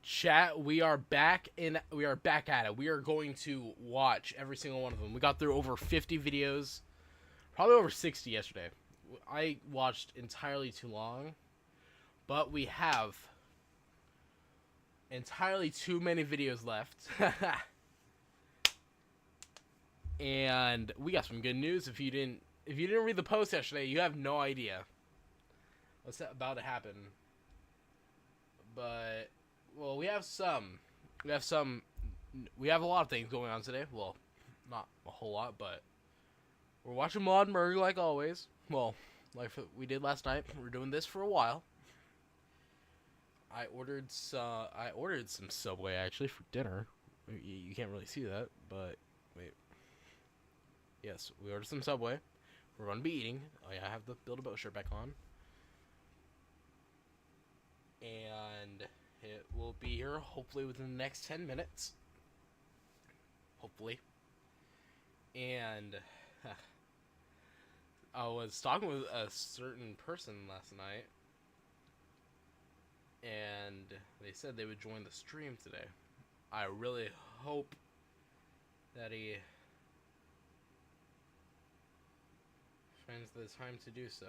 Chat, we are back at it. We are going to watch every single one of them. We got through over 50 videos, probably over 60 yesterday. I watched entirely too long, but we have entirely too many videos left. And we got some good news. If you didn't read the post yesterday, you have no idea what's about to happen. But well, we have a lot of things going on today. Well, not a whole lot, but we're watching Mod Murray like always. Well, like we did last night. We're doing this for a while. I ordered some Subway actually for dinner. You can't really see that, but wait. Yes, we ordered some Subway. We're going to be eating. Oh yeah, I have the Build a Boat shirt back on. And it will be here hopefully within the next 10 minutes. Hopefully. And I was talking with a certain person last night. And they said they would join the stream today. I really hope that he finds the time to do so.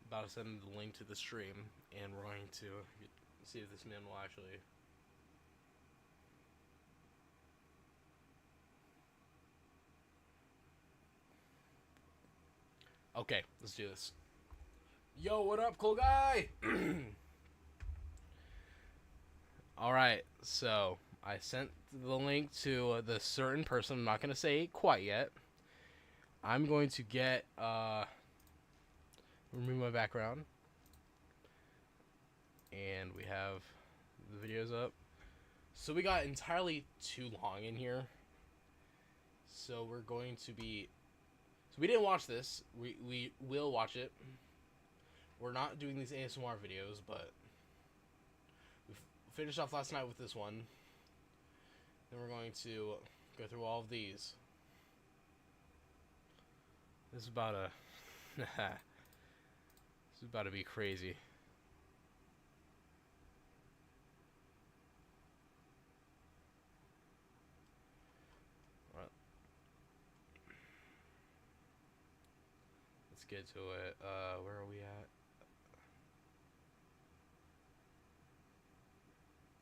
About to send the link to the stream, and we're going to see if this man will actually. Okay, let's do this. Yo, what up, cool guy? Alright, so I sent the link to the certain person. I'm not going to say quite yet. I'm going to get, remove my background. And we have the videos up. So we got entirely too long in here. So we're going to be... So we didn't watch this. We will watch it. We're not doing these ASMR videos, but we finished off last night with this one. Then we're going to go through all of these. This is about a... this is about to be crazy. Let's get to it. Where are we at?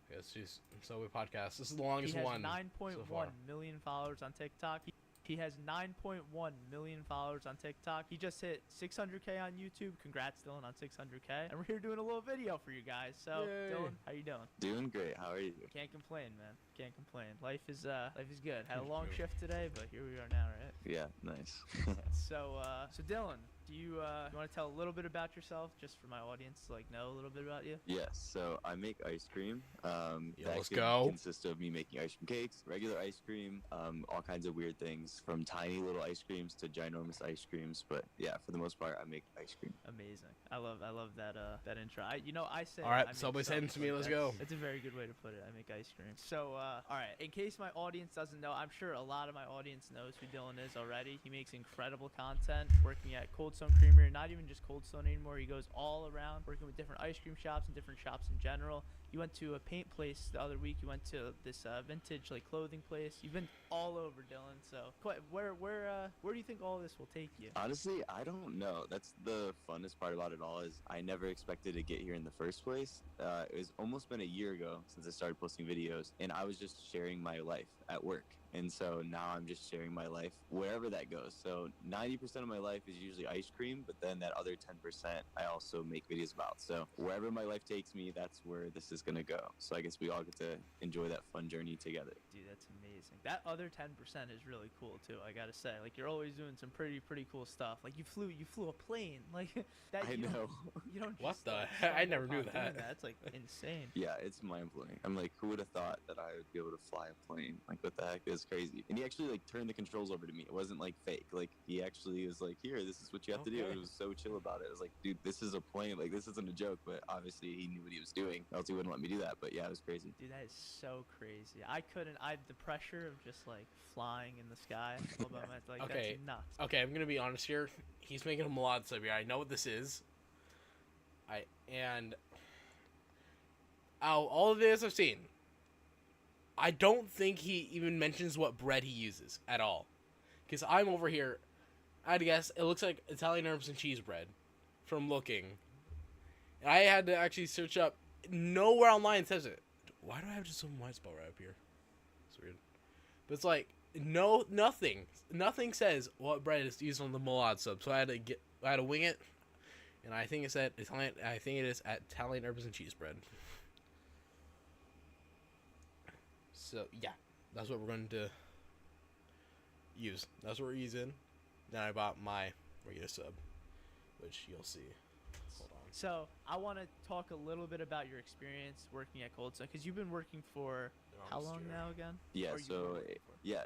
Okay, let's do Subway Podcast. This is the longest one. He has 9.1 million followers on TikTok. He has 9.1 million followers on TikTok. He just hit 600K on YouTube. Congrats, Dylan, on 600K. And we're here doing a little video for you guys. So, yay. Dylan, how you doing? Doing great. How are you? Can't complain, man. Can't complain. Life is good. Had a long shift today, but here we are now, right? Yeah, nice. So Dylan, do you want to tell a little bit about yourself, just for my audience to know a little bit about you? Yes. So I make ice cream. Let's go. Consists of me making ice cream cakes, regular ice cream, all kinds of weird things, from tiny little ice creams to ginormous ice creams. But yeah, for the most part, I make ice cream. Amazing. I love that intro. I say. All right, Subway's heading to me. Let's go. It's a very good way to put it. I make ice cream. So all right. In case my audience doesn't know, I'm sure a lot of my audience knows who Dylan is already. He makes incredible content, working at Cold Stone Creamery. Not even just Cold Stone anymore. He goes all around, working with different ice cream shops and different shops in general. You went to a paint place the other week. You went to this vintage clothing place. You've been all over, Dylan. So where do you think all this will take you? Honestly, I don't know. That's the funnest part about it all, is I never expected to get here in the first place. It was almost been a year ago since I started posting videos, and I was just sharing my life at work. And so now I'm just sharing my life wherever that goes. So 90% of my life is usually ice cream, but then that other 10% I also make videos about. So wherever my life takes me, that's where this is going to go. So I guess we all get to enjoy that fun journey together. Dude, that's amazing. That other 10% is really cool too, I gotta say. You're always doing some pretty cool stuff. You flew a plane. That. I know. You don't just, What the heck? I never knew that. That's insane. Yeah, it's mind-blowing. I'm like, who would have thought that I would be able to fly a plane? What the heck? It's crazy. And he actually turned the controls over to me. It wasn't fake. He actually was here, this is what you have to do. It was so chill about it. I was like, dude, this is a plane. This isn't a joke. But obviously he knew what he was doing, else he wouldn't let me do that. But yeah, it was crazy. Dude, that is so crazy. I couldn't. The pressure of just like flying in the sky all by myself, like Okay. that's nuts. Okay, I'm gonna be honest here. He's making a melod sub here. I know what this is. And out of all of this I've seen, I don't think he even mentions what bread he uses at all. Because I'm over here, I'd guess it looks like Italian herbs and cheese bread from looking. And I had to actually search up. Nowhere online says it. Why do I have just some white spot right up here? It's weird. But it's like nothing says what bread is used on the melod sub. So I had to wing it. And I think it said Italian. I think it is Italian herbs and cheese bread. So yeah, that's what we're going to use. That's what we're using. Then I bought my regular sub, which you'll see. Hold on. So I want to talk a little bit about your experience working at Cold Stone, because you've been working for how long now again? Yeah, Or you so were working for? yeah,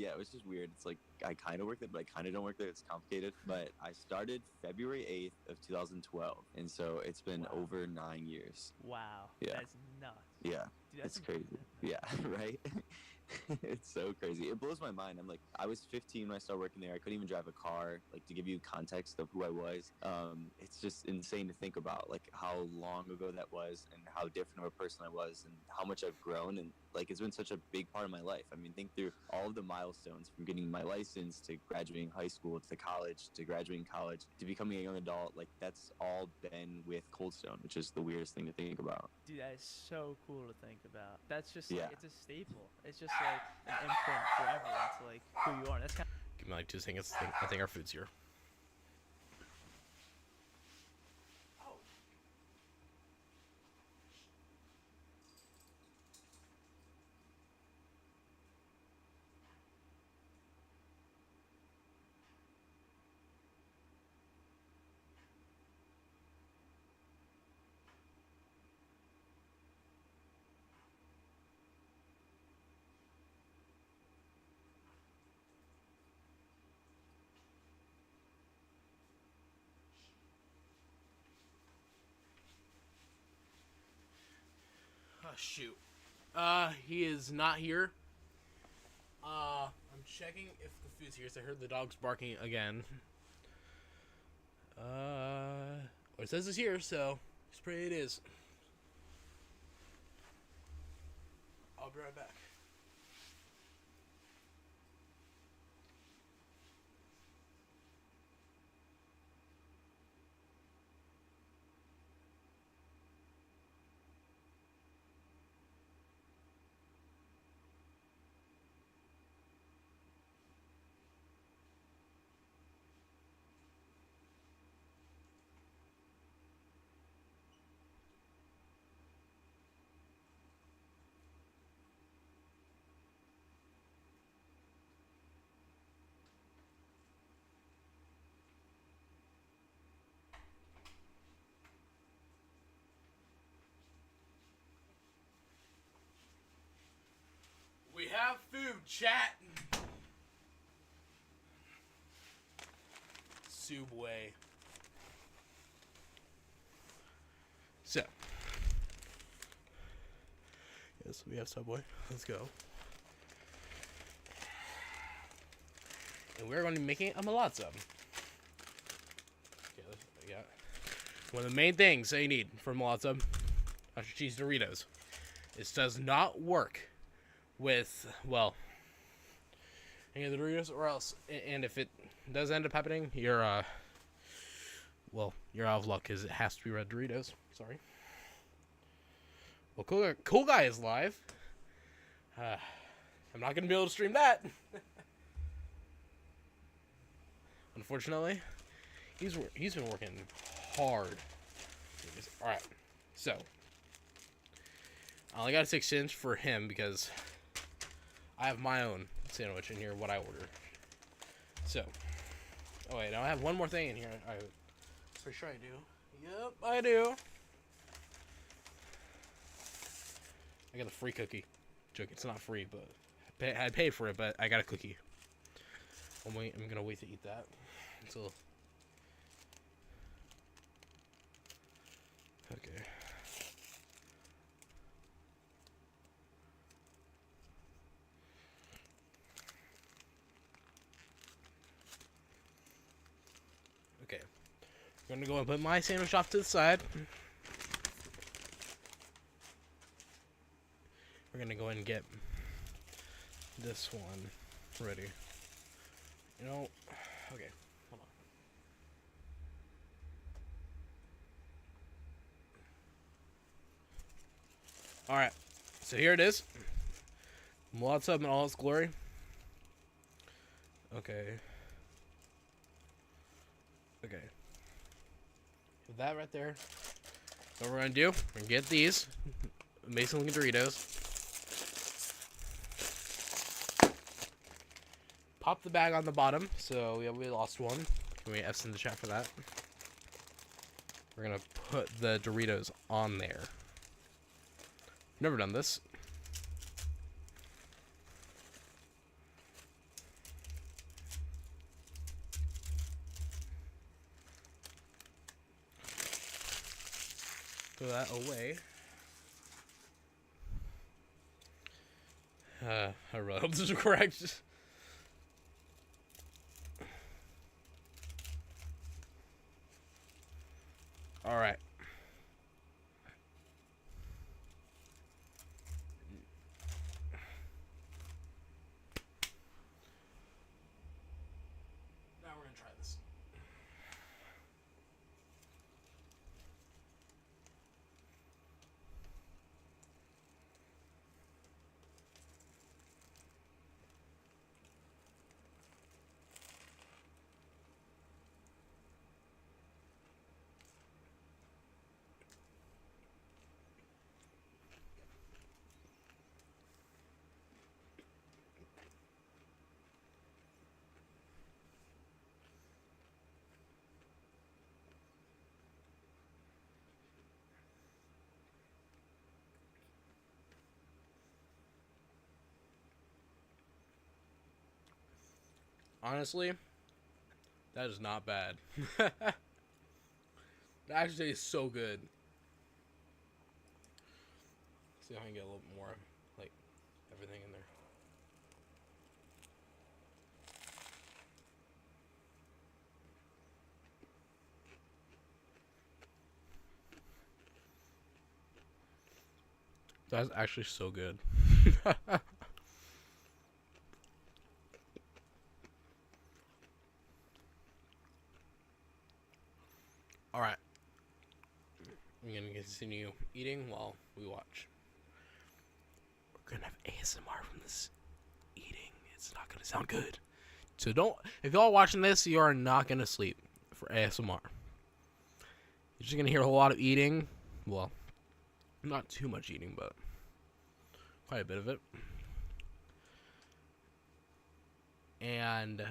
it was just weird. It's like I kind of work there, but I kind of don't work there. It's complicated. But I started February 8th of 2012, and so it's been Wow. over 9 years. Wow, Yeah. that's nuts. Yeah, Dude, that's it's crazy. impressive. Yeah, right? It's so crazy. It blows my mind. I'm like, I was 15 when I started working there. I couldn't even drive a car. Like, to give you context of who I was, it's just insane to think about, like, how long ago that was and how different of a person I was and how much I've grown. And, like, it's been such a big part of my life. I mean, think through all of the milestones from getting my license to graduating high school to college to graduating college to becoming a young adult. Like, that's all been with Cold Stone, which is the weirdest thing to think about. Dude, that is so cool to think about. That's just Yeah. like, it's a staple. It's just like an imprint forever into like who you are. That's kind Give me like 2 seconds. I think our food's here. Oh, shoot. He is not here. I'm checking if the food's here. So I heard the dogs barking again. Well, it says it's here, so just pray it is. I'll be right back. We have food, chat. Subway. So, yes, we have Subway. Let's go. And we're going to be making a melod sub. Okay, we got one of the main things that you need for melod sub: extra cheese Doritos. It does not work with, well, any of the Doritos or else. And if it does end up happening, you're out of luck, because it has to be red Doritos. Sorry. Well, cool guy is live. I'm not gonna be able to stream that. Unfortunately, he's been working hard. All right, so I only got a 6-inch for him because I have my own sandwich in here, what I ordered. So, oh wait, now I have one more thing in here. For sure I do. Yep, I do. I got a free cookie. Joke, it's not free, but I paid for it, but I got a cookie. I'm gonna wait to eat that. So, okay. I'm gonna go and put my sandwich off to the side. We're gonna go and get this one ready. You know, okay, hold on. Alright, so here it is. Lots up in all its glory. Okay. Okay. With that right there, what we're gonna do, we're gonna get these amazing looking Doritos. Pop the bag on the bottom, so we lost one. Can we F's in the chat for that? We're gonna put the Doritos on there. Never done this. Throw that away. I really hope this is correct. All right. Now we're gonna try this. Honestly, that is not bad. That actually is so good. See if I can get a little bit more, like, everything in there. That's actually so good. Alright. I'm gonna continue eating while we watch. We're gonna have ASMR from this eating. It's not gonna sound good. So don't, if y'all watching this, you are not gonna sleep for ASMR. You're just gonna hear a whole lot of eating. Well, not too much eating, but quite a bit of it. And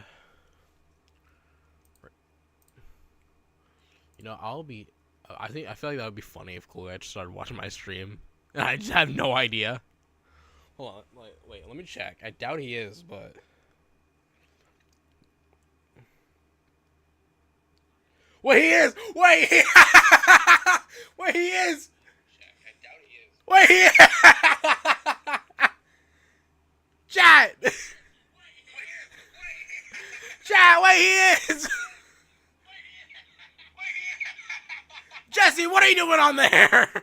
you know, I feel like that would be funny if Chloe just started watching my stream and I just have no idea. Hold on, wait, let me check. I doubt he is, but wait, he is. Wait, wait, he is. Wait, he is. Chat. Chat, wait, he is. Jesse, what are you doing on there?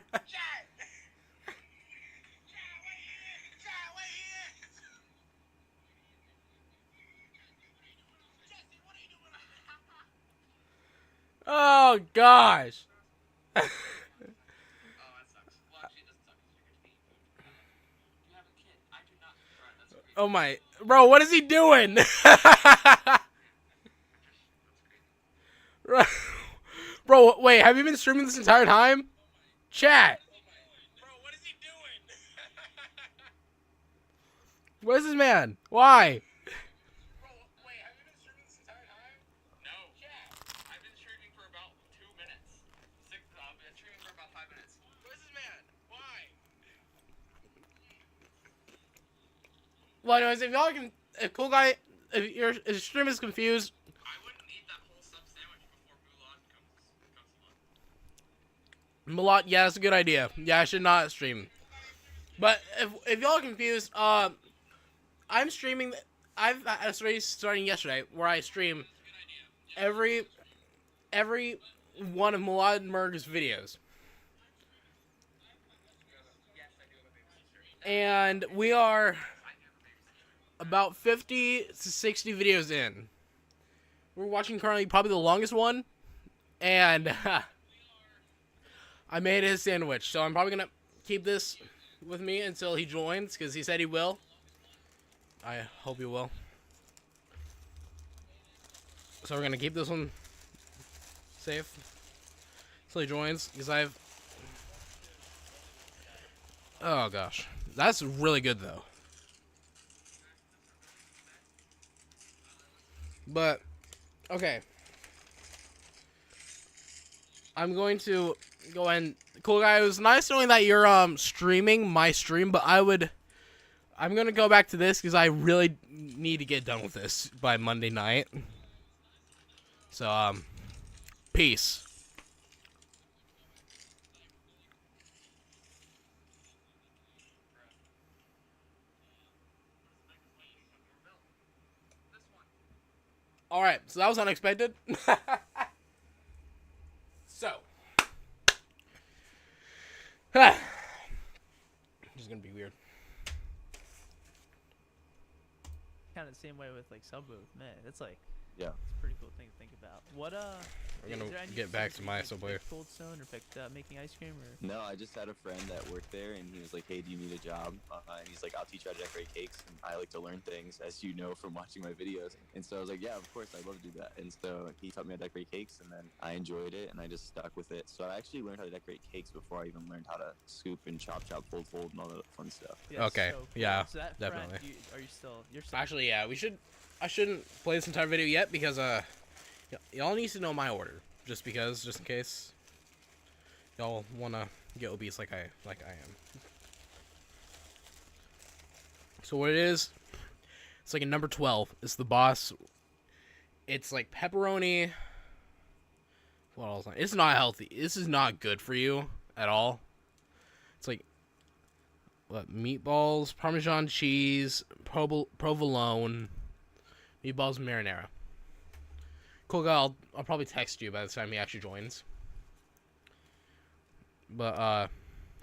Oh gosh. Oh my, bro, what is he doing? Bro, wait, have you been streaming this entire time? Chat. Bro, what is he doing? What is this man? Why? Bro, wait, have you been streaming this entire time? No. Chat. I've been streaming for about 2 minutes. I've been streaming for about 5 minutes. What is this man? Why? Well, anyways, if y'all can, if cool guy, if your stream is confused, Malot, yeah, that's a good idea. Yeah, I should not stream. But if y'all are confused, I'm streaming. I've starting yesterday, where I stream every one of Milad Merg's videos. And we are about 50 to 60 videos in. We're watching currently probably the longest one. And I made his sandwich. So I'm probably going to keep this with me until he joins, because he said he will. I hope he will. So we're going to keep this one safe until he joins, because I've... Oh, gosh. That's really good, though. But, okay. I'm going to go and... Cool guy, it was nice knowing that you're streaming my stream, but I'm going to go back to this because I really need to get done with this by Monday night. So, peace. Alright, so that was unexpected. So. This is going to be weird. Kind of the same way with like Subway. Man, it's like Yeah. it's a pretty cool thing to think about. What We're going is there to any get back to specific, my like, Subway. picked Cold Stone or picked making ice cream or? No, I just had a friend that worked there, and he was like, "Hey, do you need a job?" And he's like, "I'll teach you how to decorate cakes." And I like to learn things, as you know from watching my videos. And so I was like, "Yeah, of course, I'd love to do that." And so he taught me how to decorate cakes, and then I enjoyed it, and I just stuck with it. So I actually learned how to decorate cakes before I even learned how to scoop and chop, fold, and all that fun stuff. Yeah, Okay, so cool. yeah, So that definitely. Friend, are you still? You're still. Actually, yeah, I shouldn't play this entire video yet because, y'all need to know my order. Just in case y'all wanna get obese like I am. So what it is, it's like a number 12. It's the boss. It's like pepperoni. What else? It's not healthy. This is not good for you at all. It's like what, meatballs, Parmesan cheese, provolone, meatballs, marinara. Cool guy, I'll probably text you by the time he actually joins. But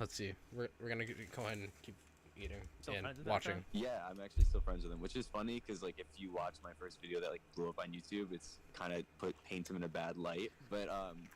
let's see. We're gonna go ahead and keep eating Still and friends with that watching. friend? Yeah, I'm actually still friends with him, which is funny because like if you watch my first video that like blew up on YouTube, it's kind of paints him in a bad light. But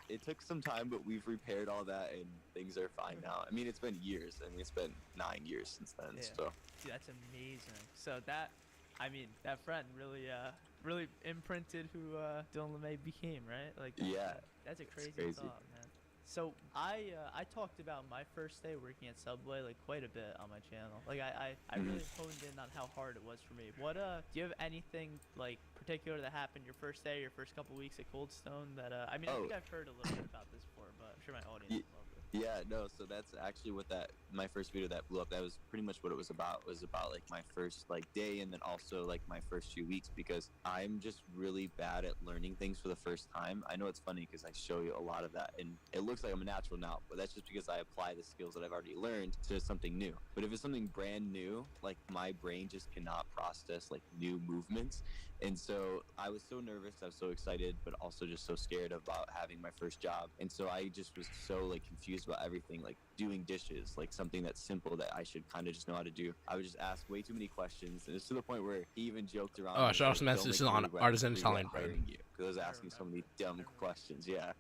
it took some time, but we've repaired all that and things are fine now. I mean, it's been years. I mean, it's been 9 years since then. Yeah. So Dude, that's amazing. So that, I mean, that friend really imprinted who Dylan LeMay became, right? Like, Yeah, that's a crazy, crazy. thought, man. So I talked about my first day working at Subway like quite a bit on my channel. Like I really honed in on how hard it was for me. What do you have anything like particular that happened your first day, your first couple weeks at Cold Stone that I mean I think I've heard a little bit about this before, but I'm sure my audience will love it. yeah, no. So that's actually what my first video that blew up. That was pretty much what it was about. It was about like my first like day, and then also like my first few weeks because I'm just really bad at learning things for the first time. I know it's funny because I show you a lot of that, and it looks like I'm a natural now, but that's just because I apply the skills that I've already learned to something new. But if it's something brand new, like my brain just cannot process like new movements. And so I was so nervous, I was so excited, but also just so scared about having my first job. And so I just was so like confused about everything, like doing dishes, like something that's simple that I should kind of just know how to do. I would just ask way too many questions, and it's to the point where he even joked around. Oh, shout out to Messi, this is on Artisan Italian bread. Because I was asking so many dumb questions, yeah.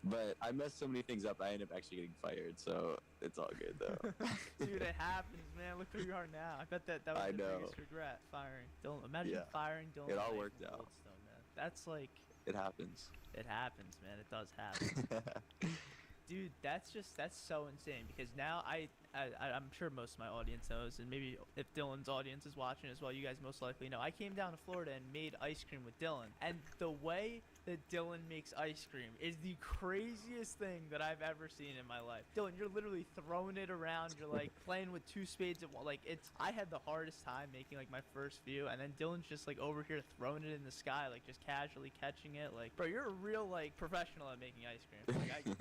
But I messed so many things up, I ended up actually getting fired, so it's all good though. Dude, it happens, man. Look who you are now. I bet that was I the know. biggest regret, firing Dylan. Imagine Yeah. firing Dylan. It all LeMay worked from out. Cold Stone, man. That's like, It happens. it happens, man. It does happen. Dude, that's so insane because now I'm sure most of my audience knows, and maybe if Dylan's audience is watching as well, you guys most likely know. I came down to Florida and made ice cream with Dylan, and the way that Dylan makes ice cream is the craziest thing that I've ever seen in my life. Dylan, you're literally throwing it around. You're like playing with 2 spades at one. Like I had the hardest time making like my first few, and then Dylan's just like over here throwing it in the sky, like just casually catching it. Like, bro, you're a real like professional at making ice cream. Like,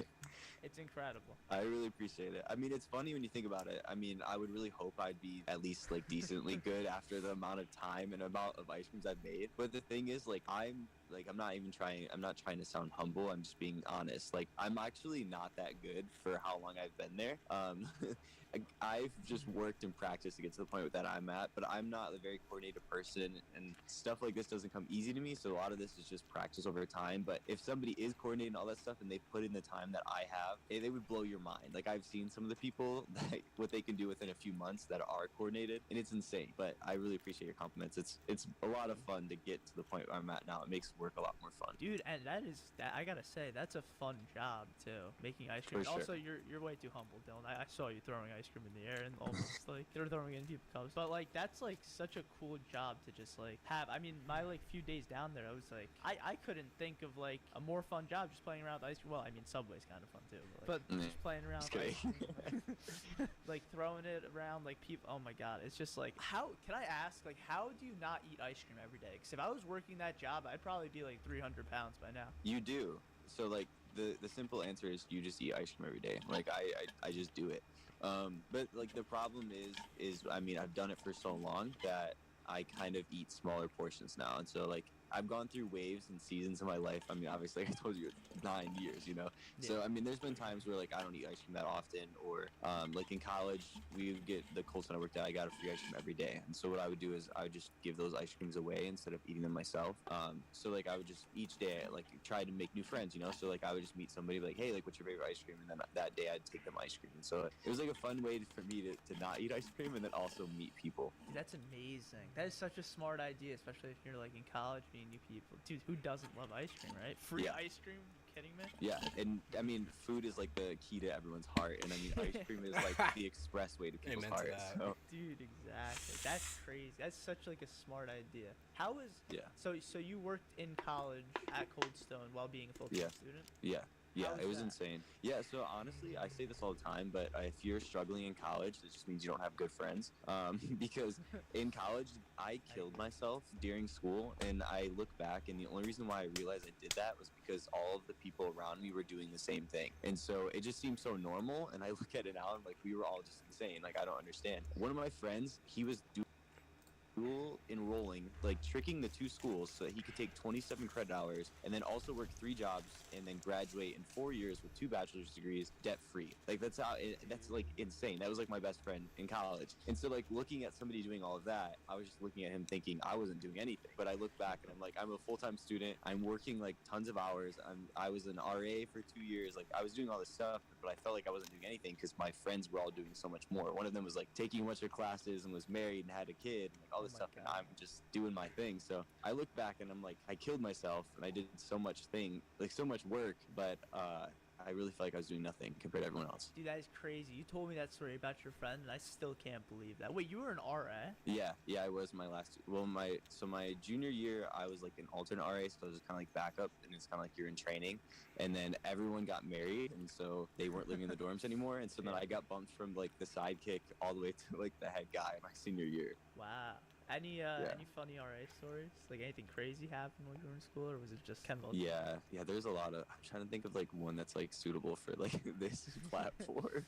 It's incredible. I really appreciate it. I mean, it's funny when you think about it. I mean, I would really hope I'd be at least like decently good after the amount of time and amount of ice creams I've made. But the thing is, like, I'm not even trying. I'm not trying to sound humble. I'm just being honest. Like, I'm actually not that good for how long I've been there. I've just worked and practiced to get to the point that I'm at, but I'm not a very coordinated person, and stuff like this doesn't come easy to me. So a lot of this is just practice over time. But if somebody is coordinating all that stuff and they put in the time that I have, they would blow your mind. Like, I've seen some of the people that what they can do within a few months that are coordinated, and it's insane. But I really appreciate your compliments. It's a lot of fun to get to the point where I'm at now. It makes work a lot more fun. Dude, and that I gotta say, that's a fun job too, making ice cream. For sure. Also, you're way too humble, Dylan. I saw you throwing ice cream in the air and almost like they're throwing it in people's cups. But like that's like such a cool job to just like have. I mean, my like few days down there, I was like, I couldn't think of like a more fun job just playing around with ice cream. Well, I mean, Subway's kind of fun too, but just playing around Just with ice kidding. cream, like throwing it around like people. Oh my god, it's just like how can I ask like how do you not eat ice cream every day? Because if I was working that job, I'd probably be like 300 pounds by now. You do. So like the simple answer is you just eat ice cream every day. Like I just do it. But like the problem is I mean I've done it for so long that I kind of eat smaller portions now, and so like I've gone through waves and seasons of my life. I mean, obviously, like I told you, 9 years, you know. Yeah. So I mean, there's been times where like I don't eat ice cream that often, or like in college, we would get the Colts that I worked at. I got a free ice cream every day, and so what I would do is I would just give those ice creams away instead of eating them myself. So like I would just each day like try to make new friends, you know. So like I would just meet somebody like, hey, like what's your favorite ice cream, and then that day I'd take them ice cream. And so it was like a fun way for me to not eat ice cream and then also meet people. Dude, that's amazing. That is such a smart idea, especially if you're like in college meeting new people. Dude, who doesn't love ice cream, right? Free Yeah. ice cream? You kidding me? Yeah, and I mean, food is like the key to everyone's heart, and I mean, ice cream is like the expressway to people's Amen to hearts. that. So Dude, exactly. That's crazy. That's such like a smart idea. How was yeah, so you worked in college at Cold Stone while being a full-time Yeah. student? yeah. Yeah, How it was was that? insane. Yeah, so honestly, I say this all the time, but if you're struggling in college, it just means you don't have good friends. Because in college, I killed myself during school, and I look back, and the only reason why I realized I did that was because all of the people around me were doing the same thing. And so it just seems so normal, and I look at it now, and like, we were all just insane. Like, I don't understand. One of my friends, he was doing enrolling, like tricking the two schools so that he could take 27 credit hours and then also work 3 jobs and then graduate in 4 years with 2 bachelor's degrees debt free. Like that's like insane. That was like my best friend in college. And so like looking at somebody doing all of that, I was just looking at him thinking I wasn't doing anything. But I look back and I'm like, I'm a full-time student. I'm working like tons of hours. I was an RA for 2 years. Like I was doing all this stuff, but I felt like I wasn't doing anything because my friends were all doing so much more. One of them was like taking a bunch of classes and was married and had a kid and like all this Oh my stuff, and God. I'm just doing my thing. So I look back and I'm like, I killed myself and I did so much work, but I really feel like I was doing nothing compared to everyone else. Dude, that is crazy. You told me that story about your friend, and I still can't believe that. Wait, you were an RA? Yeah, I was my last. Well, my junior year, I was like an alternate RA, so I was just kind of like backup, and it's kind of like you're in training. And then everyone got married, and so they weren't living in the dorms anymore. And so then I got bumped from like the sidekick all the way to like the head guy my senior year. Wow. Any funny RA stories? Like anything crazy happened while you were in school, or was it just kind of? Yeah. There's a lot of. I'm trying to think of like one that's like suitable for like this platform.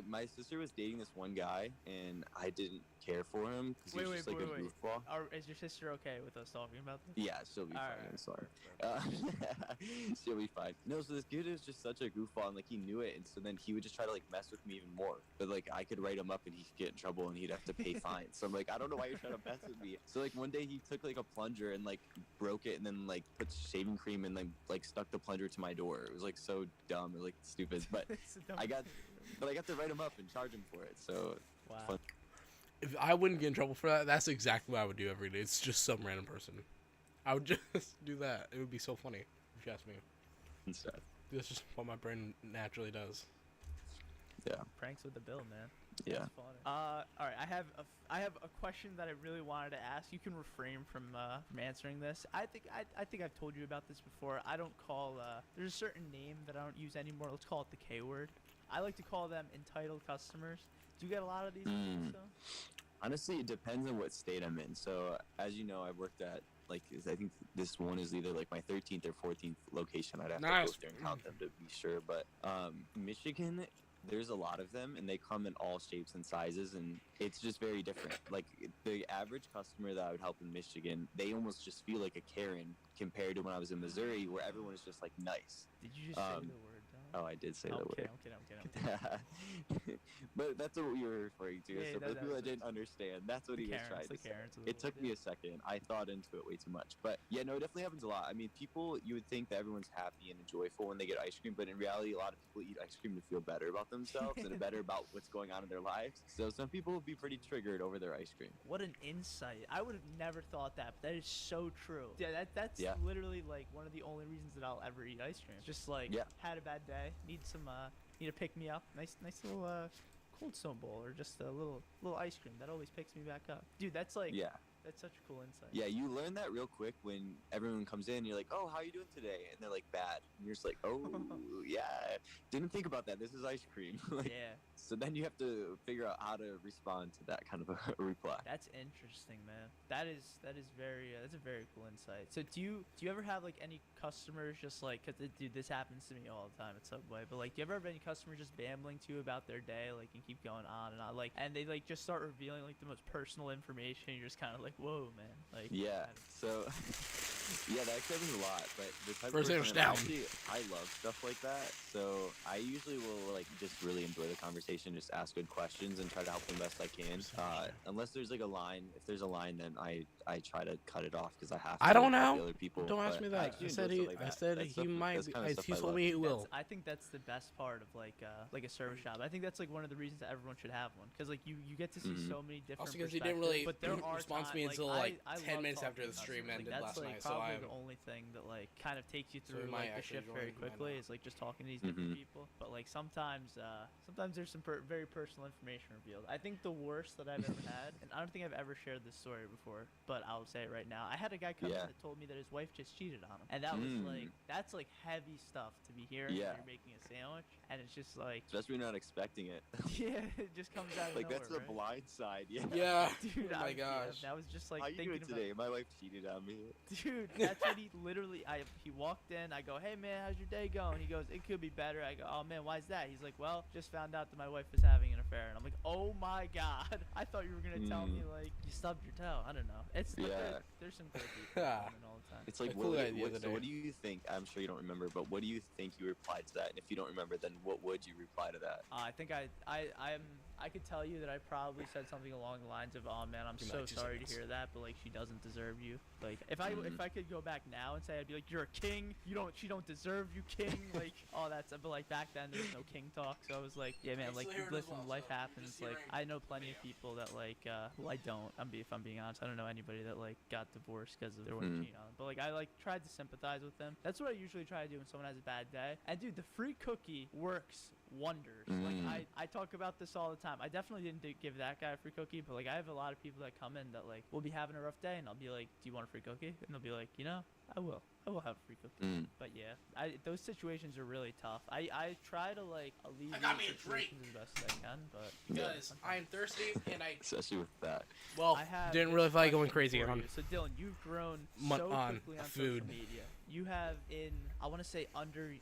My sister was dating this one guy, and I didn't care for him because he was just like a goofball. Is your sister okay with us talking about this? Yeah, she'll be fine. Alright. I'm sorry. She'll be fine. No, so this dude is just such a goofball, and like he knew it, and so then he would just try to like mess with me even more. But like I could write him up, and he could get in trouble, and he'd have to pay fines. So I'm like, I don't know why you're trying to mess with me. So like one day he took like a plunger and like broke it, and then like put shaving cream and then like stuck the plunger to my door. It was like so dumb and like stupid, but It's a dumb I got story. to write him up and charge him for it. So Wow. fun. If I wouldn't get in trouble for that, that's exactly what I would do every day. It's just some random person. I would just do that. It would be so funny if you ask me. and stuff. That's just what my brain naturally does. Yeah. Pranks with the bill, man. Yeah. That's funny. All right. I have a question that I really wanted to ask. You can refrain from answering this. I think I've told you about this before. I don't call there's a certain name that I don't use anymore. Let's call it the K word. I like to call them entitled customers. Do you get a lot of these calls though? Honestly, it depends on what state I'm in. So, as you know, I've worked at Like, I think this one is either like my 13th or 14th location. I'd have to Nice. go there and count them to be sure. But Michigan, there's a lot of them, and they come in all shapes and sizes, and it's just very different. Like, the average customer that I would help in Michigan, they almost just feel like a Karen compared to when I was in Missouri, where everyone is just like nice. Did you just say the word? Oh, I did say I'm the word. kidding. But that's what you were referring to. Yeah, so for the people that didn't understand, that's what he was trying to say. It took me a second. I thought into it way too much. But yeah, no, it definitely happens a lot. I mean, people, you would think that everyone's happy and joyful when they get ice cream, but in reality, a lot of people eat ice cream to feel better about themselves and better about what's going on in their lives. So some people will be pretty triggered over their ice cream. What an insight. I would have never thought that, but that is so true. Yeah, that's literally like one of the only reasons that I'll ever eat ice cream. Just like, had a bad day, need to pick me up. Nice little Cold Stone bowl, or just a little ice cream that always picks me back up. Dude, that's like, that's such a cool insight. Yeah, you learn that real quick when everyone comes in. You're like, oh, how you doing today? And they're like, bad. And you're just like, oh, yeah, didn't think about that. This is ice cream. Like, yeah. So then you have to figure out how to respond to that kind of a reply. That's interesting, man. That is very that's a very cool insight. So do you ever have like any customers just like, cause dude, this happens to me all the time at Subway, but like, do you ever have any customers just bambling to you about their day, like, and keep going on and on, like, and they like just start revealing like the most personal information, and you're just kind of like, whoa, man, like. Yeah. So yeah, that happens a lot, but the type First of person down. I love stuff like that. So I usually will like just really enjoy the conversation, just ask good questions and try to help them best I can. Unless there's like a line, if there's a line, then I try to cut it off because I have to. I don't help know. the other people. Don't ask me that. I said he might. He told me he will. I think that's the best part of like a service shop. I think that's like one of the reasons that everyone should have one, because like you get to see so many different. Also, because he didn't really respond to me until like I 10 minutes after the stream ended last night. That's probably the only thing that like kind of takes you through like the shift very quickly is like just talking to these different people. But like sometimes there's some very personal information revealed. I think the worst that I've ever had, and I don't think I've ever shared this story before, but I'll say it right now. I had a guy come in that told me that his wife just cheated on him, and that was like, that's like heavy stuff to be hearing when you're making a sandwich, and it's just like, especially when you're not expecting it. Yeah, it just comes out of like nowhere, that's the blind side. Yeah. Yeah. Dude, oh my gosh. That was just like, how you doing today? My wife cheated on me. Dude, that's what he literally. He walked in. I go, hey man, how's your day going? He goes, it could be better. I go, oh man, why's that? He's like, well, just found out that my wife was having an affair, and I'm like, oh my god, I thought you were gonna tell me like you stubbed your toe. I don't know. It's there's some crazy people all the time. It's like, what do you think? I'm sure you don't remember, but what do you think you replied to that? And if you don't remember, then what would you reply to that? I think I could tell you that I probably said something along the lines of, "Oh man, I'm so sorry to hear that, but like she doesn't deserve you." Like if I could go back now and say, I'd be like, "You're a king. She don't deserve you, king." Like all that stuff. But like back then there was no king talk, so I was like, "Yeah, man. Like listen, life happens. Like I know plenty of people that like, well, I don't. If I'm being honest, I don't know anybody that like got divorced because of their wife cheating on them. But like I like tried to sympathize with them. That's what I usually try to do when someone has a bad day. And dude, the free cookie works wonders. Like I talk about this all the time. I definitely didn't give that guy a free cookie, but like I have a lot of people that come in that like will be having a rough day, and I'll be like, do you want a free cookie? And they'll be like, I will have a free cookie. But yeah, those situations are really tough. I try to like alleviate situations as best as I can, but because I'm thirsty and I especially with that. Well, didn't really feel like going crazy on. So Dylan, you've grown so quickly on social media. You have I want to say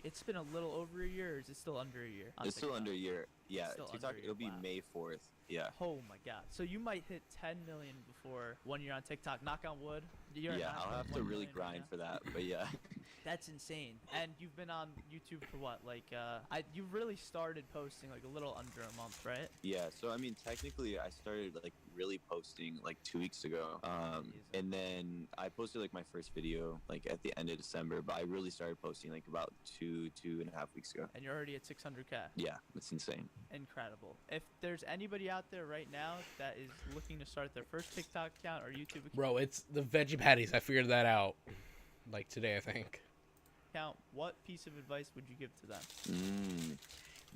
it's been a little over a year, or is it still under a year? It's still under a year. Yeah, TikTok, it'll be May 4th. Yeah. Oh my god. So you might hit 10 million before 1 year on TikTok. Knock on wood. I'll have to really grind for that, but yeah. That's insane. And you've been on YouTube for what? Like, you really started posting like a little under a month, right? Yeah. So I mean, technically, I started like really posting like 2 weeks ago. And then I posted like my first video like at the end of December, but I really started posting like about 2.5 weeks ago. And you're already at 600K. Yeah, it's insane. Incredible. If there's anybody out there right now that is looking to start their first TikTok account or YouTube account, bro, it's the veggie patties. I figured that out like today, I think. What piece of advice would you give to them?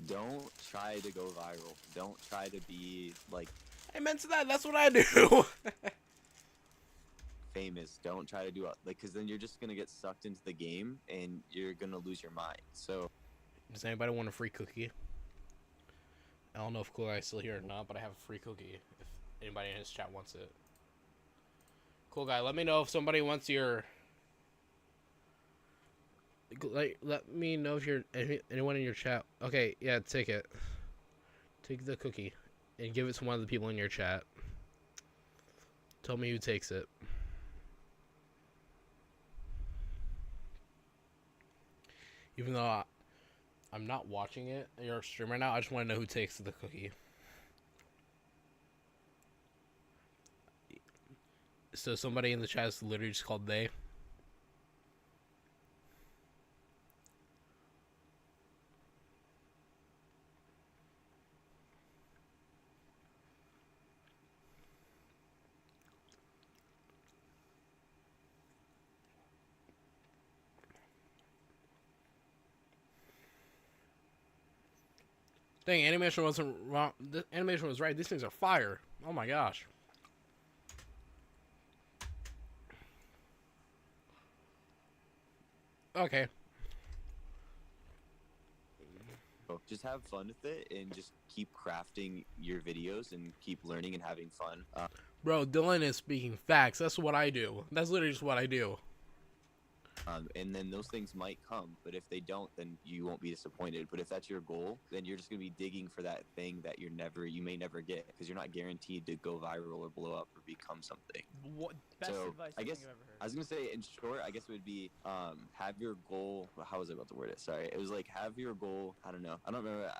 Don't try to go viral. Don't try to be like I meant to that. That's what I do. famous. Don't try to do it because then you're just gonna get sucked into the game and you're gonna lose your mind. So does anybody want a free cookie? I don't know if Cool Guy's still here or not, but I have a free cookie if anybody in his chat wants it. Cool guy. Let me know if somebody wants your. Like, let me know if you're anyone in your chat. Okay, yeah, take it. Take the cookie and give it to one of the people in your chat. Tell me who takes it. Even though I'm not watching it, your stream right now, I just want to know who takes the cookie. So somebody in the chat is literally just called they. Dang, animation wasn't wrong. The animation was right. These things are fire. Oh my gosh. Okay. Just have fun with it and just keep crafting your videos and keep learning and having fun. Bro, Dylan is speaking facts. That's what I do. That's literally just what I do. And then those things might come, but if they don't, then you won't be disappointed. But if that's your goal, then you're just gonna be digging for that thing that you may never get, because you're not guaranteed to go viral or blow up or become something. What best advice I guess you've ever heard? I was gonna say, in short, I guess it would be have your goal. How was I about to word it? Sorry, it was like have your goal. I don't know. I don't remember.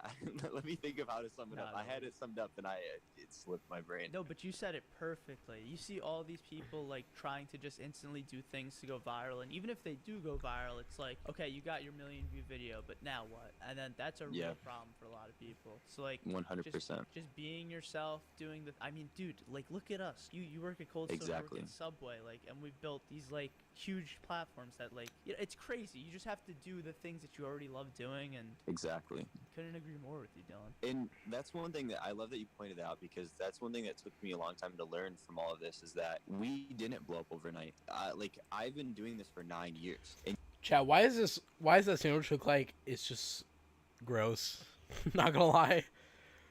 Let me think of how to sum it up. I had it summed up, and it slipped my brain. No, but you said it perfectly. You see all these people like trying to just instantly do things to go viral, and even if they do go viral, it's like, okay, you got your million view video, but now what? And then that's a real problem for a lot of people. So like 100%. Just being yourself, doing the. I mean, dude, like look at us. You work at Cold Stone, Exactly. you work at Subway, like, and we've built these like huge platforms that like, it's crazy. You just have to do the things that you already love doing, and Exactly. couldn't agree more with you, Dylan. And that's one thing that I love that you pointed out, because that's one thing that took me a long time to learn from all of this, is that we didn't blow up overnight. Like, I've been doing this for 9 years. And Chat, why is that sandwich look like it's just gross? Not gonna lie.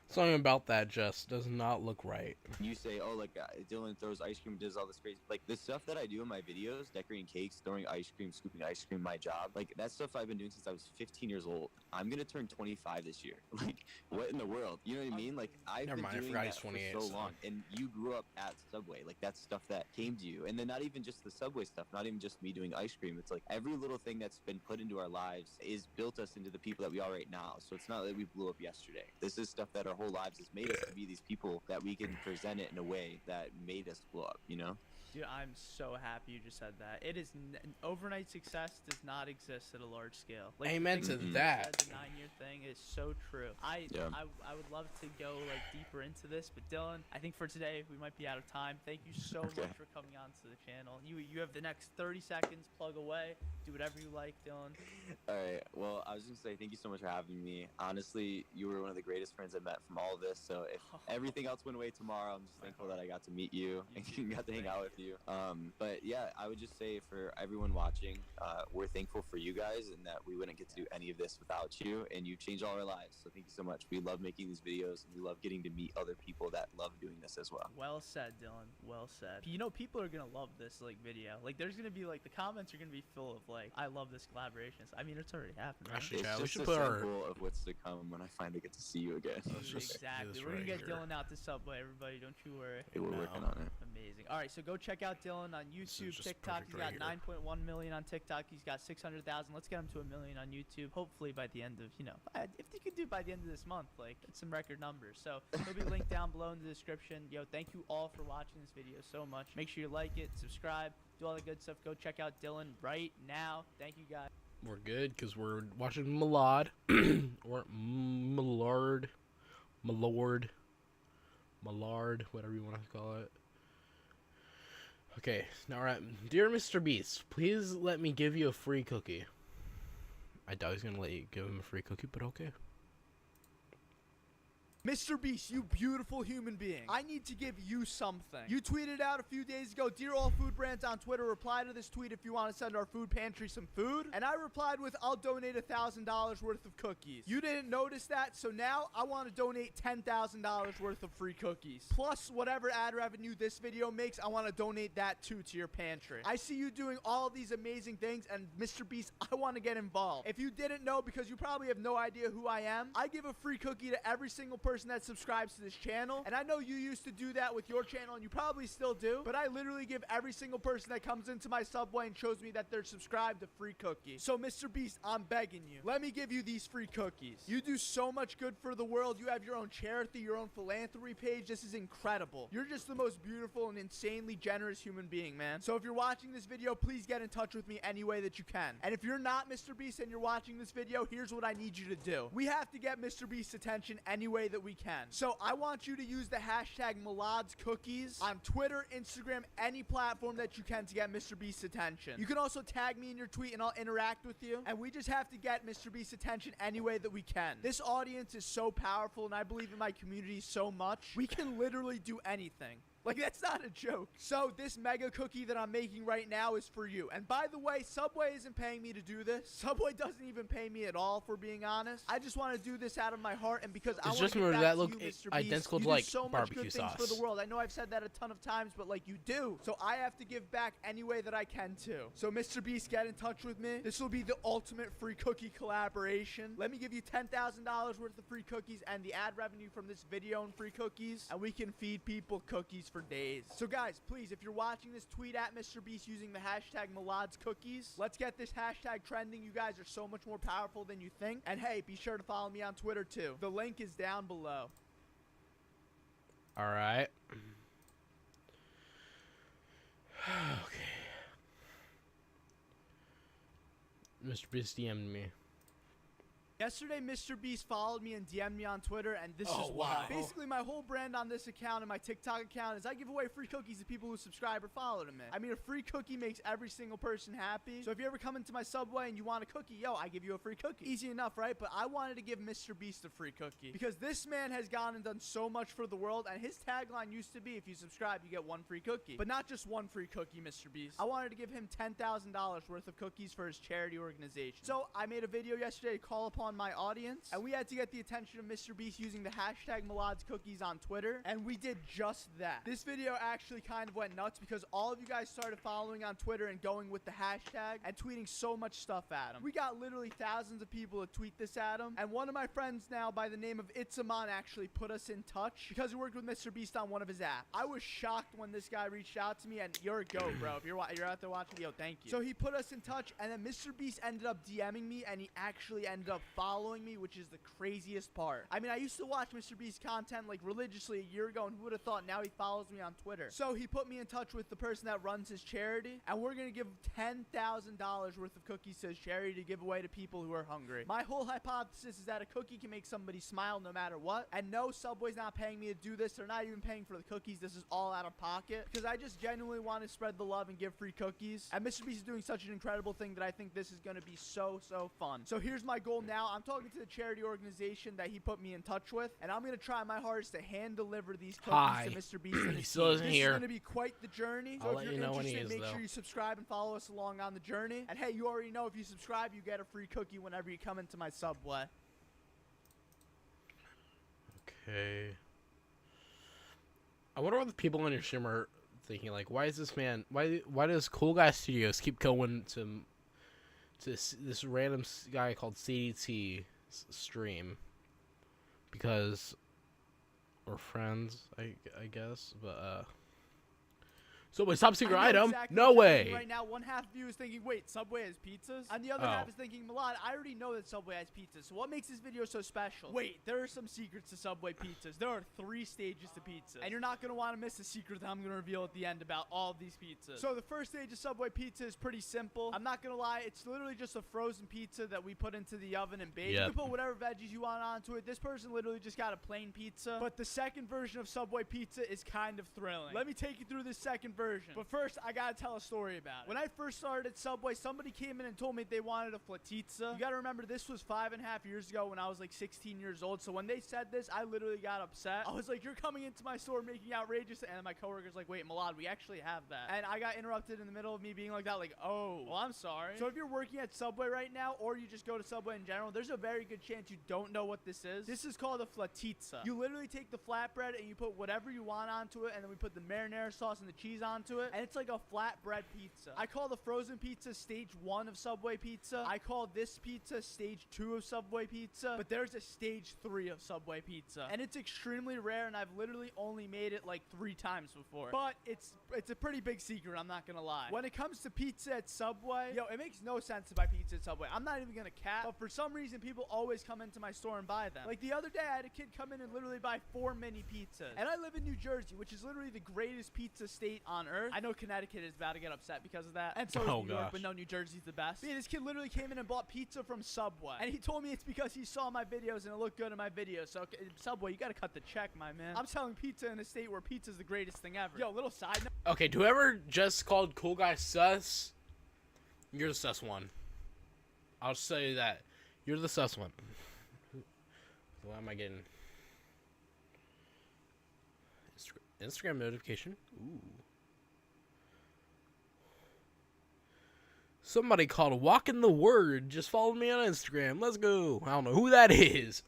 Something about that just does not look right. you say, oh, like, Dylan throws ice cream, does all this crazy, like, the stuff that I do in my videos, decorating cakes, throwing ice cream, scooping ice cream, my job, like, that stuff I've been doing since I was 15 years old. I'm gonna turn 25 this year. Like, what in the world? You know what I mean? Like, I've Never been mind, I doing forgot that he's for 28, so so. long, and you grew up at Subway. Like, that's stuff that came to you. And then not even just the Subway stuff, not even just me doing ice cream. It's like every little thing that's been put into our lives is built us into the people that we are right now. So it's not that we blew up yesterday. This is stuff that our whole lives has made us to be these people that we can present it in a way that made us blow up, you know? Dude, I'm so happy you just said that. It is overnight success does not exist at a large scale. Like, Amen the to thing you that. said, the 9-year thing is so true. I would love to go like deeper into this, but Dylan, I think for today we might be out of time. Thank you so much for coming on to the channel. You have the next 30 seconds. Plug away. Do whatever you like, Dylan. All right. Well, I was just gonna say thank you so much for having me. Honestly, you were one of the greatest friends I met from all of this. So if everything else went away tomorrow, I'm just thankful that I got to meet you and got to hang out with you. But yeah, I would just say for everyone watching, we're thankful for you guys, and that we wouldn't get to do any of this without you, and you changed all our lives. So thank you so much. We love making these videos, and we love getting to meet other people that love doing this as well. Well said, Dylan. Well said. You know, people are gonna love this like video. Like, there's gonna be like the comments are gonna be full of like, I love this collaboration. I mean, it's already happened. Right? Actually, It's Chad, we just should a put our. sample of what's to come when I finally get to see you again. Let's just do Exactly. this We're gonna right get here. Dylan out to Subway, everybody. Don't you worry. Hey, we're No. working on it. Amazing. All right, so go check out Dylan on This is YouTube, just TikTok. perfect He's right got here. 9.1 million on TikTok. He's got 600,000. Let's get him to 1 million on YouTube. Hopefully by the end of, if he could do by the end of this month, like, it's some record numbers. So he'll be linked down below in the description. Yo, thank you all for watching this video so much. Make sure you like it, subscribe, do all the good stuff. Go check out Dylan right now. Thank you, guys. We're good because we're watching Malad or Malard, whatever you want to call it. Okay, now we're at Dear Mr. Beast, please let me give you a free cookie. I doubt he's gonna let you give him a free cookie, but okay. Mr. Beast, you beautiful human being. I need to give you something. You tweeted out a few days ago, "Dear all food brands on Twitter, reply to this tweet if you want to send our food pantry some food." And I replied with, "I'll donate $1,000 worth of cookies." You didn't notice that, so now I want to donate $10,000 worth of free cookies. Plus, whatever ad revenue this video makes, I want to donate that too to your pantry. I see you doing all of these amazing things, and Mr. Beast, I want to get involved. If you didn't know, because you probably have no idea who I am, I give a free cookie to every single person that subscribes to this channel, and I know you used to do that with your channel, and you probably still do, but I literally give every single person that comes into my Subway and shows me that they're subscribed a free cookie. So Mr. Beast, I'm begging you, let me give you these free cookies. You do so much good for the world. You have your own charity, your own philanthropy page. This is incredible. You're just the most beautiful and insanely generous human being, man. So if you're watching this video, please get in touch with me any way that you can. And if you're not Mr. Beast and you're watching this video, here's what I need you to do. We have to get Mr. Beast's attention any way that we can. So I want you to use the hashtag #Milad'sCookies on Twitter, Instagram, any platform that you can to get Mr. Beast's attention. You can also tag me in your tweet and I'll interact with you. And we just have to get Mr. Beast's attention any way that we can. This audience is so powerful and I believe in my community so much. We can literally do anything. Like, that's not a joke. So this mega cookie that I'm making right now is for you. And by the way, Subway isn't paying me to do this. Subway doesn't even pay me at all, for being honest. I just want to do this out of my heart, and because I want to give back that to look you, Mr. Beast. identical to You do like so much barbecue good sauce things for the world. I know I've said that a ton of times, but like, you do. So I have to give back any way that I can too. So Mr. Beast, get in touch with me. This will be the ultimate free cookie collaboration. Let me give you $10,000 worth of free cookies and the ad revenue from this video and free cookies, and we can feed people cookies for days. So guys, please, if you're watching this, tweet at Mr. Beast using the hashtag #Milad'sCookies. Let's get this hashtag trending. You guys are so much more powerful than you think. And hey, be sure to follow me on Twitter too. The link is down below. All right. Okay. Mr. Beast DM'd me. Yesterday, Mr. Beast followed me and DM'd me on Twitter, and this is wow. why. Basically, my whole brand on this account and my TikTok account is I give away free cookies to people who subscribe or follow to me. I mean, a free cookie makes every single person happy. So if you ever come into my Subway and you want a cookie, yo, I give you a free cookie. Easy enough, right? But I wanted to give Mr. Beast a free cookie because this man has gone and done so much for the world, and his tagline used to be, if you subscribe, you get one free cookie. But not just one free cookie, Mr. Beast. I wanted to give him $10,000 worth of cookies for his charity organization. So I made a video yesterday to call upon my audience, and we had to get the attention of Mr. Beast using the hashtag #Milad'sCookies on Twitter, and we did just that. This video actually kind of went nuts because all of you guys started following on Twitter and going with the hashtag and tweeting so much stuff at him. We got literally thousands of people to tweet this at him, and one of my friends now by the name of Itzaman actually put us in touch because he worked with Mr. Beast on one of his apps. I was shocked when this guy reached out to me, and you're a goat, bro. If you're out there watching, yo, thank you. So he put us in touch, and then Mr. Beast ended up DMing me, and he actually ended up following me, which is the craziest part. I mean, I used to watch Mr. Beast content like religiously a year ago, and who would have thought now he follows me on Twitter. So he put me in touch with the person that runs his charity, and we're gonna give $10,000 worth of cookies to his charity to give away to people who are hungry. My whole hypothesis is that a cookie can make somebody smile no matter what, and no, Subway's not paying me to do this. They're not even paying for the cookies. This is all out of pocket because I just genuinely want to spread the love and give free cookies, and Mr. Beast is doing such an incredible thing that I think this is gonna be so fun. So here's my goal now. I'm talking to the charity organization that he put me in touch with, and I'm gonna try my hardest to hand deliver these cookies to Mr. Beast and his still team. isn't This here. is gonna be quite the journey. So I'll if let you're you know when he interested, is, make though. sure you subscribe and follow us along on the journey. And hey, you already know if you subscribe, you get a free cookie whenever you come into my Subway. Okay. I wonder what the people on your stream are thinking. Like, why is this man? Why does Cool Guy Studios keep going to this random guy called CDT stream? Because we're friends, I guess. But Subway top secret item? Exactly No what you're thinking way. right now, one half of you is thinking, wait, Subway has pizzas? And the other half is thinking, Milad, I already know that Subway has pizzas, so what makes this video so special? Wait, there are some secrets to Subway pizzas. There are 3 stages to pizza. And you're not going to want to miss the secret that I'm going to reveal at the end about all of these pizzas. So the first stage of Subway pizza is pretty simple. I'm not going to lie, it's literally just a frozen pizza that we put into the oven and bake. You can put whatever veggies you want onto it. This person literally just got a plain pizza. But the second version of Subway pizza is kind of thrilling. Let me take you through this second version version. But first, I gotta tell a story about it. When I first started at Subway, somebody came in and told me they wanted a flatizza. You gotta remember, this was 5.5 years ago when I was like 16 years old. So when they said this, I literally got upset. I was like, you're coming into my store making outrageous, and my coworker's like, wait, Milad, we actually have that. And I got interrupted in the middle of me being like that, like, oh, well, I'm sorry. So if you're working at Subway right now, or you just go to Subway in general, there's a very good chance you don't know what this is. This is called a flatizza. You literally take the flatbread and you put whatever you want onto it, and then we put the marinara sauce and the cheese onto it, and it's like a flatbread pizza. I call the frozen pizza stage 1 of Subway pizza. I call this pizza stage 2 of Subway pizza, but there's a stage 3 of Subway pizza, and it's extremely rare, and I've literally only made it like 3 times before. But it's a pretty big secret, I'm not gonna lie. When it comes to pizza at Subway, yo, it makes no sense to buy pizza at Subway. I'm not even gonna cap, but for some reason, people always come into my store and buy them. Like the other day, I had a kid come in and literally buy 4 mini pizzas. And I live in New Jersey, which is literally the greatest pizza state on earth. I know Connecticut is about to get upset because of that, and so is New York, but no, New Jersey's the best. Yeah, this kid literally came in and bought pizza from Subway, and he told me it's because he saw my videos and it looked good in my videos. So Subway, you gotta cut the check, my man. I'm selling pizza in a state where pizza's the greatest thing ever. Yo, little side note. Okay, to whoever just called Cool Guy sus, you're the sus one. I'll say that. You're the sus one. Why am I getting Instagram notification? Ooh. Somebody called Walking the Word just followed me on Instagram. Let's go. I don't know who that is.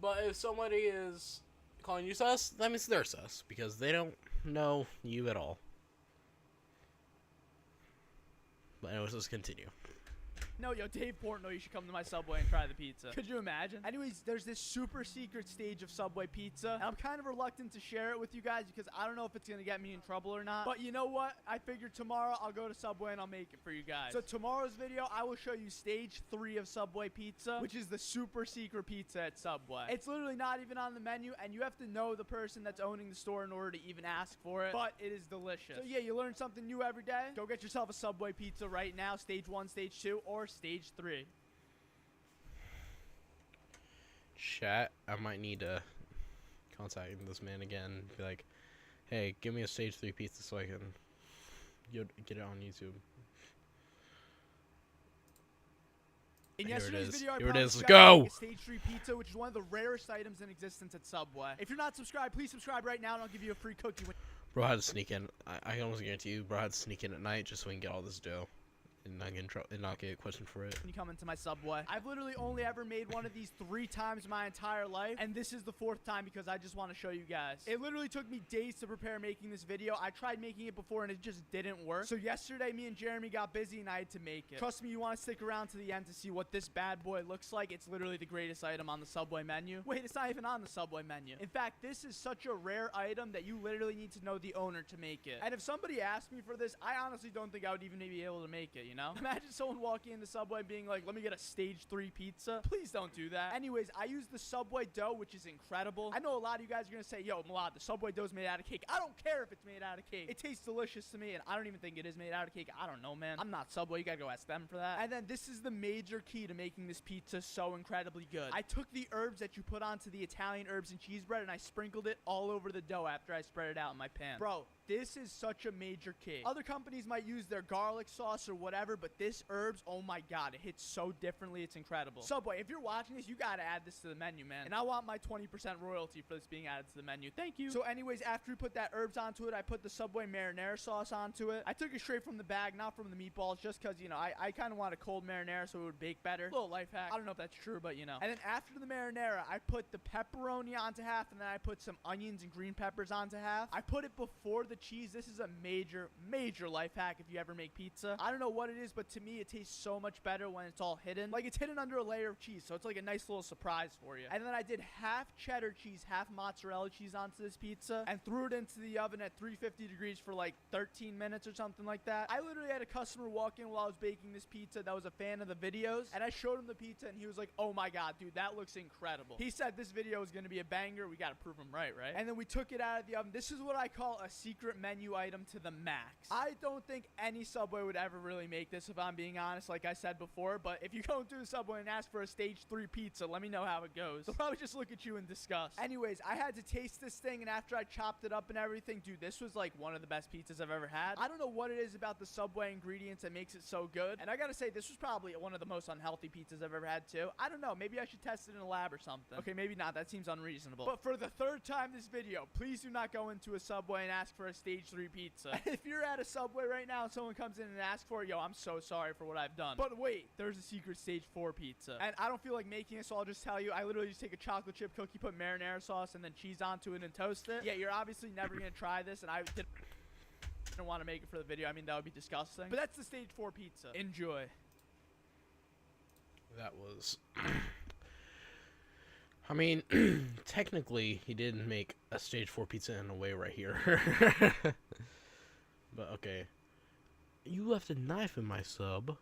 But if somebody is calling you sus, that means they're sus because they don't know you at all. But anyways, let's continue. No, yo, Dave Portnoy, you should come to my Subway and try the pizza. Could you imagine? Anyways, there's this super secret stage of Subway pizza, and I'm kind of reluctant to share it with you guys because I don't know if it's going to get me in trouble or not. But you know what? I figured tomorrow I'll go to Subway and I'll make it for you guys. So tomorrow's video, I will show you stage 3 of Subway pizza, which is the super secret pizza at Subway. It's literally not even on the menu, and you have to know the person that's owning the store in order to even ask for it, but it is delicious. So yeah, you learn something new every day. Go get yourself a Subway pizza right now, stage 1, stage 2, or stage 3. Chat, I might need to contact this man again. Be like, hey, give me a stage 3 pizza so I can get it on YouTube. In yesterday's video, I Here it promised is. you Let's guys go. a stage 3 pizza, which is one of the rarest items in existence at Subway. If you're not subscribed, please subscribe right now, and I'll give you a free cookie. Bro had to sneak in. I can almost guarantee you, bro had to sneak in at night just so we can get all this dough. And not get in trouble, and not get questioned for it. When you come into my Subway, I've literally only ever made one of these 3 times my entire life, and this is the 4th time because I just want to show you guys. It literally took me days to prepare making this video. I tried making it before and it just didn't work. So yesterday, me and Jeremy got busy and I had to make it. Trust me, you want to stick around to the end to see what this bad boy looks like. It's literally the greatest item on the Subway menu. Wait, it's not even on the Subway menu. In fact, this is such a rare item that you literally need to know the owner to make it. And if somebody asked me for this, I honestly don't think I would even be able to make it, you know? Imagine someone walking into Subway and being like, let me get a stage 3 pizza. Please don't do that. Anyways, I use the Subway dough, which is incredible. I know a lot of you guys are going to say, yo, Milad, the Subway dough is made out of cake. I don't care if it's made out of cake. It tastes delicious to me, and I don't even think it is made out of cake. I don't know, man. I'm not Subway. You got to go ask them for that. And then this is the major key to making this pizza so incredibly good. I took the herbs that you put onto the Italian herbs and cheese bread, and I sprinkled it all over the dough after I spread it out in my pan. Bro, this is such a major key. Other companies might use their garlic sauce or whatever, but this herbs, oh my god, it hits so differently. It's incredible. Subway, if you're watching this, you gotta add this to the menu, man. And I want my 20% royalty for this being added to the menu. Thank you. So anyways, after we put that herbs onto it, I put the Subway marinara sauce onto it. I took it straight from the bag, not from the meatballs, just because, you know, I kind of want a cold marinara so it would bake better. Little life hack. I don't know if that's true, but you know. And then after the marinara, I put the pepperoni onto half, and then I put some onions and green peppers onto half. I put it before the cheese. This is a major life hack if you ever make pizza. I don't know what it is, but to me, it tastes so much better when it's all hidden. Like, it's hidden under a layer of cheese, so it's like a nice little surprise for you. And then I did half cheddar cheese, half mozzarella cheese onto this pizza, and threw it into the oven at 350 degrees for like 13 minutes or something like that. I literally had a customer walk in while I was baking this pizza that was a fan of the videos, and I showed him the pizza, and he was like, oh my god, dude, that looks incredible. He said this video is going to be a banger. We got to prove him right? And then we took it out of the oven. This is what I call a secret menu item to the max. I don't think any Subway would ever really make make this if I'm being honest, like I said before, but if you go into the Subway and ask for a stage 3 pizza, let me know how it goes. They'll probably just look at you in disgust. Anyways, I had to taste this thing, and after I chopped it up and everything, dude, this was like one of the best pizzas I've ever had. I don't know what it is about the Subway ingredients that makes it so good, and I gotta say, this was probably one of the most unhealthy pizzas I've ever had too. I don't know, maybe I should test it in a lab or something. Okay, maybe not, that seems unreasonable. But for the third time this video, please do not go into a Subway and ask for a stage 3 pizza. If you're at a Subway right now and someone comes in and asks for it, yo, I'm so sorry for what I've done. But wait, there's a secret stage 4 pizza. And I don't feel like making it, so I'll just tell you, I literally just take a chocolate chip cookie, put marinara sauce, and then cheese onto it and toast it. Yeah, you're obviously never gonna try this, and I didn't want to make it for the video. I mean, that would be disgusting. But that's the stage 4 pizza. Enjoy. That was... I mean, technically, he did make a stage 4 pizza in a way right here. But, okay. You left a knife in my sub.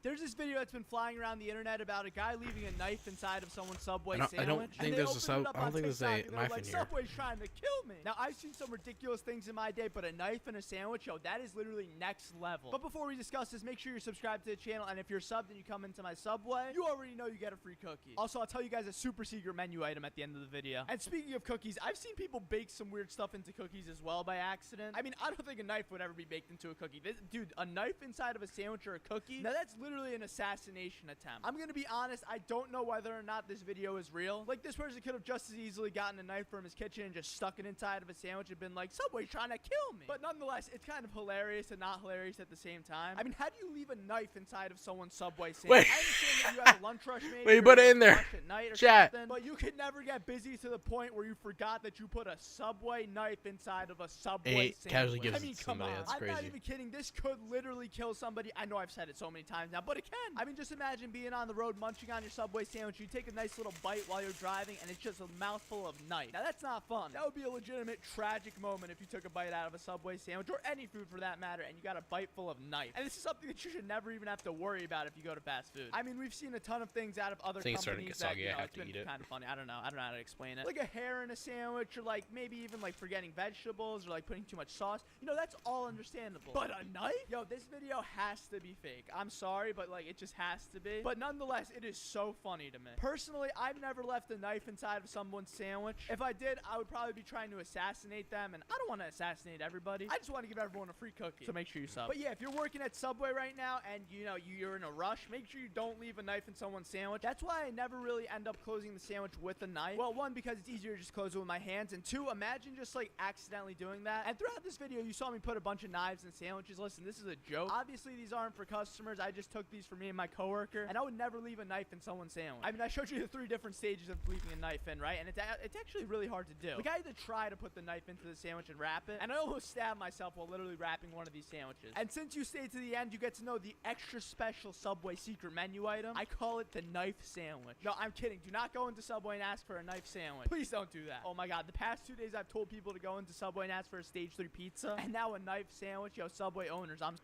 There's this video that's been flying around the internet about a guy leaving a knife inside of someone's Subway sandwich. I don't think there's a knife in here. Subway's trying to kill me. Now, I've seen some ridiculous things in my day, but a knife and a sandwich, yo, that is literally next level. But before we discuss this, make sure you're subscribed to the channel, and if you're subbed and you come into my Subway, you already know you get a free cookie. Also, I'll tell you guys a super secret menu item at the end of the video. And speaking of cookies, I've seen people bake some weird stuff into cookies as well by accident. I mean, I don't think a knife would ever be baked into a cookie. Dude, a knife inside of a sandwich or a cookie? Now, that's literally an assassination attempt. I'm gonna be honest, I don't know whether or not this video is real. Like, this person could have just as easily gotten a knife from his kitchen and just stuck it inside of a sandwich and been like, Subway's trying to kill me. But nonetheless, it's kind of hilarious and not hilarious at the same time. I mean, how do you leave a knife inside of someone's Subway sandwich? Wait. I understand that you have a lunch rush maybe. Wait, put it in there. At night or Chat. something, but you could never get busy to the point where you forgot that you put a Subway knife inside of a Subway sandwich. Casually gives I mean, it to come somebody. on. That's crazy. I'm not even kidding. This could literally kill somebody. I know I've said it so many times now, but it can. I mean, just imagine being on the road munching on your Subway sandwich. You take a nice little bite while you're driving, and it's just a mouthful of knife. Now, that's not fun. That would be a legitimate tragic moment if you took a bite out of a Subway sandwich, or any food for that matter, and you got a bite full of knife. And this is something that you should never even have to worry about if you go to fast food. I mean, we've seen a ton of things out of other Things companies starting to get that, soggy. you know, I have it's to been eat it. kind of funny. I don't know how to explain it. Like a hair in a sandwich, or like maybe even like forgetting vegetables, or like putting too much sauce. You know, that's all understandable. But a knife? Yo, this video has to be fake. I'm sorry, but like it just has to be. But nonetheless, it is so funny to me. Personally, I've never left a knife inside of someone's sandwich. If I did, I would probably be trying to assassinate them, and I don't want to assassinate everybody. I just want to give everyone a free cookie. So make sure you sub. But yeah, if you're working at Subway right now and you know you're in a rush, make sure you don't leave a knife in someone's sandwich. That's why I never really end up closing the sandwich with a knife. Well, one, because it's easier to just close it with my hands, and two, imagine just like accidentally doing that. And throughout this video, you saw me put a bunch of knives in sandwiches. Listen, this is a joke. Obviously, these aren't for customers. I just took these for me and my coworker, and I would never leave a knife in someone's sandwich. I mean, I showed you the 3 different stages of leaving a knife in, right? And it's actually really hard to do. Like, I had to try to put the knife into the sandwich and wrap it, and I almost stabbed myself while literally wrapping one of these sandwiches. And since you stay to the end, you get to know the extra special Subway secret menu item. I call it the knife sandwich. No, I'm kidding. Do not go into Subway and ask for a knife sandwich. Please don't do that. Oh my god, the past 2 days I've told people to go into Subway and ask for a stage 3 pizza, and now a knife sandwich. Yo, Subway owners, I'm...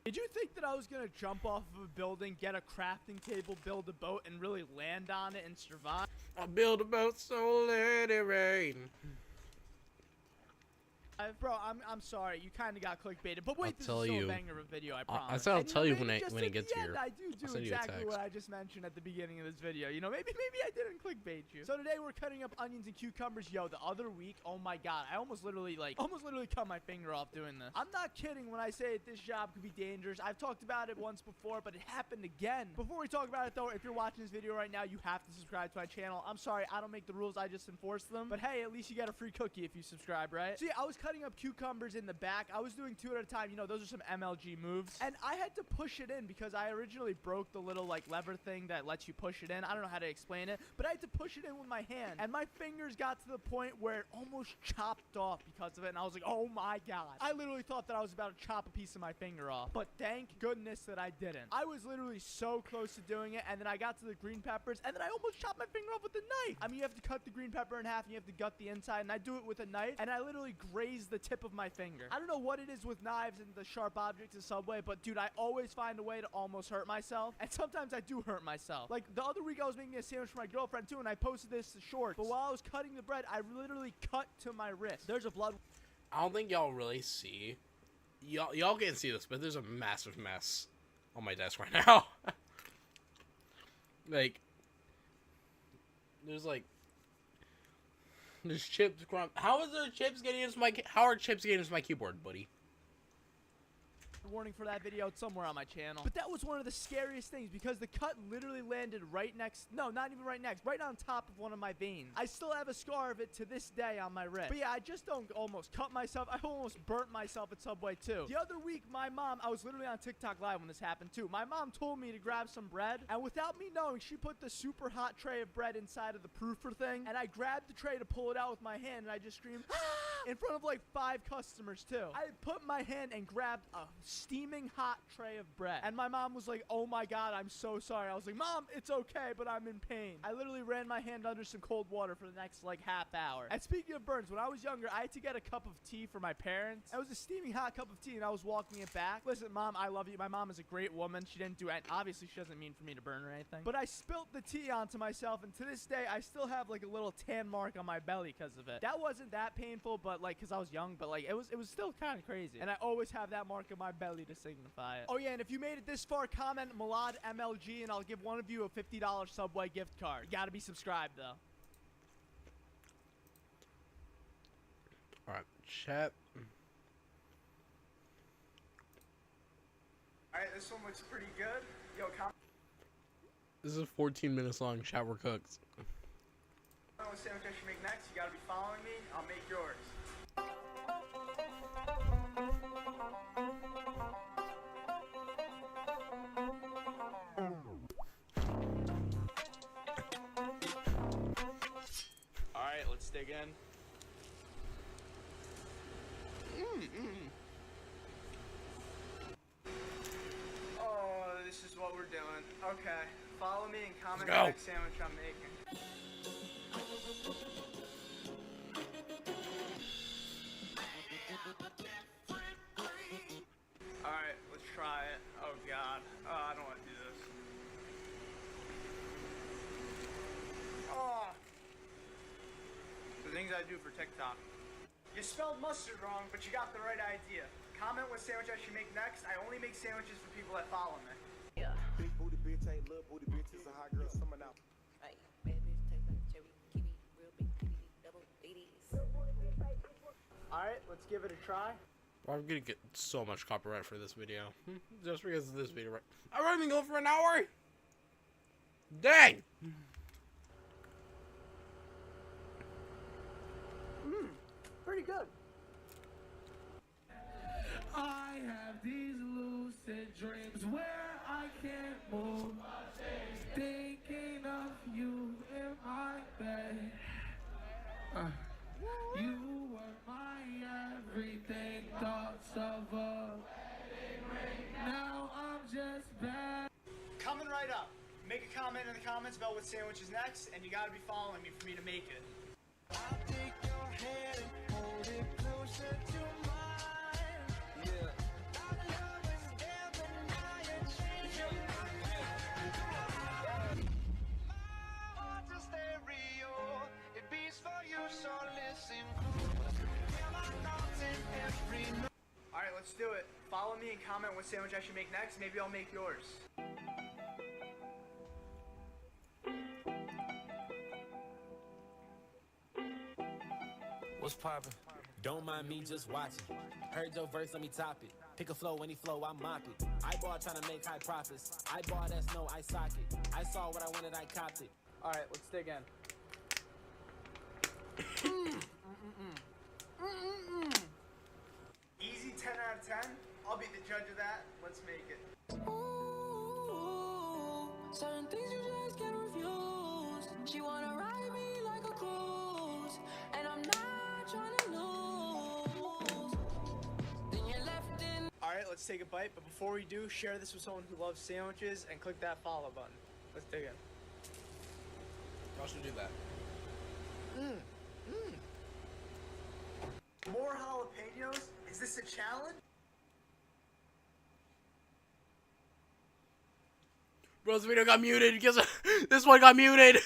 Did you think that I was going to jump off of a building, get a crafting table, build a boat, and really land on it and survive? I'll build a boat, so let it rain. Bro, I'm sorry. You kind of got clickbaited. But wait, this is still a banger of a video, I promise. I said I'll tell you when it maybe gets just at here. the end, I do exactly what I just mentioned at the beginning of this video. You know, maybe I didn't clickbait you. So today we're cutting up onions and cucumbers. Yo, the other week, oh my god, I almost literally cut my finger off doing this. I'm not kidding when I say that this job could be dangerous. I've talked about it once before, but it happened again. Before we talk about it though, if you're watching this video right now, you have to subscribe to my channel. I'm sorry, I don't make the rules, I just enforce them. But hey, at least you get a free cookie if you subscribe, right? So yeah, I was cutting up cucumbers in the back. I was doing 2 at a time. You know, those are some MLG moves. And I had to push it in because I originally broke the little like lever thing that lets you push it in. I don't know how to explain it, but I had to push it in with my hand. And my fingers got to the point where it almost chopped off because of it. And I was like, oh my god. I literally thought that I was about to chop a piece of my finger off. But thank goodness that I didn't. I was literally so close to doing it. And then I got to the green peppers and then I almost chopped my finger off with the knife. I mean, you have to cut the green pepper in half and you have to gut the inside. And I do it with a knife. And I literally grazed grazed the tip of my finger. I don't know what it is with knives and the sharp objects in Subway, but dude, I always find a way to almost hurt myself. And sometimes I do hurt myself. Like the other week I was making a sandwich for my girlfriend too, and I posted this short. But while I was cutting the bread, I literally cut to my wrist. There's a blood. I don't think y'all really see. Y'all can't see this, but there's a massive mess on my desk right now. Like, there's chips. How is there chips getting into my? How are chips getting into my keyboard, buddy? Warning for that video. It's somewhere on my channel. But that was one of the scariest things because the cut literally landed right next. No, not even right next. Right on top of one of my veins. I still have a scar of it to this day on my wrist. But yeah, I just don't almost cut myself. I almost burnt myself at Subway too. The other week, my mom, I was literally on TikTok Live when this happened too. My mom told me to grab some bread. And without me knowing, she put the super hot tray of bread inside of the proofer thing. And I grabbed the tray to pull it out with my hand. And I just screamed, ah! In front of like 5 customers too. I put my hand and grabbed a steaming hot tray of bread. And my mom was like, oh my God, I'm so sorry. I was like, Mom, it's okay, but I'm in pain. I literally ran my hand under some cold water for the next like half hour. And speaking of burns, when I was younger, I had to get a cup of tea for my parents. It was a steaming hot cup of tea and I was walking it back. Listen, Mom, I love you. My mom is a great woman. She didn't do it. Obviously, she doesn't mean for me to burn or anything. But I spilt the tea onto myself, and to this day, I still have like a little tan mark on my belly because of it. That wasn't that painful, but like, because I was young, but like, it was still kind of crazy. And I always have that mark on my belly to signify it. Oh yeah, and if you made it this far, comment Malad MLG, and I'll give one of you a $50 Subway gift card. You gotta be subscribed, though. Alright, chat. Alright, this one looks pretty good. Yo, comment This is 14 minutes long. Chat, we're cooked. what sandwich I should make next. You gotta be following me. I'll make yours. Alright, let's dig in. Oh, this is what we're doing. Okay, follow me and comment the next sandwich I'm making. Alright, let's try it. Oh God. Oh, I don't want to do this. Oh. The things I do for TikTok. You spelled mustard wrong, but you got the right idea. Comment what sandwich I should make next. I only make sandwiches for people that follow me. Yeah. Big booty bitch ain't little booty bitch, it's a hot girl summer now. Hey, bad bitch taste like cherry, kiwi, real big titty, double titties. Alright, let's give it a try. I'm gonna get so much copyright for this video. Just because of this video, right? I'm not even going for an hour! Dang! Pretty good. I have these lucid dreams where I can't move, thinking of you in my bed. You were my everything, thoughts of a wedding ring. Now I'm just bad. Coming right up. Make a comment in the comments about what sandwich is next, and you gotta be following me for me to make it. I'll take your hand and hold it closer to mine. Yeah. Our love is ever now, you change your mind. My heart's a stereo, it beats for you, so listen close. Hear my thoughts in every note. Alright, let's do it. Follow me and comment what sandwich I should make next. Maybe I'll make yours. What's poppin'? Don't mind me, just watching. Heard your verse, let me top it. Pick a flow, any flow, I mop it. Eyeball tryna make high profits. Eyeball, that's no eye socket. I saw what I wanted, I copped it. Alright, let's dig in. Easy 10 out of 10. I'll be the judge of that. Let's make it. Ooh, certain things you just can't refuse. She wanna ride me like a cruise, and I'm not trying to lose. Then you're left in. Alright, let's take a bite, but before we do, share this with someone who loves sandwiches and click that follow button. Let's dig in. Y'all should do that. More jalapenos? Is this a challenge? Bro's video got muted because this one got muted.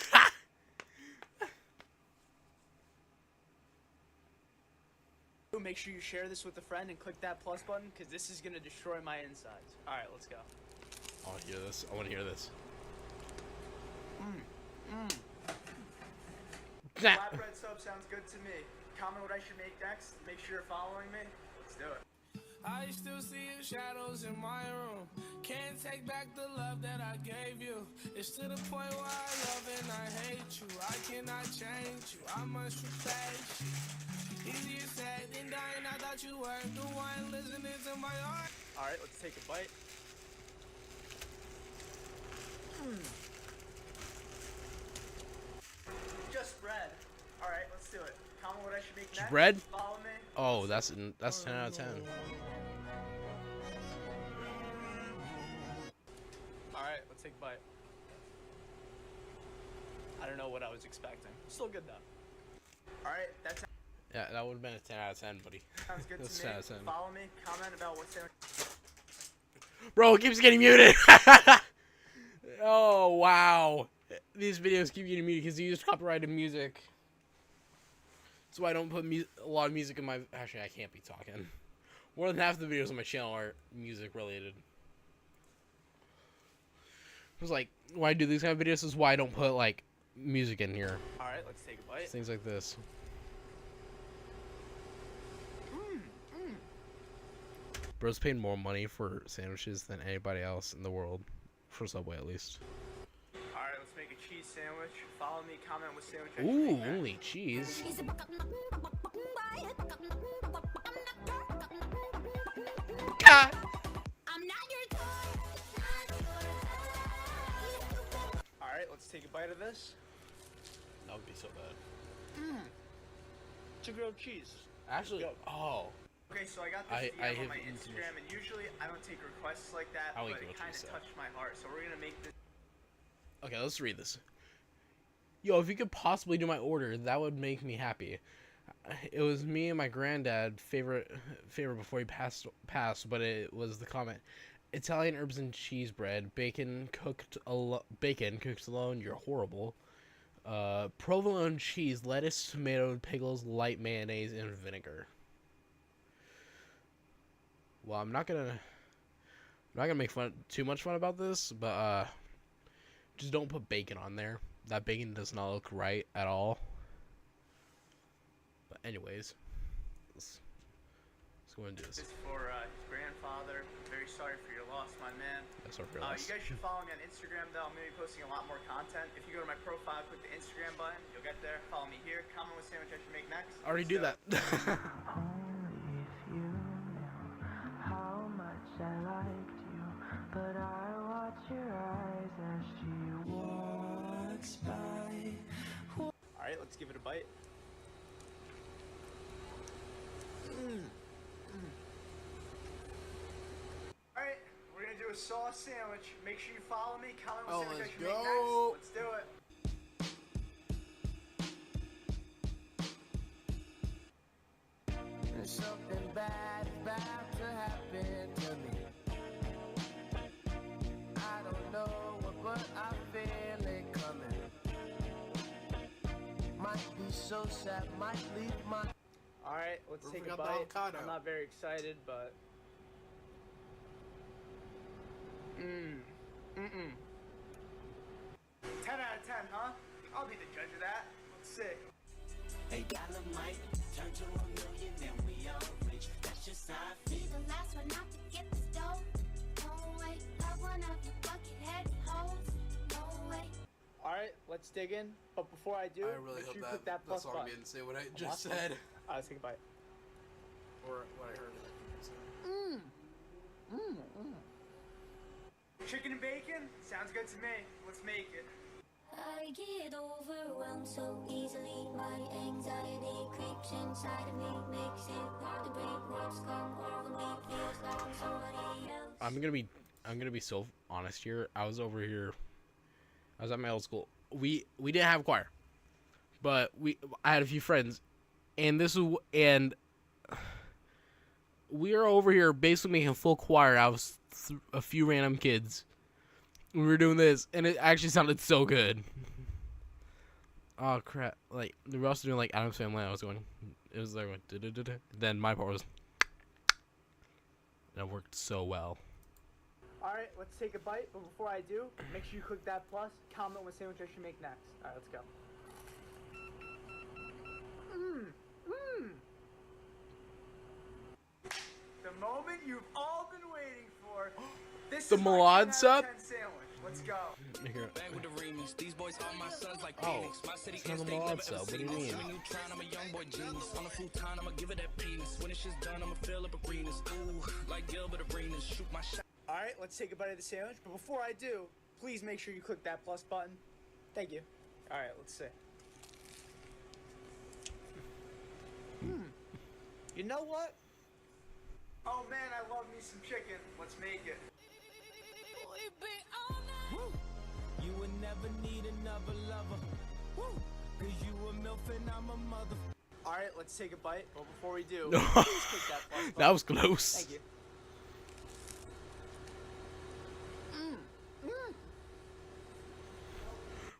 Make sure you share this with a friend and click that plus button because this is gonna destroy my insides. All right, let's go. I want to hear this. I want to hear this. Flatbread sub sounds good to me. Comment what I should make next. Make sure you're following me. Let's do it. I still see your shadows in my room. Can't take back the love that I gave you. It's to the point where I love and I hate you. I cannot change you. I must replace you. Easier said than dying. I thought you were the one listening to my heart. All right, let's take a bite. Just bread. All right, let's do it. Comment what I should make next. Bread? Follow me. Oh, that's 10 out of 10. All right, let's take a bite. I don't know what I was expecting. Still good though. All right, that Yeah, that would have been a 10 out of 10, buddy. sounds good That's to me. 10 out of 10. Follow me. Comment about what sandwich. Bro, it keeps getting muted. Oh, wow. These videos keep getting muted because you use copyrighted music. That's why I don't put a lot of music in my... Actually, I can't be talking. More than half the videos on my channel are music related. It was like, why I do these kind of videos is why I don't put, like, music in here. All right, let's take a bite. Things like this. Bro's paying more money for sandwiches than anybody else in the world. For Subway, at least. All right, let's make a cheese sandwich. Follow me. Comment what sandwich I should Ooh, make next. only cheese. God. All right, let's take a bite of this. That would be so bad. It's a grilled cheese. Actually, Go. oh. Okay, so I got this I DM have on my eaten too Instagram, and usually I don't take requests like that, I'll eat but it grilled kind cheese, of so. touched my heart. So we're gonna make this. Okay, let's read this. Yo, if you could possibly do my order, that would make me happy. It was me and my granddad favorite before he passed, but it was the comment. Italian herbs and cheese bread, bacon cooked alone, you're horrible. Provolone cheese, lettuce, tomato, pickles, light mayonnaise, and vinegar. Well, I'm not gonna make too much fun about this, but just don't put bacon on there. That bacon does not look right at all. But anyways, let's go and do this. This is for his grandfather. Very sorry for your loss, my man. That's our You loss. guys should follow me on Instagram, though. I'm gonna be posting a lot more content. If you go to my profile, click the Instagram button. You'll get there. Follow me here. Comment what sandwich I should make next. I already do So- that. Only if you knew how much I liked you, but I watch your eyes as she walks by. All right, let's give it a bite. All right, we're gonna do a sauce sandwich. Make sure you follow me. Comment what Oh, sandwich I let's should make go. next. Let's do it. Something bad is about to happen to me. I don't know what, but I feel it coming. Might be so sad, might leave my. All right, let's We take a forgot the bite. avocado. I'm not very excited, but. 10 out of 10, huh? I'll be the judge of that. Let's see. A dollar might turn to $1 million, and we all rich. That's just how I feel. Be the last one out to get the stove. No way, love one of you bucket-head hoes. No way. All right, let's dig in. But before I do, make sure you click that plus button. didn't say what I just said. Let's take a bite. Or what I heard. Chicken and bacon? Sounds good to me. Let's make it. I get overwhelmed so easily. My anxiety creeps inside of me, makes it hard to breathe. Words come over me, feels like I'm somebody else. I'm gonna be so honest here. I was at my old school. We didn't have choir, but I had a few friends, and we are over here basically making a full choir out of a few random kids. We were doing this, and it actually sounded so good. Oh crap! Like we were also doing like Adam's Family. I was going. It was like da-da-da-da. Then my part was. That worked so well. Alright, let's take a bite, but before I do, make sure you click that plus, comment what sandwich I should make next. Alright, let's go. The moment you've all been waiting for. This The is my Milan 10 out of sub? 10 sandwich. Let's go. Here. These boys are my sons like Oh, Phoenix. My city it's not the Milan sub. What do you mean? I'm a young boy genius. On a futon, I'ma give it that penis. When it's just done, I'ma fill up arenas. Ooh, like Gilbert Arenas. Shoot my shot. Alright, let's take a bite of the sandwich, but before I do, please make sure you click that plus button. Thank you. Alright, let's see. You know what? Oh man, I love me some chicken. Let's make it. You would never need another lover. Woo. Cause you a MILF and I'm a mother. Alright, let's take a bite, but before we do, please click that plus button. That was close. Thank you.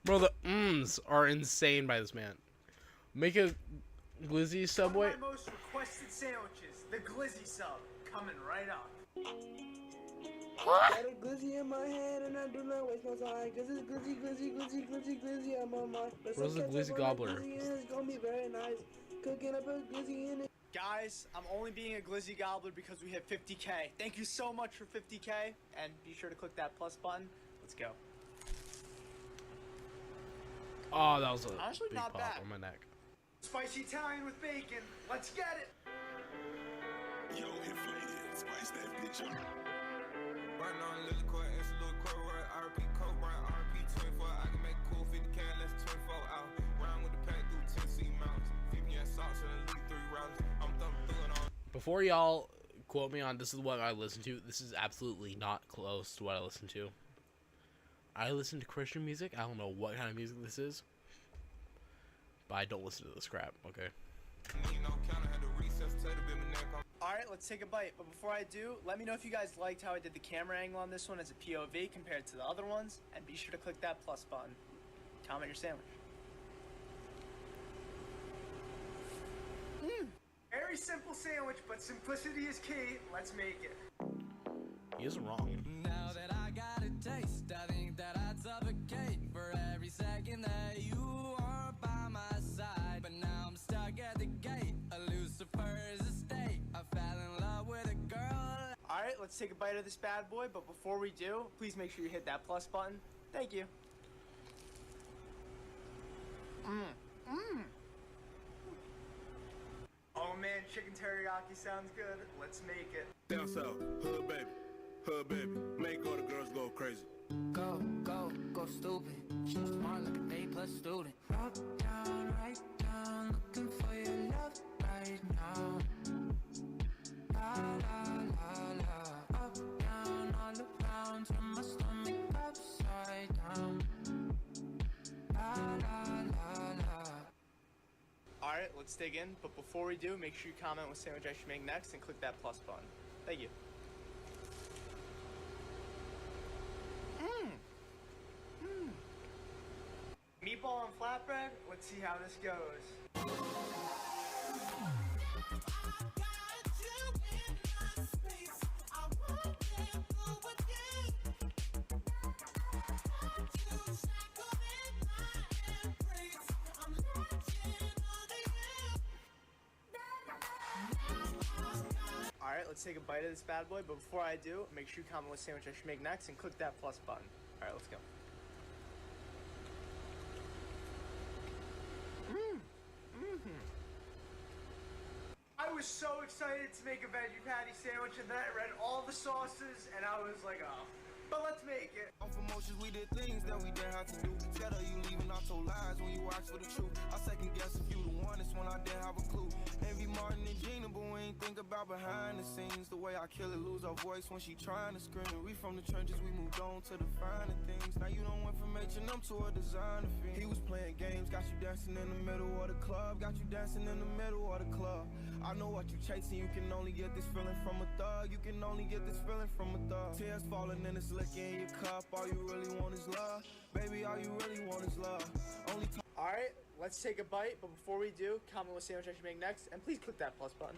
Bro, the ums are insane by this man. Make a glizzy Subway. One of my most requested sandwiches, the glizzy sub, coming right up. Got a glizzy in my hand and I do not waste no time. Cause it's glizzy, glizzy, glizzy, glizzy, glizzy on my mind. But Where's the some glizzy ketchup on gobbler? glizzy and it's gonna be very nice. Cooking up a glizzy in it. Guys, I'm only being a glizzy gobbler because we hit 50K. Thank you so much for 50K, and be sure to click that plus button. Let's go. Oh, that was a Honestly, big not pop bad. on my neck. Spicy Italian with bacon. Let's get it. Yo, inflated, spice that bitch up. Right now, Lily Court, it's a little court, right? RP Coke, right? RP 24. I can make cool 50K, less 24 out. Round with the pack through Tennessee mountains. 50 and sauce and at least 3 rounds. I'm thumping through it on. Before y'all quote me on this is what I listen to, this is absolutely not close to what I listen to. I listen to Christian music. I don't know what kind of music this is, but I don't listen to this crap, okay? Alright, let's take a bite. But before I do, let me know if you guys liked how I did the camera angle on this one as a POV compared to the other ones. And be sure to click that plus button. Comment your sandwich. Very simple sandwich, but simplicity is key. Let's make it. He isn't wrong. Now that I got a taste, I think that I'd suffocate for every second that you are by my side. But now I'm stuck at the gate. A Lucifer is a state. I fell in love with a girl. Alright, let's take a bite of this bad boy. But before we do, please make sure you hit that plus button. Thank you. Oh man, chicken teriyaki sounds good. Let's make it. Down south, hood baby, make all the girls go crazy. Go, go, go stupid. She's smart like an A+ student. Up, down, right down. Looking for your love right now. La, la, la, la. Up, down, all around. Turn my stomach upside down. La, la, la, la. Alright, let's dig in. But before we do, make sure you comment what sandwich I should make next and click that plus button. Thank you. Meatball and flatbread, let's see how this goes. Alright, let's take a bite of this bad boy, but before I do, make sure you comment what sandwich I should make next and click that plus button. Alright, let's go. I was so excited to make a veggie patty sandwich, and then I read all the sauces, and I was like, oh. But let's make it. Off emotions, we did things that we didn't have to do. Scared of you leaving out your lies when you watch for the truth. I second guess if you the one, it's when I didn't have a clue. Envy Martin and Gina, but we ain't think about behind the scenes. The way I kill it, lose our voice when she trying to scream. We from the trenches, we moved on to the finer things. Now you done went from H&M to a designer fiend. He was playing games, got you dancing in the middle of the club. Got you dancing in the middle of the club. I know what you chasing, you can only get this feeling from a thug. You can only get this feeling from a thug. Tears falling and it's licking in your cup. All you really want is love. Baby, all you really want is love. Only Alright, let's take a bite, but before we do, comment what sandwich I should make next, and please click that plus button.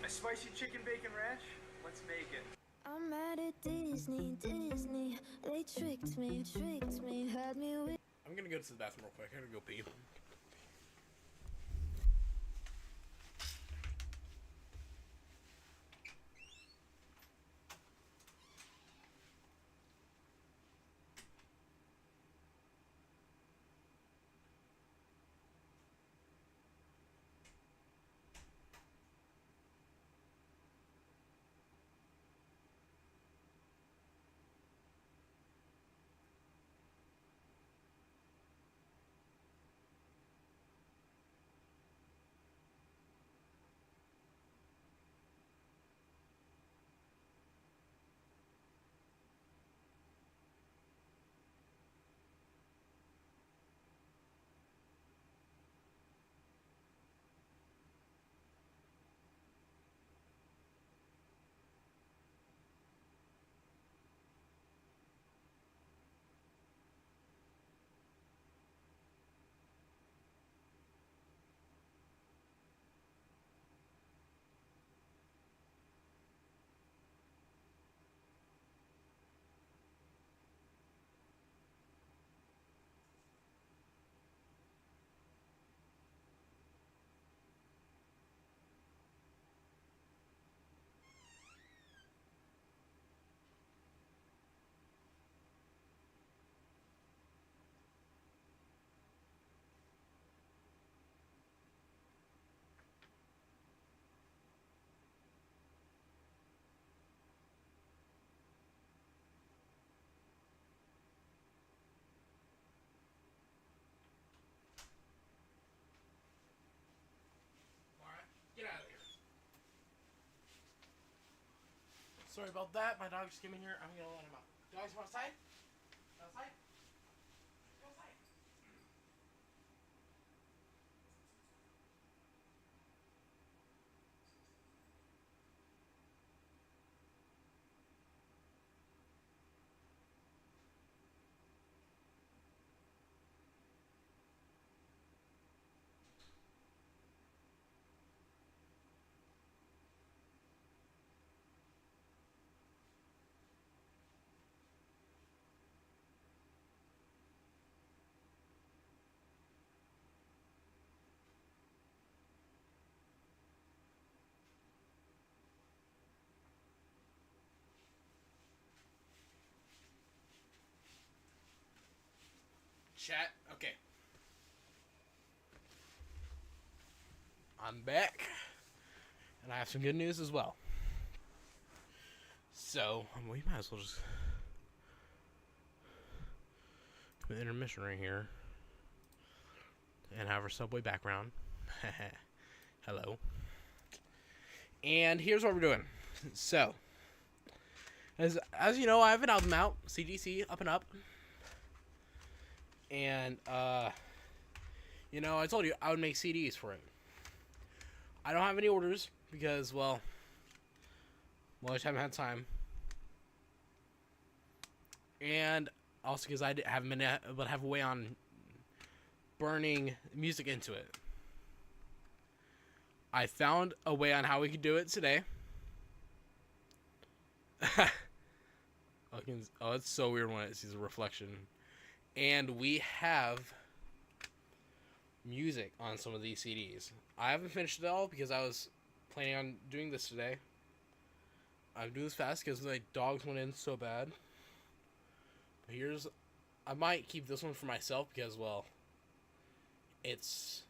A spicy chicken bacon ranch? Let's make it. I'm mad at Disney, Disney. They tricked me, had me with. I'm gonna go to the bathroom real quick. I gotta go pee. Get out of here. Sorry about that. My dog just came in here. I'm gonna let him out. Dogs, come outside? Outside? Go outside. Chat. Okay. I'm back. And I have some good news as well. So, we might as well just do an intermission right here. And have our Subway background. Hello. And here's what we're doing. So, as you know, I have an album out. CDC, Up and Up. And, you know, I told you I would make CDs for it. I don't have any orders because, well, I just haven't had time. And also because I haven't been able to have a way on burning music into it. I found a way on how we could do it today. Oh, it's so weird when it sees a reflection. And we have music on some of these CDs. I haven't finished it all because I was planning on doing this today. I'm doing this fast because my dogs went in so bad. But I might keep this one for myself because, well, it's,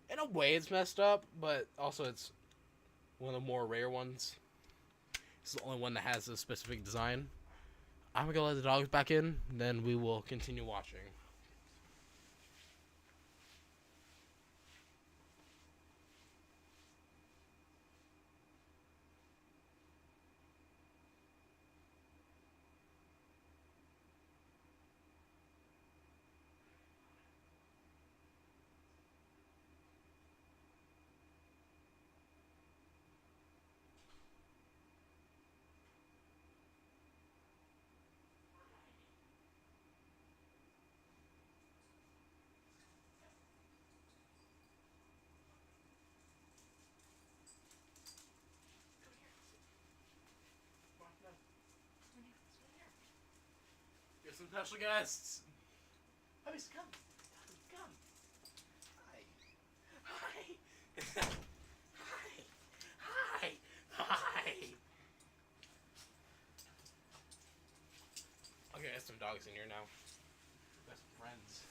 in a way it's messed up, but also it's one of the more rare ones. It's the only one that has a specific design. I'm gonna let the dogs back in, then we will continue watching. some special guests. Puppies, come. Come. Hi. Hi. Hi. Hi. Okay, I have some dogs in here now. Best friends.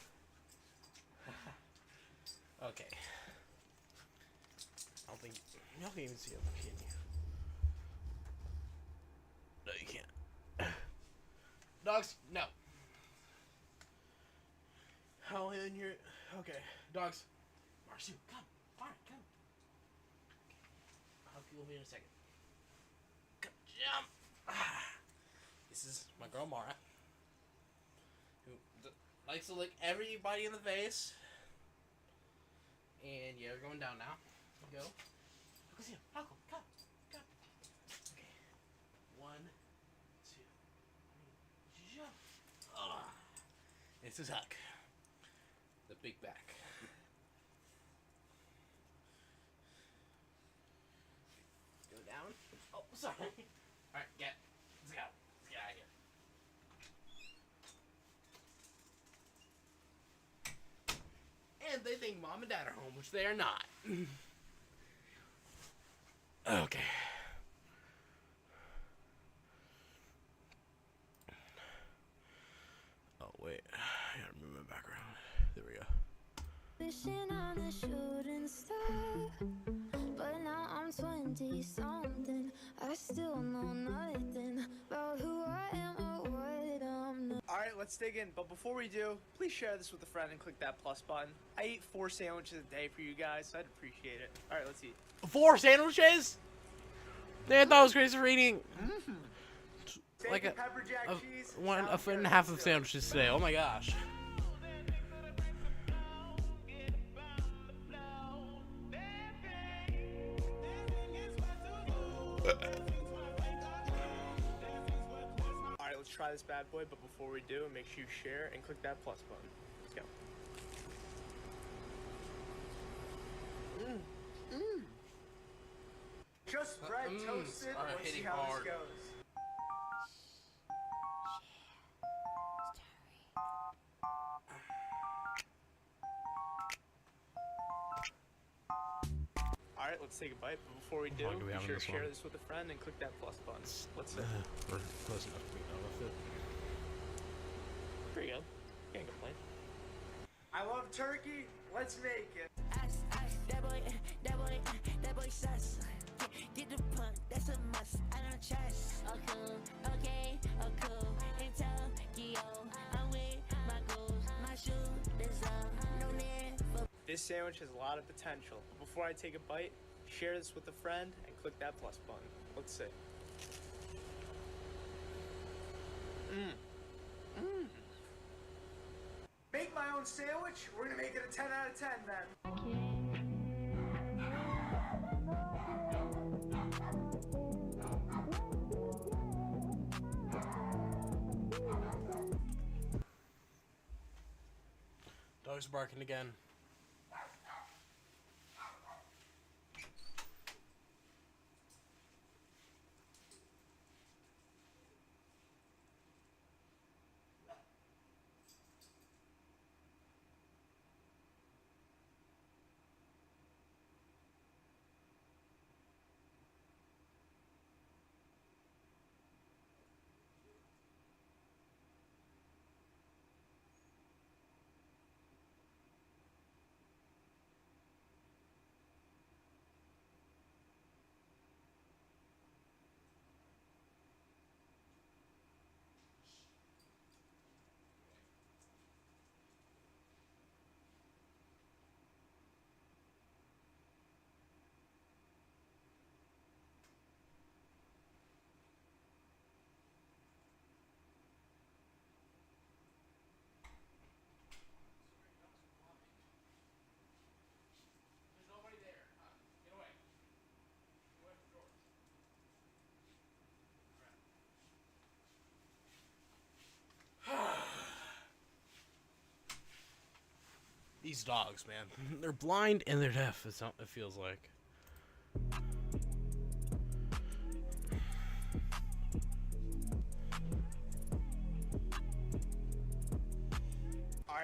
Okay. I don't think y'all can even see them, can you? No, you can't. Dogs, no. How in here? Okay, dogs. Marcy, come. All right, come. Okay. I'll help you in a second. Come, jump. This is my girl Mara, who likes to lick everybody in the face. And yeah, we're going down now. Go. Go see him. Come. Come. Okay. 1, 2, 3, jump. This is Huck. The big back. Go down. Oh, sorry. Alright, let's go. Let's get out of here. And they think mom and dad are home, which they are not. Okay. Oh, wait. I gotta remove my background. There we go. Wishing on a shooting star, but now I'm 20 something. I still know nothing about who I am or what I'm not. Alright, let's dig in. But before we do, please share this with a friend and click that plus button. I eat 4 sandwiches a day for you guys, so I'd appreciate it. Alright, let's eat. 4 sandwiches? They thought I was crazy for eating like Bacon, pepper jack cheese. a foot and a half of sandwiches today. Oh my gosh. Alright, let's try this bad boy, but before we do, make sure you share and click that plus button. Let's go. Just bread toasted. are Let's see hitting how hard. this goes. Alright, let's take a bite, but before we do, long do we be have on sure to this share one? this with a friend and click that plus button. Let's see. We're close enough to be done with it. Pretty good. Can't complain. I love turkey. Let's make it. That boy sus. Get the punk, that's a must. I don't trust. Oh cool, okay, oh cool. In Tokyo, I'm with my goals. My shooters up, no need for. This sandwich has a lot of potential. But before I take a bite, share this with a friend and click that plus button. Let's see. Make my own sandwich. We're gonna make it a 10 out of 10 then. Dogs barking again. These dogs, man. They're blind and they're deaf, it feels like.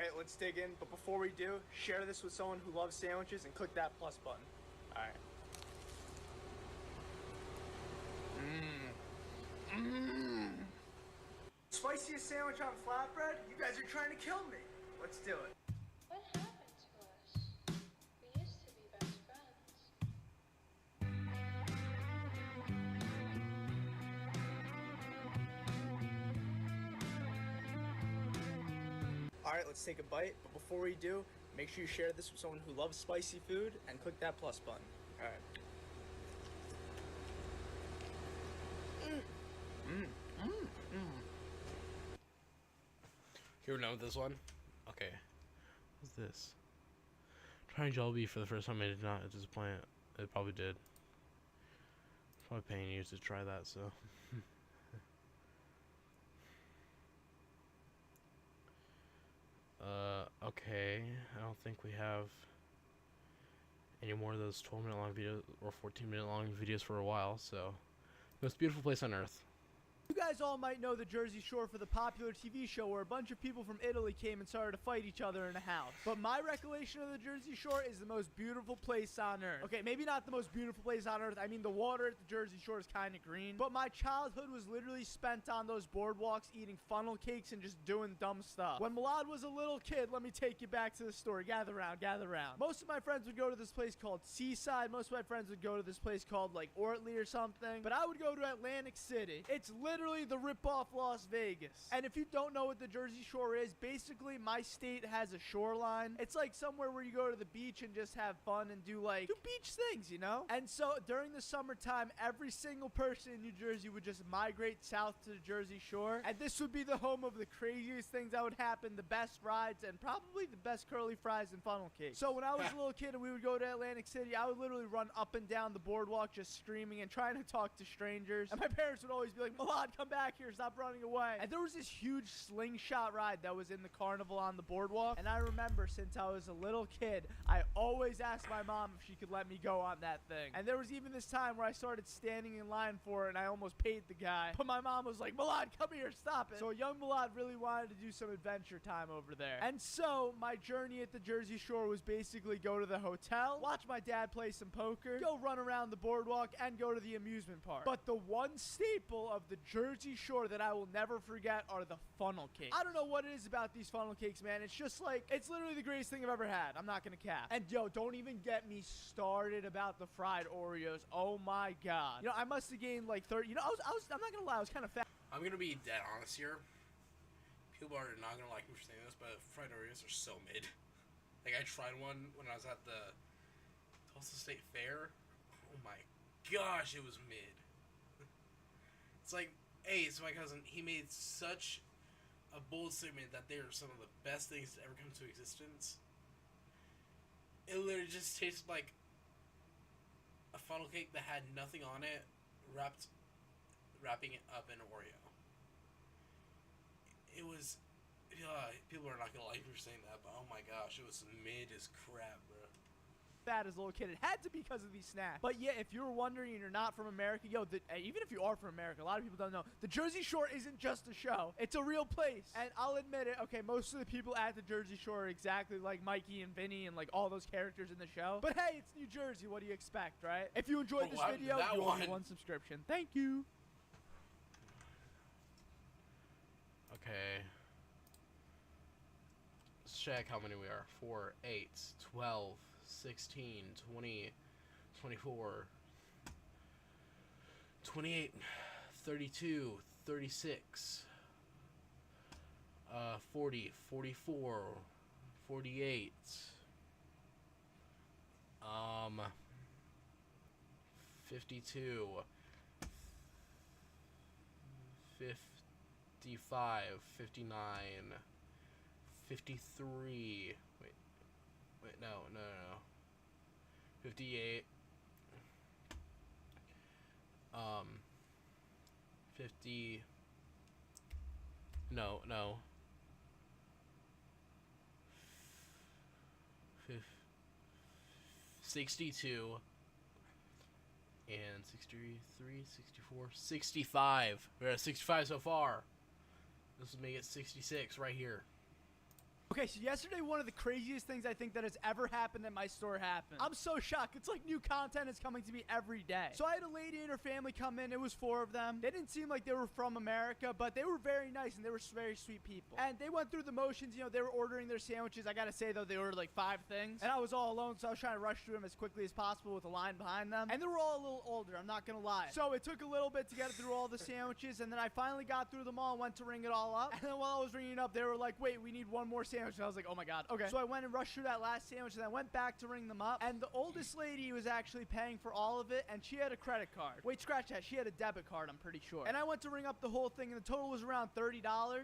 Alright, let's dig in. But before we do, share this with someone who loves sandwiches and click that plus button. Alright. Spiciest sandwich on flatbread? You guys are trying to kill me. Let's do it. What happened to us? We used to be best friends. Alright, let's take a bite. But before we do, make sure you share this with someone who loves spicy food and click that plus button. Alright. Here we're done with this one. Okay. What's this? Trying Jollibee for the first time, I did not disappoint. It probably did. Probably paying you to try that, so. Okay. I don't think we have any more of those 12-minute long videos or 14-minute long videos for a while, so. Most beautiful place on earth. You guys all might know the Jersey Shore for the popular TV show where a bunch of people from Italy came and started to fight each other in a house. But my recollection of the Jersey Shore is the most beautiful place on earth. Okay, maybe not the most beautiful place on earth. I mean, the water at the Jersey Shore is kind of green. But my childhood was literally spent on those boardwalks eating funnel cakes and just doing dumb stuff. When Milad was a little kid, let me take you back to the story. Gather around, gather around. Most of my friends would go to this place called Seaside. Most of my friends would go to this place called like Ortley or something. But I would go to Atlantic City. It's literally the rip-off Las Vegas. And if you don't know what the Jersey Shore is, basically my state has a shoreline. It's like somewhere where you go to the beach and just have fun and do beach things, you know? And so during the summertime, every single person in New Jersey would just migrate south to the Jersey Shore. And this would be the home of the craziest things that would happen, the best rides, and probably the best curly fries and funnel cakes. So when I was a little kid and we would go to Atlantic City, I would literally run up and down the boardwalk just screaming and trying to talk to strangers. And my parents would always be like, Milad, come back here, stop running away. And there was this huge slingshot ride that was in the carnival on the boardwalk. And I remember since I was a little kid, I always asked my mom if she could let me go on that thing. And there was even this time where I started standing in line for it and I almost paid the guy. But my mom was like, Milad, come here, stop it. So young Milad really wanted to do some adventure time over there. And so my journey at the Jersey Shore was basically go to the hotel, watch my dad play some poker, go run around the boardwalk, and go to the amusement park. But the one staple of the Jersey Shore that I will never forget are the funnel cakes. I don't know what it is about these funnel cakes, man. It's just like, it's literally the greatest thing I've ever had. I'm not gonna cap. And yo, don't even get me started about the fried Oreos. Oh my god. You know, I must have gained like 30. You know, I'm not gonna lie, I was kind of fat. I'm gonna be dead honest here. People are not gonna like me for saying this, but fried Oreos are so mid. Like, I tried one when I was at the Tulsa State Fair. Oh my gosh, it was mid. It's like, hey, so my cousin, he made such a bold statement that they are some of the best things to ever come to existence. It literally just tasted like a funnel cake that had nothing on it, wrapping it up in Oreo. It was, people are not gonna like me for saying that, but oh my gosh, it was mid as crap, bro. Fat as a little kid. It had to be because of these snacks. But yeah, if you're wondering and you're not from America, yo, even if you are from America, a lot of people don't know, the Jersey Shore isn't just a show. It's a real place. And I'll admit it, okay, most of the people at the Jersey Shore are exactly like Mikey and Vinny and like all those characters in the show. But hey, it's New Jersey. What do you expect, right? If you enjoyed this video, you owe me one subscription. Thank you. Okay. Let's check how many we are. 4, 8, 12, 16, 20, 24, 28, 32, 36, 40, 44, 48, 52, 55, 59, 53, wait, no, 58, 50, no, 62, and 63, 64, 65. We're at 65 so far. This will make it 66 right here. Okay, so yesterday one of the craziest things I think that has ever happened at my store happened. I'm so shocked. It's like new content is coming to me every day. So I had a lady and her family come in. It was 4 of them. They didn't seem like they were from America, but they were very nice and they were very sweet people. And they went through the motions. You know, they were ordering their sandwiches. I gotta say though, they ordered like 5 things. And I was all alone, so I was trying to rush through them as quickly as possible with a line behind them. And they were all a little older, I'm not gonna lie. So it took a little bit to get through all the sandwiches, and then I finally got through them all and went to ring it all up. And then while I was ringing it up, they were like, wait, we need one more sandwich. And I was like, oh my god, okay. So I went and rushed through that last sandwich, and I went back to ring them up. And the oldest lady was actually paying for all of it, and she had a credit card. Wait, scratch that. She had a debit card, I'm pretty sure. And I went to ring up the whole thing, and the total was around $30.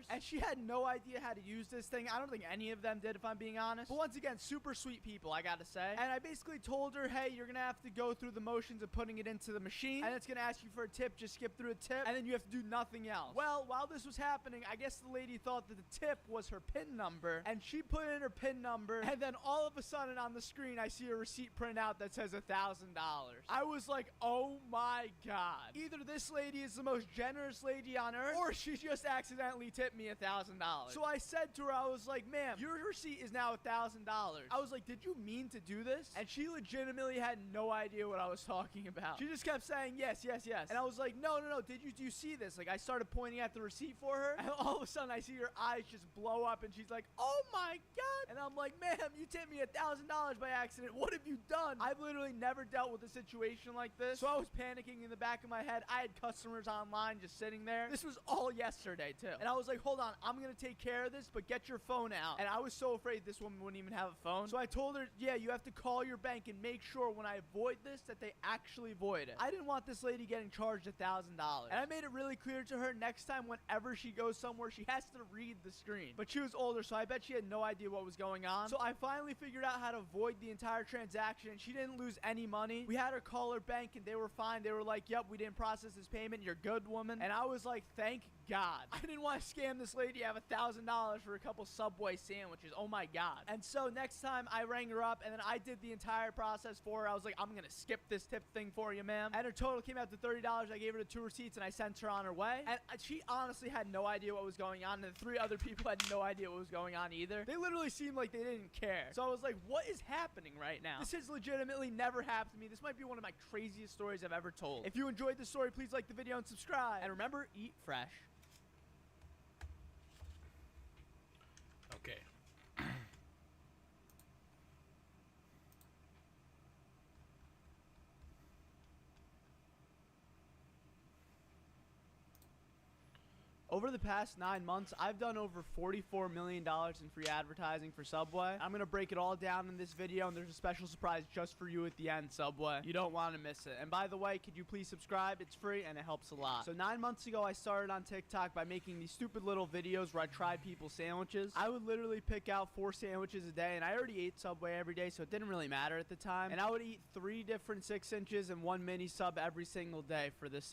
And she had no idea how to use this thing. I don't think any of them did, if I'm being honest. But once again, super sweet people, I gotta say. And I basically told her, hey, you're gonna have to go through the motions of putting it into the machine, and it's gonna ask you for a tip. Just skip through a tip, and then you have to do nothing else. Well, while this was happening, I guess the lady thought that the tip was her PIN number, and she put in her PIN number, and then all of a sudden on the screen, I see a receipt printed out that says $1,000. I was like, oh my god. Either this lady is the most generous lady on earth, or she just accidentally tipped me $1,000. So I said to her, I was like, ma'am, your receipt is now $1,000. I was like, did you mean to do this? And she legitimately had no idea what I was talking about. She just kept saying, yes, yes, yes. And I was like, no, no, no, do you see this? Like, I started pointing at the receipt for her, and all of a sudden I see her eyes just blow up, and she's like, oh my god. And I'm like, ma'am, you tipped me $1,000 by accident. What have you done? I've literally never dealt with a situation like this. So I was panicking in the back of my head. I had customers online just sitting there. This was all yesterday too. And I was like, hold on, I'm gonna take care of this, but get your phone out. And I was so afraid this woman wouldn't even have a phone. So I told her, yeah, you have to call your bank and make sure when I void this that they actually void it. I didn't want this lady getting charged $1,000. And I made it really clear to her, next time whenever she goes somewhere, she has to read the screen. But she was older, so I bet she had no idea what was going on. So I finally figured out how to void the entire transaction, and she didn't lose any money. We had her call her bank, and they were fine. They were like, yep, we didn't process this payment. You're good, woman. And I was like, thank god. I didn't want to scam this lady out of $1,000 for a couple Subway sandwiches. Oh my god. And so next time I rang her up, and then I did the entire process for her. I was like, I'm gonna skip this tip thing for you, ma'am. And her total came out to $30. I gave her the 2 receipts, and I sent her on her way. And she honestly had no idea what was going on, and the 3 other people had no idea what was going on either. They literally seemed like they didn't care. So I was like, what is happening right now? This has legitimately never happened to me. This might be one of my craziest stories I've ever told. If you enjoyed this story, please like the video and subscribe. And remember, eat fresh. Okay. Over the past 9 months, I've done over $44 million in free advertising for Subway. I'm going to break it all down in this video, and there's a special surprise just for you at the end, Subway. You don't want to miss it. And by the way, could you please subscribe? It's free, and it helps a lot. So 9 months ago, I started on TikTok by making these stupid little videos where I tried people's sandwiches. I would literally pick out 4 sandwiches a day, and I already ate Subway every day, so it didn't really matter at the time. And I would eat 3 different 6 inches and 1 mini sub every single day for this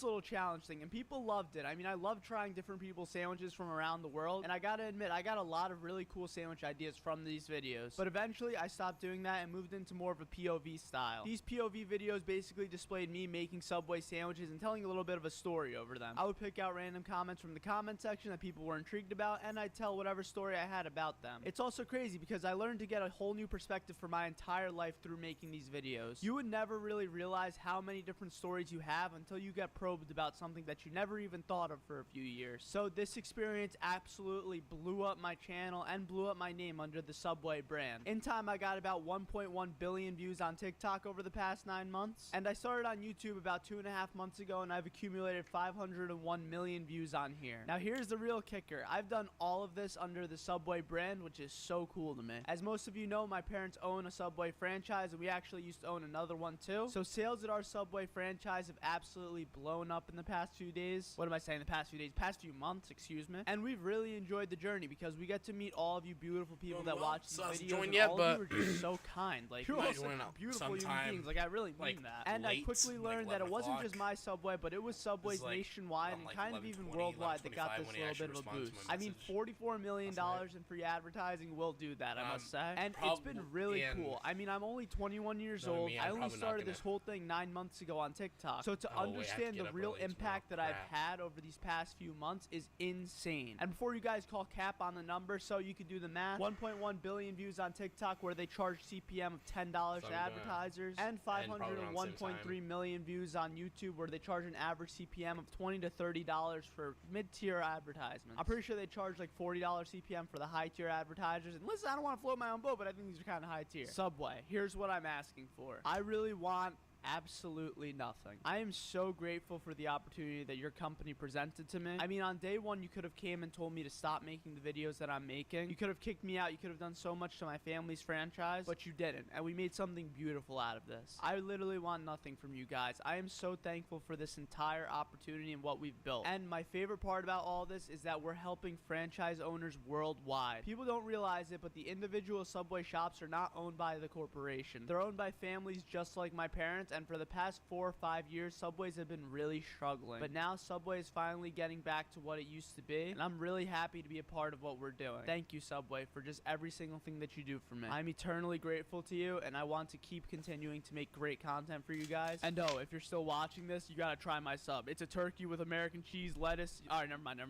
little challenge thing. And people loved it. I mean, I love trying different people's sandwiches from around the world, and I gotta admit, I got a lot of really cool sandwich ideas from these videos. But eventually I stopped doing that and moved into more of a POV style. These POV videos basically displayed me making Subway sandwiches and telling a little bit of a story over them. I would pick out random comments from the comment section that people were intrigued about, and I'd tell whatever story I had about them. It's also crazy because I learned to get a whole new perspective for my entire life through making these videos. You would never really realize how many different stories you have until you get probed about something that you never even thought of for a few years. So this experience absolutely blew up my channel and blew up my name under the Subway brand. In time, I got about 1.1 billion views on TikTok over the past 9 months. And I started on YouTube about 2.5 months ago, and I've accumulated 501 million views on here. Now here's the real kicker. I've done all of this under the Subway brand, which is so cool to me. As most of you know, my parents own a Subway franchise, and we actually used to own another one too. So sales at our Subway franchise have absolutely blown up in the past few days. What am I saying? The past few days? Past few months, excuse me. And we've really enjoyed the journey because we get to meet all of you beautiful people that watch these videos, and all of you are just so kind. Like, you're all such beautiful human beings. Like, I really mean that. And I quickly learned that it wasn't just my Subway, but it was Subways nationwide and kind of even worldwide that got this little bit of a boost. I mean, $44 million in free advertising will do that, I must say. And it's been really cool. I mean, I'm only 21 years old. I only started this whole thing 9 months ago on TikTok. So to understand the real impact that I've had over these past few months is insane. And before you guys call cap on the number, so you could do the math, 1.1 billion views on TikTok where they charge CPM of $10 to advertisers, and 501.3 million views on YouTube where they charge an average CPM of $20 to $30 for mid-tier advertisements. I'm pretty sure they charge like $40 CPM for the high-tier advertisers. And listen, I don't want to float my own boat, but I think these are kind of high tier. Subway, here's what I'm asking for. I really want absolutely nothing. I am so grateful for the opportunity that your company presented to me. I mean, on day one, you could have came and told me to stop making the videos that I'm making. You could have kicked me out. You could have done so much to my family's franchise, but you didn't. And we made something beautiful out of this. I literally want nothing from you guys. I am so thankful for this entire opportunity and what we've built. And my favorite part about all this is that we're helping franchise owners worldwide. People don't realize it, but the individual Subway shops are not owned by the corporation. They're owned by families just like my parents, and for the past 4 or 5 years, Subways have been really struggling. But now Subway is finally getting back to what it used to be, and I'm really happy to be a part of what we're doing. Thank you, Subway, for just every single thing that you do for me. I'm eternally grateful to you, and I want to keep continuing to make great content for you guys. And oh, if you're still watching this, you gotta try my sub. It's a turkey with American cheese, lettuce. Alright, never mind.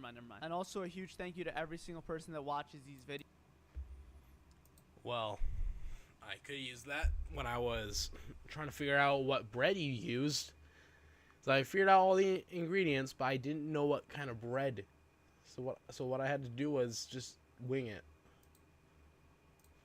And also a huge thank you to every single person that watches these videos. Well, I could use that when I was trying to figure out what bread you used. So I figured out all the ingredients, but I didn't know what kind of bread. So what I had to do was just wing it.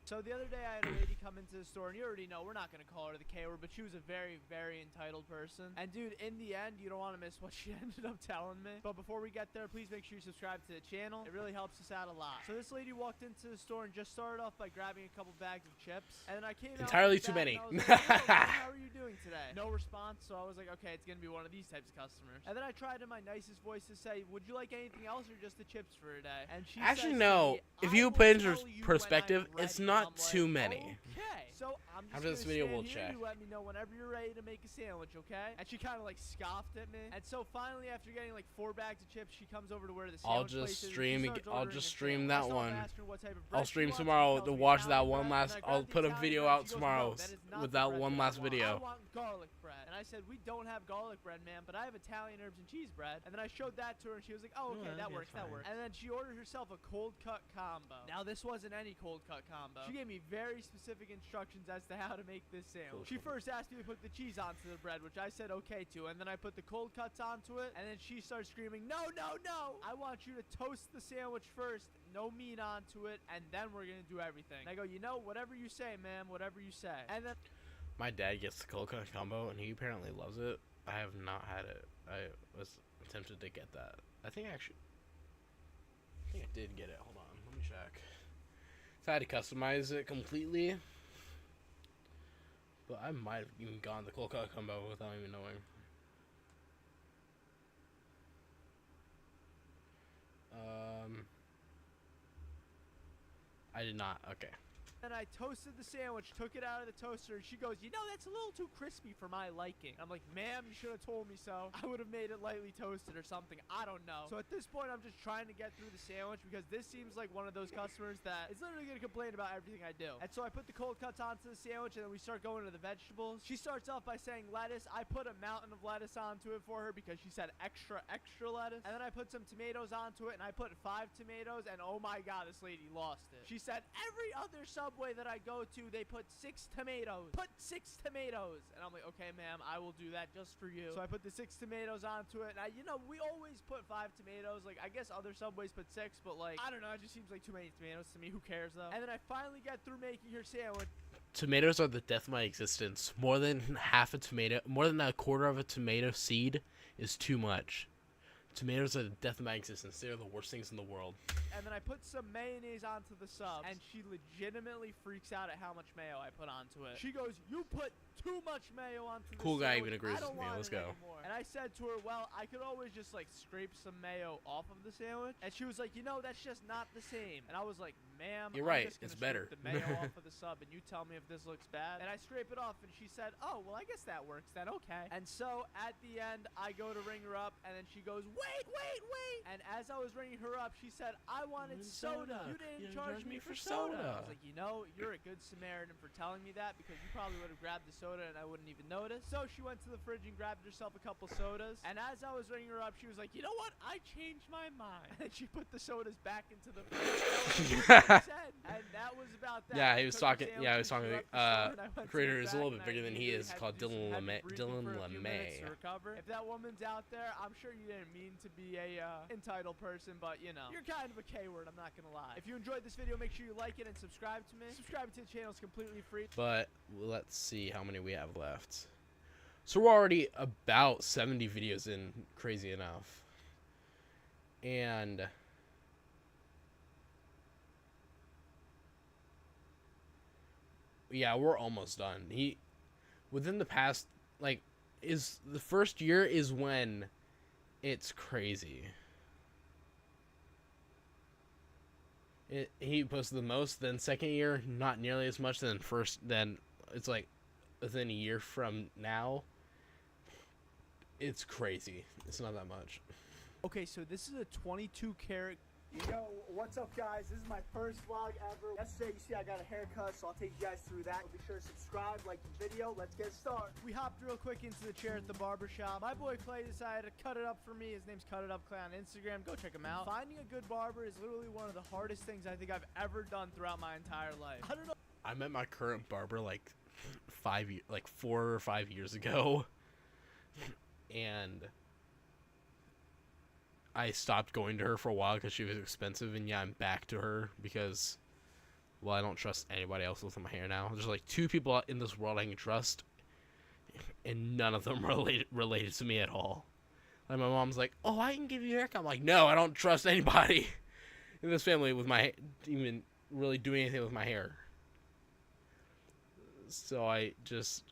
So the other day I had a lady come into the store, and you already know we're not going to call her the K word, but she was a very, very entitled person. And dude, in the end, you don't want to miss what she ended up telling me. But before we get there, please make sure you subscribe to the channel. It really helps us out a lot. So this lady walked into the store and just started off by grabbing a couple bags of chips. And then I came out entirely too many. Like, how are you doing today? No response, so I was like, okay, it's going to be one of these types of customers. And then I tried in my nicest voice to say, would you like anything else or just the chips for today? And she actually says no. to me, If you "I put will into tell you perspective, when I'm it's ready." not And I'm too like, many. Okay. So I'm just After this gonna video, stand we'll here, check. You let me know whenever you're ready to make a sandwich, okay? And she kind of like scoffed at me. And so finally, after getting like 4 bags of chips, she comes over to where the I'll sandwich just place is, and she stream. starts I'll ordering just a stream sandwich. I that start one. asking her what type of bread I'll she stream wants. She tomorrow tells to me watch Italian that one bread, last. and I I'll grab put the a Italian video bread, out and she goes, tomorrow "No, that is not with the that bread one that I last want. video. I want garlic bread." And I said, "We don't have garlic bread, ma'am, but I have Italian herbs and cheese bread." And then I showed that to her, and she was like, "Oh, okay, that works, that works." And then she ordered herself a cold cut combo. Now this wasn't any cold cut combo. She gave me very specific instructions as to how to make this sandwich. She first asked me to put the cheese onto the bread, which I said okay to, and then I put the cold cuts onto it, and then she started screaming, "No, no, no! I want you to toast the sandwich first, no meat onto it, and then we're gonna do everything." And I go, "You know, whatever you say, ma'am, whatever you say." And then My dad gets the cold cut combo, and he apparently loves it. I have not had it. I was tempted to get that. I think I did get it. Hold on, let me check. So I had to customize it completely, but I might have even gone the cold cut combo without even knowing. I did not. Okay. And I toasted the sandwich, took it out of the toaster, and she goes, "You know, that's a little too crispy for my liking." I'm like, "Ma'am, you should have told me so. I would have made it lightly toasted or something. I don't know." So at this point, I'm just trying to get through the sandwich because this seems like one of those customers that is literally going to complain about everything I do. And so I put the cold cuts onto the sandwich, and then we start going to the vegetables. She starts off by saying lettuce. I put a mountain of lettuce onto it for her because she said extra, extra lettuce. And then I put some tomatoes onto it, and I put 5 tomatoes, and oh my god, this lady lost it. She said, "Every other Subway that I go to, they put 6 tomatoes. Put 6 tomatoes." And I'm like, "Okay, ma'am, I will do that just for you." So I put the 6 tomatoes onto it. And you know, we always put 5 tomatoes. Like, I guess other Subways put 6, but like, I don't know. It just seems like too many tomatoes to me. Who cares though? And then I finally get through making her sandwich. Tomatoes are the death of my existence. More than half a tomato, more than a quarter of a tomato seed is too much. Tomatoes are the death of my existence. They are the worst things in the world. And then I put some mayonnaise onto the sub, and she legitimately freaks out at how much mayo I put onto it. She goes, "You put too much mayo onto the Cool guy sandwich. even agrees I don't with me. want Let's it go." anymore." And I said to her, "Well, I could always just like scrape some mayo off of the sandwich." And she was like, "You know, that's just not the same." And I was like, "Ma'am, You're I'm right. just gonna It's better." scrape the mayo off of the sub, and you tell me if this looks bad." And I scrape it off, and she said, "Oh, well, I guess that works then. Okay." And so at the end, I go to ring her up, and then she goes, "Wait, wait, wait." And as I was ringing her up, she said, "I wanted soda. You didn't charge me for soda." I was like, "You know, you're a good Samaritan for telling me that, because you probably would have grabbed the soda and I wouldn't even notice. So she went to the fridge and grabbed herself a couple sodas. And as I was ringing her up, she was like, you know what? I changed my mind. And she put the sodas back into the fridge. And that was about that. Yeah, he was talking. Sandwiches, Yeah, he was talking. she left the store, and I went to Creator the is a back little and bit I bigger than he immediately is. had Called to do some Dylan heavy LeMay. breathing Dylan for a few minutes LeMay. to recover. If that woman's out there, I'm sure you didn't mean to be a entitled person, but you know, you're kind of a K-word, I'm not gonna lie. If you enjoyed this video, make sure you like it and subscribe to me. Subscribing to the channel is completely free. But let's see how many we have left. So we're already about 70 videos in, crazy enough. And yeah, we're almost done. Within the past, like, is the first year is when it's crazy. He posted the most, then second year, not nearly as much, then it's like within a year from now, it's crazy. It's not that much. Okay, so this is a 22 karat. Yo, what's up, guys? This is my first vlog ever. Yesterday, you see I got a haircut, so I'll take you guys through that. Be sure to subscribe, like the video. Let's get started. We hopped real quick into the chair at the barber shop. My boy Clay decided to cut it up for me. His name's Cut It Up Clay on Instagram. Go check him out. Finding a good barber is literally one of the hardest things I think I've ever done throughout my entire life. I don't know. I met my current barber like 4 or 5 years ago, and I stopped going to her for a while because she was expensive, and yeah, I'm back to her because, well, I don't trust anybody else with my hair now. There's like 2 people in this world I can trust, and none of them related to me at all. Like, my mom's like, oh, I can give you a haircut. I'm like, no, I don't trust anybody in this family with my even really doing anything with my hair. So I just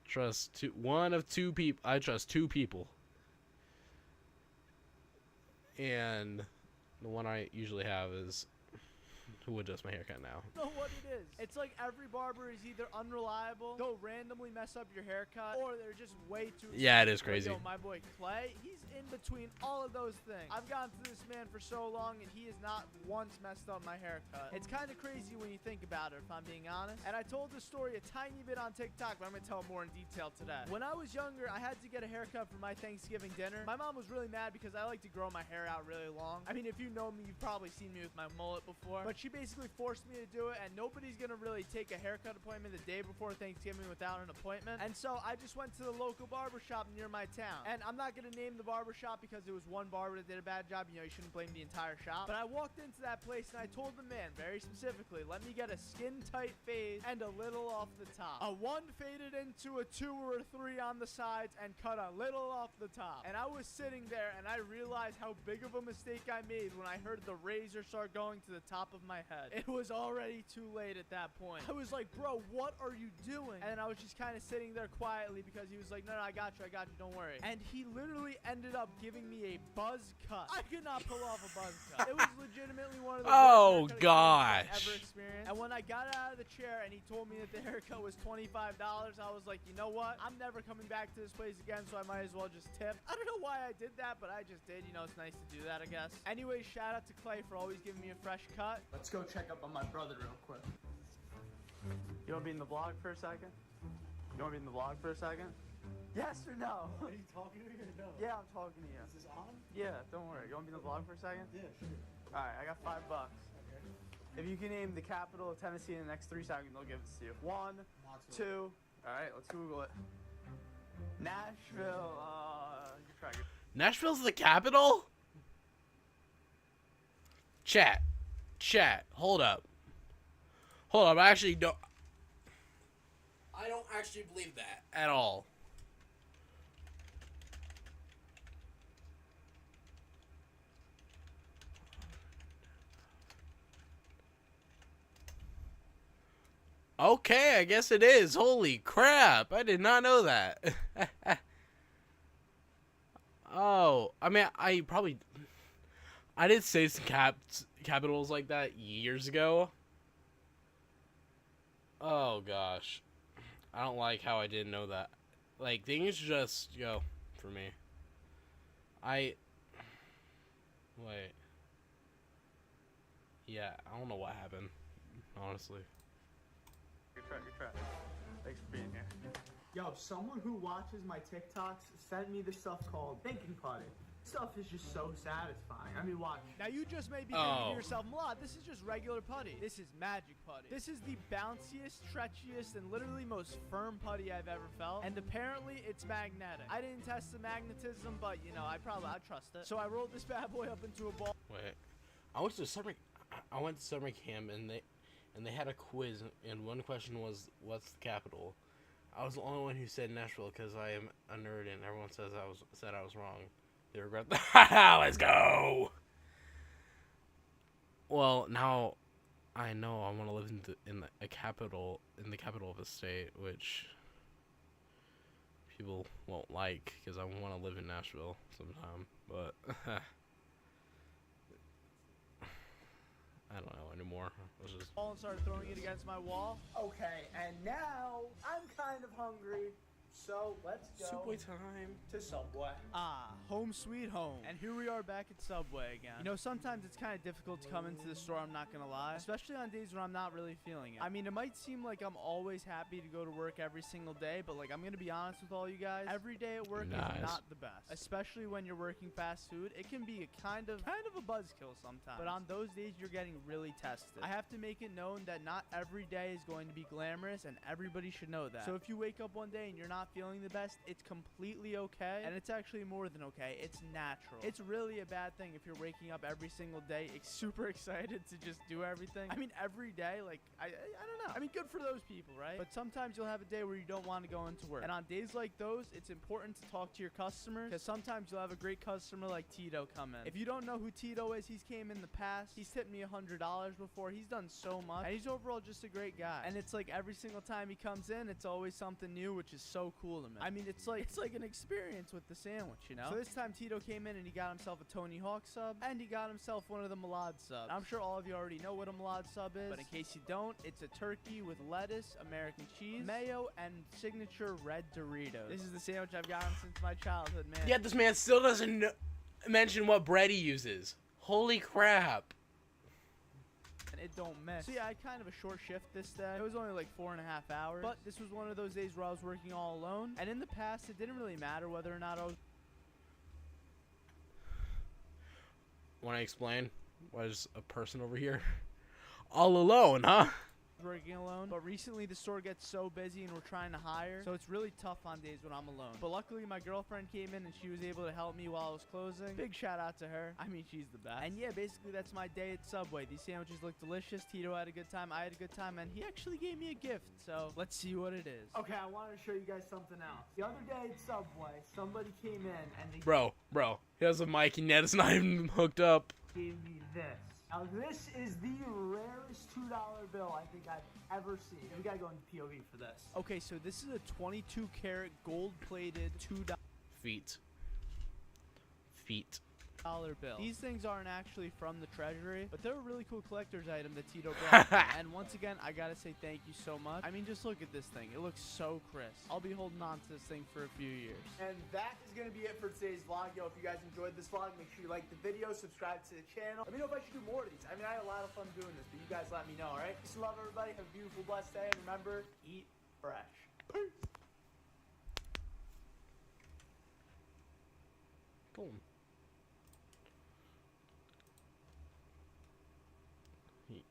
trust one of 2 people. I trust 2 people. And the one I usually have is who does my haircut now. Know what it is. It's like every barber is either unreliable, they'll randomly mess up your haircut, or they're just way too expensive. Yeah, it is crazy. Yo, my boy Clay, he's in between all of those things. I've gone through this man for so long, and he has not once messed up my haircut. It's kind of crazy when you think about it, if I'm being honest. And I told this story a tiny bit on TikTok, but I'm going to tell it more in detail today. When I was younger, I had to get a haircut for my Thanksgiving dinner. My mom was really mad because I like to grow my hair out really long. I mean, if you know me, you've probably seen me with my mullet before. But she basically forced me to do it, and nobody's going to really take a haircut appointment the day before Thanksgiving without an appointment. And so I just went to the local barbershop near my town. And I'm not going to name the barbershop because it was one barber that did a bad job. You know, you shouldn't blame the entire shop. But I walked into that place, and I told the man very specifically, let me get a skin-tight fade and a little off the top. A 1 faded into a 2 or a 3 on the sides and cut a little off the top. And I was sitting there, and I realized how big of a mistake I made when I heard the razor start going to the top of my head. It was already too late at that point. I was like, bro, what are you doing? And I was just kind of sitting there quietly because he was like, no, I got you, don't worry. And he literally ended up giving me a buzz cut. I could not pull off a buzz cut. It was legitimately one of the worst haircut I've ever experienced. And when I got out of the chair and he told me that the haircut was $25, I was like, you know what? I'm never coming back to this place again, so I might as well just tip. I don't know why I did that, but I just did. You know, it's nice to do that, I guess. Anyway, shout out to Clay for always giving me a fresh cut. Let's go check up on my brother real quick. You want to be in the vlog for a second? You want to be in the vlog for a second? Yes or no? Are you talking to me or no? Yeah, I'm talking to you. Is this on? Yeah, don't worry. You want to be in the vlog for a second? Yeah, sure. Alright, I got $5. Okay. If you can name the capital of Tennessee in the next 3 seconds, they'll give it to you. 1, 2. Alright, let's Google it. Nashville. You try. Nashville's the capital? Chat. Hold up. I actually don't. I don't actually believe that at all. Okay, I guess it is. Holy crap. I did not know that. Oh, I mean, I did say some capitals like that years ago. Oh, gosh. I don't like how I didn't know that. Like, things just go for me. Wait. Yeah, I don't know what happened, honestly. You're trash. Thanks for being here. Yo, someone who watches my TikToks sent me this stuff called thinking putty. Stuff is just so satisfying. I mean, watch. Now you just may be thinking to yourself, Mlad, this is just regular putty. This is magic putty. This is the bounciest, stretchiest, and literally most firm putty I've ever felt. And apparently, it's magnetic. I didn't test the magnetism, but you know, I'd trust it. So I rolled this bad boy up into a ball. Wait, I went to summer camp and they had a quiz, and one question was, what's the capital? I was the only one who said Nashville because I am a nerd, and everyone said I was wrong. They regret that. Let's go. Well, now I know I want to live in the capital of a state, which people won't like because I want to live in Nashville sometime. But I don't know anymore. Let's just Ball and started throwing it against my wall. Okay, and now I'm kind of hungry. So let's go Subway time to Subway. Home sweet home. And here we are back at Subway again. You know, sometimes it's kind of difficult to come into the store, I'm not gonna lie. Especially on days when I'm not really feeling it. I mean, it might seem like I'm always happy to go to work every single day, but like, I'm gonna be honest with all you guys. Every day at work is not the best. Especially when you're working fast food. It can be a kind of a buzzkill sometimes. But on those days, you're getting really tested. I have to make it known that not every day is going to be glamorous, and everybody should know that. So if you wake up one day and you're not feeling the best, it's completely okay, and it's actually more than okay. It's natural. It's really a bad thing if you're waking up every single day super excited to just do everything. I mean, every day, like, I don't know. I mean, good for those people, right? But sometimes you'll have a day where you don't want to go into work. And on days like those, it's important to talk to your customers, because sometimes you'll have a great customer like Tito come in. If you don't know who Tito is, he's came in the past. He's tipped me $100 before. He's done so much, and he's overall just a great guy. And it's like every single time he comes in, it's always something new, which is so cool to me. I mean, it's like an experience with the sandwich, you know? So this time Tito came in and he got himself a Tony Hawk sub, and he got himself one of the Malad subs. I'm sure all of you already know what a Malad sub is, but in case you don't, it's a turkey with lettuce, American cheese, mayo, and signature red Doritos. This is the sandwich I've gotten since my childhood, man. Yet this man still doesn't mention what bread he uses. Holy crap. It don't miss. So yeah, I had kind of a short shift this day. It was only like 4.5 hours, but this was one of those days where I was working all alone, and in the past it didn't really matter whether or not I was Want to explain why there's a person over here all alone, huh? working alone, but recently the store gets so busy and we're trying to hire, so it's really tough on days when I'm alone. But luckily my girlfriend came in and she was able to help me while I was closing. Big shout out to her. I mean, she's the best. And yeah, basically that's my day at Subway. These sandwiches look delicious. Tito had a good time, I had a good time, and he actually gave me a gift, so let's see what it is. Okay, I wanted to show you guys something else. The other day at Subway, somebody came in and they Bro, he has a mic and yet it's not even hooked up. gave me this. Now this is the rarest $2 bill I think I've ever seen. We gotta go into POV for this. Okay, so this is a 22 karat gold plated $2 Feet. bill. These things aren't actually from the treasury, but they're a really cool collector's item that Tito brought. And once again, I gotta say thank you so much. I mean, just look at this thing. It looks so crisp. I'll be holding on to this thing for a few years. And that is gonna be it for today's vlog. Yo, if you guys enjoyed this vlog, make sure you like the video, subscribe to the channel. Let me know if I should do more of these. I mean, I had a lot of fun doing this, but you guys let me know, all right? Peace and love, everybody. Have a beautiful, blessed day, and remember, eat fresh. Peace. Boom.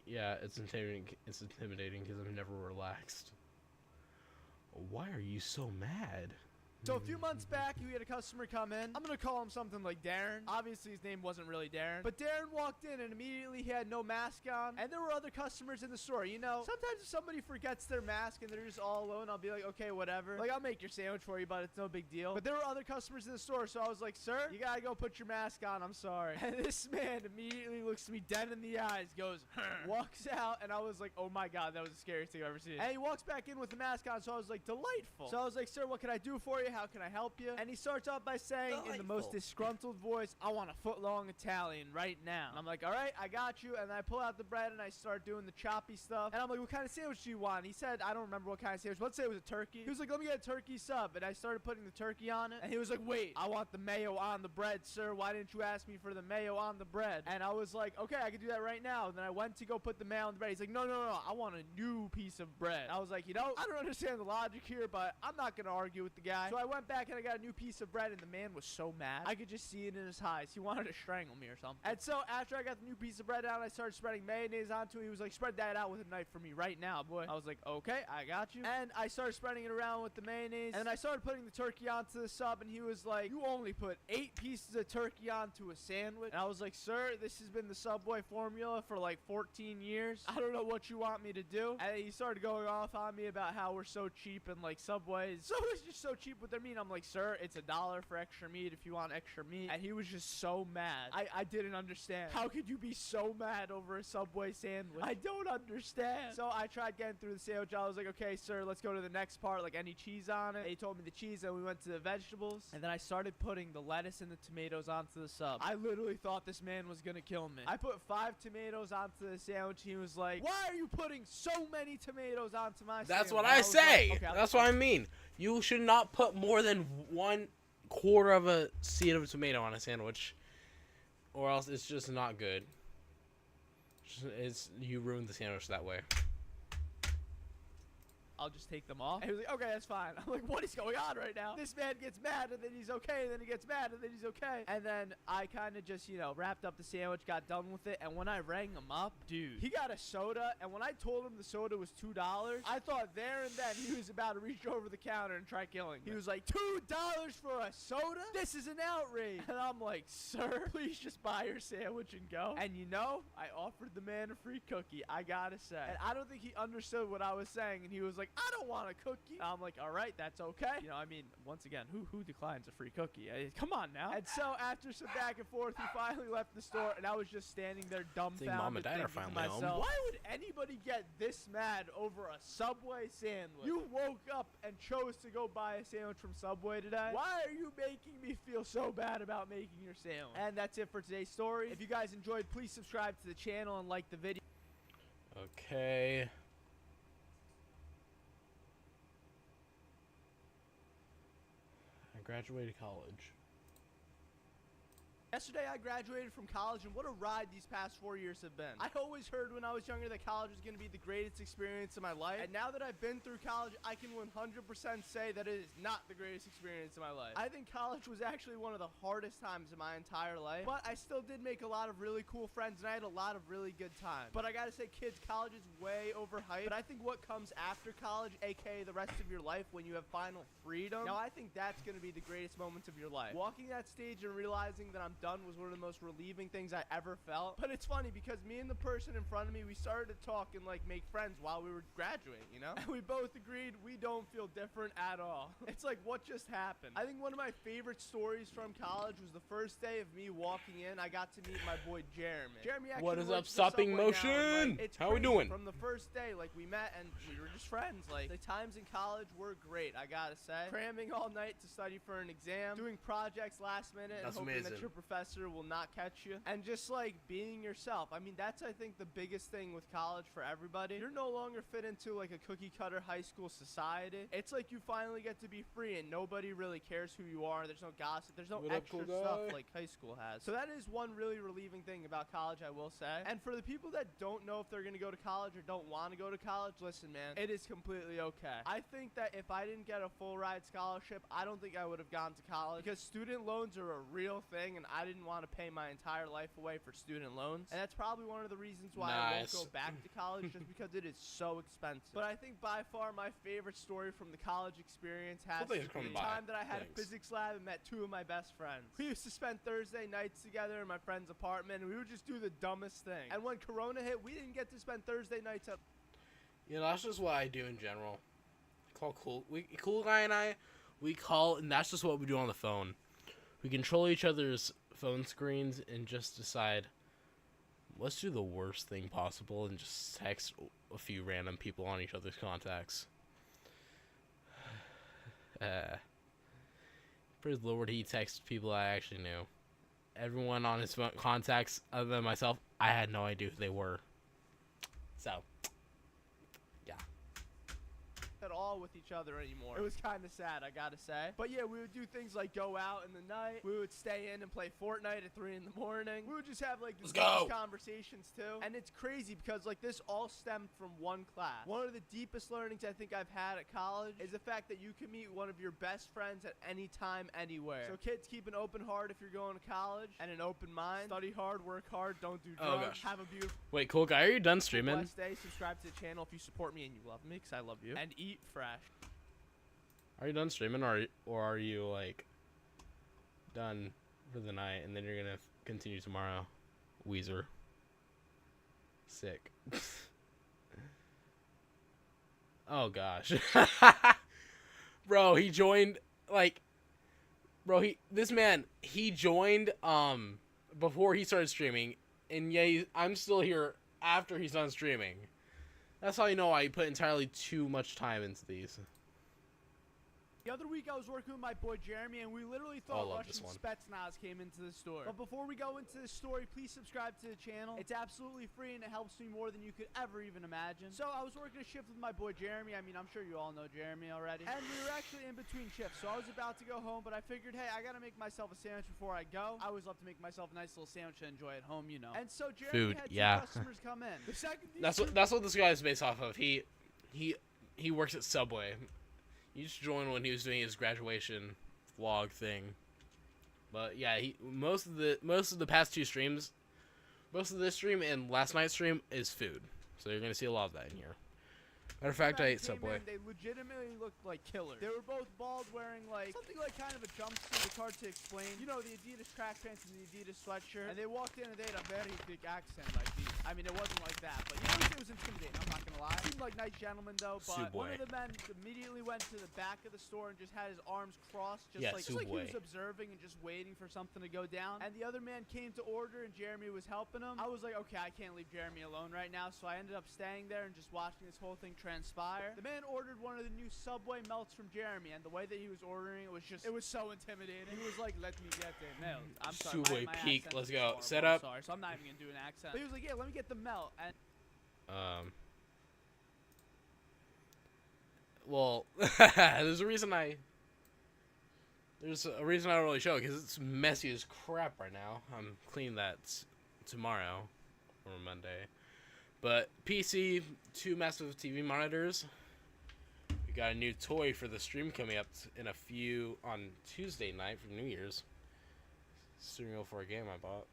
Yeah, it's intimidating. It's intimidating because I'm never relaxed. Why are you so mad? So a few months back, we had a customer come in. I'm gonna call him something like Darren. Obviously, his name wasn't really Darren. But Darren walked in and immediately he had no mask on. And there were other customers in the store. You know, sometimes if somebody forgets their mask and they're just all alone, I'll be like, okay, whatever. Like, I'll make your sandwich for you, but it's no big deal. But there were other customers in the store, so I was like, sir, you gotta go put your mask on. I'm sorry. And this man immediately looks me dead in the eyes, goes, walks out, and I was like, oh my God, that was the scariest thing I've ever seen. And he walks back in with the mask on, so I was like, delightful. So I was like, sir, what can I do for you? how can I help you? And he starts off by saying in the most disgruntled voice, I want a foot-long Italian right now. And I'm like, all right, I got you. And I pull out the bread and I start doing the choppy stuff. And I'm like, what kind of sandwich do you want? He said, I don't remember what kind of sandwich. Let's say it was a turkey. He was like, let me get a turkey sub. And I started putting the turkey on it. And he was like, wait, I want the mayo on the bread, sir. Why didn't you ask me for the mayo on the bread? And I was like, okay, I can do that right now. And then I went to go put the mayo on the bread. He's like, no, I want a new piece of bread. I was like, you know, I don't understand the logic here, but I'm not going to argue with the guy. So I went back and I got a new piece of bread, and the man was so mad. I could just see it in his eyes. He wanted to strangle me or something. And so after I got the new piece of bread out, I started spreading mayonnaise onto it. He was like, spread that out with a knife for me right now, boy. I was like, okay, I got you. And I started spreading it around with the mayonnaise, and then I started putting the turkey onto the sub, and he was like, you only put 8 pieces of turkey onto a sandwich. And I was like, sir, this has been the Subway formula for like 14 years. I don't know what you want me to do. And he started going off on me about how we're so cheap and like Subway's just so cheap with their meat. I'm like, sir, it's $1 for extra meat if you want extra meat. And he was just so mad. I didn't understand. How could you be so mad over a Subway sandwich? I don't understand. So I tried getting through the sandwich. I was like, okay, sir, let's go to the next part. Like, any cheese on it? And he told me the cheese, and we went to the vegetables. And then I started putting the lettuce and the tomatoes onto the sub. I literally thought this man was gonna kill me. I put 5 tomatoes onto the sandwich. He was like, why are you putting so many tomatoes onto my sandwich? That's what I say. Like, okay, that's what I mean. You should not put more than 1/4 of a seed of a tomato on a sandwich, or else it's just not good. You ruined the sandwich that way. I'll just take them off. And he was like, okay, that's fine. I'm like, what is going on right now? This man gets mad, and then he's okay, and then he gets mad, and then he's okay. And then I kind of just, you know, wrapped up the sandwich, got done with it, and when I rang him up, dude, he got a soda, and when I told him the soda was $2, I thought there and then he was about to reach over the counter and try killing me. He was like, $2 for a soda? This is an outrage. And I'm like, sir, please just buy your sandwich and go. And you know, I offered the man a free cookie, I gotta say. And I don't think he understood what I was saying, and he was like, I don't want a cookie. I'm like, all right, that's okay. You know, I mean, once again, who declines a free cookie? Come on now. And so after some back and forth, he finally left the store, and I was just standing there dumbfounded. Mom and Dad are thinking to finally home. myself, why would anybody get this mad over a Subway sandwich? You woke up and chose to go buy a sandwich from Subway today. Why are you making me feel so bad about making your sandwich? And that's it for today's story. If you guys enjoyed, please subscribe to the channel and like the video. Okay. I graduated college. Yesterday, I graduated from college, and what a ride these past 4 years have been. I always heard when I was younger that college was going to be the greatest experience of my life, and now that I've been through college, I can 100% say that it is not the greatest experience of my life. I think college was actually one of the hardest times in my entire life, but I still did make a lot of really cool friends, and I had a lot of really good times. But I gotta say, kids, college is way overhyped, but I think what comes after college, aka the rest of your life, when you have final freedom, now I think that's going to be the greatest moments of your life. Walking that stage and realizing that I'm done was one of the most relieving things I ever felt. But it's funny because me and the person in front of me, we started to talk and like make friends while we were graduating, you know? And we both agreed we don't feel different at all. It's like, what just happened? I think one of my favorite stories from college was the first day of me walking in. I got to meet my boy Jeremy. Jeremy actually What is up, works the stopping Subway now, and, motion? like, it's How we crazy. doing? From the first day, like, we met and we were just friends. Like, the times in college were great, I gotta say. Cramming all night to study for an exam, doing projects last minute, and That's hoping amazing. that your professor will not catch you, and just like being yourself. I mean, that's I think the biggest thing with college for everybody. You're no longer fit into like a cookie cutter high school society. It's like you finally get to be free, and nobody really cares who you are. There's no gossip. There's no What up, extra cool stuff guy? like high school has. So that is one really relieving thing about college, I will say. And for the people that don't know if they're gonna go to college or don't want to go to college, listen, man, it is completely okay. I think that if I didn't get a full ride scholarship, I don't think I would have gone to college, because student loans are a real thing, and I didn't want to pay my entire life away for student loans. And that's probably one of the reasons why I won't Nice. go back to college, just because it is so expensive. But I think by far my favorite story from the college experience has to Something's be coming the by. time that I had a Thanks. physics lab and met 2 of my best friends. We used to spend Thursday nights together in my friend's apartment, and we would just do the dumbest thing. And when Corona hit, we didn't get to spend Thursday nights at You know, that's just what I do in general. Cool guy and I, we call, and that's just what we do on the phone. We control each other's phone screens and just decide, let's do the worst thing possible and just text a few random people on each other's contacts. Praise the Lord, he texted people I actually knew. Everyone on his phone contacts other than myself, I had no idea who they were. So, yeah. At all with each other anymore. It was kind of sad, I gotta say. But yeah, we would do things like go out in the night. We would stay in and play Fortnite at 3 in the morning. We would just have like the deepest conversations too. And it's crazy because like this all stemmed from one class. One of the deepest learnings I think I've had at college is the fact that you can meet one of your best friends at any time, anywhere. So kids, keep an open heart if you're going to college and an open mind. Study hard, work hard, don't do drugs. Oh, gosh. Have a beautiful Wait, cool guy, are you done streaming? blessed day. Subscribe to the channel if you support me and you love me, because I love you. And eat fresh. Are you done streaming, or are you like done for the night and then you're gonna continue tomorrow? Weezer. Sick. Oh gosh. Bro, he joined like this man, he joined before he started streaming, and yeah, I'm still here after he's done streaming. That's how you know I put entirely too much time into these. The other week I was working with my boy Jeremy, and we literally thought Russian Spetsnaz came into the store. But before we go into this story, please subscribe to the channel. It's absolutely free, and it helps me more than you could ever even imagine. So I was working a shift with my boy Jeremy. I mean, I'm sure you all know Jeremy already. And we were actually in between shifts, so I was about to go home, but I figured, hey, I gotta make myself a sandwich before I go. I always love to make myself a nice little sandwich to enjoy at home, you know. And so Jeremy had two customers come in. The second that's what this guy is based off of. He works at Subway. He just joined when he was doing his graduation vlog thing. But yeah, most of the past two streams, most of this stream and last night's stream is food. So you're gonna see a lot of that in here. Matter of fact, I ate Subway. They legitimately looked like killers. They were both bald, wearing like something like kind of a jumpsuit. It's hard to explain. You know, the Adidas track pants and the Adidas sweatshirt. And they walked in and they had a very thick accent like these. I mean, it wasn't like that, but you know, it was intimidating. I'm not gonna lie. Seemed like nice gentlemen though. But one of the men immediately went to the back of the store and just had his arms crossed, just like he was observing and just waiting for something to go down. And the other man came to order, and Jeremy was helping him. I was like, okay, I can't leave Jeremy alone right now, so I ended up staying there and just watching this whole thing transpire. The man ordered one of the new Subway melts from Jeremy, and the way that he was ordering it was just, it was so intimidating. He was like, let me get the melt. I'm sorry, Subway my peak. Let's go. horrible. Set up. I'm sorry, so I'm not even gonna do an accent. But he was like, yeah, let me get the melt. And well, there's a reason I don't really show it, because it's messy as crap right now. I'm cleaning that tomorrow or Monday. But PC, 2 massive TV monitors. We got a new toy for the stream coming up in a few on Tuesday night for New Year's. Cereal for a game I bought.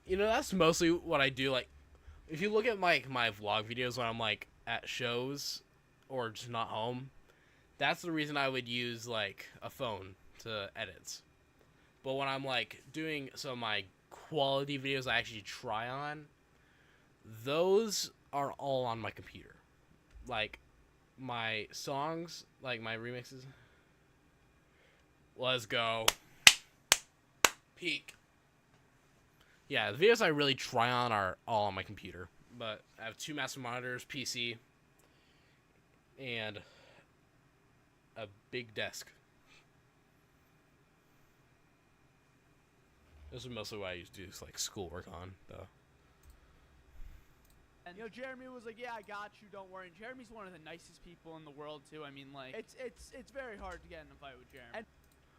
You know, that's mostly what I do. Like, if you look at my vlog videos when I'm like at shows or just not home, that's the reason I would use like a phone to edit. But when I'm like doing some of my quality videos I actually try on, those are all on my computer. Like my songs, like my remixes. Let's go. Peak. Yeah, the videos I really try on are all on my computer. But I have 2 massive monitors, PC, and a big desk. This is mostly what I used to do, like schoolwork on, though. And you know, Jeremy was like, "Yeah, I got you. Don't worry." And Jeremy's one of the nicest people in the world too. I mean, like, it's very hard to get in a fight with Jeremy. And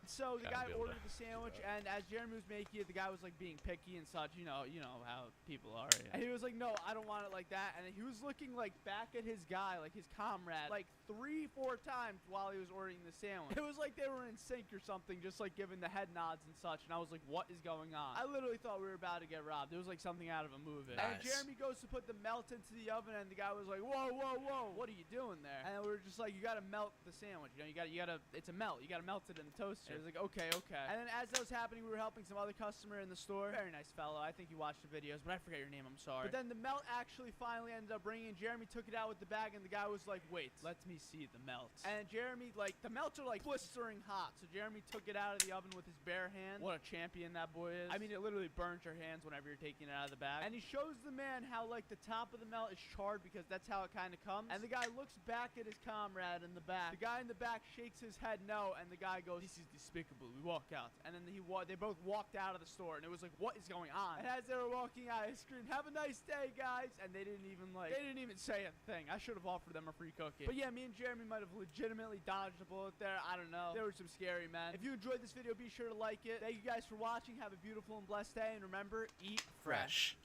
so the guy ordered the sandwich, and as Jeremy was making it, the guy was like being picky and such. You know how people are. Yeah. And he was like, "No, I don't want it like that." And he was looking like back at his guy, like his comrade, like 3-4 times while he was ordering the sandwich. It was like they were in sync or something, just like giving the head nods and such. And I was like, "What is going on?" I literally thought we were about to get robbed. It was like something out of a movie. Nice. And Jeremy goes to put the melt into the oven, and the guy was like, "Whoa, whoa, whoa! What are you doing there?" And we were just like, "You gotta melt the sandwich. You know, you gotta. It's a melt. You gotta melt it in the toaster." was like, okay. And then as that was happening, we were helping some other customer in the store. Very nice fellow. I think you watched the videos, but I forget your name. I'm sorry. But then the melt actually finally ended up ringing. Jeremy took it out with the bag, and the guy was like, wait, let me see the melts. And Jeremy, like, the melts are like blistering hot. So Jeremy took it out of the oven with his bare hand. What a champion that boy is. I mean, it literally burns your hands whenever you're taking it out of the bag. And he shows the man how, like, the top of the melt is charred because that's how it kind of comes. And the guy looks back at his comrade in the back. The guy in the back shakes his head no, and the guy goes, this is despicable. We walk out. And then they both walked out of the store, and it was like, what is going on? And as they were walking out, I screamed, have a nice day, guys. And they didn't even say a thing. I should have offered them a free cookie. But yeah, me and Jeremy might have legitimately dodged a bullet there. I don't know. There were some scary men. If you enjoyed this video, be sure to like it. Thank you guys for watching. Have a beautiful and blessed day. And remember, eat fresh.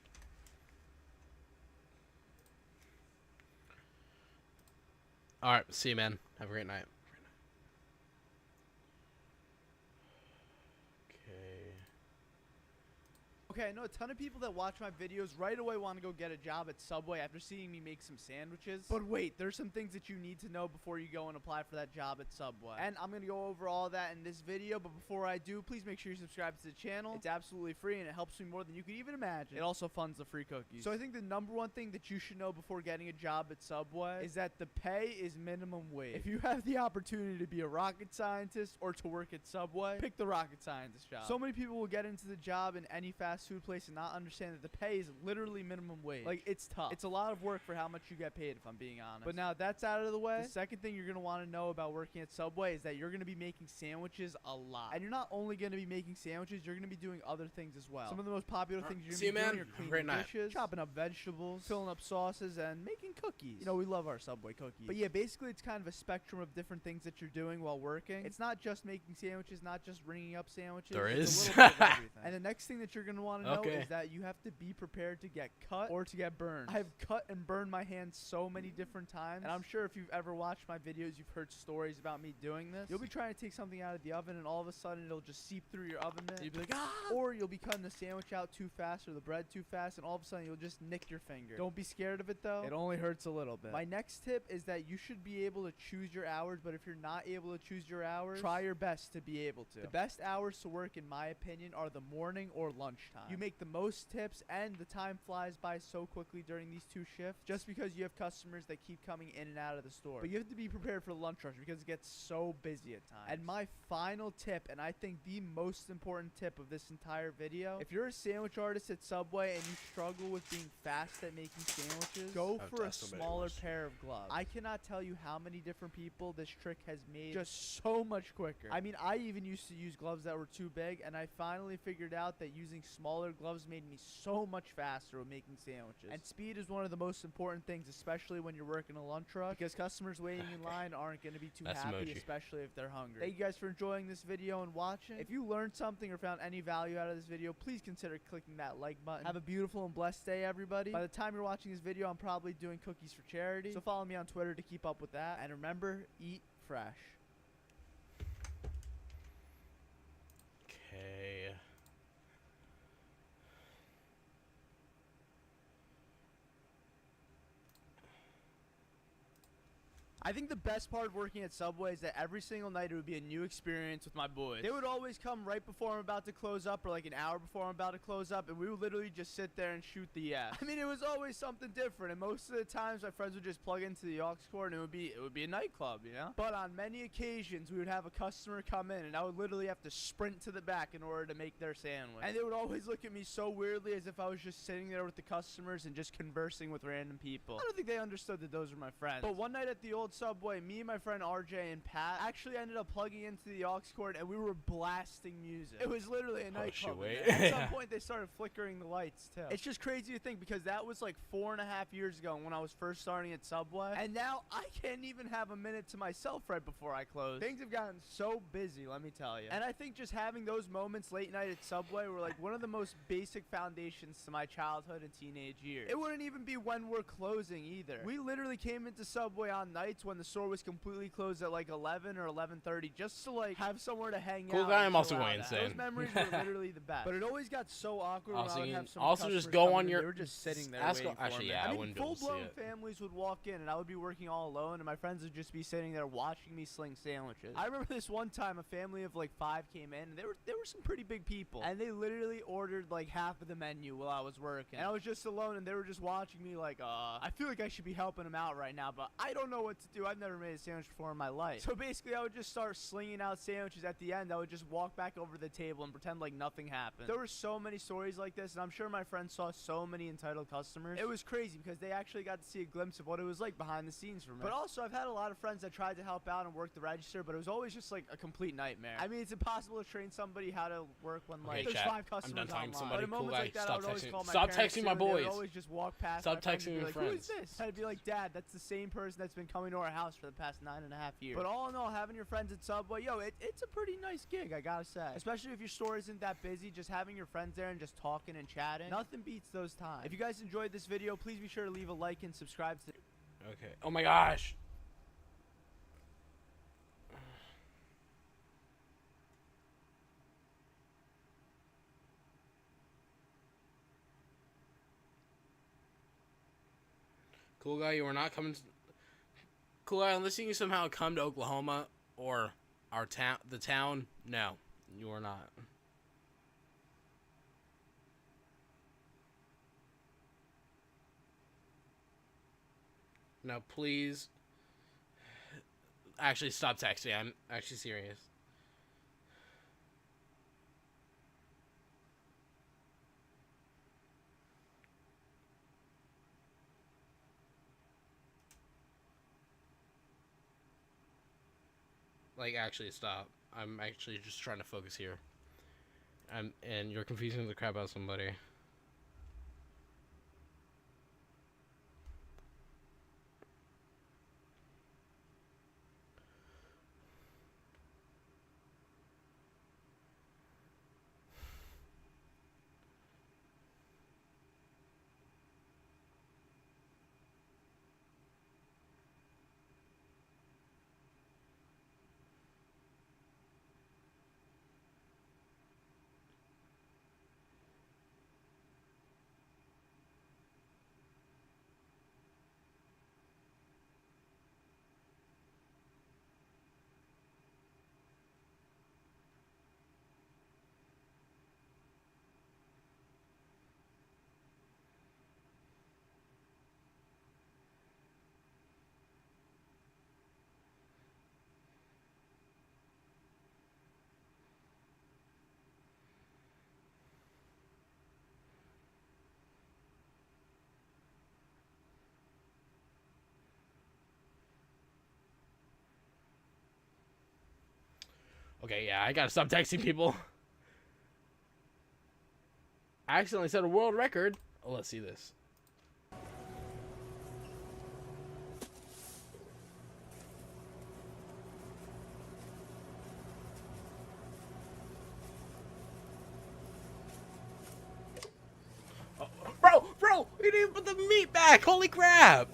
All right, see you, man. Have a great night. Okay, I know a ton of people that watch my videos right away want to go get a job at Subway after seeing me make some sandwiches. But wait, there's some things that you need to know before you go and apply for that job at Subway. And I'm going to go over all that in this video, but before I do, please make sure you subscribe to the channel. It's absolutely free, and it helps me more than you could even imagine. It also funds the free cookies. So I think the number one thing that you should know before getting a job at Subway is that the pay is minimum wage. If you have the opportunity to be a rocket scientist or to work at Subway, pick the rocket scientist job. So many people will get into the job in any fast food place and not understand that the pay is literally minimum wage. Like, it's tough. It's a lot of work for how much you get paid, if I'm being honest. But now that's out of the way, the second thing you're going to want to know about working at Subway is that you're going to be making sandwiches a lot. And you're not only going to be making sandwiches, you're going to be doing other things as well. Some of the most popular things you're going to be doing are cleaning dishes, chopping up vegetables, filling up sauces, and making cookies. You know, we love our Subway cookies. But yeah, basically it's kind of a spectrum of different things that you're doing while working. It's not just making sandwiches, not just ringing up sandwiches. There is. It's a little bit of everything. And the next thing that you're going to want to know is that you have to be prepared to get cut or to get burned. I've cut and burned my hands so many different times, and I'm sure if you've ever watched my videos, you've heard stories about me doing this. You'll be trying to take something out of the oven, and all of a sudden it'll just seep through your oven mitt. You'll be like, ah! Or you'll be cutting the sandwich out too fast or the bread too fast, and all of a sudden you'll just nick your finger. Don't be scared of it, though. It only hurts a little bit. My next tip is that you should be able to choose your hours, but if you're not able to choose your hours, try your best to be able to. The best hours to work, in my opinion, are the morning or lunchtime. You make the most tips, and the time flies by so quickly during these two shifts just because you have customers that keep coming in and out of the store. But you have to be prepared for the lunch rush because it gets so busy at times. And my final tip, and I think the most important tip of this entire video, if you're a sandwich artist at Subway and you struggle with being fast at making sandwiches, go for a smaller pair of gloves. I cannot tell you how many different people this trick has made just so much quicker. I mean, I even used to use gloves that were too big, and I finally figured out that using smaller gloves made me so much faster with making sandwiches. And speed is one of the most important things, especially when you're working a lunch rush, because customers waiting in line aren't going to be too happy, especially if they're hungry. Thank you guys for enjoying this video and watching. If you learned something or found any value out of this video, please consider clicking that like button. Have a beautiful and blessed day, everybody. By the time you're watching this video, I'm probably doing cookies for charity, so follow me on Twitter to keep up with that. And remember, eat fresh. Okay. I think the best part of working at Subway is that every single night it would be a new experience with my boys. They would always come right before I'm about to close up or like an hour before I'm about to close up, and we would literally just sit there and shoot the F. I mean, it was always something different, and most of the times my friends would just plug into the aux cord and it would be a nightclub, you know? But on many occasions, we would have a customer come in, and I would literally have to sprint to the back in order to make their sandwich. And they would always look at me so weirdly as if I was just sitting there with the customers and just conversing with random people. I don't think they understood that those were my friends. But one night at the old Subway, me and my friend RJ and Pat actually ended up plugging into the aux cord, and we were blasting music. It was literally a nightclub. At some point, they started flickering the lights, too. It's just crazy to think, because that was like 4.5 years ago when I was first starting at Subway, and now I can't even have a minute to myself right before I close. Things have gotten so busy, let me tell you. And I think just having those moments late night at Subway were like one of the most basic foundations to my childhood and teenage years. It wouldn't even be when we're closing either. We literally came into Subway on nights when the store was completely closed at like 11 or 11:30, just to like have somewhere to hang Cool out. guy, and I'm chill also out going at. insane. Those memories were literally the best. But it always got so awkward when I would have some Also just customers go come on in and your- they were just sitting there ask- waiting for actually, me. yeah, I I mean, wouldn't be able to see full-blown it. families would walk in and I would be working all alone, and my friends would just be sitting there watching me sling sandwiches. I remember this one time a family of like 5 came in, and they were some pretty big people, and they literally ordered like half of the menu while I was working. And I was just alone, and they were just watching me like, I feel like I should be helping them out right now, but I don't know what to do. I've never made a sandwich before in my life. So basically, I would just start slinging out sandwiches. At the end, I would just walk back over the table and pretend like nothing happened. There were so many stories like this, and I'm sure my friends saw so many entitled customers. It was crazy because they actually got to see a glimpse of what it was like behind the scenes for me. But also, I've had a lot of friends that tried to help out and work the register, but it was always just like a complete nightmare. I mean, it's impossible to train somebody how to work when like there's chat. 5 customers I'm done talking online. to somebody. But in Cool moments guy, like that, I stop would always texting- call my stop parents texting too, my and they would boys. always just walk past. Stop my friends and texting be your like, Who is friends. this? I'd be like, Dad, that's the same person that's been coming to our house for the past 9.5 years. But all in all, having your friends at Subway, yo, it's a pretty nice gig, I gotta say. Especially if your store isn't that busy, just having your friends there and just talking and chatting, nothing beats those times. If you guys enjoyed this video, please be sure to leave a like and subscribe to. Okay. Oh my gosh. Cool guy, you are not coming. Cool guy, unless you can somehow come to Oklahoma or our town, the town. No, you are not. Now, please. Actually, stop texting. I'm actually serious. Like, actually, stop. I'm actually just trying to focus here. And you're confusing the crap out of somebody. Okay, yeah, I gotta stop texting people. I accidentally set a world record. Oh, let's see this. Oh, bro, you didn't even put the meat back. Holy crap.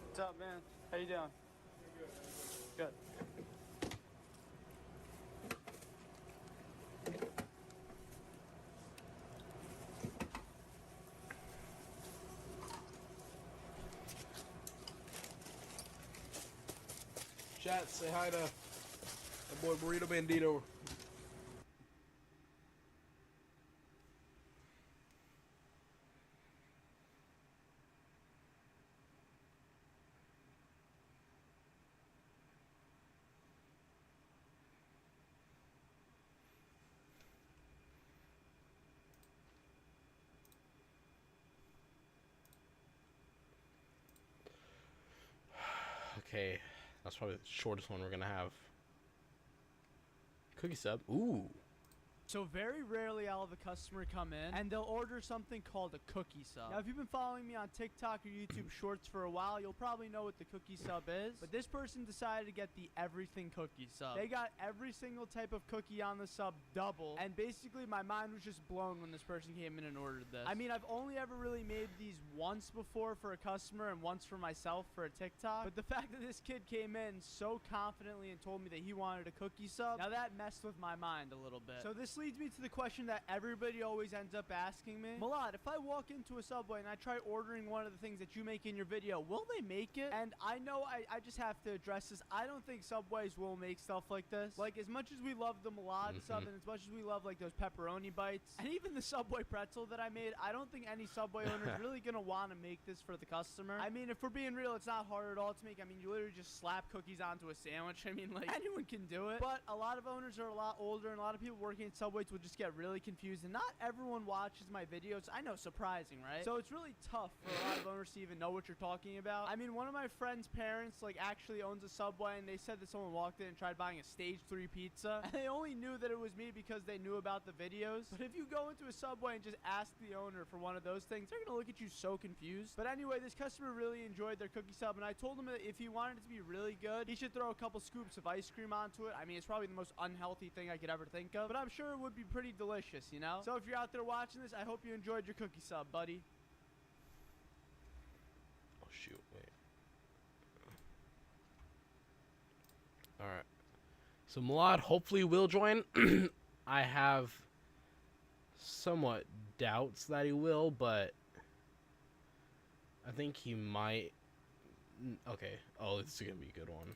What's up, man? How you doing? Good. Chat, say hi to my boy Burrito Bandito. Okay, that's probably the shortest one we're gonna have. Cookie sub. Ooh. So very rarely I'll have a customer come in and they'll order something called a cookie sub. Now, if you've been following me on TikTok or YouTube Shorts for a while, you'll probably know what the cookie sub is. But this person decided to get the everything cookie sub. They got every single type of cookie on the sub double. And basically, my mind was just blown when this person came in and ordered this. I mean, I've only ever really made these once before for a customer and once for myself for a TikTok. But the fact that this kid came in so confidently and told me that he wanted a cookie sub, now that messed with my mind a little bit. So this leads me to the question that everybody always ends up asking me. Milad, if I walk into a Subway and I try ordering one of the things that you make in your video, will they make it? And I know I just have to address this. I don't think Subways will make stuff like this. Like, as much as we love the Milad sub and as much as we love like those pepperoni bites and even the Subway pretzel that I made, I don't think any Subway owner is really gonna want to make this for the customer. I mean, if we're being real, it's not hard at all to make. I mean, you literally just slap cookies onto a sandwich. I mean, like, anyone can do it. But a lot of owners are a lot older and a lot of people working at Subways will just get really confused, and not everyone watches my videos. I know, surprising, right? So it's really tough for a lot of owners to even know what you're talking about. I mean, one of my friend's parents like actually owns a Subway, and they said that someone walked in and tried buying a stage 3 pizza, and they only knew that it was me because they knew about the videos. But if you go into a Subway and just ask the owner for one of those things, they're gonna look at you so confused. But anyway, this customer really enjoyed their cookie sub, and I told him that if he wanted it to be really good, he should throw a couple scoops of ice cream onto it. I mean, it's probably the most unhealthy thing I could ever think of, but I'm sure it would be pretty delicious, you know? So if you're out there watching this, I hope you enjoyed your cookie sub, buddy. Oh, shoot. Wait. Alright. So Milad hopefully will join. I have somewhat doubts that he will, but I think he might. Okay. Oh, this is going to be a good one.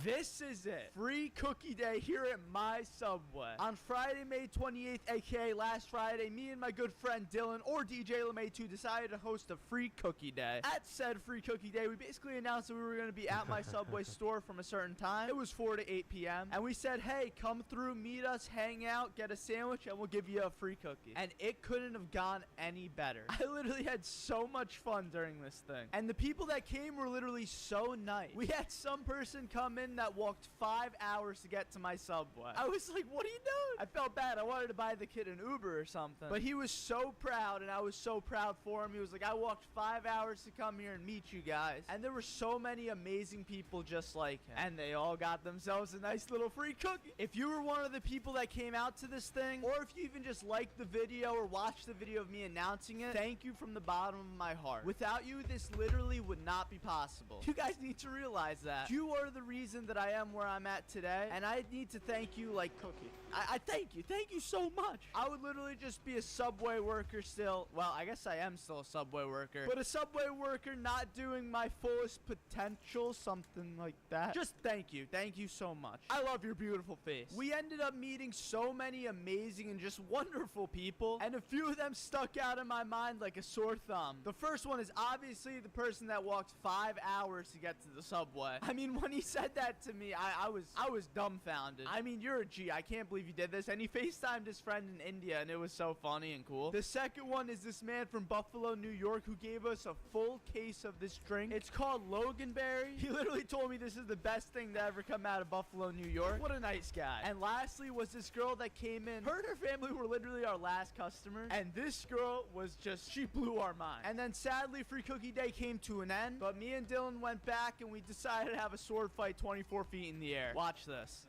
This is it. Free cookie day here at my Subway. On Friday, May 28th, aka last Friday, me and my good friend Dylan, or DJ LeMay2, decided to host a free cookie day. At said free cookie day, we basically announced that we were going to be at my Subway store from a certain time. It was 4 to 8 p.m. And we said, hey, come through, meet us, hang out, get a sandwich, and we'll give you a free cookie. And it couldn't have gone any better. I literally had so much fun during this thing. And the people that came were literally so nice. We had some person come in that walked 5 hours to get to my Subway. I was like, what are you doing? I felt bad. I wanted to buy the kid an Uber or something. But he was so proud, and I was so proud for him. He was like, I walked 5 hours to come here and meet you guys. And there were so many amazing people just like him. And they all got themselves a nice little free cookie. If you were one of the people that came out to this thing, or if you even just liked the video or watched the video of me announcing it, thank you from the bottom of my heart. Without you, this literally would not be possible. You guys need to realize that. You are the reason that I am where I'm at today, and I need to thank you like Cookie. I thank you. Thank you so much. I would literally just be a Subway worker still. Well, I guess I am still a Subway worker, but a Subway worker not doing my fullest potential, something like that. Just thank you. Thank you so much. I love your beautiful face. We ended up meeting so many amazing and just wonderful people, and a few of them stuck out in my mind like a sore thumb. The first one is obviously the person that walked 5 hours to get to the Subway. I mean, when he said that to me, I was dumbfounded. I mean, you're a G. I can't believe you did this. And he FaceTimed his friend in India, and it was so funny and cool. The second one is this man from Buffalo, New York, who gave us a full case of this drink. It's called Loganberry. He literally told me this is the best thing to ever come out of Buffalo, New York. What a nice guy. And lastly was this girl that came in. Her and her family were literally our last customers, and this girl was just, she blew our mind. And then sadly, free cookie day came to an end, but me and Dylan went back, and we decided to have a sword fight 24 feet in the air. Watch this.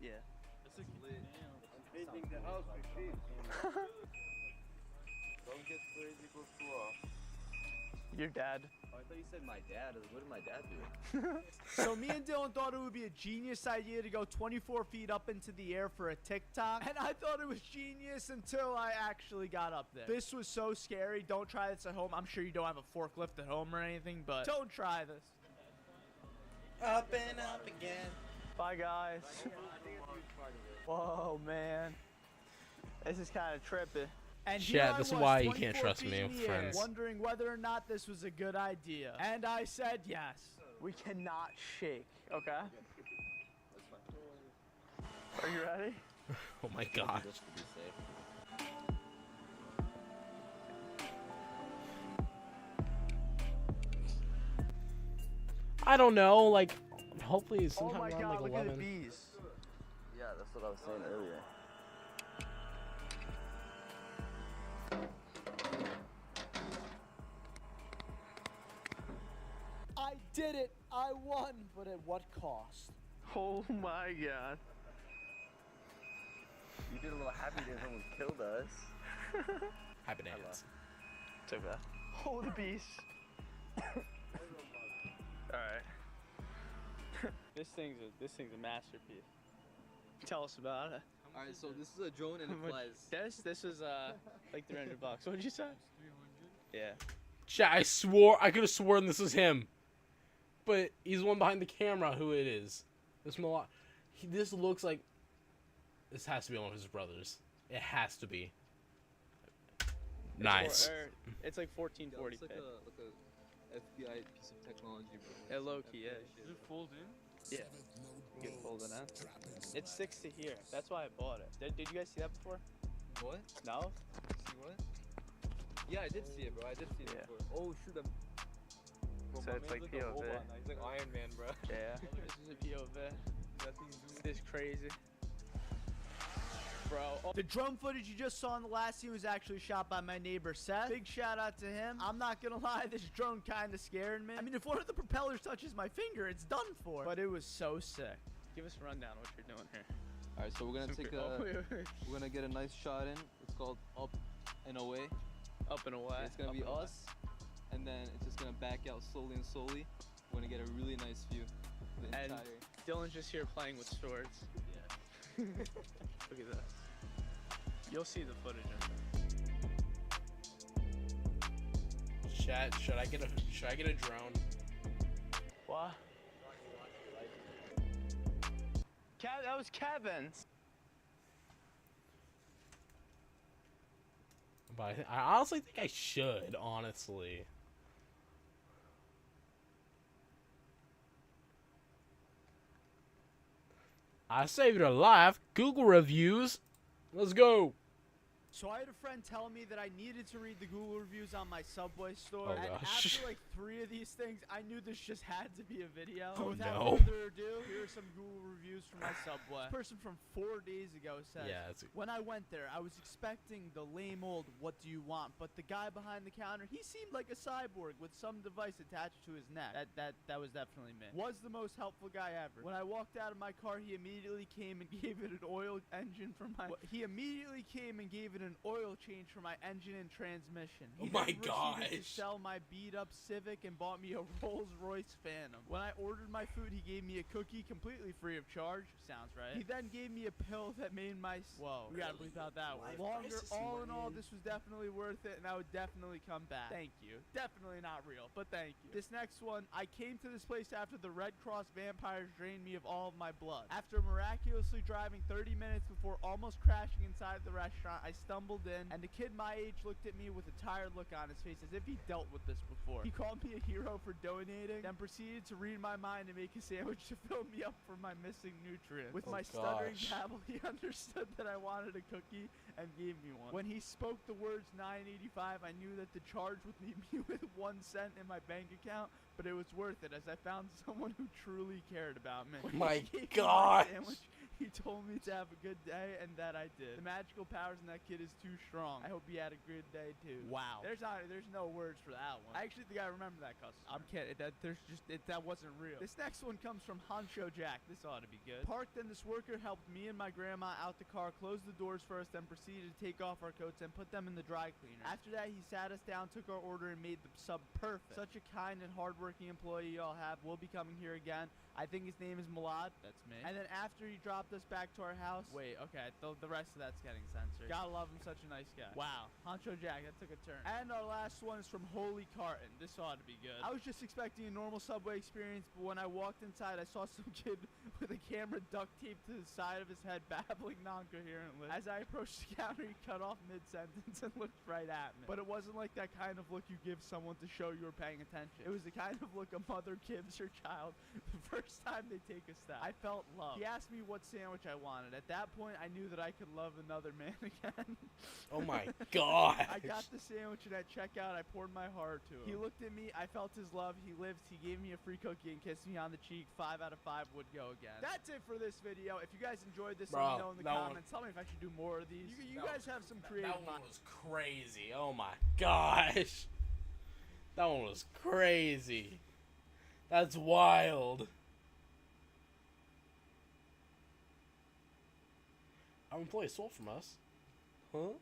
Yeah. Painting the house with sheep. Don't get crazy, go too off. Your dad. Oh, I thought you said my dad. What did my dad do? So me and Dylan thought it would be a genius idea to go 24 feet up into the air for a TikTok, and I thought it was genius until I actually got up there. This was so scary. Don't try this at home. I'm sure you don't have a forklift at home or anything, but don't try this. Up and up again. Bye, guys. Whoa, man. This is kind of trippy. And Yeah, this is why you can't 24 trust feet me in with the air, friends. wondering whether or not this was a good idea. And I said yes. We cannot shake, okay? Are you ready? Oh my god. Just to be safe. I don't know, like, hopefully Oh sometime my around god, like look at the 11. bees. Yeah, that's what I was saying earlier. I did it! I won! But at what cost? Oh my god. You did a little happy dance, almost killed us. Happy dance. Too bad. Oh, the beast. Alright. This thing's a masterpiece. Tell us about it. Alright, so this is a drone and it flies. This is like $300. What did you say? 300? Yeah. Chat, I could have sworn this was him. But he's the one behind the camera who it is. This looks like... This has to be one of his brothers. It has to be. Nice. It's like 1440p. It's like a FBI piece of technology, bro. It low key is. Does it fold in? Yeah. You can fold it in. It sticks to here. That's why I bought it. Did you guys see that before? What? No? See what? Yeah, I did see it, bro. I did see it before. Oh, shoot. Bro, So my it's man's like a POV. robot now. He's like Iron Man, bro. Yeah. This is a POV. That thing's doing This crazy. Bro. Oh. The drone footage you just saw in the last scene was actually shot by my neighbor Seth. Big shout out to him. I'm not gonna lie, this drone kind of scared me. I mean, if one of the propellers touches my finger, it's done for. But it was so sick. Give us a rundown of what you're doing here. Alright, so we're gonna take we're gonna get a nice shot in. It's called Up and Away. Up and away. It's gonna be us, and then it's just gonna back out slowly and slowly. We're gonna get a really nice view of the And entire. Dylan's just here playing with swords. Yeah. Look at this. You'll see the footage in it. Chat, should I get a drone? What? That was Kevin's. But I honestly think I should, honestly. I saved a life. Google reviews. Let's go. So I had a friend tell me that I needed to read the Google reviews on my Subway store. Oh, and gosh. after like 3 of these things, I knew this just had to be a video. Oh, Without no. further ado, here are some Google reviews from my Subway. This person from 4 days ago says, Yeah, when I went there, I was expecting the lame old "what do you want?" But the guy behind the counter, he seemed like a cyborg with some device attached to his neck. That was definitely me. Was the most helpful guy ever. When I walked out of my car, he immediately came and gave it an oil engine for my. He immediately came and gave it an oil change for my engine and transmission. He Oh my then proceeded to gosh. sell my beat up Civic and bought me a Rolls Royce Phantom. When I ordered my food, he gave me a cookie completely free of charge. Sounds right. He then gave me a pill that made my. Whoa. We gotta bleep out that one. Longer. All in all, this was definitely worth it, and I would definitely come back. Thank you. Definitely not real, but thank you. This next one, I came to this place after the Red Cross vampires drained me of all of my blood. After miraculously driving 30 minutes before almost crashing inside the restaurant, I stumbled in, and the kid my age looked at me with a tired look on his face as if he dealt with this before. He called me a hero for donating, then proceeded to read my mind and make a sandwich to fill me up for my missing nutrients. With my stuttering gosh. babble, he understood that I wanted a cookie and gave me one. When he spoke the words $9.85, I knew that the charge would leave me with 1 cent in my bank account, but it was worth it as I found someone who truly cared about me. When My he gave me gosh. sandwich, he told me to have a good day, and that I did. The magical powers in that kid is too strong. I hope he had a good day too. Wow. There's no words for that one. I actually think I remember that customer. I'm kidding. That wasn't real. This next one comes from Honcho Jack. This ought to be good. Parked, then this worker helped me and my grandma out the car, closed the doors first, then proceeded to take off our coats and put them in the dry cleaner. After that, he sat us down, took our order, and made the sub perfect. Such a kind and hardworking employee y'all have. We'll be coming here again. I think his name is Malad. That's me. And then after he dropped us back to our house. Wait, okay. The rest of that's getting censored. Gotta love him, such a nice guy. Wow. Honcho Jack, that took a turn. And our last one is from Holy Carton. This ought to be good. I was just expecting a normal Subway experience, but when I walked inside, I saw some kid with a camera duct taped to the side of his head, babbling non-coherently. As I approached the counter, he cut off mid-sentence and looked right at me. But it wasn't like that kind of look you give someone to show you were paying attention. It was the kind of look a mother gives her child the first time they take a step. I felt love. He asked me what sandwich I wanted. At that point, I knew that I could love another man again. Oh my god. I got the sandwich, and at checkout, I poured my heart to him. He looked at me, I felt his love, he lived, he gave me a free cookie and kissed me on the cheek. 5 out of 5 would go again. That's it for this video. If you guys enjoyed this, let me know in the comments. Tell me if I should do more of these. You guys have some creative. That one was crazy. Oh my gosh. That one was crazy. That's wild. Our employee stole from us. Huh?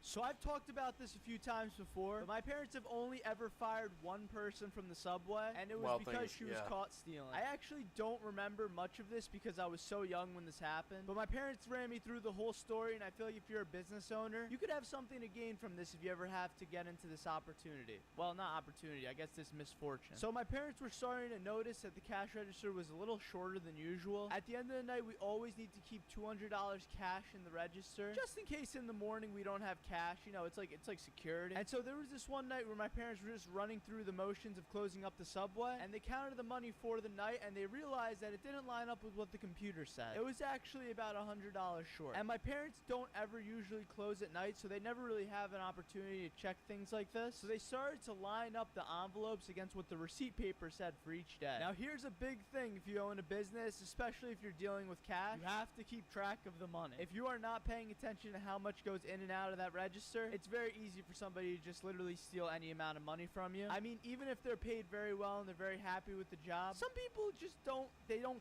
So I've talked about this a few times before, but my parents have only ever fired one person from the subway, and it was because she was caught stealing. I actually don't remember much of this because I was so young when this happened, but my parents ran me through the whole story, and I feel like if you're a business owner, you could have something to gain from this if you ever have to get into this opportunity. Well, not opportunity, I guess this misfortune. So my parents were starting to notice that the cash register was a little shorter than usual. At the end of the night, we always need to keep $200 cash in the register, just in case in the morning we don't have cash. You know, it's like security. And so there was this one night where my parents were just running through the motions of closing up the subway, and they counted the money for the night, and they realized that it didn't line up with what the computer said. It was actually about $100 short. And my parents don't ever usually close at night, so they never really have an opportunity to check things like this. So they started to line up the envelopes against what the receipt paper said for each day. Now here's a big thing if you own a business, especially if you're dealing with cash, you have to keep track of the money. If you are not paying attention to how much goes in and out of that register, it's very easy for somebody to just literally steal any amount of money from you. I mean, even if they're paid very well and they're very happy with the job, some people just don't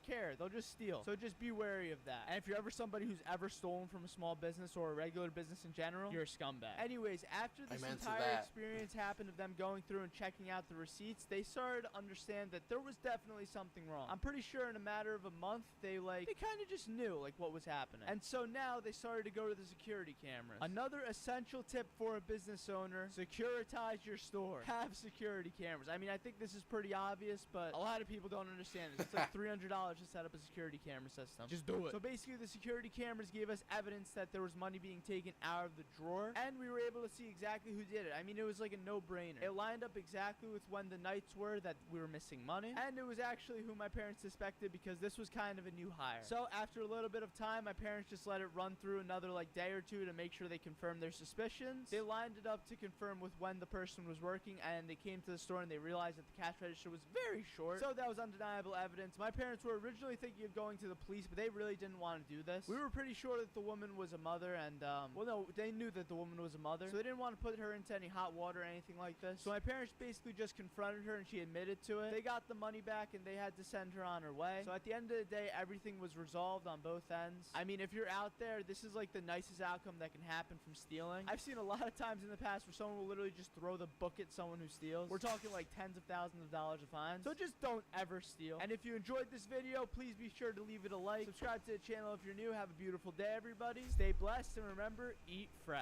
care. They'll just steal. So just be wary of that. And if you're ever somebody who's ever stolen from a small business or a regular business in general, you're a scumbag. Anyways, after this entire experience happened of them going through and checking out the receipts, they started to understand that there was definitely something wrong. I'm pretty sure in a matter of a month, they kind of just knew what was happening. And so now they started to go to the security cameras. Another essential tip for a business owner: securitize your store. Have security cameras. I mean, I think this is pretty obvious, but a lot of people don't understand this. It's like $300 to set up a security camera system. Just do it. So basically, the security cameras gave us evidence that there was money being taken out of the drawer, and we were able to see exactly who did it. I mean, it was like a no-brainer. It lined up exactly with when the nights were that we were missing money, and it was actually who my parents suspected because this was kind of a new hire. So after a little bit of time, my parents just let it run through another day or two to make sure they confirmed their suspicions. They lined it up to confirm with when the person was working, and they came to the store and they realized that the cash register was very short. So that was undeniable evidence. My parents were originally thinking of going to the police, but they really didn't want to do this. We were pretty sure that the woman was a mother, and well, no, they knew that the woman was a mother, so they didn't want to put her into any hot water or anything like this. So my parents basically just confronted her, and she admitted to it. They got the money back, and they had to send her on her way. So at the end of the day, everything was resolved on both ends. I mean, if you're out there, this is the nicest outcome that can happen from stealing. I've seen a lot of times in the past where someone will literally just throw the book at someone who steals. We're talking tens of thousands of dollars of fines. So just don't ever steal. And if you enjoyed this video, please be sure to leave it a like. Subscribe to the channel if you're new. Have a beautiful day, everybody. Stay blessed, and remember, eat fresh.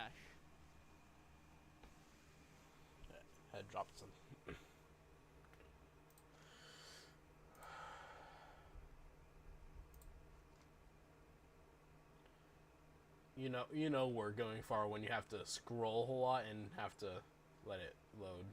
Had dropped some. You know we're going far when you have to scroll a whole lot and have to let it load.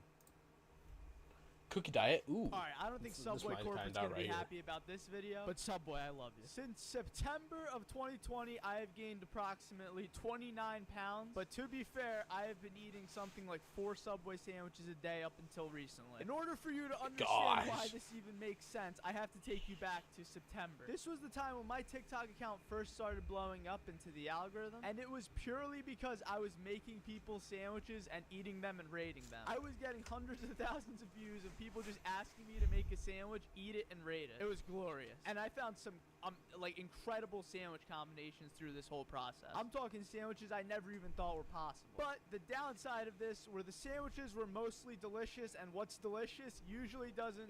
Cookie diet. Ooh. Alright, I don't think Subway Corporate's gonna be happy about this video, but Subway, I love you. Since September of 2020, I have gained approximately 29 pounds, but to be fair, I have been eating something like 4 Subway sandwiches a day up until recently. In order for you to understand why this even makes sense, I have to take you back to September. This was the time when my TikTok account first started blowing up into the algorithm, and it was purely because I was making people sandwiches and eating them and rating them. I was getting hundreds of thousands of views of people just asking me to make a sandwich, eat it, and rate it. It was glorious. And I found some incredible sandwich combinations through this whole process. I'm talking sandwiches I never even thought were possible. But the downside of this were the sandwiches were mostly delicious, and what's delicious usually doesn't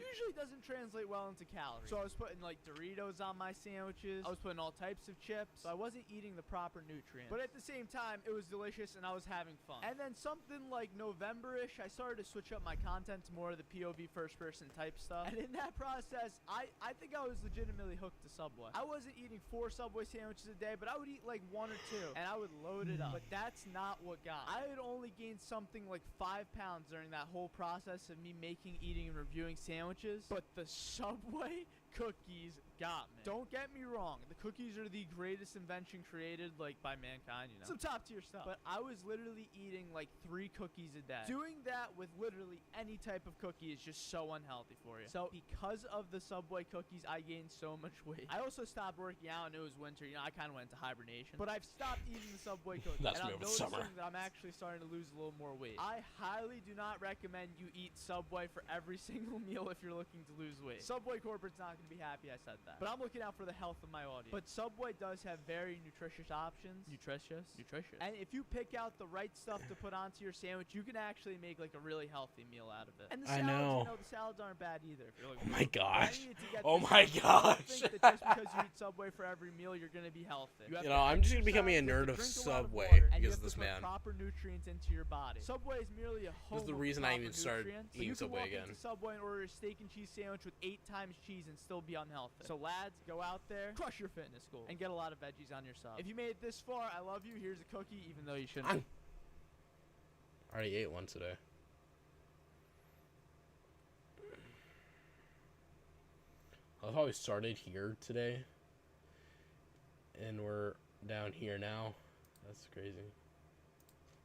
translate well into calories. So I was putting Doritos on my sandwiches. I was putting all types of chips. So I wasn't eating the proper nutrients. But at the same time, it was delicious and I was having fun. And then something like November-ish, I started to switch up my content to more of the POV first-person type stuff. And in that process, I think I was legitimately hooked to Subway. I wasn't eating 4 Subway sandwiches a day, but I would eat 1 or 2, and I would load it up. But that's not what got me. I had only gained something like 5 pounds during that whole process of me making, eating, and reviewing sandwiches. But the Subway cookies got me. Don't get me wrong. The cookies are the greatest invention created, like, by mankind, you know. Some top tier stuff. But I was literally eating, like, 3 cookies a day. Doing that with literally any type of cookie is just so unhealthy for you. So because of the Subway cookies, I gained so much weight. I also stopped working out, and it was winter. You know, I kind of went into hibernation. But I've stopped eating the Subway cookies. That's and me I'm over the noticing summer. that I'm actually starting to lose a little more weight. I highly do not recommend you eat Subway for every single meal if you're looking to lose weight. Subway corporate's not going to be happy I said that. But I'm looking out for the health of my audience. But Subway does have very nutritious options. Nutritious? Nutritious. And if you pick out the right stuff to put onto your sandwich, you can actually make like a really healthy meal out of it. And the salads, you know, the salads aren't bad either. If you're looking Oh my gosh. Oh my gosh. Think that just because you eat Subway for every meal, you're going to be healthy. You know, I'm just becoming a nerd of Subway because of this man. Proper nutrients into your body. Subway is merely a home. This is the reason I even started eating Subway again. You can walk into Subway and order a steak and cheese sandwich with 8 times cheese and still be unhealthy. So lads, go out there, crush your fitness goals, and get a lot of veggies on your sub. If you made it this far, I love you. Here's a cookie, even though you shouldn't. I already ate one today. I love how we started here today, and we're down here now. That's crazy.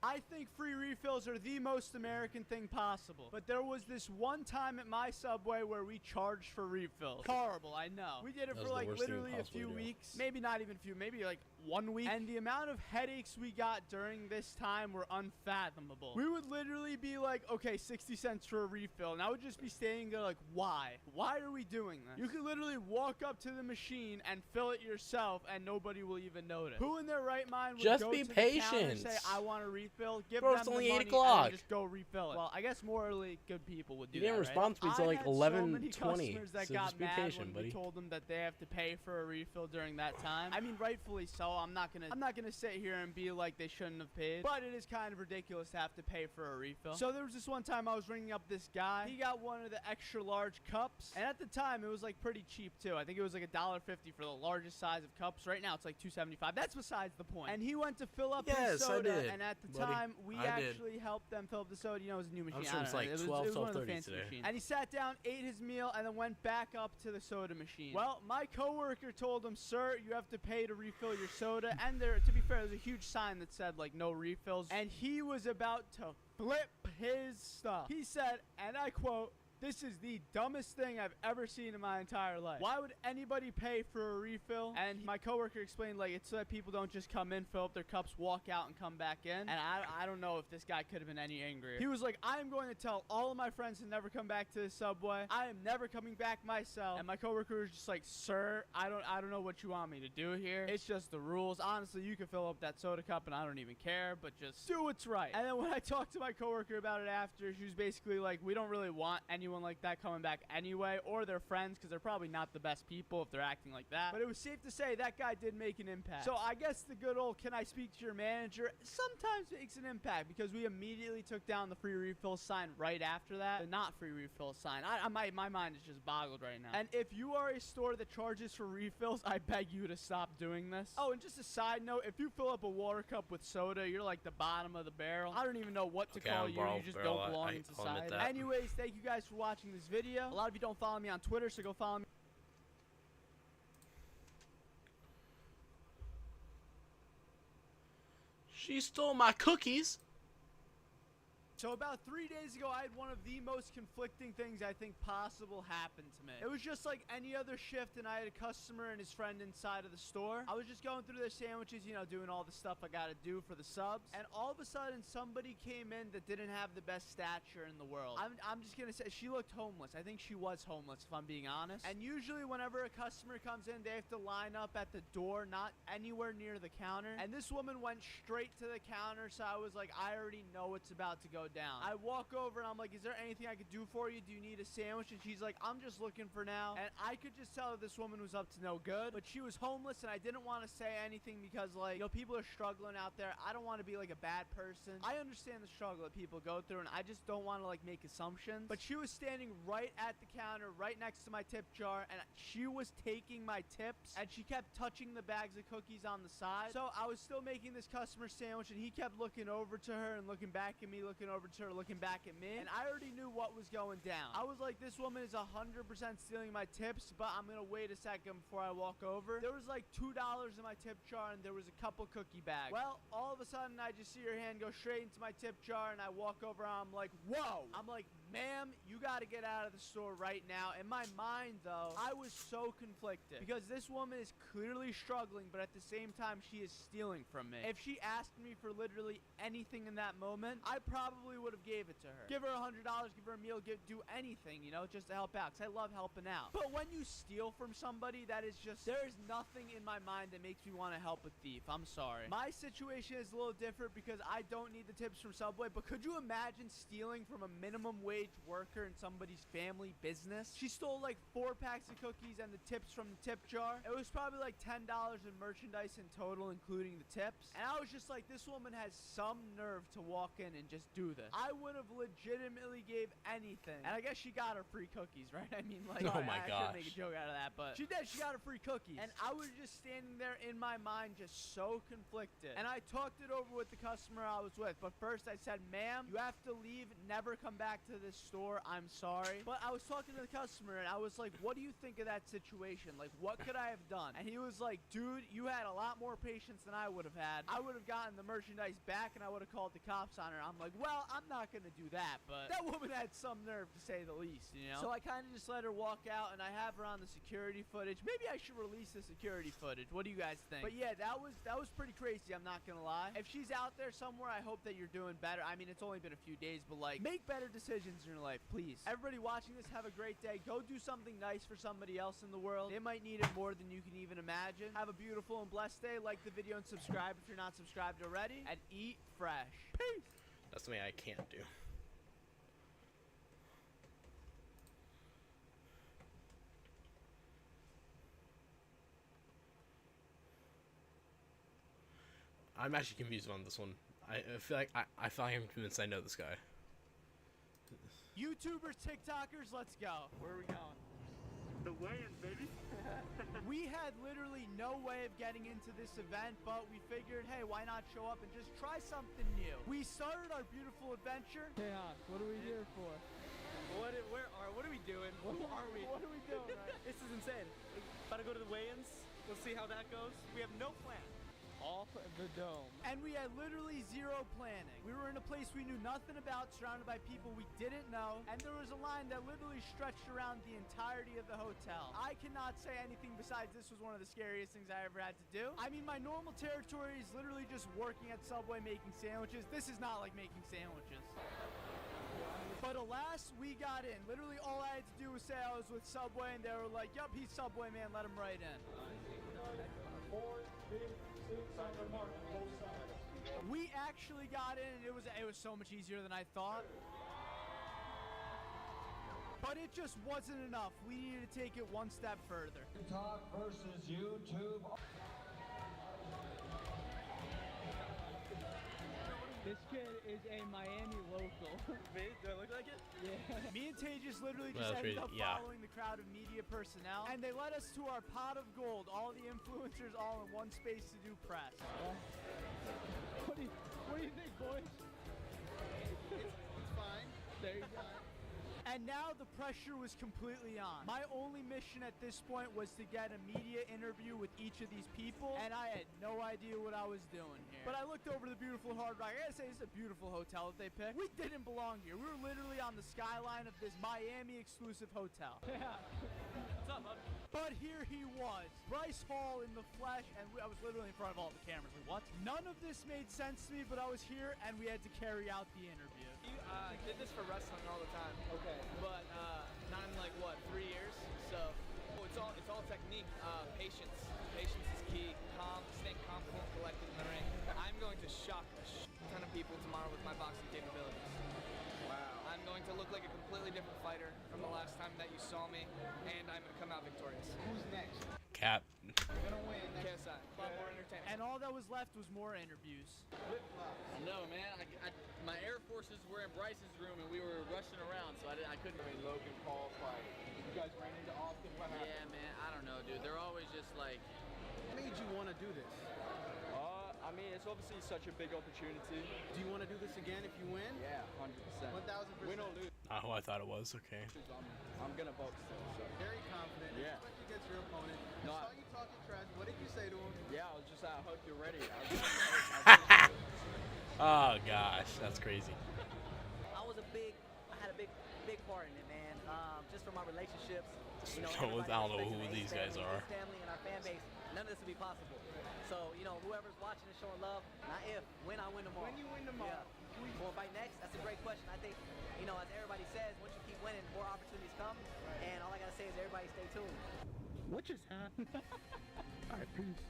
I think free refills are the most American thing possible. But there was this one time at my Subway where we charged for refills. Horrible, I know. We did it for like literally a few weeks. Maybe not even a few, maybe like 1 week. And the amount of headaches we got during this time were unfathomable. We would literally be like, okay, 60 cents for a refill. And I would just be standing there like, why? Why are we doing this? You could literally walk up to the machine and fill it yourself and nobody will even notice. Who in their right mind would just go be to the counter and patient. say, I want a refill? Give Bro, them it's the only 8 money o'clock. and just go refill it. Well, I guess morally good people would do You didn't that, respond right? to me until like I had so many 11:20. customers that So got just be mad patient, when buddy. we told them that they have to pay for a refill during that time. I mean, rightfully so. I'm not gonna sit here and be like they shouldn't have paid, but it is kind of ridiculous to have to pay for a refill. So there was this one time I was ringing up this guy. He got one of the extra large cups, and at the time it was like pretty cheap too. I think it was like $1.50 for the largest size of cups. Right now it's like $2.75. That's besides the point. And he went to fill up his soda, and at the time we actually helped them fill up the soda. You know, it was a new machine. I'm sure it's like it was 12, one of the 12:30 fancy today. machines. And he sat down, ate his meal, and then went back up to the soda machine. Well, my coworker told him, "Sir, you have to pay to refill your soda." And there, to be fair, there's a huge sign that said like no refills. And he was about to flip his stuff. He said, and I quote, "This is the dumbest thing I've ever seen in my entire life. Why would anybody pay for a refill?" And my coworker explained, like, it's so that people don't just come in, fill up their cups, walk out, and come back in. And I don't know if this guy could have been any angrier. He was like, "I'm going to tell all of my friends to never come back to the Subway. I am never coming back myself." And my coworker was just like, "Sir, I don't know what you want me to do here. It's just the rules. Honestly, you can fill up that soda cup, and I don't even care, but just do what's right." And then when I talked to my coworker about it after, she was basically like, "We don't really want anyone like that coming back anyway, or their friends, because they're probably not the best people if they're acting like that." But it was safe to say that guy did make an impact. So I guess the good old "can I speak to your manager" sometimes makes an impact, because we immediately took down the free refill sign right after that. The not free refill sign. My mind is just boggled right now. And if you are a store that charges for refills, I beg you to stop doing this. Oh, and just a side note, if you fill up a water cup with soda, you're like the bottom of the barrel. I don't even know what to call you. You just don't belong in society. Anyways, thank you guys for watching this video. A lot of you don't follow me on Twitter, so go follow me. She stole my cookies. So about 3 days ago, I had one of the most conflicting things I think possible happen to me. It was just like any other shift, and I had a customer and his friend inside of the store. I was just going through their sandwiches, you know, doing all the stuff I gotta do for the subs. And all of a sudden, somebody came in that didn't have the best stature in the world. I'm just gonna say, she looked homeless. I think she was homeless, if I'm being honest. And usually whenever a customer comes in, they have to line up at the door, not anywhere near the counter. And this woman went straight to the counter, so I was like, I already know what's about to go down. I walk over and I'm like, "Is there anything I could do for you? Do you need a sandwich?" And she's like, "I'm just looking for now." And I could just tell that this woman was up to no good, but she was homeless, and I didn't want to say anything because, like, you know, people are struggling out there. I don't want to be like a bad person. I understand the struggle that people go through, and I just don't want to like make assumptions. But she was standing right at the counter, right next to my tip jar, and she was taking my tips, and she kept touching the bags of cookies on the side. So I was still making this customer sandwich, and he kept looking over to her and looking back at me, looking over over to her looking back at me, and I already knew what was going down. I was like, this woman is 100% stealing my tips, but I'm gonna wait a second before I walk over. There was like $2 in my tip jar, and there was a couple cookie bags. Well, all of a sudden, I just see her hand go straight into my tip jar, and I walk over, and I'm like, whoa! I'm like, ma'am, you gotta get out of the store right now. In my mind, though, I was so conflicted because this woman is clearly struggling, but at the same time, she is stealing from me. If she asked me for literally anything in that moment, I probably would have gave it to her. Give her $100, give her a meal, do anything, you know, just to help out, because I love helping out. But when you steal from somebody, that is just, there is nothing in my mind that makes me want to help a thief. I'm sorry. My situation is a little different because I don't need the tips from Subway, but could you imagine stealing from a minimum wage worker in somebody's family business? She stole like 4 packs of cookies and the tips from the tip jar. It was probably like $10 in merchandise in total, including the tips. And I was just like, this woman has some nerve to walk in and just do this. I would have legitimately gave anything. And I guess she got her free cookies, right? I mean, like, oh my I gosh. should make a joke out of that, but she did. She got her free cookies. And I was just standing there in my mind, just so conflicted. And I talked it over with the customer I was with. But first I said, ma'am, you have to leave, never come back to this store. I'm sorry. But I was talking to the customer and I was like, what do you think of that situation? Like, what could I have done? And he was like, dude, you had a lot more patience than I would have had. I would have gotten the merchandise back and I would have called the cops on her. I'm like, well, I'm not going to do that. But that woman had some nerve, to say the least, you know? So I kind of just let her walk out and I have her on the security footage. Maybe I should release the security footage. What do you guys think? But yeah, that was pretty crazy. I'm not going to lie. If she's out there somewhere, I hope that you're doing better. I mean, it's only been a few days, but like, make better decisions in your life, please. Everybody watching this, have a great day. Go do something nice for somebody else in the world. They might need it more than you can even imagine. Have a beautiful and blessed day. Like the video and subscribe if you're not subscribed already. And eat fresh. Peace. That's something I can't do. I'm actually confused on this one. I feel like I feel like I'm convinced I know this guy. YouTubers, TikTokers, let's go. Where are we going? The weigh-in, baby. We had literally no way of getting into this event, but we figured, hey, why not show up and just try something new? We started our beautiful adventure. Hey, what are we here for? What are we doing? Who are we? What are we doing, right? This is insane. About to go to the weigh-ins. We'll see how that goes. We have no plan. Off the dome. And we had literally zero planning. We were in a place we knew nothing about, surrounded by people we didn't know, and there was a line that literally stretched around the entirety of the hotel. I cannot say anything besides this was one of the scariest things I ever had to do. I mean, my normal territory is literally just working at Subway making sandwiches. This is not like making sandwiches. But alas, we got in. Literally all I had to do was say I was with Subway, and they were like, yup, he's Subway, man, let him right in. We actually got in, and it was so much easier than I thought. But it just wasn't enough. We needed to take it one step further. TikTok versus YouTube. This kid is a Miami local. Me? Do I look like it? Yeah. Me and Tejas literally just Well, ended up yeah. following the crowd of media personnel, and they led us to our pot of gold, all the influencers all in one space to do press. What do you think, boys? It's fine. There you go. And now the pressure was completely on. My only mission at this point was to get a media interview with each of these people, and I had no idea what I was doing here. But I looked over the beautiful Hard Rock. I gotta say, this is a beautiful hotel that they picked. We didn't belong here. We were literally on the skyline of this Miami exclusive hotel. Yeah. What's up, bud? But here he was, Bryce Hall in the flesh, and I was literally in front of all the cameras. Like, what? None of this made sense to me, but I was here, and we had to carry out the interview. You did this for wrestling all the time. Okay. But not in like what, 3 years? So it's all technique. Patience. Patience is key. Calm, staying calm, cool, and collected in the ring. I'm going to shock a ton of people tomorrow with my boxing capabilities. Wow. I'm going to look like a completely different fighter from the last time that you saw me, and I'm going to come out victorious. Who's next? Cap. We're going to win. KSI. A lot more entertainment. And all that was left was more interviews. No, man. My Air Forces were in Bryce's room, and we were rushing around, so I couldn't. Logan Paul fight. You guys ran into Austin. What happened? Yeah, man. I don't know, dude. They're always just like. What made you want to do this? I mean, it's obviously such a big opportunity. Do you want to do this again if you win? Yeah, 100%. 1000%. Win or lose. Not who I thought it was. Okay. I'm gonna box still. So. Very confident. Yeah. Especially against your opponent. No, I saw you talking trash. What did you say to him? Yeah, I was just I hope you're ready. Oh gosh, that's crazy. I had a big part in it, man. Just for my relationships, you know, I don't know who these guys are. Family and our fan base, none of this would be possible. So, you know, whoever's watching and showing love, not if, when I win tomorrow. When you win tomorrow. Yeah. Who will fight next? That's a great question. I think, you know, as everybody says, once you keep winning, more opportunities come. Right. And all I gotta say is everybody stay tuned. What just happened? All right, peace.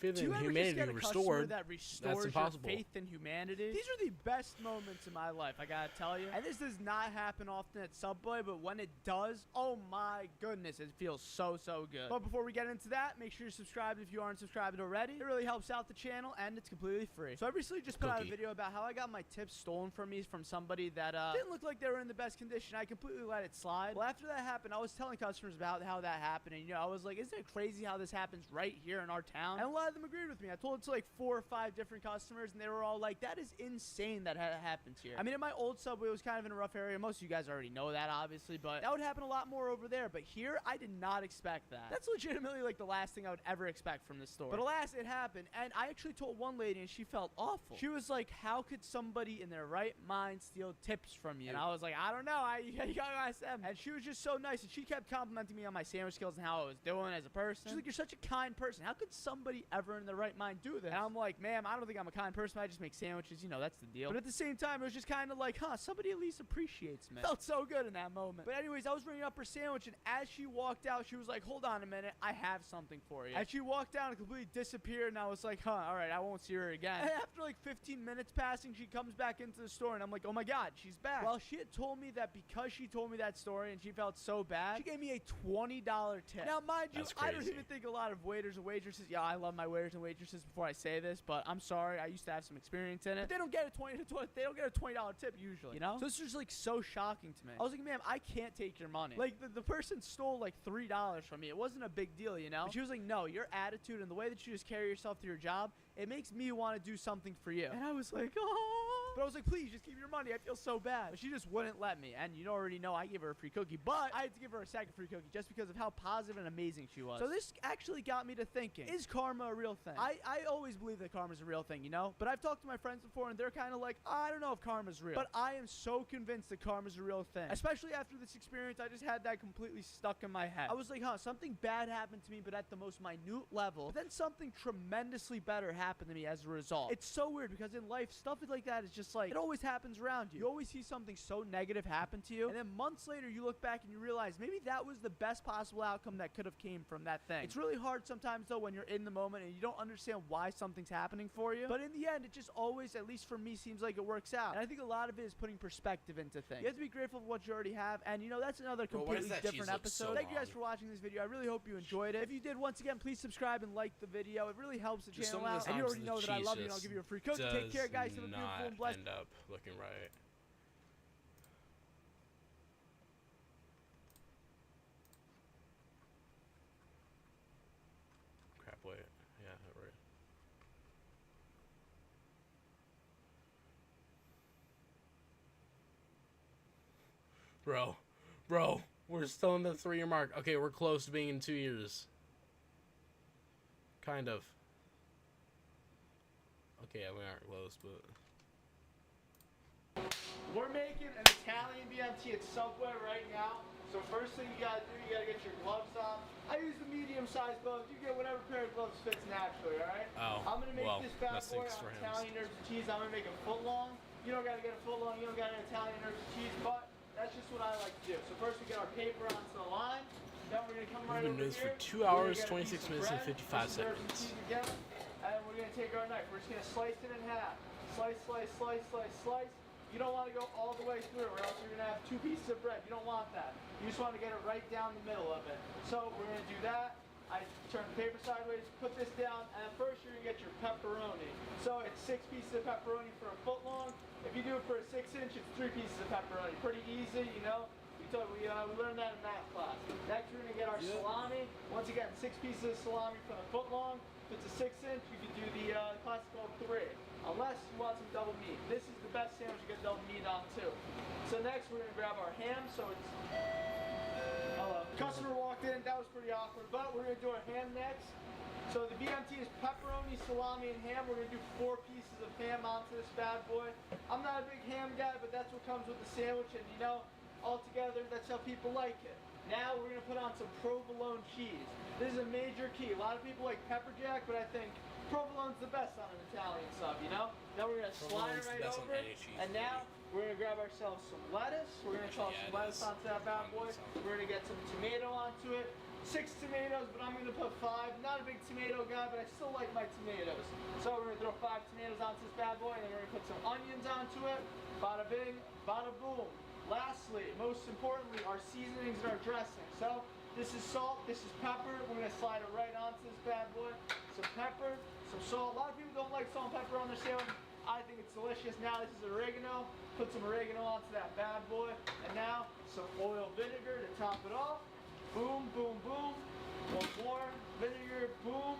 Faith Do you in ever humanity just get a customer restored. that restores That's impossible. your faith in humanity? These are the best moments in my life, I gotta tell you. And this does not happen often at Subway, but when it does, oh my goodness, it feels so good. But before we get into that, make sure you're subscribed if you aren't subscribed already. It really helps out the channel, and it's completely free. So I recently just put out a video about how I got my tips stolen from me from somebody that didn't look like they were in the best condition. I completely let it slide. Well, after that happened, I was telling customers about how that happened, and you know, I was like, isn't it crazy how this happens right here in our town? And a lot of them agreed with me. I told it to like 4 or 5 different customers, and they were all like, that is insane that happens here. I mean, in my old Subway, it was kind of in a rough area. Most of you guys already know that, obviously, but that would happen a lot more over there. But here, I did not expect that. That's legitimately like the last thing I would ever expect from this store. But alas, it happened, and I actually told one lady, and she felt awful. She was like, how could somebody in their right mind steal tips from you? And I was like, I don't know. You gotta ask them. And she was just so nice, and she kept complimenting me on my sandwich skills and how I was doing as a person. She's like, you're such a kind person. How could somebody ever in their right mind do this? And I'm like, ma'am, I don't think I'm a kind person. I just make sandwiches. You know, that's the deal. But at the same time, it was just kind of like, huh, somebody at least appreciates me. Felt so good in that moment. But anyways, I was ringing up her sandwich, and as she walked out, she was like, hold on a minute. I have something for you. And she walked out and completely disappeared, and I was like, huh, all right, I won't see her again. And after like 15 minutes passing, she comes back into the store, and I'm like, oh my God, she's back. Well, she had told me that because she told me that story and she felt so bad, she gave me a $20 tip. Now, mind you, I don't even think a lot of waiters and waitresses, yeah, I love my waiters and waitresses before I say this, but I'm sorry, I used to have some experience in it. But they don't get a $20 tip usually, you know? So this was like so shocking to me. I was like, ma'am, I can't take your money. Like the person stole like $3 from me. It wasn't a big deal, you know? But she was like, no, your attitude and the way that you just carry yourself through your job, it makes me want to do something for you. And I was like, oh. But I was like, please, just keep your money. I feel so bad. But she just wouldn't let me. And you already know I gave her a free cookie. But I had to give her a second free cookie just because of how positive and amazing she was. So this actually got me to thinking, is karma a real thing? I always believe that karma's a real thing, you know? But I've talked to my friends before, and they're kind of like, I don't know if karma's real. But I am so convinced that karma's a real thing. Especially after this experience, I just had that completely stuck in my head. I was like, huh, something bad happened to me, but at the most minute level. But then something tremendously better happened to me as a result. It's so weird because in life, stuff like that is just like, it always happens around you. You always see something so negative happen to you, and then months later you look back and you realize maybe that was the best possible outcome that could have came from that thing. It's really hard sometimes though when you're in the moment and you don't understand why something's happening for you, but in the end it just always, at least for me, seems like it works out. And I think a lot of it is putting perspective into things. You have to be grateful for what you already have, and you know, that's another completely different episode. Thank you guys for watching this video. I really hope you enjoyed it. If you did, once again, please subscribe and like the video. It really helps the channel out, and you already know that I love you and I'll give you a free cookie. Take care guys, have a beautiful and blessed end up looking right. Crap, wait. Yeah, right. Bro, we're still in the 3-year mark. Okay, we're close to being in 2 years. Kind of. Okay, we aren't close, but... We're making an Italian BMT at Subway right now. So first thing you gotta do, you gotta get your gloves on. I use the medium-sized gloves. You get whatever pair of gloves fits naturally, alright? Oh, I'm gonna make well, this bad that boy stinks for on him. Italian herbs and cheese. I'm gonna make it foot long. You don't gotta get a foot long. You don't gotta get Italian herbs and cheese, but that's just what I like to do. So first we get our paper onto the line. Then we're gonna come right We've been over doing this here. for 2 hours, 26 minutes, and 55 seconds. seconds. And we're gonna take our knife. We're just gonna slice it in half. Slice, slice, slice, slice, slice. You don't want to go all the way through, or else you're gonna have 2 pieces of bread. You don't want that. You just want to get it right down the middle of it. So we're gonna do that. I turn the paper sideways, put this down, and first you're gonna get your pepperoni. So it's 6 pieces of pepperoni for a foot long. If you do it for a 6-inch, it's 3 pieces of pepperoni. Pretty easy, you know. We learned that in math class. Next, we're gonna get our salami. Once again, 6 pieces of salami for the foot long. If it's a 6-inch, you can do the classical 3. Unless you want some double meat. This is the best sandwich you get double meat on too. So next, we're gonna grab our ham. So it's hello. Customer walked in. That was pretty awkward. But we're gonna do our ham next. So the BMT is pepperoni, salami, and ham. We're gonna do 4 pieces of ham onto this bad boy. I'm not a big ham guy, but that's what comes with the sandwich, and you know, altogether, that's how people like it. Now we're gonna put on some provolone cheese. This is a major key. A lot of people like pepper jack, but I think provolone's the best on an Italian sub, you know? Then we're gonna slide it right over it, and now we're gonna grab ourselves some lettuce. We're gonna toss some lettuce onto that bad boy. We're gonna get some tomato onto it. 6 tomatoes, but I'm gonna put 5. Not a big tomato guy, but I still like my tomatoes. So we're gonna throw 5 tomatoes onto this bad boy, and then we're gonna put some onions onto it. Bada bing, bada boom. Lastly, most importantly, our seasonings and our dressing. So this is salt, this is pepper. We're gonna slide it right onto this bad boy. Some pepper, some salt. A lot of people don't like salt and pepper on their sandwich. I think it's delicious. Now this is oregano. Put some oregano onto that bad boy. And now some oil vinegar to top it off. Boom, boom, boom. One more vinegar, boom.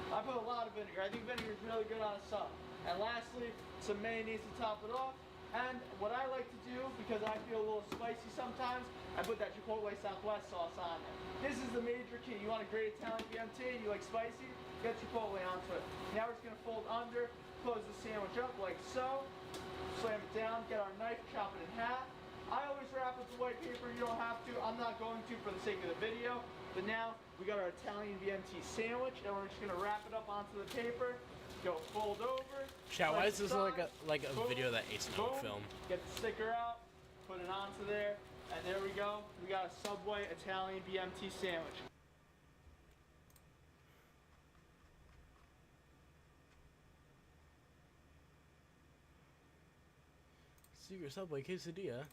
I put a lot of vinegar. I think vinegar is really good on a sub. And lastly, some mayonnaise to top it off. And what I like to do, because I feel a little spicy sometimes, I put that Chipotle Southwest sauce on it. This is the major key. You want a great Italian BMT, you like spicy, get Chipotle onto it. Now we're just gonna fold under, close the sandwich up like so, slam it down, get our knife, chop it in half. I always wrap with the white paper, you don't have to. I'm not going to for the sake of the video. But now we got our Italian BMT sandwich, and we're just gonna wrap it up onto the paper. Go fold over. Chat, why is this like a boom, video that Ace boom, film? Get the sticker out, put it onto there, and there we go. We got a Subway Italian BMT sandwich. Secret Subway quesadilla.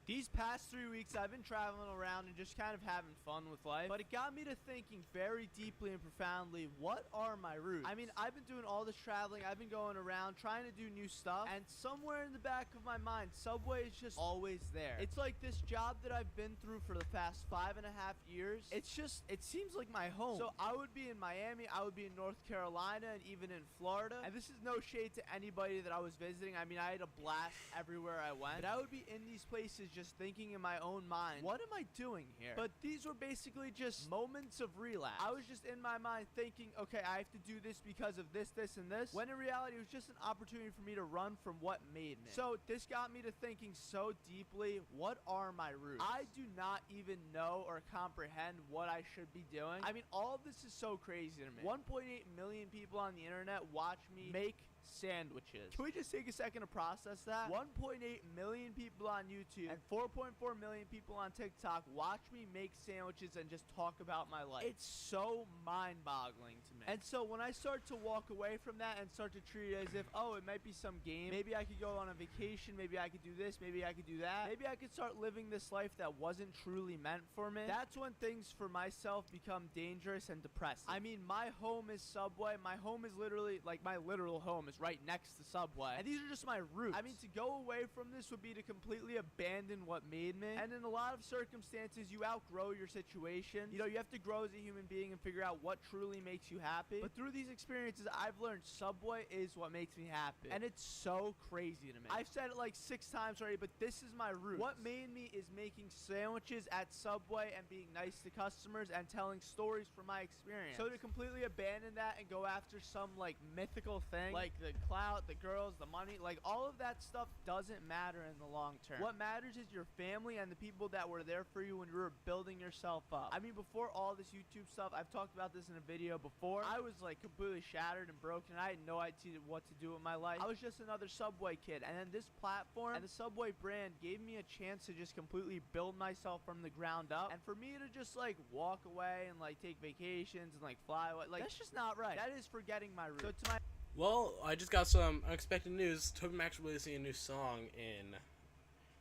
These past 3 weeks, I've been traveling around and just kind of having fun with life, but it got me to thinking very deeply and profoundly, what are my roots? I mean, I've been doing all this traveling, I've been going around trying to do new stuff, and somewhere in the back of my mind, Subway is just always there. It's like this job that I've been through for the past 5.5 years. It seems like my home. So I would be in Miami, I would be in North Carolina, and even in Florida, and this is no shade to anybody that I was visiting. I mean, I had a blast everywhere I went, but I would be in these places just thinking in my own mind, what am I doing here? But these were basically just moments of relapse. I was just in my mind thinking, okay, I have to do this because of this, this, and this, when in reality, it was just an opportunity for me to run from what made me. So this got me to thinking so deeply, what are my roots? I do not even know or comprehend what I should be doing. I mean, all of this is so crazy to me. 1.8 million people on the internet watch me make sandwiches. Can we just take a second to process that? 1.8 million people on YouTube and 4.4 million people on TikTok watch me make sandwiches and just talk about my life. It's so mind-boggling to me. And so when I start to walk away from that and start to treat it as if, oh, it might be some game, maybe I could go on a vacation, maybe I could do this, maybe I could do that, maybe I could start living this life that wasn't truly meant for me, that's when things for myself become dangerous and depressing. I mean, my home is Subway. My home is literally, like, my literal home is right next to Subway, and these are just my roots. I mean, to go away from this would be to completely abandon what made me, and in a lot of circumstances, you outgrow your situation. You know, you have to grow as a human being and figure out what truly makes you happy, but through these experiences, I've learned Subway is what makes me happy, and it's so crazy to me. I've said it like 6 times already, but this is my root. What made me is making sandwiches at Subway and being nice to customers and telling stories from my experience. So to completely abandon that and go after some like mythical thing, like the clout, the girls, the money, like all of that stuff doesn't matter in the long term. What matters is your family and the people that were there for you when you were building yourself up. I mean, before all this YouTube stuff, I've talked about this in a video before, I was like completely shattered and broken. I had no idea what to do with my life. I was just another Subway kid, and then this platform and the Subway brand gave me a chance to just completely build myself from the ground up, and for me to just like walk away and like take vacations and like fly away, like that's just not right. That is forgetting my roots. So to my Well, I just got some unexpected news. Toby Mac's releasing a new song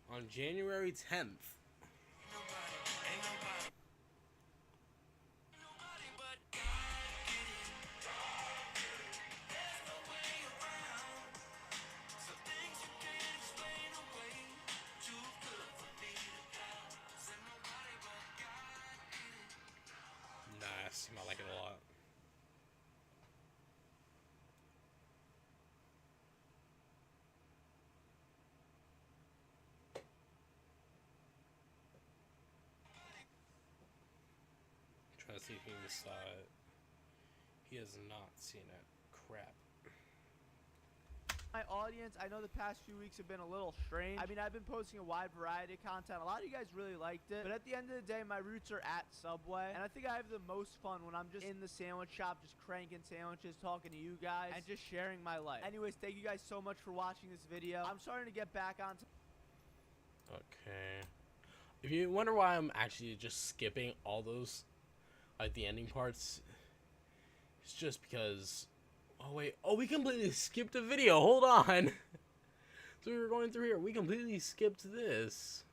on January 10th. unless he saw it. He has not seen it. Crap. My audience, I know the past few weeks have been a little strange. I mean, I've been posting a wide variety of content. A lot of you guys really liked it. But at the end of the day, my roots are at Subway. And I think I have the most fun when I'm just in the sandwich shop, just cranking sandwiches, talking to you guys, and just sharing my life. Anyways, thank you guys so much for watching this video. I'm starting to get back onto... Okay. If you wonder why I'm actually just skipping all those, like, the ending parts, it's just because... Oh, wait. Oh, we completely skipped a video. Hold on. So we were going through here. We completely skipped this.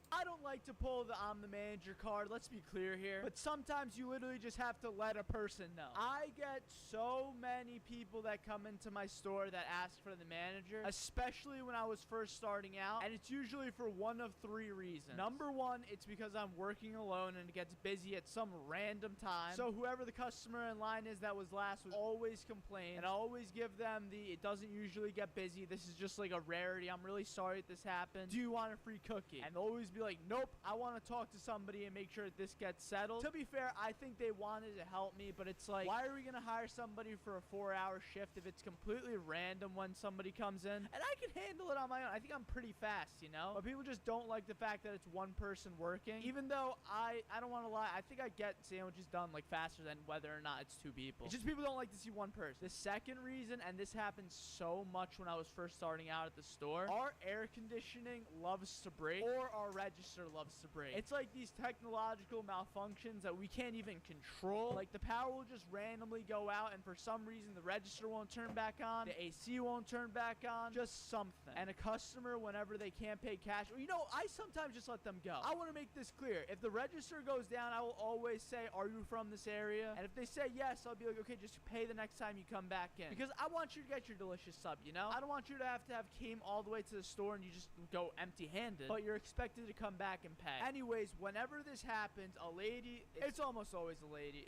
I don't like to pull the I'm the manager card, let's be clear here, but sometimes you literally just have to let a person know. I get so many people that come into my store that ask for the manager, especially when I was first starting out, and it's usually for one of three reasons. Number one, it's because I'm working alone and it gets busy at some random time, so whoever the customer in line is that was last would always complain, and I always give them the it doesn't usually get busy, this is just like a rarity, I'm really sorry that this happened, do you want a free cookie? And they'll always be like, nope, I want to talk to somebody and make sure that this gets settled. To be fair, I think they wanted to help me, but it's like, why are we going to hire somebody for a 4-hour shift if it's completely random when somebody comes in? And I can handle it on my own. I think I'm pretty fast, you know? But people just don't like the fact that it's one person working. Even though I don't want to lie, I think I get sandwiches done like faster than whether or not it's two people. It's just people don't like to see one person. The second reason, and this happens so much when I was first starting out at the store, our air conditioning loves to break, or our register loves to break. It's like these technological malfunctions that we can't even control. Like the power will just randomly go out and for some reason the register won't turn back on, the AC won't turn back on, just something. And a customer, whenever they can't pay cash, or you know, I sometimes just let them go. I want to make this clear. If the register goes down, I will always say, are you from this area? And if they say yes, I'll be like, okay, just pay the next time you come back in. Because I want you to get your delicious sub, you know? I don't want you to have came all the way to the store and you just go empty-handed, but you're expected to come back and pay. Anyways, whenever this happens, a lady, it's almost always a lady.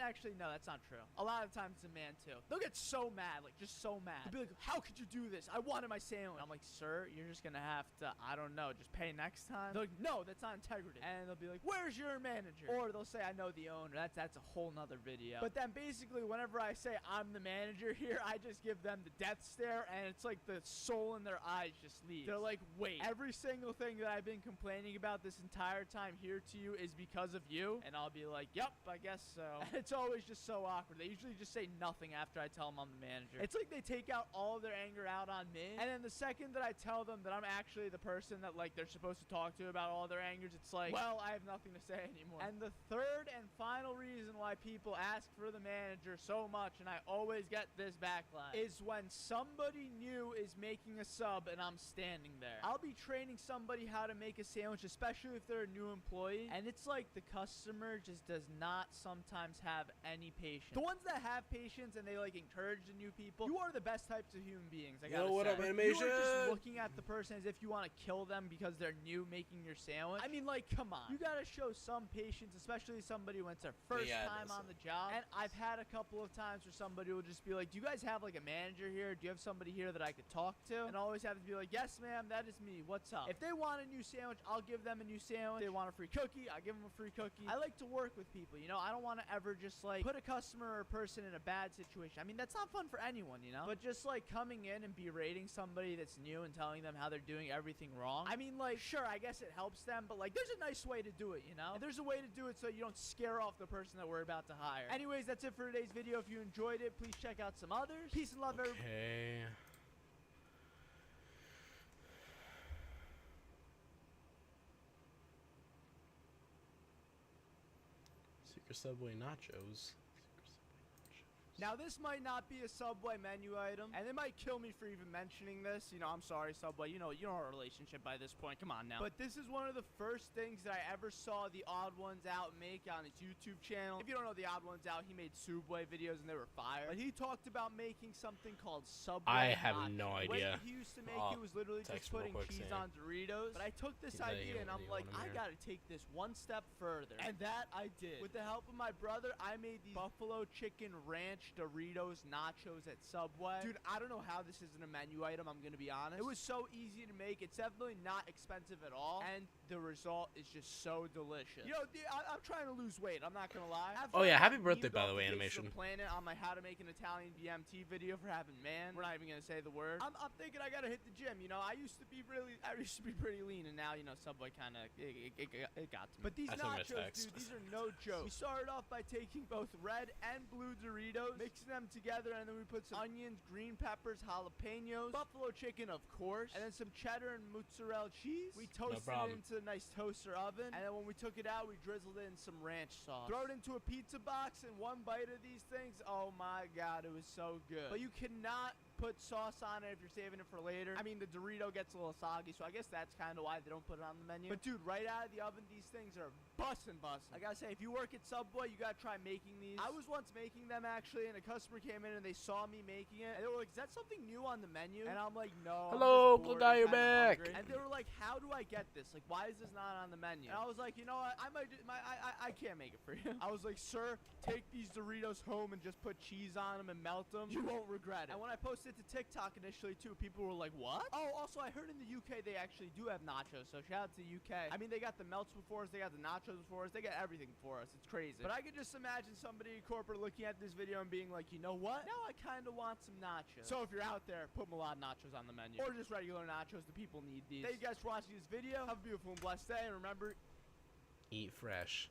Actually, no, that's not true. A lot of times it's a man too. They'll get so mad, like just so mad. They'll be like, how could you do this? I wanted my sandwich. I'm like, sir, you're just gonna have to, I don't know, just pay next time. They're like, no, that's not integrity. And they'll be like, where's your manager? Or they'll say, I know the owner. That's a whole nother video. But then basically, whenever I say I'm the manager here, I just give them the death stare, and it's like the soul in their eyes just leaves. They're like, wait, every single thing that I've been complaining about this entire time here to you is because of you? And I'll be like, yep, I guess so. And it's always just so awkward. They usually just say nothing after I tell them I'm the manager. It's like they take out all of their anger out on me, and then the second that I tell them that I'm actually the person that like they're supposed to talk to about all their angers, it's like, well, I have nothing to say anymore. And the third and final reason why people ask for the manager so much, and I always get this backlash, is when somebody new is making a sub and I'm standing there. I'll be training somebody how to make a sandwich, especially if they're a new employee, and it's like the customer just does not sometimes have any patience. The ones that have patience and they like encourage the new people, you are the best types of human beings. I gotta say. What up, animation? You are just looking at the person as if you want to kill them because they're new making your sandwich. I mean, like, come on. You gotta show some patience, especially somebody when it's their first time on the job. And I've had a couple of times where somebody will just be like, do you guys have like a manager here? Do you have somebody here that I could talk to? And I always have to be like, yes, ma'am, that is me. What's up? If they want a new sandwich, I'll give them a new sandwich. If they want a free cookie, I'll give them a free cookie. I like to work with people, you know? I don't want to ever just like put a customer or a person in a bad situation. I mean, that's not fun for anyone, you know? But just like coming in and berating somebody that's new and telling them how they're doing everything wrong. I mean, like, sure, I guess it helps them, but like, there's a nice way to do it, you know? And there's a way to do it so you don't scare off the person that we're about to hire. Anyways, that's it for today's video. If you enjoyed it, please check out some others. Peace and love, everybody. Okay. Secret Subway nachos. Now, this might not be a Subway menu item, and they might kill me for even mentioning this. You know, I'm sorry, Subway. You know our relationship by this point. Come on now. But this is one of the first things that I ever saw the Odd Ones Out make on his YouTube channel. If you don't know the Odd Ones Out, he made Subway videos, and they were fire. But he talked about making something called Subway I have nachos. no idea. What he used to make it was literally just putting cheese on Doritos. But I took this idea, and I'm like, I gotta take this one step further. And that I did. With the help of my brother, I made these buffalo chicken ranch Doritos, nachos at Subway. Dude, I don't know how this isn't a menu item, I'm gonna be honest. It was so easy to make. It's definitely not expensive at all, and the result is just so delicious. You know, I'm trying to lose weight, I'm not gonna lie. Oh yeah, happy I've birthday memed by off the way, face of animation. the planet on my How to Make an Italian BMT video for having man. We're not even gonna say the word. I'm thinking I gotta hit the gym. You know, I used to be pretty lean, and now, you know, Subway kind of it got to me. But these nachos, dude, these are no joke. We started off by taking both red and blue Doritos, mixing them together, and then we put some onions, green peppers, jalapenos, buffalo chicken, of course, and then some cheddar and mozzarella cheese. We toasted it into a nice toaster oven, and then when we took it out, we drizzled it in some ranch sauce. Throw it into a pizza box, and one bite of these things, oh my god, it was so good. But you cannot put sauce on it if you're saving it for later. I mean, the Dorito gets a little soggy, so I guess that's kind of why they don't put it on the menu. But dude, right out of the oven, these things are bussin'. I gotta say, if you work at Subway, you gotta try making these. I was once making them actually, and a customer came in and they saw me making it, and they were like, "Is that something new on the menu?" And I'm like, "No." Hello, good guy, you're back. Hungry. And they were like, "How do I get this? Like, why is this not on the menu?" And I was like, "You know what? I can't make it for you." I was like, "Sir, take these Doritos home and just put cheese on them and melt them. You won't regret it." And when I posted to TikTok initially too, people were like, "What?" Oh, also I heard in the UK they actually do have nachos, so shout out to the UK. I mean, they got the melts before us, they got the nachos before us, they got everything for us. It's crazy. But I could just imagine somebody in corporate looking at this video and being like, "You know what? Now I kind of want some nachos." So if you're out there, put Milan nachos on the menu, or just regular nachos. The people need these. Thank you guys for watching this video. Have a beautiful and blessed day, and remember, eat fresh.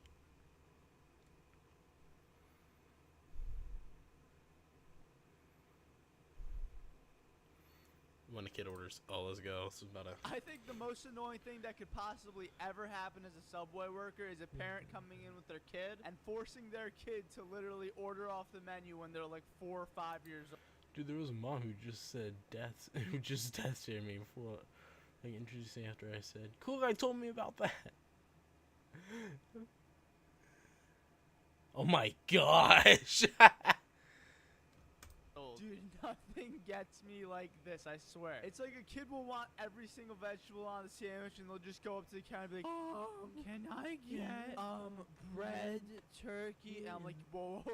When a kid orders, oh, let's go. This is about a... I think the most annoying thing that could possibly ever happen as a Subway worker is a parent coming in with their kid and forcing their kid to literally order off the menu when they're like 4 or 5 years old. Dude, there was a mom who just said death, who just death scared me before, like, introducing after I said, "Cool guy told me about that." Oh my gosh. Dude, nothing gets me like this, I swear. It's like a kid will want every single vegetable on the sandwich, and they'll just go up to the counter and be like, "Can I get, bread, turkey?" And I'm like, whoa,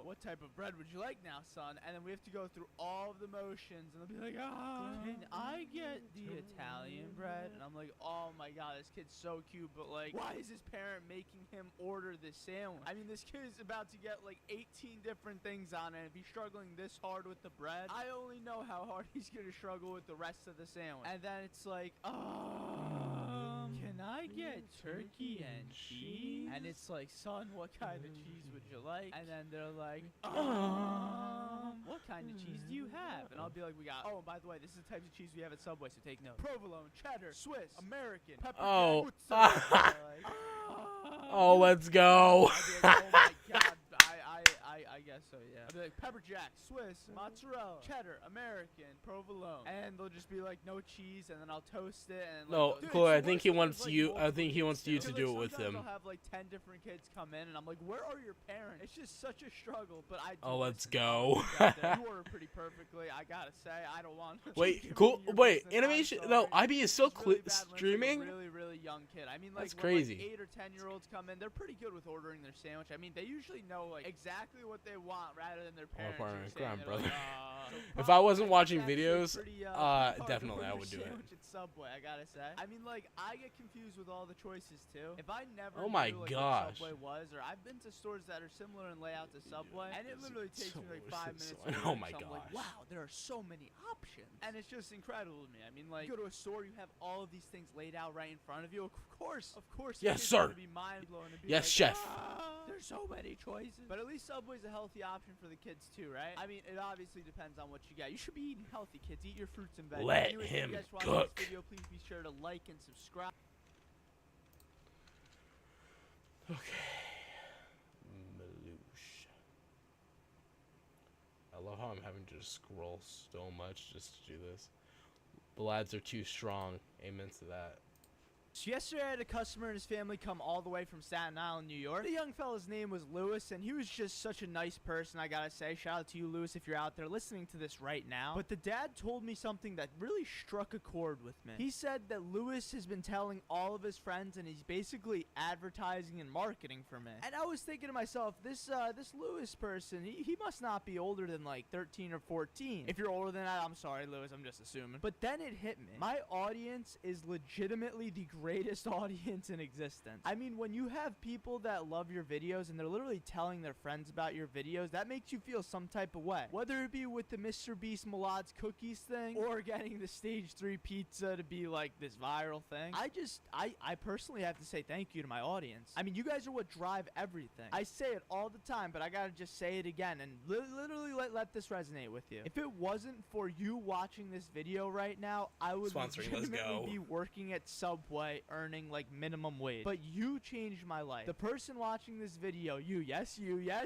what type of bread would you like now, son? And then we have to go through all of the motions, and they'll be like, "Can I get the Italian bread?" And I'm like, oh my god, this kid's so cute, but like, why is his parent making him order this sandwich? I mean, this kid is about to get like 18 different things on it, and if he's struggling this hard with the bread, I only know how hard he's gonna struggle with the rest of the sandwich. And then it's like, can I get turkey and cheese? And it's like, son, what kind of cheese would you like? And then they're like, what kind of cheese do you have? And I'll be like, we got, oh, and by the way, this is the types of cheese we have at Subway, so take note: provolone, cheddar, Swiss, American, pepper jack, Oh, let's go. Oh my god, I guess so, yeah. I'll be like, pepper jack, Swiss, mozzarella, cheddar, American, provolone, and they'll just be like, no cheese, and then I'll toast it, and no, like, Corey, I think he wants you. I think he wants you to do it with him. I'll have like 10 different kids come in, and I'm like, where are your parents? It's just such a struggle, but I. Oh, let's go. You order pretty perfectly. I gotta say, I don't want. Wait, cool. Wait, animation. No, IB is still streaming. Really young kid. I mean, like, that's crazy. When, like, 8 or 10-year-olds come in, they're pretty good with ordering their sandwich. I mean, they usually know like exactly what they want rather than their parents. Come on, brother. Like, if I wasn't watching videos, pretty, definitely I would do it. At Subway, I gotta say. I mean, like, I get confused with all the choices too. If I never oh my knew, like, gosh, what Subway was, or I've been to stores that are similar in layout to Subway, and it literally takes me like 5 minutes. Oh my gosh. I'm like, wow, there are so many options, and it's just incredible to me. I mean, like, you go to a store, you have all of these things laid out right in front of you. Of course. Yes, sir. Be mind-blowing and be yes, like, chef. There's so many choices. But at least Subway's a healthy option for the kids too, right? I mean, it obviously depends on what you get. You should be eating healthy, kids. Eat your fruits and veggies. Let Anyways, him if you guys watch cook. This video, please be sure to like and subscribe. Okay. Maloosh. I love how I'm having to scroll so much just to do this. The lads are too strong. Amen to that. So yesterday I had a customer and his family come all the way from Staten Island, New York. The young fella's name was Lewis, and he was just such a nice person, I gotta say. Shout out to you, Lewis, if you're out there listening to this right now. But the dad told me something that really struck a chord with me. He said that Lewis has been telling all of his friends, and he's basically advertising and marketing for me. And I was thinking to myself, this Lewis person, he must not be older than like 13 or 14. If you're older than that, I'm sorry, Lewis, I'm just assuming. But then it hit me. My audience is legitimately the greatest audience in existence. I mean, when you have people that love your videos and they're literally telling their friends about your videos, that makes you feel some type of way. Whether it be with the Mr. Beast Milad's cookies thing or getting the stage 3 pizza to be like this viral thing. I personally have to say thank you to my audience. I mean, you guys are what drive everything. I say it all the time, but I gotta just say it again and literally let this resonate with you. If it wasn't for you watching this video right now, I would legitimately be working at Subway earning like minimum wage. But you changed my life. The person watching this video, yes, you, yeah,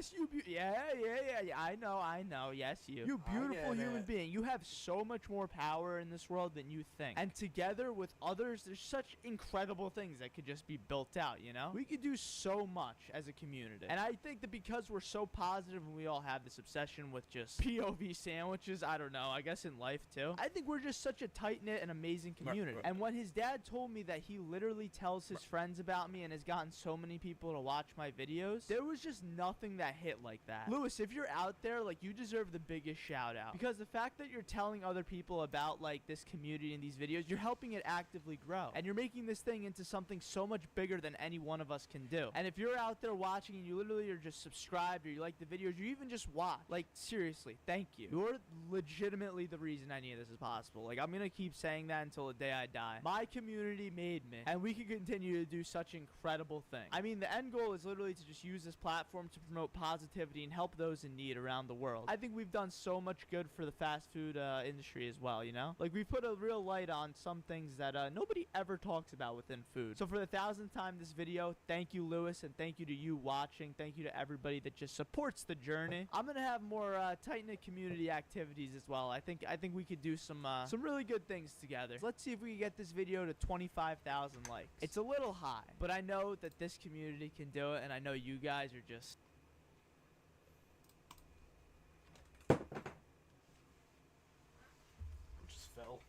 I know, yes, you beautiful human being. You have so much more power in this world than you think. And together with others, there's such incredible things that could just be built out, you know? We could do so much as a community. And I think that because we're so positive and we all have this obsession with just POV sandwiches, I don't know, I guess in life too, I think we're just such a tight-knit and amazing community. And when his dad told me that he literally tells his friends about me and has gotten so many people to watch my videos, there was just nothing that hit like that. Lewis, if you're out there, like, you deserve the biggest shout out, because the fact that you're telling other people about like this community and these videos, you're helping it actively grow, and you're making this thing into something so much bigger than any one of us can do. And if you're out there watching and you literally are just subscribed or you like the videos, you even just watch, like, seriously, thank you. You're legitimately the reason any of this is possible. Like, I'm gonna keep saying that until the day I die. My community made me, and we can continue to do such incredible things. I mean, the end goal is literally to just use this platform to promote positivity and help those in need around the world. I think we've done so much good for the fast food industry as well, you know? Like, we've put a real light on some things that nobody ever talks about within food. So for the 1,000th time this video, thank you, Lewis, and thank you to you watching. Thank you to everybody that just supports the journey. I'm gonna have more tight-knit community activities as well. I think we could do some really good things together. Let's see if we can get this video to 25,000 likes. It's a little high, but I know that this community can do it, and I know you guys are just... Just fell.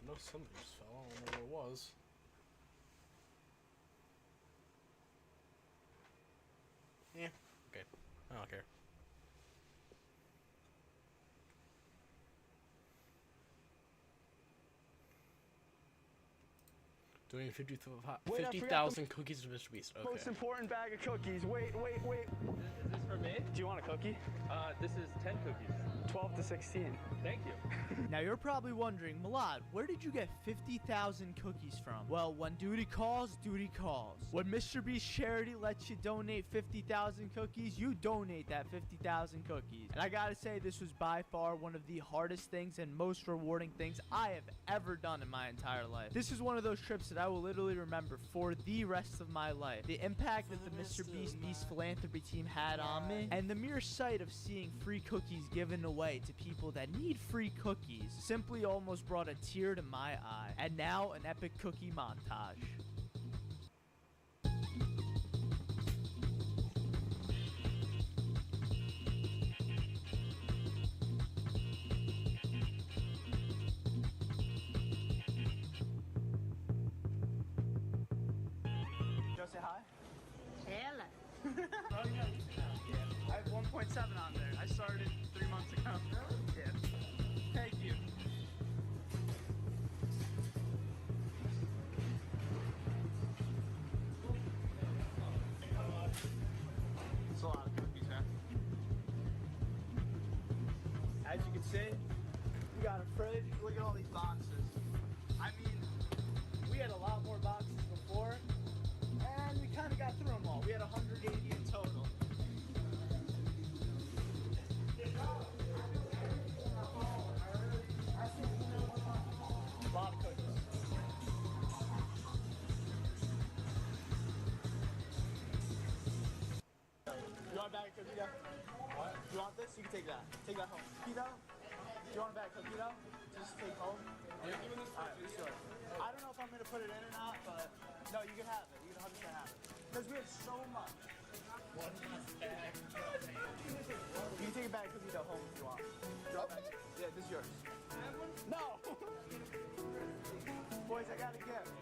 I know something just fell. I don't know what it was. Yeah. Okay. I don't care. Doing 50,000 cookies to Mr. Beast. Okay. Most important bag of cookies. Wait. Is this for me? Do you want a cookie? This is 10 cookies. 12 to 16. Thank you. Now you're probably wondering, Milad, where did you get 50,000 cookies from? Well, when duty calls, duty calls. When Mr. Beast Charity lets you donate 50,000 cookies, you donate that 50,000 cookies. And I gotta say, this was by far one of the hardest things and most rewarding things I have ever done in my entire life. This is one of those trips that I will literally remember for the rest of my life. The impact that the Mr. Beast philanthropy team had on me, and the mere sight of seeing free cookies given away to people that need free cookies simply almost brought a tear to my eye. And now an epic cookie montage. Say hi. Hello. Oh, yeah. I have 1.7 on there. I started 3 months ago. Yeah. Thank you. It's a lot of cookies, man. As you can see, we got a fridge. Look at all these boxes. I mean, we had a lot more boxes before. And we kind of got through them all. We had 180 in total. A lot of cookies. You want a bag of cookies? What? You want this? You can take that. Take that home. Keep that home. you want a bag cookie though? Just take home? Yeah, give me this. Alright, sure. I don't know if I'm gonna put it in or not, but no, you can have it. You can 100% have it. Because we have so much. You can take a bag cookie though home if you want. Drop it? Yeah, this is yours. No! Boys, I got a gift.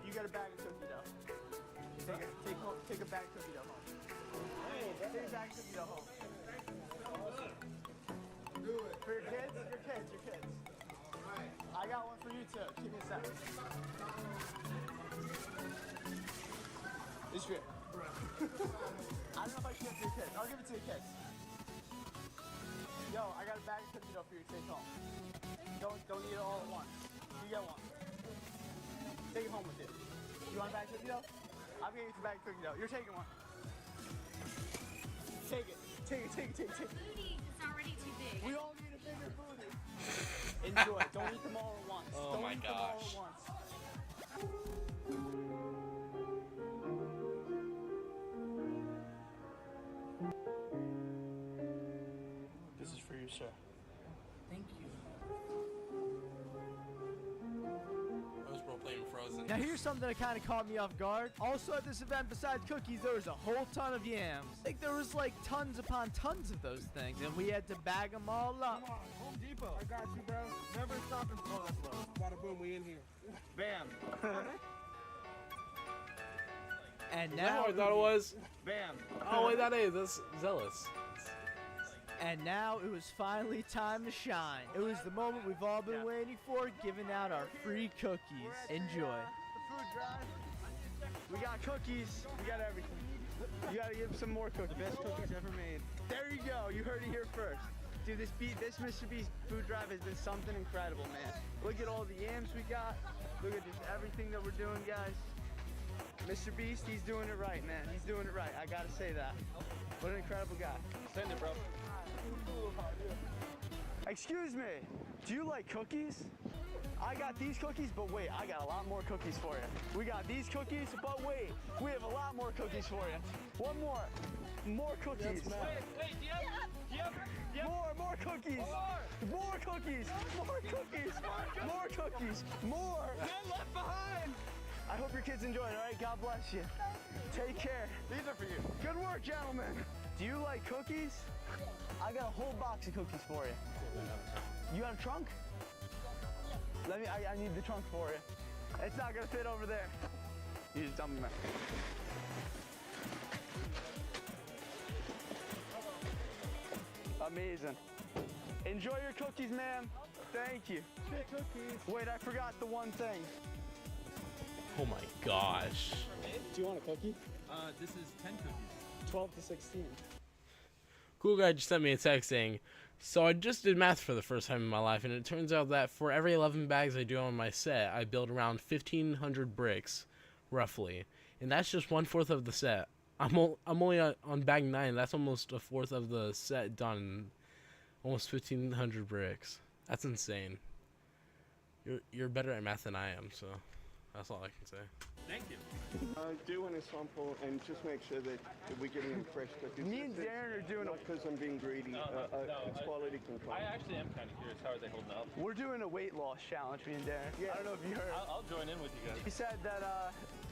You got a bag of cookie dough. Take a bag of cookie dough home. Take a bag of cookie dough home. Do it. For your kids? Your kids. I got one for you too. Give me a sec. It's good. I don't know if I should give it to your kids. I'll give it to your kids. Yo, I got a bag of cookie dough for you to take home. Don't eat it all at once. You get one. Take it home with you. You want a bag of cookie dough? I'm gonna get you a bag of cookie dough. You're taking one. Take it. Booty, it's already too big. We all need a bigger booty. Enjoy. Don't eat them all at once. Oh Don't my eat them all gosh. at once. This is for you, sir. Thank you. I was playing Frozen. Now here's something that kind of caught me off guard. Also at this event, besides cookies, there was a whole ton of yams. Like there was like tons upon tons of those things, and we had to bag them all up. Come on, Home Depot. I got you, bro. Never stopping. Oh, that's low. Bada boom, we in here. Bam. And Is that now how I thought it was? Bam. Oh wait, that's Zealous. And now it was finally time to shine. It was the moment we've all been waiting for, giving out our free cookies. Enjoy. The food drive. We got cookies. We got everything. You gotta give some more cookies. The best cookies ever made. There you go. You heard it here first. Dude, this Mr. Beast food drive has been something incredible, man. Look at all the yams we got. Look at just everything that we're doing, guys. Mr. Beast, he's doing it right, man. He's doing it right. I gotta say that. What an incredible guy. Send it, bro. Excuse me, do you like cookies? I got these cookies, but wait, I got a lot more cookies for you. We got these cookies, but wait, we have a lot more cookies for you. One more. More cookies. Wait, do you have More cookies. More cookies. More cookies. More cookies. More. None left behind. I hope your kids enjoy it, all right? God bless you. Take care. These are for you. Good work, gentlemen. Do you like cookies? I got a whole box of cookies for you. You got a trunk? I need the trunk for you. It's not gonna fit over there. You just dump them in. Amazing. Enjoy your cookies, ma'am. Thank you. Wait, I forgot the one thing. Oh my gosh. Do you want a cookie? This is 10 cookies. 12 to 16. Cool guy just sent me a text saying, so I just did math for the first time in my life, and it turns out that for every 11 bags I do on my set, I build around 1,500 bricks, roughly. And that's just 1/4 of the set. I'm only on bag 9. That's almost 1/4 of the set done. Almost 1,500 bricks. That's insane. You're better at math than I am, so that's all I can say. Thank you. Do an sample and just make sure that we're getting them fresh cookies. Me and Darren are doing because I'm being greedy. It's quality control. I actually am kind of curious. How are they holding up? We're doing a weight loss challenge, me and Darren. I don't know if you heard. I'll join in with you guys. He said that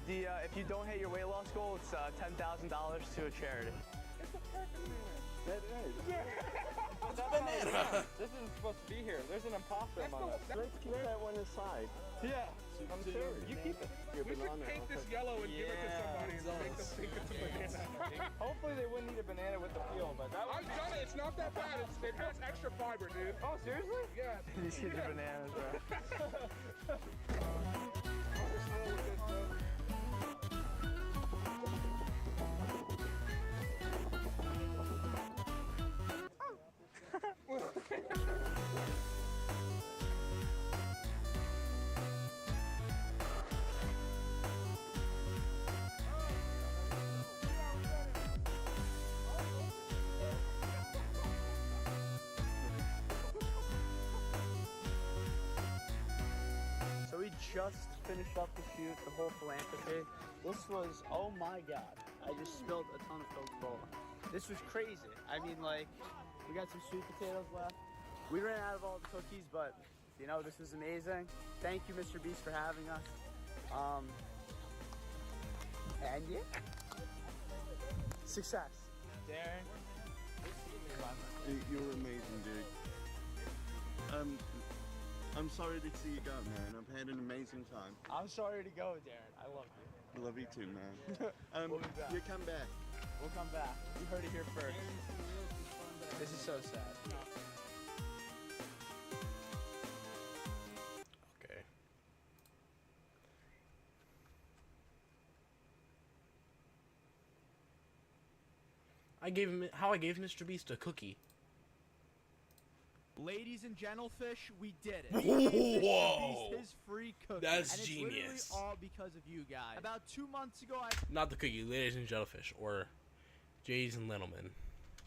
if you don't hit your weight loss goal, it's $10,000 to a charity. It's a fucking man. That is. It's a banana. This isn't supposed to be here. There's an imposter among us. Let's keep that one aside. Yeah. I'm serious. You keep it. Your We should banana. paint this yellow and give it to somebody and make them think it's a banana. Hopefully they wouldn't eat a banana with the peel, but that I've done it. It's not that bad. It has extra fiber, dude. Oh, seriously? Yeah. These kids are bananas, bro. So we just finished up the shoot, the whole philanthropy. This was, oh my god, I just spilled a ton of Coca-Cola. This was crazy. I mean, like, we got some sweet potatoes left. We ran out of all the cookies, but you know, this was amazing. Thank you, Mr. Beast, for having us. And yeah, success. Darren, You're amazing, dude. I'm sorry to see you go, man. I've had an amazing time. I'm sorry to go, Darren. I love you. Love you too, man. We'll be back. You come back. We'll come back. You heard it here first. This is so sad. Okay. I gave Mr. Beast a cookie. Ladies and gentlefish, we did it. Whoa. We gave Mr. Beast his free cookie. That's and it's genius. literally all because of you guys. About 2 months ago, I Not the cookie, ladies and jellyfish, or Jays and Littleman.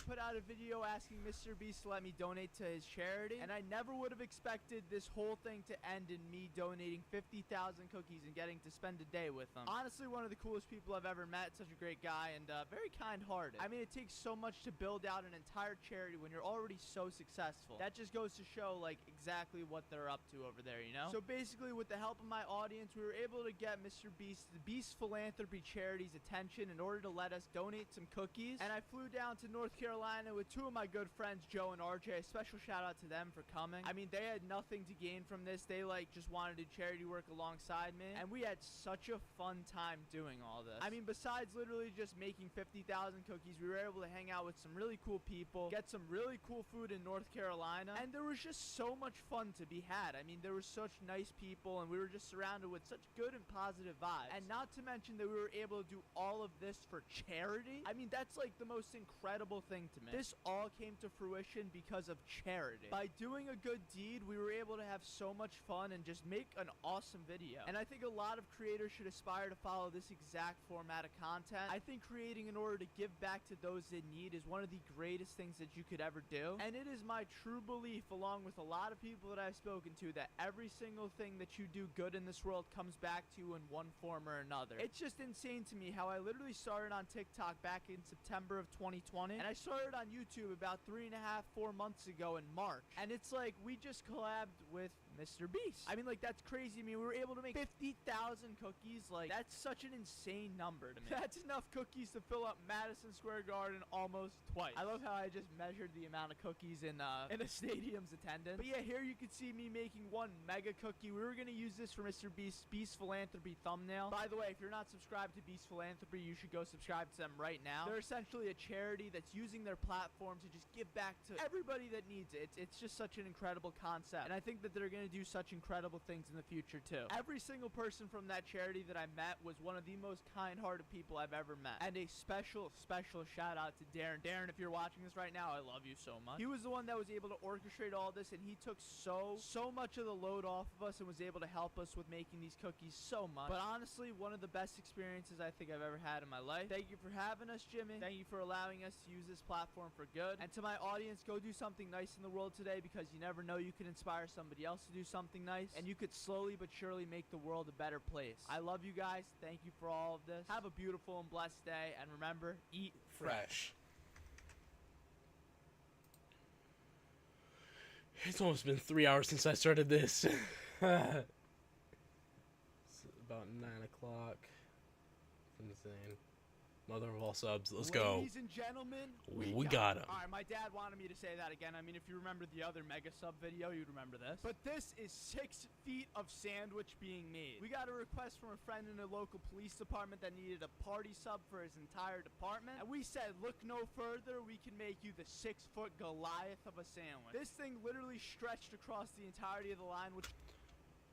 put out a video asking Mr. Beast to let me donate to his charity, and I never would have expected this whole thing to end in me donating 50,000 cookies and getting to spend a day with him. Honestly, one of the coolest people I've ever met, such a great guy, and very kind-hearted. I mean, it takes so much to build out an entire charity when you're already so successful. That just goes to show, like, exactly what they're up to over there, you know? So basically, with the help of my audience, we were able to get Mr. Beast, the Beast Philanthropy Charity's attention in order to let us donate some cookies, and I flew down to North Carolina with 2 of my good friends, Joe and RJ. A special shout out to them for coming. I mean, they had nothing to gain from this. They like just wanted to do charity work alongside me, and we had such a fun time doing all this. I mean, besides literally just making 50,000 cookies, we were able to hang out with some really cool people, get some really cool food in North Carolina, and there was just so much fun to be had. I mean, there were such nice people, and we were just surrounded with such good and positive vibes. And not to mention that we were able to do all of this for charity. I mean, that's like the most incredible thing to me. This all came to fruition because of charity. By doing a good deed, we were able to have so much fun and just make an awesome video. And I think a lot of creators should aspire to follow this exact format of content. I think creating in order to give back to those in need is one of the greatest things that you could ever do. And it is my true belief, along with a lot of people that I've spoken to, that every single thing that you do good in this world comes back to you in one form or another. It's just insane to me how I literally started on TikTok back in September of 2020, and I started on YouTube about 3.5, 4 months ago in March, and it's like we just collabed with Mr. Beast. I mean, like, that's crazy. I mean, we were able to make 50,000 cookies. Like, that's such an insane number to me. That's enough cookies to fill up Madison Square Garden almost twice. I love how I just measured the amount of cookies in a stadium's attendance. But yeah, here you can see me making one mega cookie. We were gonna use this for Mr. Beast's Beast Philanthropy thumbnail. By the way, if you're not subscribed to Beast Philanthropy, you should go subscribe to them right now. They're essentially a charity that's using their platform to just give back to everybody that needs it. It's just such an incredible concept, and I think that they're gonna do such incredible things in the future too. Every single person from that charity that I met was one of the most kind-hearted people I've ever met. And a special shout out to Darren. Darren, if you're watching this right now, I love you so much. He was the one that was able to orchestrate all this, and he took so much of the load off of us and was able to help us with making these cookies so much. But honestly, one of the best experiences I think I've ever had in my life. Thank you for having us, Jimmy. Thank you for allowing us to use this platform for good. And to my audience, go do something nice in the world today, because you never know, you can inspire somebody else to do something nice, and you could slowly but surely make the world a better place. I love you guys. Thank you for all of this. Have a beautiful and blessed day, and remember, eat fresh. It's almost been 3 hours since I started this. It's about 9 o'clock. It's insane. Mother of all subs, let's go. Ladies and gentlemen, we got him. Alright, my dad wanted me to say that again. I mean, if you remember the other mega sub video, you'd remember this. But this is 6 feet of sandwich being made. We got a request from a friend in the local police department that needed a party sub for his entire department. And we said, look no further, we can make you the 6-foot Goliath of a sandwich. This thing literally stretched across the entirety of the line, which...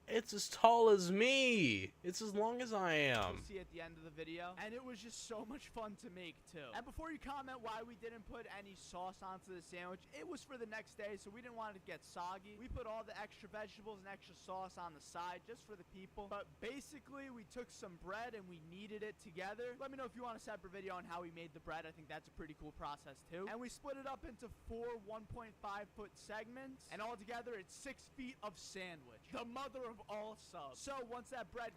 It's as tall as me. It's as long as I am. You'll see at the end of the video. And it was just so much fun to make, too. And before you comment why we didn't put any sauce onto the sandwich, it was for the next day, so we didn't want it to get soggy. We put all the extra vegetables and extra sauce on the side just for the people. But basically, we took some bread and we kneaded it together. Let me know if you want a separate video on how we made the bread. I think that's a pretty cool process, too. And we split it up into 4 1.5-foot segments. And all together, it's 6 feet of sandwich. The mother of all subs. So once that bread...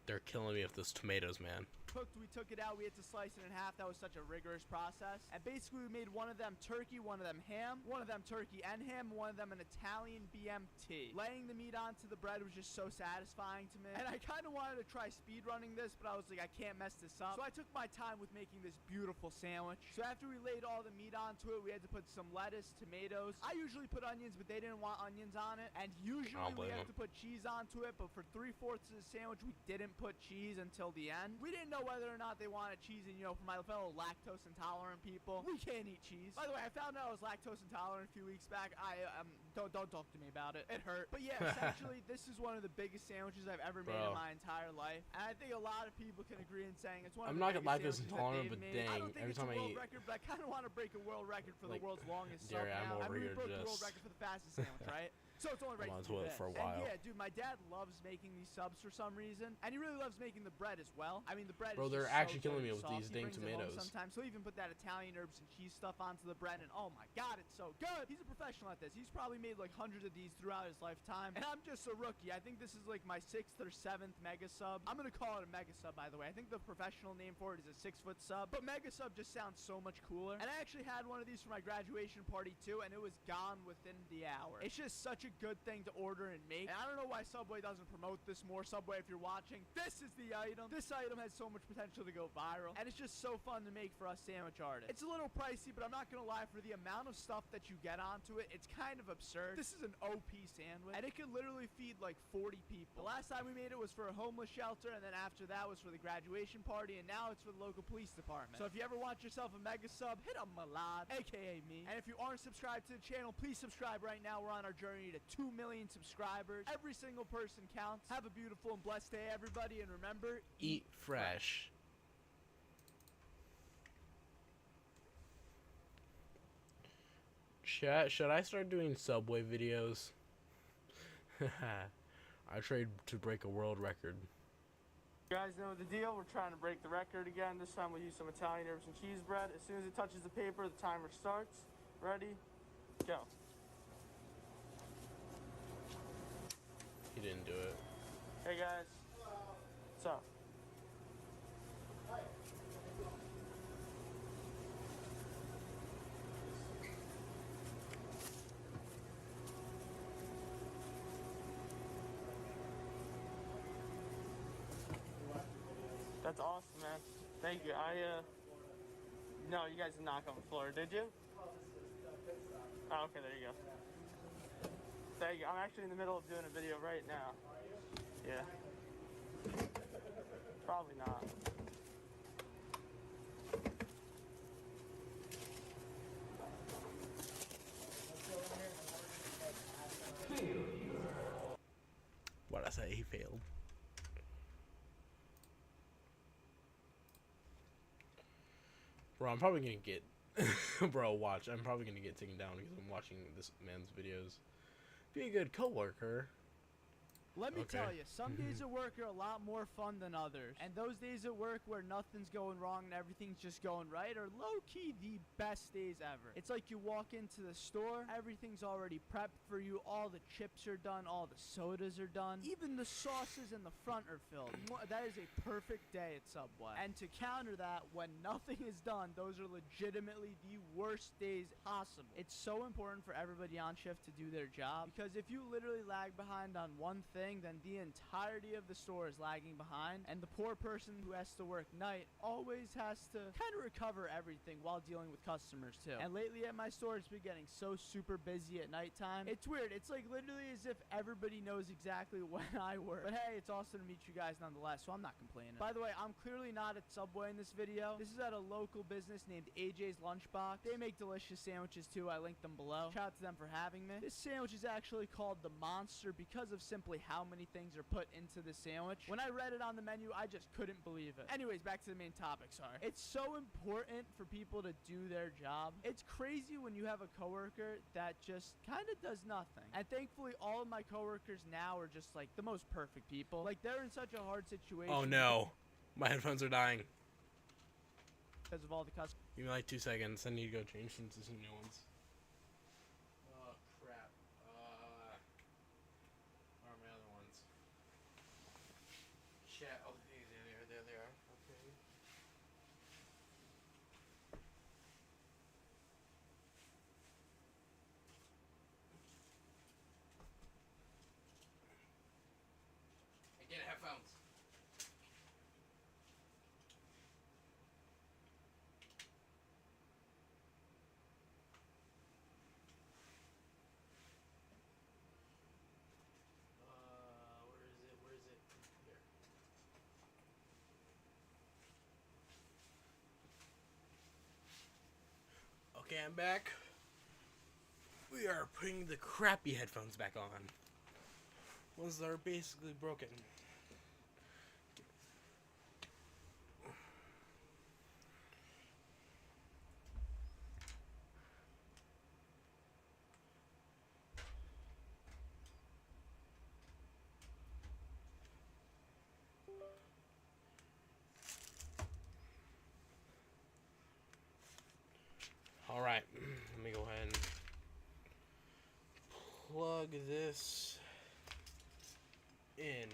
They're killing me with those tomatoes, man. Cooked, we took it out, we had to slice it in half. That was such a rigorous process. And basically we made one of them turkey, one of them ham, one of them turkey and ham, one of them an Italian BMT. Laying the meat onto the bread was just so satisfying to me. And I kind of wanted to try speed running this, but I was like, I can't mess this up. So I took my time with making this beautiful sandwich. So after we laid all the meat onto it, we had to put some lettuce, tomatoes. I usually put onions, but they didn't want onions on it. And usually we have to put cheese onto it, but for 3/4 of the sandwich, we didn't put cheese until the end. We didn't know whether or not they wanted cheese, and you know, for my fellow lactose intolerant people, we can't eat cheese. By the way, I found out I was lactose intolerant a few weeks back. Don't talk to me about it. It hurt. But yeah, essentially, this is one of the biggest sandwiches I've ever made in my entire life. And I think a lot of people can agree in saying it's one of the biggest lactose sandwiches intolerant, that but they've made. I dang, don't think every it's time a I world eat, record, but I kind of want to break a world record for the world's longest Derry, sub I'm now. over We here broke the world just- record for the fastest sandwich, right? So it's only right I'm to on do to it this. for a while. And yeah, dude, my dad loves making these subs for some reason, and he really loves making the bread as well. I mean, the bread Bro, is they're just actually so killing good me and with soft. these He dang brings it home tomatoes. sometimes. He'll even put that Italian herbs and cheese stuff onto the bread, and oh my god, it's so good. He's a professional at this. He's probably made like hundreds of these throughout his lifetime, and I'm just a rookie. I think this is like my 6th or 7th mega sub. I'm gonna call it a mega sub, by the way. I think the professional name for it is a 6-foot sub, but mega sub just sounds so much cooler. And I actually had one of these for my graduation party too, and it was gone within the hour. It's just such a good thing to order and make. And I don't know why Subway doesn't promote this more. Subway, if you're watching, this is the item. This item has so much potential to go viral, and it's just so fun to make for us sandwich artists. It's a little pricey, but I'm not gonna lie, for the amount of stuff that you get onto it, it's kind of absurd. This is an OP sandwich, and it can literally feed like 40 people. The last time we made it was for a homeless shelter, and then after that was for the graduation party, and now it's for the local police department. So if you ever want yourself a mega sub, hit up Malad, aka me. And if you aren't subscribed to the channel, please subscribe right now. We're on our journey to 2 million subscribers. Every single person counts. Have a beautiful and blessed day, everybody, and remember, Eat fresh. Should I start doing Subway videos? I trade to break a world record. You guys know the deal. We're trying to break the record again. This time we'll use some Italian herbs and cheese bread. As soon as it touches the paper, the timer starts. Ready? Go. He didn't do it. Hey guys. What's up? That's awesome, man. Thank you. No, you guys did not come on the floor, did you? Oh, okay, there you go. Thank you. I'm actually in the middle of doing a video right now. Yeah. Probably not. What'd I say? He failed. Bro, I'm probably gonna get... Bro, watch. I'm probably gonna get taken down because I'm watching this man's videos. Be a good coworker. Let me tell you, some days at work are a lot more fun than others. And those days at work where nothing's going wrong and everything's just going right are low-key the best days ever. It's like you walk into the store, everything's already prepped for you, all the chips are done, all the sodas are done, even the sauces in the front are filled. That is a perfect day at Subway. And to counter that, when nothing is done, those are legitimately the worst days possible. It's so important for everybody on shift to do their job, because if you literally lag behind on one thing, then the entirety of the store is lagging behind, and the poor person who has to work night always has to kind of recover everything while dealing with customers too. And lately at my store, it's been getting so super busy at nighttime. It's weird. It's like literally as if everybody knows exactly when I work. But hey, it's awesome to meet you guys nonetheless, so I'm not complaining. By the way, I'm clearly not at Subway in this video. This is at a local business named AJ's Lunchbox. They make delicious sandwiches too. I linked them below. Shout out to them for having me. This sandwich is actually called the Monster because of simply how many things are put into the sandwich. When I read it on the menu, I just couldn't believe it. Anyways, back to the main topic, sorry. It's so important for people to do their job. It's crazy when you have a coworker that just kind of does nothing. And thankfully, all of my coworkers now are just like the most perfect people. Like, they're in such a hard situation. Oh no. My headphones are dying. Because of all the customers. Give me like 2 seconds. I need to go change into some new ones. Oh crap. Where are my other ones? Shit. Oh, Okay, I'm back. We are putting the crappy headphones back on. Ones that are basically broken. Alright, let me go ahead and plug this in.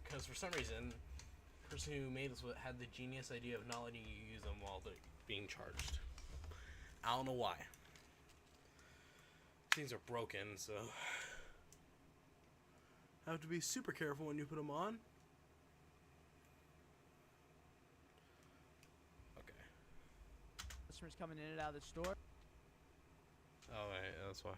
Because for some reason, the person who made this had the genius idea of not letting you use them while they're being charged. I don't know why. Things are broken, so I have to be super careful when you put them on. Okay. Customers coming in and out of the store. Oh, right, that's why.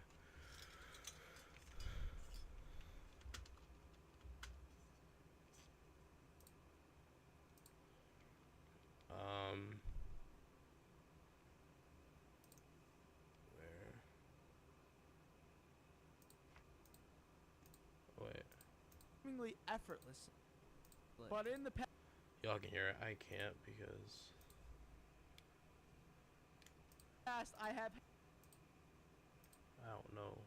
Where? Wait. Seemingly effortless. But in the past, Y'all can hear it. I can't because I have I don't know.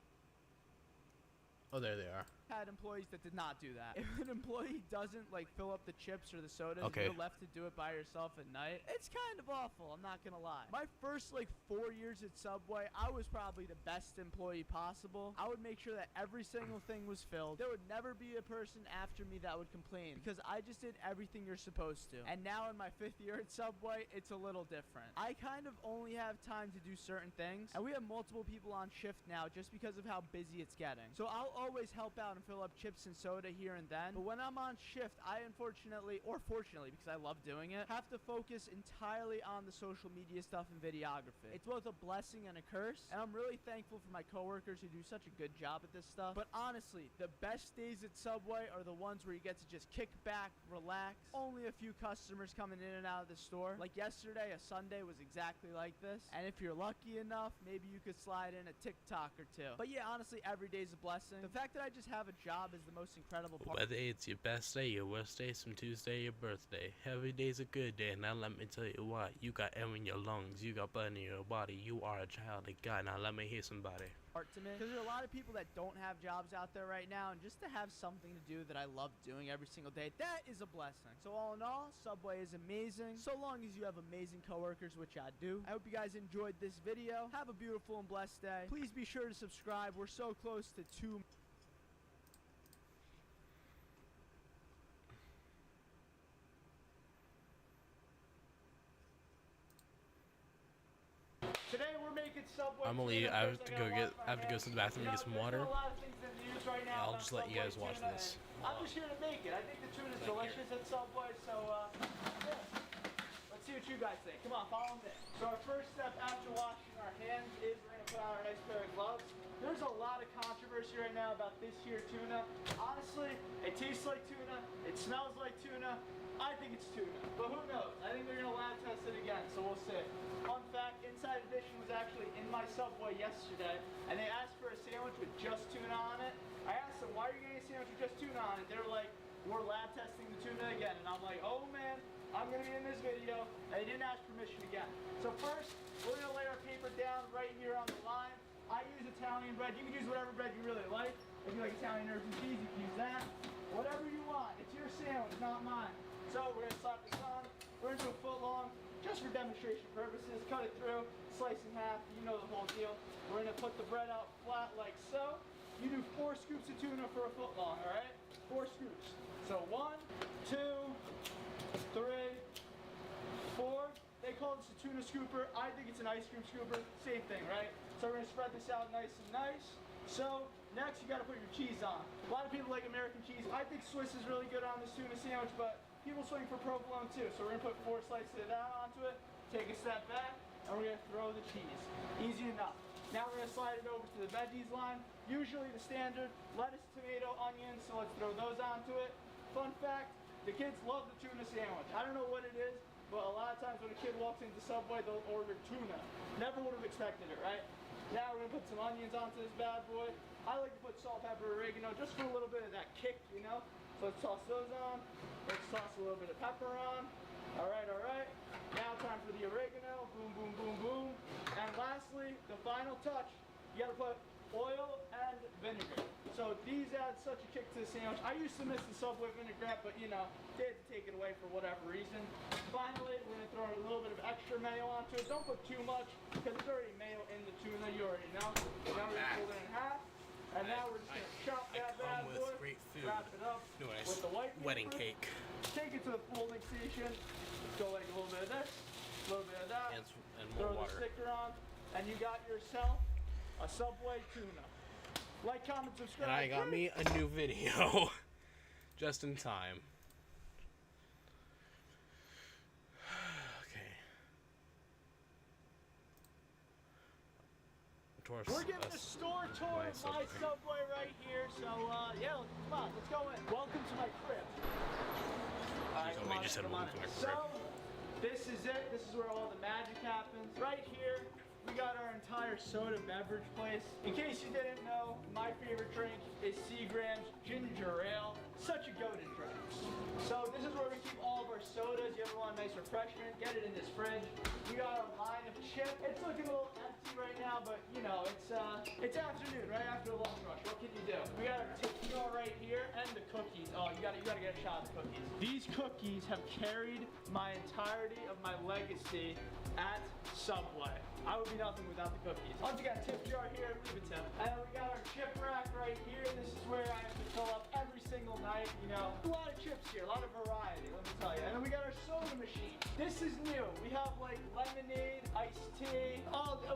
Oh, there they are. had employees that did not do that. If an employee doesn't like fill up the chips or the sodas, Okay. and you're left to do it by yourself at night, it's kind of awful, I'm not gonna lie. My first like 4 years at Subway, I was probably the best employee possible. I would make sure that every single thing was filled. There would never be a person after me that would complain because I just did everything you're supposed to. And now in my 5th year at Subway, it's a little different. I kind of only have time to do certain things, and we have multiple people on shift now just because of how busy it's getting. So I'll always help out and fill up chips and soda here and then, but when I'm on shift, I unfortunately, or fortunately because I love doing it, have to focus entirely on the social media stuff and videography. It's both a blessing and a curse, and I'm really thankful for my coworkers who do such a good job at this stuff. But honestly, the best days at Subway are the ones where you get to just kick back, relax, only a few customers coming in and out of the store. Like yesterday, a Sunday was exactly like this, and if you're lucky enough, maybe you could slide in a TikTok or two. But yeah, honestly, every day's a blessing. The fact that I just have a job is the most incredible part. Whether it's your best day, your worst day, some Tuesday, your birthday, every day's a good day. Now let me tell you what, you got air in your lungs, you got blood in your body, you are a child of God. Now let me hear somebody. To me, because there are a lot of people that don't have jobs out there right now, and just to have something to do that I love doing every single day, that is a blessing. So all in all, Subway is amazing, so long as you have amazing coworkers, which I do. I hope you guys enjoyed this video. Have a beautiful and blessed day. Please be sure to subscribe. We're so close to 2 Today we're making Subway. I'm gonna leave. I have to go to the bathroom and get some water. Yeah, I'll just let you guys watch this. I'm just here to make it. I think the tuna is delicious at Subway, so yeah. Let's see what you guys think. Come on, follow me. So our first step after washing our hands is we're gonna put on our nice pair of gloves. There's a lot of controversy right now about this here tuna. Honestly, it tastes like tuna. It smells like tuna. I think it's tuna, but who knows? I think they're gonna lab test it again, so we'll see. Fun fact, Inside Edition was actually in my Subway yesterday, and they asked for a sandwich with just tuna on it. I asked them, why are you getting a sandwich with just tuna on it? They were like, we're lab testing the tuna again. And I'm like, oh man, I'm gonna be in this video. And they didn't ask permission again. So first, we're gonna lay our paper down right here on the line. I use Italian bread. You can use whatever bread you really like. If you like Italian herbs and cheese, you can use that. Whatever you want. It's your sandwich, not mine. So we're gonna slap this on. We're gonna do a foot long, just for demonstration purposes. Cut it through, slice in half, you know the whole deal. We're gonna put the bread out flat like so. You do 4 scoops of tuna for a foot long, all right? 4 scoops. So 1, 2, 3, 4. They call this a tuna scooper. I think it's an ice cream scooper. Same thing, right? So we're gonna spread this out nice and nice. So next you gotta put your cheese on. A lot of people like American cheese. I think Swiss is really good on this tuna sandwich, but people swing for provolone too. So we're gonna put 4 slices of that onto it, take a step back, and we're gonna throw the cheese. Easy enough. Now we're gonna slide it over to the veggies line. Usually the standard lettuce, tomato, onions, so let's throw those onto it. Fun fact, the kids love the tuna sandwich. I don't know what it is, but a lot of times when a kid walks into Subway, they'll order tuna. Never would have expected it, right? Now we're gonna put some onions onto this bad boy. I like to put salt, pepper, oregano, just for a little bit of that kick, you know? So let's toss those on. Let's toss a little bit of pepper on. All right, all right. Now time for the oregano. Boom, boom, boom, boom. And lastly, the final touch. You gotta put oil and vinegar. So these add such a kick to the sandwich. I used to miss the Subway vinaigrette, but you know, they had to take it away for whatever reason. Finally, we're gonna throw a little bit of extra mayo onto it. Don't put too much, because there's already mayo in the tuna, you already know. Now we're gonna fold it in half. And now we're just gonna chop that bad boy, wrap it up with the white wedding paper, cake. take it to the folding station, go like a little bit of this, a little bit of that, And throw more the water. sticker on, and you got yourself a Subway tuna. Like, comment, subscribe. And I got me a new video. Just in time. Okay. We're giving a store tour of my Subway right here, so yeah, come on, let's go in. Welcome to my crib. Alright, come on, just said come on. welcome to my So, crib. this is it. This is where all the magic happens. Right here, we got our entire soda beverage place. In case you didn't know, my favorite drink is Seagram's Ginger Ale. Such a go-to drink. So this is where we keep all of our sodas. You ever want a nice refreshment, get it in this fridge. We got our line of chips. It's looking a little empty right now, but you know, it's afternoon, right after a long rush. What can you do? We got our tequila right here and the cookies. Oh, you gotta get a shot of the cookies. These cookies have carried my entirety of my legacy at Subway. I would be nothing without the cookies. Also got a tip jar here, leave a tip. And we got our chip rack right here. This is where I have to fill up every single night, you know. A lot of chips here, a lot of variety, let me tell you. And then we got our soda machine. This is new. We have like lemonade, iced tea,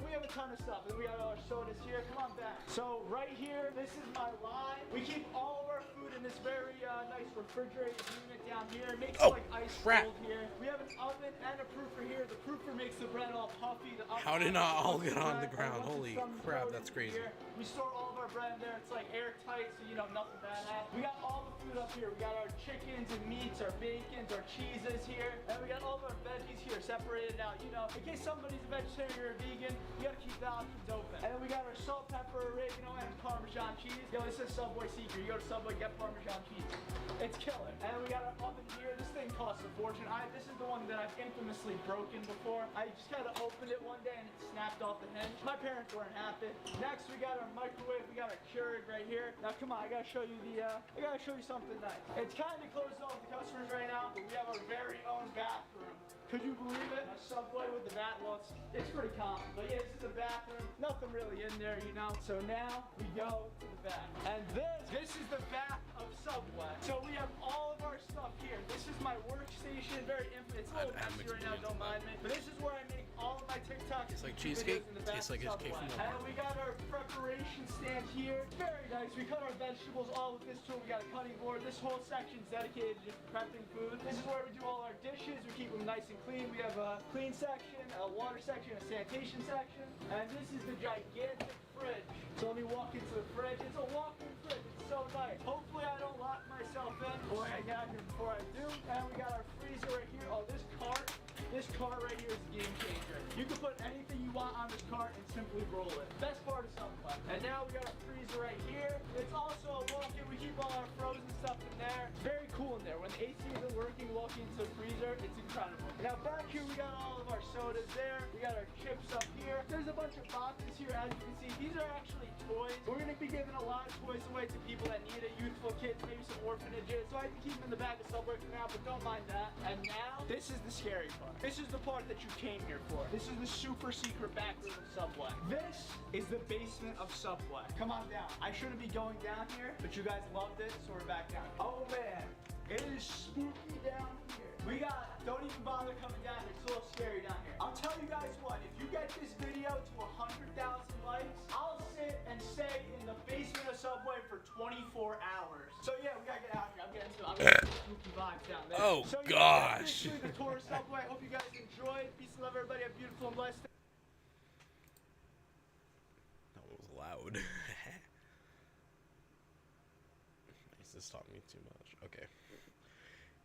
we have a ton of stuff. And we got all our sodas here. Come on back. So right here, this is my line. We keep all of our food in this very nice refrigerated unit down here. It makes it like ice cold here. We have an oven and a proofer here. The proofer makes the bread all puffy. How did not all get on the ground? Holy crap, that's crazy. We store all of our bread in there. It's like airtight, so you know nothing bad happens. We got all the food up here. We got our chickens and meats, our bacons, our cheeses here. And we got all of our veggies here separated out. You know, in case somebody's a vegetarian or a vegan, you gotta keep the options open. And then we got our salt, pepper, oregano, and Parmesan cheese. Yo, this is Subway secret. You go to Subway, get Parmesan cheese. It's killer. And then we got our oven here. This thing costs a fortune. This is the one that I've infamously broken before. I just kind of opened it one day and it snapped off the hinge. My parents weren't happy. Next, we got our microwave. We got our Keurig right here. Now, come on, I gotta show you something nice. It's kind of closed off to customers right now, but we have our very own bathroom. Could you believe it? A Subway with the bath. Well, it's pretty common. But yeah, this is the bathroom. Nothing really in there, you know. So now we go to the bath. And this is the bath of Subway. So we have all of our stuff here. This is my workstation. Very infinite. It's a little messy right now, don't mind me. But this is where I make all of my TikToks. It's like cheesecake. Tastes like his cake from And we got our preparation stand here. Very nice. We cut our vegetables all with this tool. We got a cutting board. This whole section is dedicated to just prepping food. This is where we do all our dishes. We keep them nice and clean. We have a clean section, a water section, a sanitation section. And this is the gigantic fridge. So let me walk into the fridge. It's a walk-in fridge. It's so nice. Hopefully I don't lock myself in. Boy, I get out here before I do. And we got our freezer right here. Oh, this cart right here is a game changer. You can put anything you want on this cart and simply roll it. Best part of Subway. And now we got our freezer right here. It's also a walk-in. We keep all our frozen stuff in there. It's very cool in there. When the AC isn't working, walking into the freezer, it's incredible. Now back here we got all of our sodas there. We got our chips up here. There's a bunch of boxes here, as you can see. These are actually toys. We're gonna be giving a lot of toys away to people that need it, youthful kids, maybe some orphanages. So I have to keep them in the back of Subway for now, but don't mind that. And now, this is the scary part. This is the part that you came here for. This is the super secret back room of Subway. This is the basement of Subway. Come on down. I shouldn't be going down here, but you guys loved it, so we're back down. Oh man, it is spooky down here. Don't even bother coming down here. It's a little scary down here. I'll tell you guys what, if you get this video to 100,000 likes, I'll sit and stay in the basement of Subway for 24 hours. So yeah, we gotta get out here. I'm getting some spooky vibes down there. Oh, so, yeah, gosh. that's the tour of Subway. I hope you guys enjoyed. Peace and love, everybody. Have a beautiful and blessed day. loud. This taught me too much. Okay.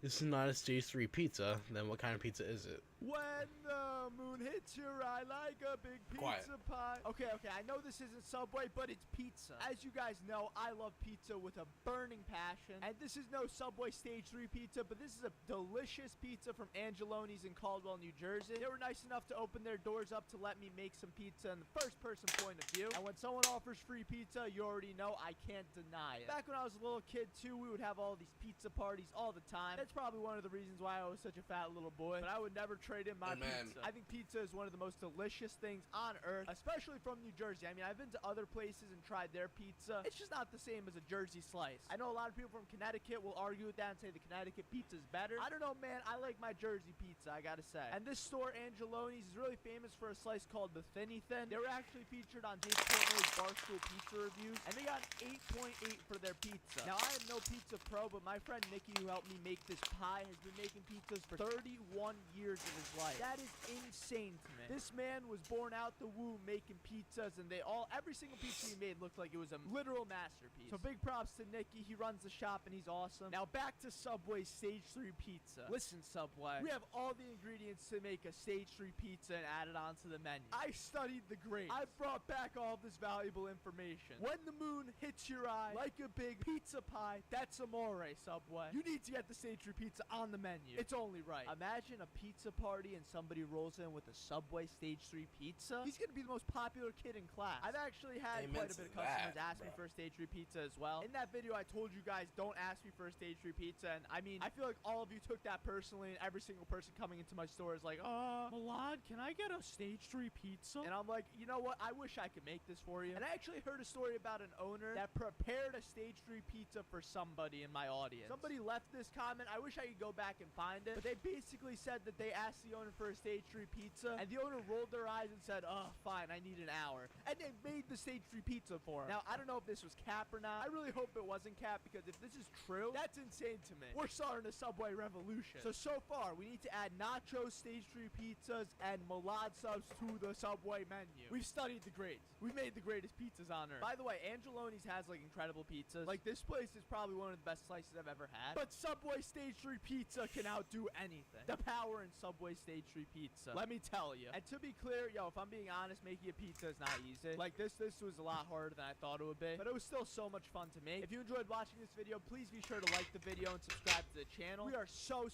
This is not a stage 3 pizza. Then what kind of pizza is it? When the moon hits your eye like a big Quiet. pizza pie. Okay, I know this isn't Subway, but it's pizza. As you guys know, I love pizza with a burning passion. And this is no Subway Stage 3 pizza, but this is a delicious pizza from Angeloni's in Caldwell, New Jersey. They were nice enough to open their doors up to let me make some pizza in the first-person point of view. And when someone offers free pizza, you already know I can't deny it. Back when I was a little kid, too, we would have all these pizza parties all the time. That's probably one of the reasons why I was such a fat little boy, but I would never trade in my pizza. I think pizza is one of the most delicious things on earth, especially from New Jersey. I mean, I've been to other places and tried their pizza. It's just not the same as a Jersey slice. I know a lot of people from Connecticut will argue with that and say the Connecticut pizza is better. I don't know, man. I like my Jersey pizza, I gotta say. And this store, Angeloni's, is really famous for a slice called the Thinny Thin. They were actually featured on Dave Portnoy's Barstool Pizza Reviews, and they got an 8.8 for their pizza. Now, I am no pizza pro, but my friend Nikki, who helped me make this pie, has been making pizzas for 31 years of his life. That is insane to me. This man was born out the womb making pizzas, and every single pizza he made looked like it was a literal masterpiece. So big props to Nikki. He runs the shop, and he's awesome. Now back to Subway Stage 3 pizza. Listen, Subway, we have all the ingredients to make a Stage 3 pizza and add it onto the menu. I studied the grades. I brought back all of this valuable information. When the moon hits your eye like a big pizza pie, that's amore, Subway. You need to get the Stage 3 pizza on the menu. It's only right. Imagine a pizza party and somebody rolls in with a Subway Stage 3 pizza. He's gonna be the most popular kid in class. I've actually had quite a bit of customers ask me for a Stage 3 pizza as well. In that video, I told you guys don't ask me for a Stage 3 pizza, and I mean, I feel like all of you took that personally, and every single person coming into my store is like, Milad, can I get a Stage 3 pizza? And I'm like, you know what? I wish I could make this for you. And I actually heard a story about an owner that prepared a Stage 3 pizza for somebody in my audience. Somebody left this comment. I wish I could go back and find it, but they basically said that they asked the owner for a Stage 3 pizza, and the owner rolled their eyes and said, oh, fine, I need an hour. And they made the Stage 3 pizza for him. Now, I don't know if this was cap or not. I really hope it wasn't cap, because if this is true, that's insane to me. We're starting a Subway revolution. So far, we need to add nacho Stage 3 pizzas and Milad subs to the Subway menu. We've studied the grades. We've made the greatest pizzas on earth. By the way, Angeloni's has, like, incredible pizzas. Like, this place is probably one of the best slices I've ever had. But Subway Stage 3 pizza can outdo anything. The power in Subway Stage 3 pizza, let me tell you. And to be clear, yo, if I'm being honest, making a pizza is not easy. Like, this was a lot harder than I thought it would be, but it was still so much fun to make. If you enjoyed watching this video, please be sure to like the video and subscribe to the channel. We are so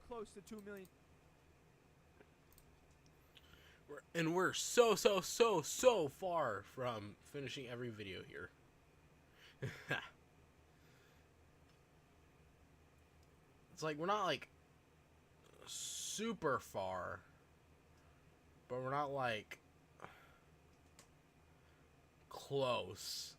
close to 2 million. We're so far from finishing every video here. It's like we're not like super far, but we're not like close.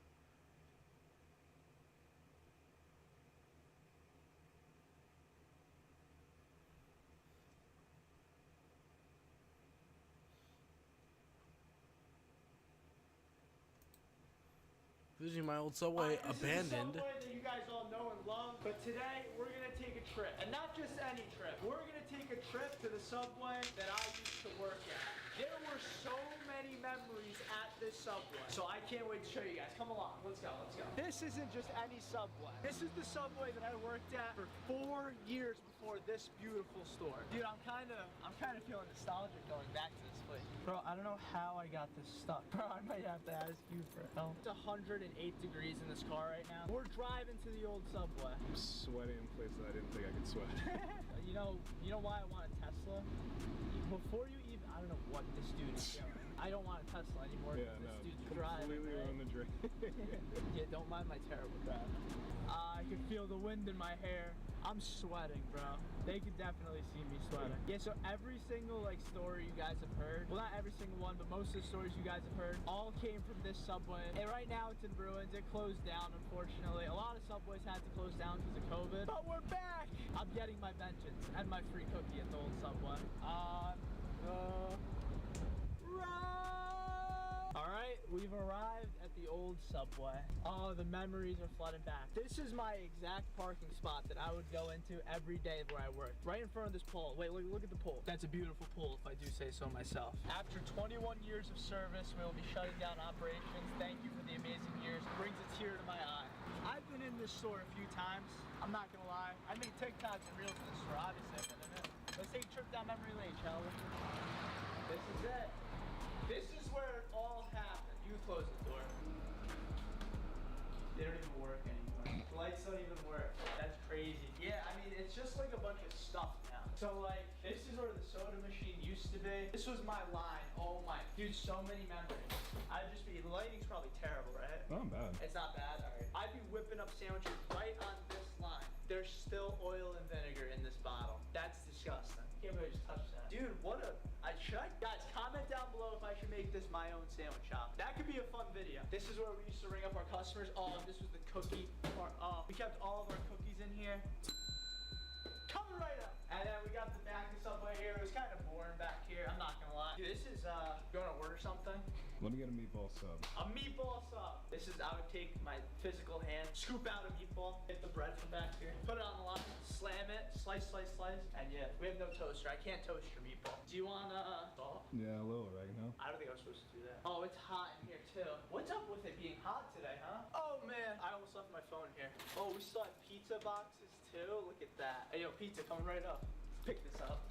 Visiting my old Subway, abandoned. This is the Subway that you guys all know and love, but today we're gonna take a trip, and not just any trip. We're gonna take a trip to the Subway that I used to work at. There were so many memories at this Subway, so I can't wait to show you guys. Come along, let's go. This isn't just any Subway. This is the Subway that I worked at for 4 years before this beautiful store. Dude, I'm kind of feeling nostalgic going back to this place. Bro, I don't know how I got this stuck. Bro, I might have to ask you for help. It's 108 degrees in this car right now. We're driving to the old Subway. I'm sweating in places I didn't think I could sweat. You know why I want a Tesla? Before you even, I don't know what this dude is doing. I don't want a Tesla anymore. Yeah, this no, dude's driving. completely on the drain. Yeah, don't mind my terrible driving. I can feel the wind in my hair. I'm sweating, bro. They can definitely see me sweating. Yeah, so every single story you guys have heard, well, not every single one, but most of the stories you guys have heard all came from this Subway. And right now it's in ruins. It closed down, unfortunately. A lot of Subways had to close down because of COVID. But we're back! I'm getting my vengeance and my free cookie at the old Subway. On the road! All right, we've arrived at the old Subway. Oh, the memories are flooding back. This is my exact parking spot that I would go into every day where I worked. Right in front of this pole. Wait, look at the pole. That's a beautiful pole, if I do say so myself. After 21 years of service, we will be shutting down operations. Thank you for the amazing years. It brings a tear to my eye. I've been in this store a few times. I'm not gonna lie. I made TikToks and Reels in this store. Obviously, I've been in it. Let's take a trip down memory lane, shall we? This is it. This is where it all happened. You close the door. They don't even work anymore. The lights don't even work. That's crazy. Yeah, I mean, it's just like a bunch of stuff now. So like, this is where the soda machine used to be. This was my line. Oh my, dude, so many memories. The lighting's probably terrible, right? Not bad. It's not bad, all right. I'd be whipping up sandwiches right on this line. There's still oil and vinegar in this bottle. That's disgusting. Can't believe I just touched that. Dude, guys, comment down below if I should make this my own sandwich shop. That could be a fun video. This is where we used to ring up our customers. Oh, this was the cookie part. Oh, we kept all of our cookies in here. Coming right up. And then we got the back of Subway here. It was kind of boring back here. I'm not gonna lie. Dude, this is, you wanna order something? Let me get a meatball sub. A meatball sub. This is, I would take my physical hand, scoop out a meatball, hit the bread from back here, put it on the line, slam it, slice, and yeah, we have no toaster. I can't toast your meatball. Do you want, salt? Yeah, a little oregano. I don't think I was supposed to do that. Oh, it's hot in here too. What's up with it being hot today, huh? Oh man, I almost left my phone here. Oh, we still have pizza boxes too. Look at that. Hey, yo, pizza coming right up. Pick this up.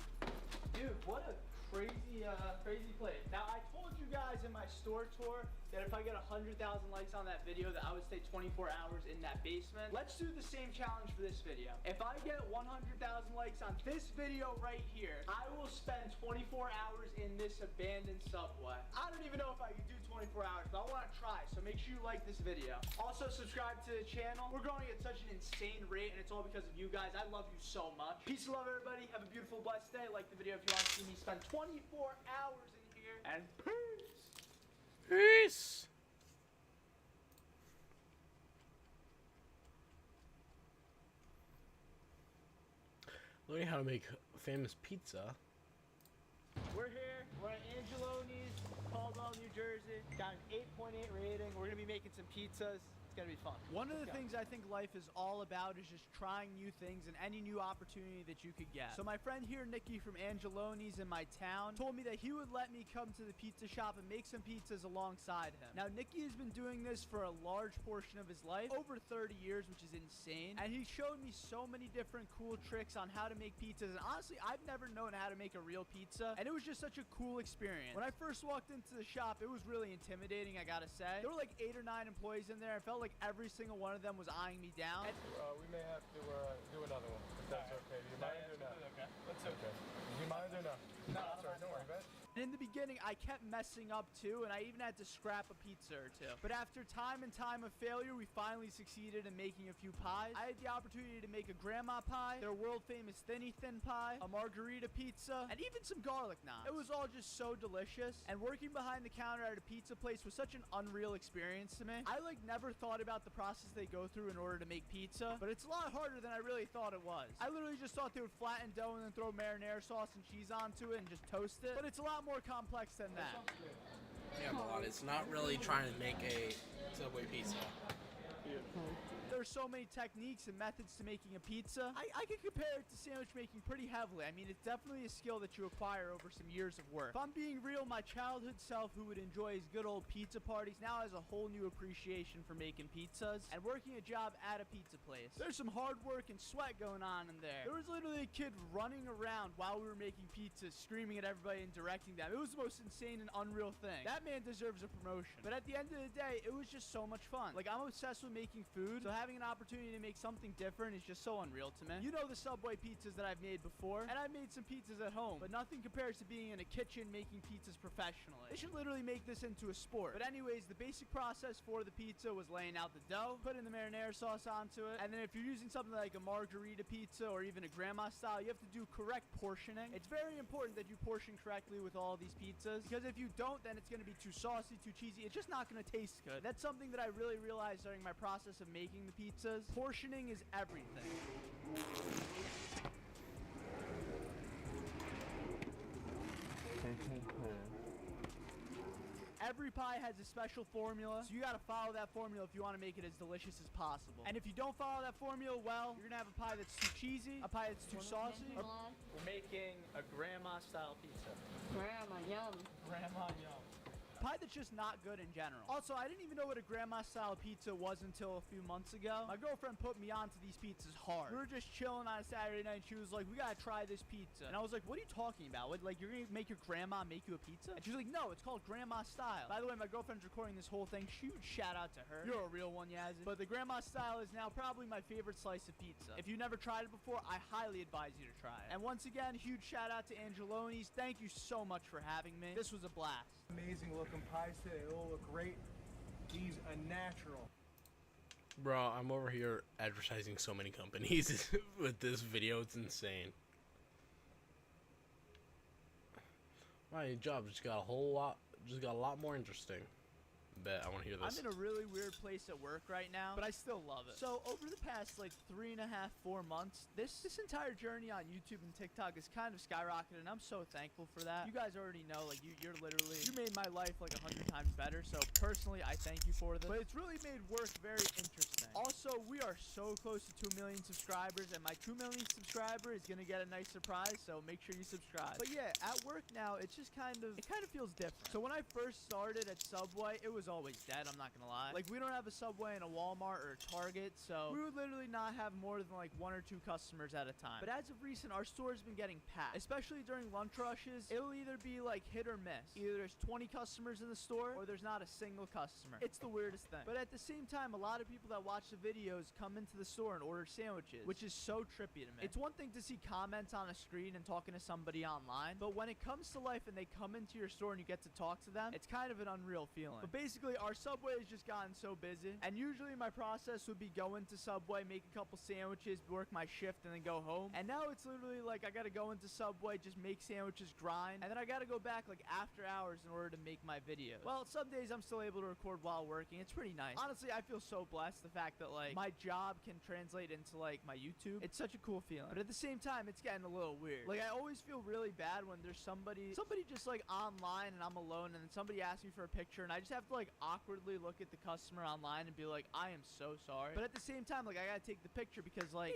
Dude, what a crazy place. Now, I told you guys in my store tour that if I get 100,000 likes on that video that I would stay 24 hours in that basement. Let's do the same challenge for this video. If I get 100,000 likes on this video right here, I will spend 24 hours in this abandoned Subway. I don't even know if I can do 24 hours, but I want to try, so make sure you like this video. Also, subscribe to the channel. We're growing at such an insane rate, and it's all because of you guys. I love you so much. Peace and love, everybody. Have a beautiful, blessed day. Like the video if you want to see me spend 24 hours in here, and peace. Peace. Learning how to make famous pizza. We're here. We're at Angeloni's, Caldwell, New Jersey. Got an 8.8 rating. We're gonna be making some pizzas. It's gonna be fun. One of the things I think life is all about is just trying new things and any new opportunity that you could get. So my friend here, Nikki from Angeloni's in my town, told me that he would let me come to the pizza shop and make some pizzas alongside him. Now, Nikki has been doing this for a large portion of his life, over 30 years, which is insane. And he showed me so many different cool tricks on how to make pizzas. And honestly, I've never known how to make a real pizza. And it was just such a cool experience. When I first walked into the shop, it was really intimidating, I gotta say. There were like 8 or 9 employees in there. I felt like every single one of them was eyeing me down. We may have to do another one, if that's okay. Do you mind or no? Okay. Let's okay. Do you mind or no? No, that's all right. Don't worry about it. In the beginning, I kept messing up too, and I even had to scrap a pizza or two. But after time and time of failure, we finally succeeded in making a few pies. I had the opportunity to make a grandma pie, their world-famous thinny thin pie, a margarita pizza, and even some garlic naan. It was all just so delicious, and working behind the counter at a pizza place was such an unreal experience to me. I never thought about the process they go through in order to make pizza, but it's a lot harder than I really thought it was. I literally just thought they would flatten dough and then throw marinara sauce and cheese onto it and just toast it, but it's a lot more complex than that. Yeah, Milad, it's not really trying to make a Subway pizza. There's so many techniques and methods to making a pizza. I could compare it to sandwich making pretty heavily. I mean, it's definitely a skill that you acquire over some years of work. If I'm being real, my childhood self who would enjoy his good old pizza parties now has a whole new appreciation for making pizzas and working a job at a pizza place. There's some hard work and sweat going on in there. There was literally a kid running around while we were making pizzas, screaming at everybody and directing them. It was the most insane and unreal thing. That man deserves a promotion. But at the end of the day, it was just so much fun. Like, I'm obsessed with making food, so having an opportunity to make something different is just so unreal to me. You know the Subway pizzas that I've made before, and I've made some pizzas at home, but nothing compares to being in a kitchen making pizzas professionally. They should literally make this into a sport. But anyways, the basic process for the pizza was laying out the dough, putting the marinara sauce onto it, and then if you're using something like a margarita pizza or even a grandma style, you have to do correct portioning. It's very important that you portion correctly with all these pizzas, because if you don't, then it's going to be too saucy, too cheesy. It's just not going to taste good. That's something that I really realized during my process of making the pizzas. Portioning is everything. Every pie has a special formula, so you gotta follow that formula if you want to make it as delicious as possible. And if you don't follow that formula, well, you're gonna have a pie that's too cheesy, a pie that's too saucy. We're making a grandma-style pizza. Grandma, yum. Grandma yum. Pie that's just not good in general. Also, I didn't even know what a grandma-style pizza was until a few months ago. My girlfriend put me onto these pizzas hard. We were just chilling on a Saturday night, and she was like, we gotta try this pizza. And I was like, what are you talking about? What, like, you're gonna make your grandma make you a pizza? And she was like, no, it's called grandma style. By the way, my girlfriend's recording this whole thing. Huge shout out to her. You're a real one, Yazzie. But the grandma style is now probably my favorite slice of pizza. If you've never tried it before, I highly advise you to try it. And once again, huge shout out to Angeloni's. Thank you so much for having me. This was a blast. Amazing looking pies today. They all look great. He's a natural. Bro, I'm over here advertising so many companies with this video. It's insane. My job just got a lot more interesting. Bet I want to hear this. I'm in a really weird place at work right now, but I still love it. So over the past like 3.5, 4 months, this entire journey on YouTube and TikTok is kind of skyrocketed, and I'm so thankful for that. You guys already know, like you made my life like 100 times better. So personally, I thank you for this. But it's really made work very interesting. Also, we are so close to 2 million subscribers, and my 2 million subscriber is gonna get a nice surprise. So make sure you subscribe. But yeah, at work now, it's just kind of feels different. So when I first started at Subway, it was always dead, I'm not gonna lie. Like, we don't have a Subway and a Walmart or a Target, so we would literally not have more than like 1 or 2 customers at a time. But as of recent, our store's been getting packed, especially during lunch rushes. It'll either be like hit or miss. Either there's 20 customers in the store or there's not a single customer. It's the weirdest thing. But at the same time, a lot of people that watch the videos come into the store and order sandwiches, which is so trippy to me. It's one thing to see comments on a screen and talking to somebody online, but when it comes to life and they come into your store and you get to talk to them, it's kind of an unreal feeling. But basically, our Subway has just gotten so busy, and usually my process would be go into Subway, make a couple sandwiches, work my shift, and then go home. And now it's literally like I gotta go into Subway, just make sandwiches, grind, and then I gotta go back like after hours in order to make my videos. Well, some days I'm still able to record while working. It's pretty nice. Honestly, I feel so blessed, the fact that like my job can translate into like my YouTube. It's such a cool feeling. But at the same time, it's getting a little weird. Like, I always feel really bad when there's somebody just like online and I'm alone, and then somebody asks me for a picture, and I just have to like awkwardly look at the customer online and be like, I am so sorry. But at the same time, like, I gotta take the picture because like,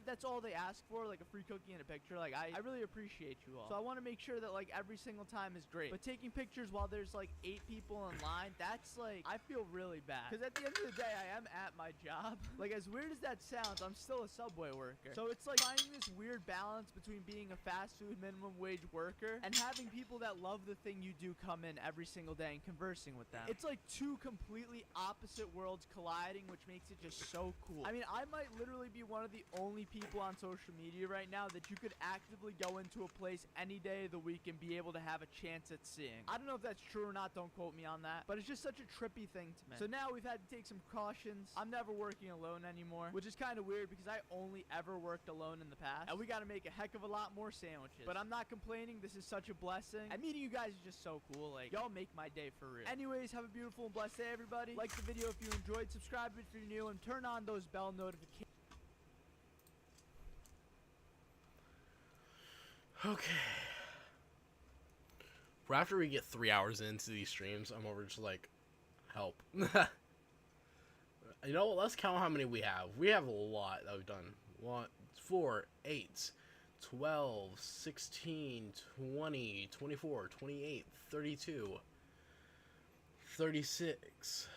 that's all they ask for, like a free cookie and a picture. Like, I really appreciate you all. So I want to make sure that like every single time is great. But taking pictures while there's like 8 people in line, that's like, I feel really bad. Because at the end of the day, I am at my job. Like, as weird as that sounds, I'm still a Subway worker. So it's like finding this weird balance between being a fast food minimum wage worker and having people that love the thing you do come in every single day and conversing with them. It's like 2 completely opposite worlds colliding, which makes it just so cool. I mean, I might literally be one of the only people on social media right now that you could actively go into a place any day of the week and be able to have a chance at seeing. I don't know if that's true or not, don't quote me on that, but it's just such a trippy thing to me. So now we've had to take some cautions. I'm never working alone anymore, which is kind of weird because I only ever worked alone in the past, and we got to make a heck of a lot more sandwiches. But I'm not complaining. This is such a blessing, and meeting you guys is just so cool. Like, y'all make my day for real. Anyways, have a beautiful and blessed day, everybody. Like the video if you enjoyed, subscribe if you're new, and turn on those bell notifications. Okay. Right after we get 3 hours into these streams, I'm over just like, help. You know what? Let's count how many we have. We have a lot that we've done. 1, 4, 8, 12, 16, 20, 24, 28, 32, 36,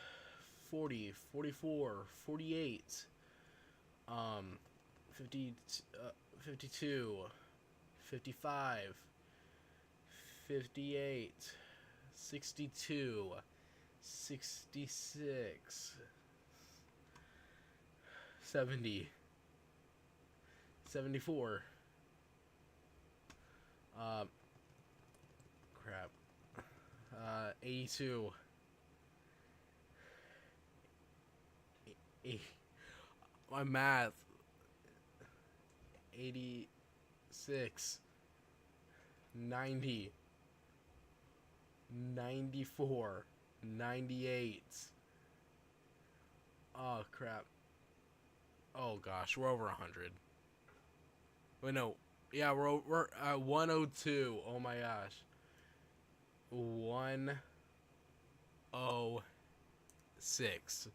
40, 44, 48, 50, 52, 55, 58, 62, 66, 70, 74, crap, 82, my math, 86, 90, 94, 98. Oh crap. Oh gosh, we're over 100. Wait, no. Yeah, we're at 102. Oh my gosh. 102. 106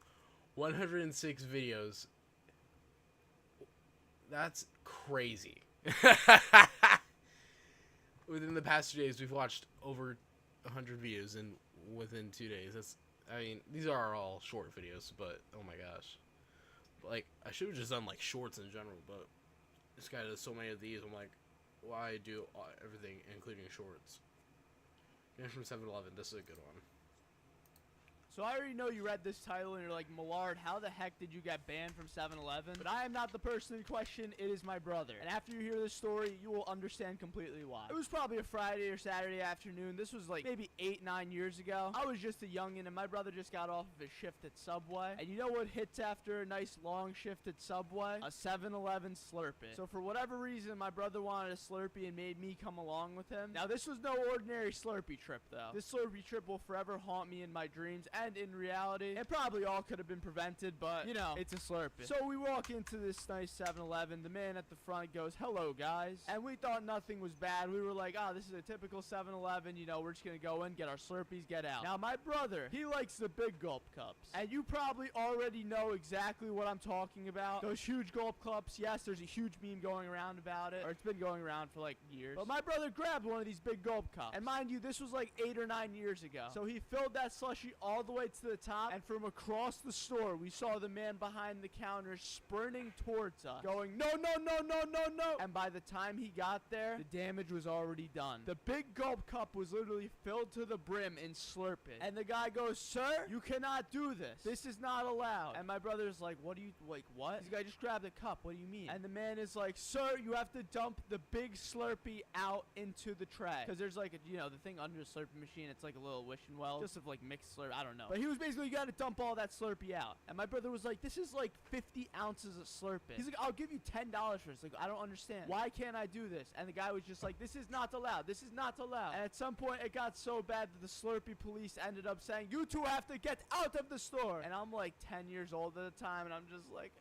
videos. That's crazy. Within the past 2 days, we've watched over 100 videos within 2 days. I mean, these are all short videos, but oh my gosh. Like, I should have just done like shorts in general, but this guy does so many of these. I'm like, why do everything, including shorts? Binge from 7-Eleven. This is a good one. So I already know you read this title and you're like, Millard, how the heck did you get banned from 7-Eleven? But I am not the person in question, it is my brother. And after you hear this story, you will understand completely why. It was probably a Friday or Saturday afternoon. This was like maybe 8-9 years ago. I was just a youngin' and my brother just got off of his shift at Subway. And you know what hits after a nice long shift at Subway? A 7-Eleven Slurpee. So for whatever reason, my brother wanted a Slurpee and made me come along with him. Now this was no ordinary Slurpee trip though. This Slurpee trip will forever haunt me in my dreams, and in reality, it probably all could have been prevented, but, you know, it's a Slurpee. So we walk into this nice 7-Eleven. The man at the front goes, hello, guys. And we thought nothing was bad. We were like, oh, this is a typical 7-Eleven. You know, we're just going to go in, get our Slurpees, get out. Now, my brother, he likes the big gulp cups. And you probably already know exactly what I'm talking about. Those huge gulp cups. Yes, there's a huge meme going around about it, or it's been going around for, like, years. But my brother grabbed one of these big gulp cups. And mind you, this was, like, 8 or 9 years ago. So he filled that slushie all the way to the top, and from across the store we saw the man behind the counter sprinting towards us, going no, no, no, no, no, no. And by the time he got there, the damage was already done. The big gulp cup was literally filled to the brim in Slurpee, and the guy goes, sir, you cannot do this. This is not allowed. And my brother's like, what do you, like, what? This guy just grabbed a cup. What do you mean? And the man is like, sir, you have to dump the big Slurpee out into the tray, because there's like a, you know, the thing under the Slurpee machine, it's like a little wishing well just of like mixed Slurpee. I don't know, but he was basically, you gotta dump all that Slurpee out. And my brother was like, this is like 50 ounces of Slurpee. He's like, I'll give you $10 for this. Like, I don't understand. Why can't I do this? And the guy was just like, this is not allowed. This is not allowed. And at some point, it got so bad that the Slurpee police ended up saying, you two have to get out of the store. And I'm like 10 years old at the time, and I'm just like,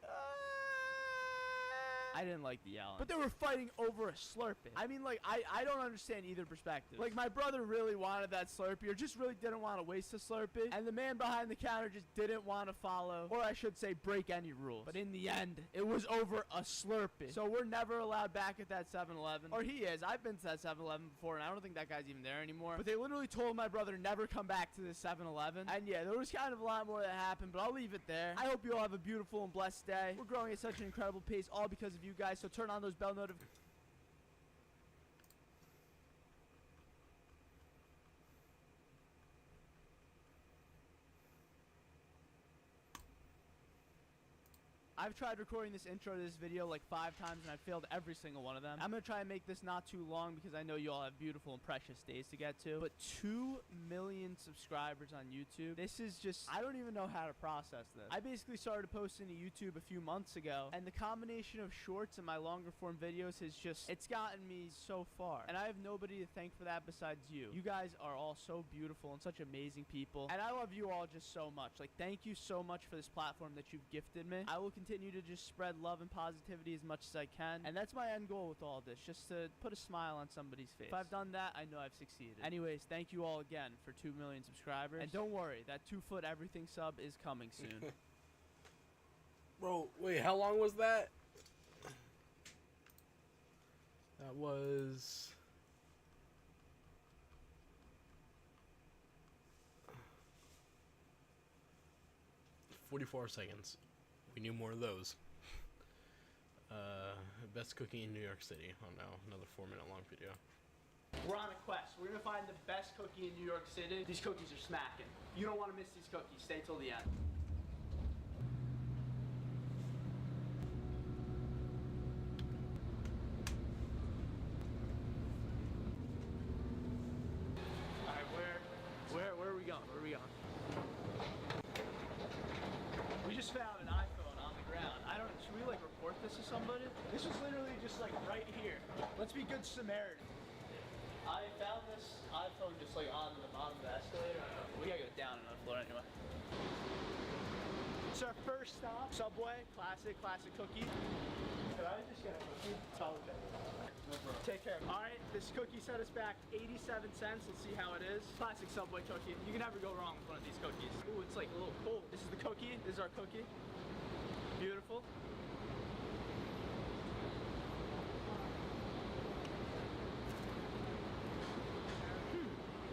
I didn't like the yelling. But they were fighting over a Slurpee. I mean, like, I don't understand either perspective. Like, my brother really wanted that Slurpee, or just really didn't want to waste a Slurpee. And the man behind the counter just didn't want to follow, or I should say, break any rules. But in the end, it was over a Slurpee. So we're never allowed back at that 7-Eleven. Or he is. I've been to that 7-Eleven before, and I don't think that guy's even there anymore. But they literally told my brother never come back to this 7-Eleven. And yeah, there was kind of a lot more that happened, but I'll leave it there. I hope you all have a beautiful and blessed day. We're growing at such an incredible pace, all because of you guys, so turn on those bell notifications. I've tried recording this intro to this video like 5 times, and I've failed every single one of them. I'm going to try and make this not too long because I know you all have beautiful and precious days to get to. But 2 million subscribers on YouTube. This is just, I don't even know how to process this. I basically started posting to YouTube a few months ago, and the combination of shorts and my longer form videos has just, it's gotten me so far. And I have nobody to thank for that besides you. You guys are all so beautiful and such amazing people. And I love you all just so much. Like, thank you so much for this platform that you've gifted me. I will continue to just spread love and positivity as much as I can, and that's my end goal with all this, just to put a smile on somebody's face. If I've done that, I know I've succeeded. Anyways, thank you all again for 2 million subscribers, and don't worry, that 2-foot everything sub is coming soon. Bro, wait, how long was that? That was 44 seconds. We need more of those. Best cookie in New York City. Oh no, another 4-minute long video. We're on a quest. We're gonna find the best cookie in New York City. These cookies are smacking. You don't want to miss these cookies. Stay till the end. All right, where are we going? Where are we going? We just found an iPhone on the ground. I don't. Should we like report this to somebody? This was literally just like right here. Let's be good Samaritans. I found this iPhone just like on the bottom of the escalator. We gotta go down on the floor anyway. It's our first stop. Subway, classic cookie. Could I just get a cookie? It's all good. No problem. take care of it. All right, this cookie set us back 87 cents. Let's see how it is. Classic Subway cookie. You can never go wrong with one of these cookies. Ooh, it's like a little cold. This is the cookie. This is our cookie. Beautiful.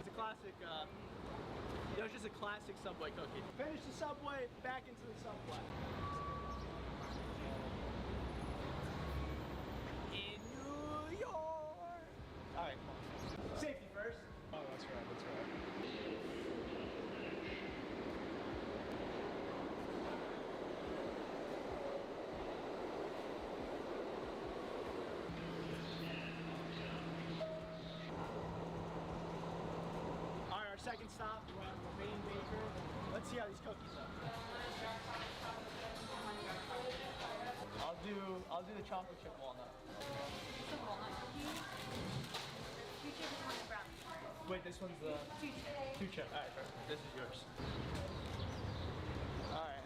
It's a classic, it was just a classic Subway cookie. Finish the Subway, back into the Subway. In New York. All right, come on. Safety first. Oh, that's right, that's right. All right, our second stop, we're at Main Baker. Let's see how these cookies are. I'll do the chocolate chip walnut. It's a walnut cookie. Two chips and one brown. Wait, this one's the Two chips. two chip. All right, perfect. This is yours. All right,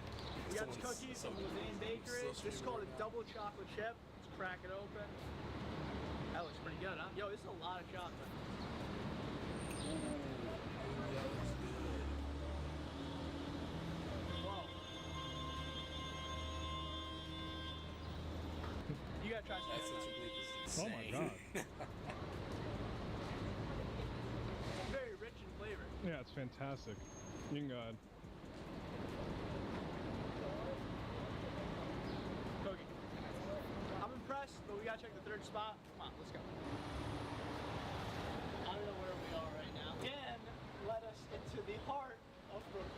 we got the cookies from Main Bakery. This is called a double chocolate chip. Let's crack it open. That looks pretty good, huh? Yo, this is a lot of chocolate. Whoa. You gotta try some. That's such a bleep is Oh insane. my god. Very rich in flavor. Yeah, it's fantastic. You can go ahead. Cookie. I'm impressed, but we gotta check the third spot. Come on, let's go. I don't know where we are right now. And let us into the heart of Brooklyn.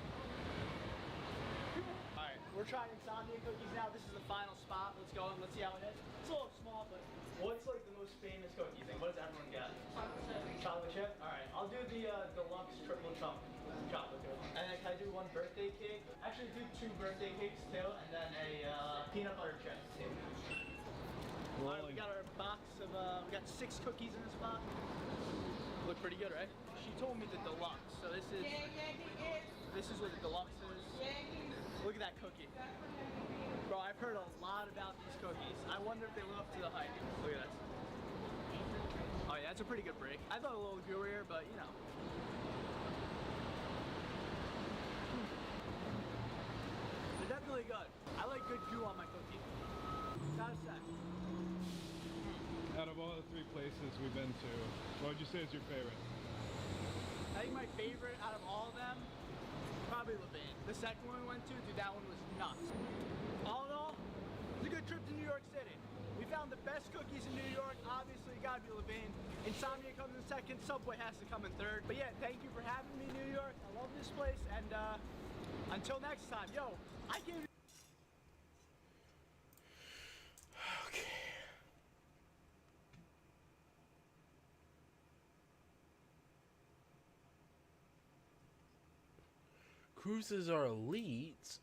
Alright, we're trying insomnia cookies now. This is the final spot. Let's go and let's see how it is. It's a little small, but what's like the most famous cookie thing? What does everyone get? Chocolate chip? Alright, I'll do the deluxe triple chunk chocolate chip. And then can I do one birthday cake? Actually do two birthday cakes too, and then a peanut butter chip. Alright, we got our box of, we got 6 cookies in this box. Look pretty good, right? She told me the deluxe, so this is what the deluxe is. Look at that cookie. Bro, I've heard a lot about these cookies. I wonder if they live up to the hype. Look at this. Oh yeah, that's a pretty good break. I thought a little gooier, but you know. They're definitely good. I like good goo on my cookie. Gotta say. Out of all the 3 places we've been to, what would you say is your favorite? I think my favorite out of all of them, probably Levine. The second one we went to, dude, that one was nuts. All in all, it's a good trip to New York City. We found the best cookies in New York. Obviously, gotta be Levine. Insomnia comes in second. Subway has to come in third. But yeah, thank you for having me, New York. I love this place. And until next time, yo, I gave you. Cruises are elite.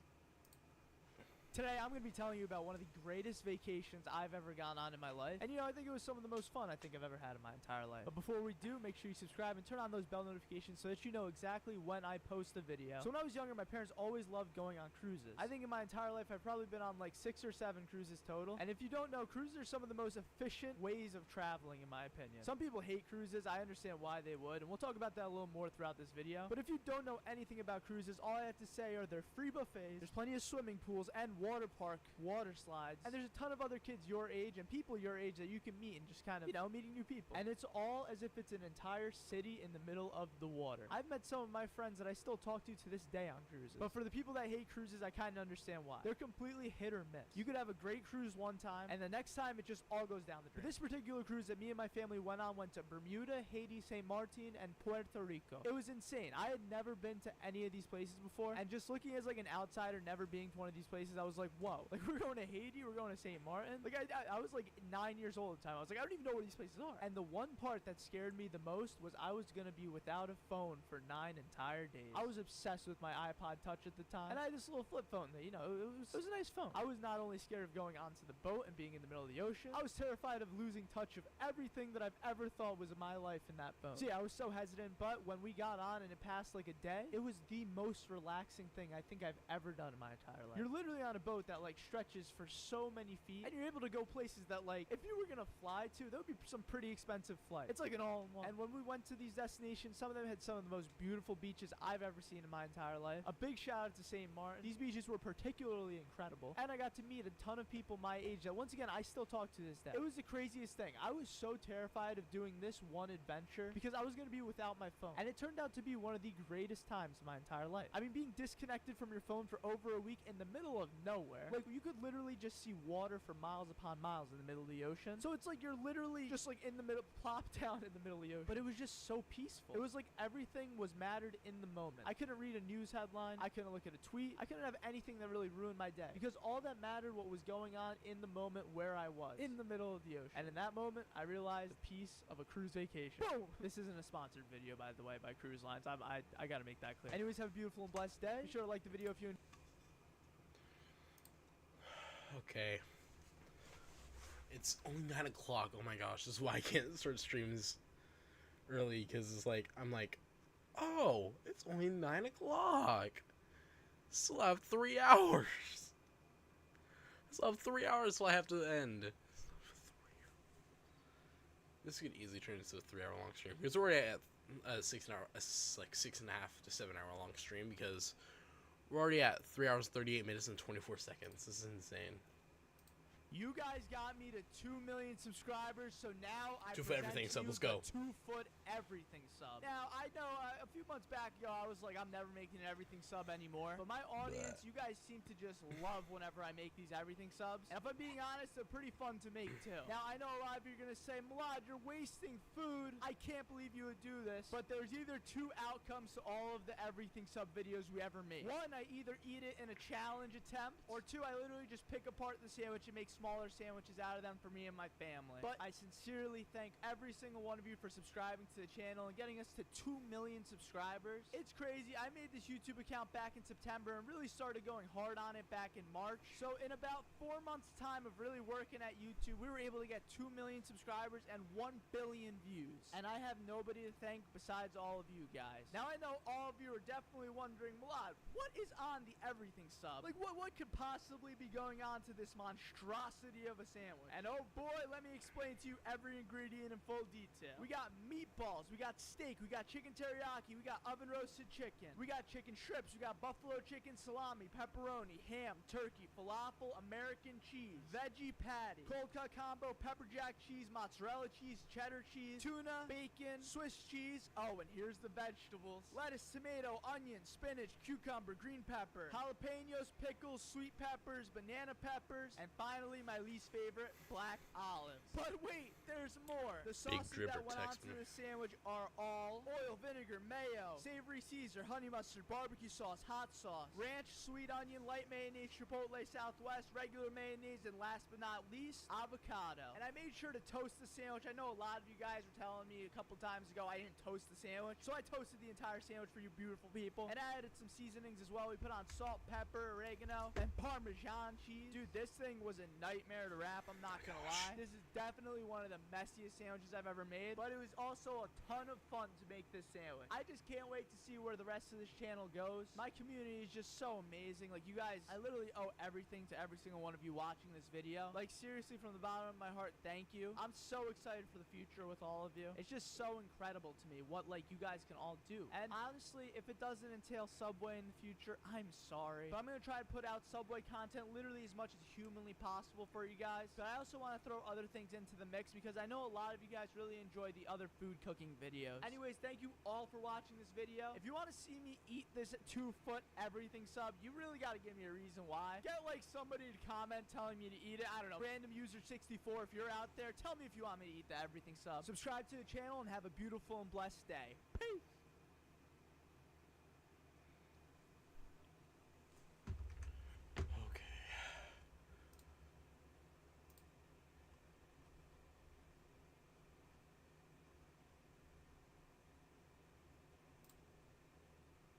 Today, I'm going to be telling you about one of the greatest vacations I've ever gone on in my life. And you know, I think it was some of the most fun I think I've ever had in my entire life. But before we do, make sure you subscribe and turn on those bell notifications so that you know exactly when I post a video. So when I was younger, my parents always loved going on cruises. I think in my entire life, I've probably been on like 6 or 7 cruises total. And if you don't know, cruises are some of the most efficient ways of traveling, in my opinion. Some people hate cruises. I understand why they would. And we'll talk about that a little more throughout this video. But if you don't know anything about cruises, all I have to say are they're free buffets. There's plenty of swimming pools and water park, water slides, and there's a ton of other kids your age and people your age that you can meet and just kind of, you know, meeting new people. And it's all as if it's an entire city in the middle of the water. I've met some of my friends that I still talk to this day on cruises. But for the people that hate cruises, I kind of understand why. They're completely hit or miss. You could have a great cruise one time, and the next time it just all goes down the drain. This particular cruise that me and my family went on went to Bermuda, Haiti, St. Martin, and Puerto Rico. It was insane. I had never been to any of these places before, and just looking as like an outsider, never being to one of these places, I was like, whoa. Like, we're going to Haiti, we're going to St. Martin. Like, I was like 9 years old at the time. I was like, I don't even know where these places are. And the one part that scared me the most was I was gonna be without a phone for 9 entire days. I was obsessed with my iPod Touch at the time, and I had this little flip phone that, you know, it was a nice phone. I was not only scared of going onto the boat and being in the middle of the ocean, I was terrified of losing touch of everything that I've ever thought was my life in that boat. So yeah, I was so hesitant, but when we got on and it passed like a day, it was the most relaxing thing I think I've ever done in my entire life. You're literally on a boat that like stretches for so many feet, and you're able to go places that like if you were gonna fly to, that would be some pretty expensive flights. It's like an all-in-one. And when we went to these destinations, some of them had some of the most beautiful beaches I've ever seen in my entire life. A big shout out to St. Martin. These beaches were particularly incredible, and I got to meet a ton of people my age that once again I still talk to this day. It was the craziest thing. I was so terrified of doing this one adventure because I was gonna be without my phone, and it turned out to be one of the greatest times of my entire life. I mean, being disconnected from your phone for over a week in the middle of nowhere, like you could literally just see water for miles upon miles in the middle of the ocean. So it's like you're literally just like in the middle, plop down in the middle of the ocean. But it was just so peaceful. It was like everything was mattered in the moment. I couldn't read a news headline. I couldn't look at a tweet. I couldn't have anything that really ruined my day because all that mattered what was going on in the moment where I was, in the middle of the ocean. And in that moment, I realized the peace of a cruise vacation. Boom! This isn't a sponsored video, by the way, by Cruise Lines. I gotta make that clear. Anyways, have a beautiful and blessed day. Be sure to like the video if you Okay. It's only 9 o'clock. Oh my gosh, this is why I can't start streams early, because it's like, I'm like, oh, it's only 9 o'clock. Still have 3 hours. Still have 3 hours till I have to end. This could easily turn into a 3-hour long stream, because we're already at a 6.5 to 7 hour long stream, because we're already at 3 hours 38 minutes and 24 seconds. This is insane. You guys got me to 2 million subscribers, so now I 2 foot everything sub. Let's go. 2 foot everything sub. Now I know a few months back ago I was like, I'm never making an everything sub anymore. But my audience, you guys seem to just love whenever I make these everything subs. And if I'm being honest, they're pretty fun to make too. Now I know a lot of you are gonna say, Milad, you're wasting food. I can't believe you would do this. But there's either two outcomes to all of the everything sub videos we ever made. One, I either eat it in a challenge attempt, or two, I literally just pick apart the sandwich and make smaller sandwiches out of them for me and my family. But I sincerely thank every single one of you for subscribing to the channel and getting us to 2 million subscribers. It's crazy. I made this YouTube account back in September and really started going hard on it back in March. So in about 4 months time of really working at YouTube, we were able to get 2 million subscribers and 1 billion views. And I have nobody to thank besides all of you guys. Now I know all of you are definitely wondering, Milad, what is on the everything sub? Like what could possibly be going on to this monstrosity of a sandwich? And oh boy, let me explain to you every ingredient in full detail. We got meatballs, we got steak, we got chicken teriyaki, we got oven roasted chicken, we got chicken strips, we got buffalo chicken, salami, pepperoni, ham, turkey, falafel, American cheese, veggie patty, cold cut combo, pepper jack cheese, mozzarella cheese, cheddar cheese, tuna, bacon, Swiss cheese. Oh, and here's the vegetables: lettuce, tomato, onion, spinach, cucumber, green pepper, jalapenos, pickles, sweet peppers, banana peppers, and finally my least favorite, black olives. But wait, there's more. The sauces that went onto the sandwich are all oil, vinegar, mayo, savory Caesar, honey mustard, barbecue sauce, hot sauce, ranch, sweet onion, light mayonnaise, chipotle Southwest, regular mayonnaise, and last but not least, avocado. And I made sure to toast the sandwich. I know a lot of you guys were telling me a couple times ago I didn't toast the sandwich, so I toasted the entire sandwich for you beautiful people, and I added some seasonings as well. We put on salt, pepper, oregano, and Parmesan cheese. Dude, this thing was a nightmare to wrap, I'm not gonna lie. This is definitely one of the messiest sandwiches I've ever made, but it was also a ton of fun to make this sandwich. I just can't wait to see where the rest of this channel goes. My community is just so amazing. Like, you guys, I literally owe everything to every single one of you watching this video. Like, seriously, from the bottom of my heart, thank you. I'm so excited for the future with all of you. It's just so incredible to me what, like, you guys can all do. And honestly, if it doesn't entail Subway in the future, I'm sorry. But I'm gonna try to put out Subway content literally as much as humanly possible for you guys. But I also want to throw other things into the mix because I know a lot of you guys really enjoy the other food cooking videos. Anyways, thank you all for watching this video. If you want to see me eat this 2 foot everything sub, you really got to give me a reason why. Get like somebody to comment telling me to eat it. I don't know. Random user 64, if you're out there, tell me if you want me to eat the everything sub. Subscribe to the channel and have a beautiful and blessed day. Peace.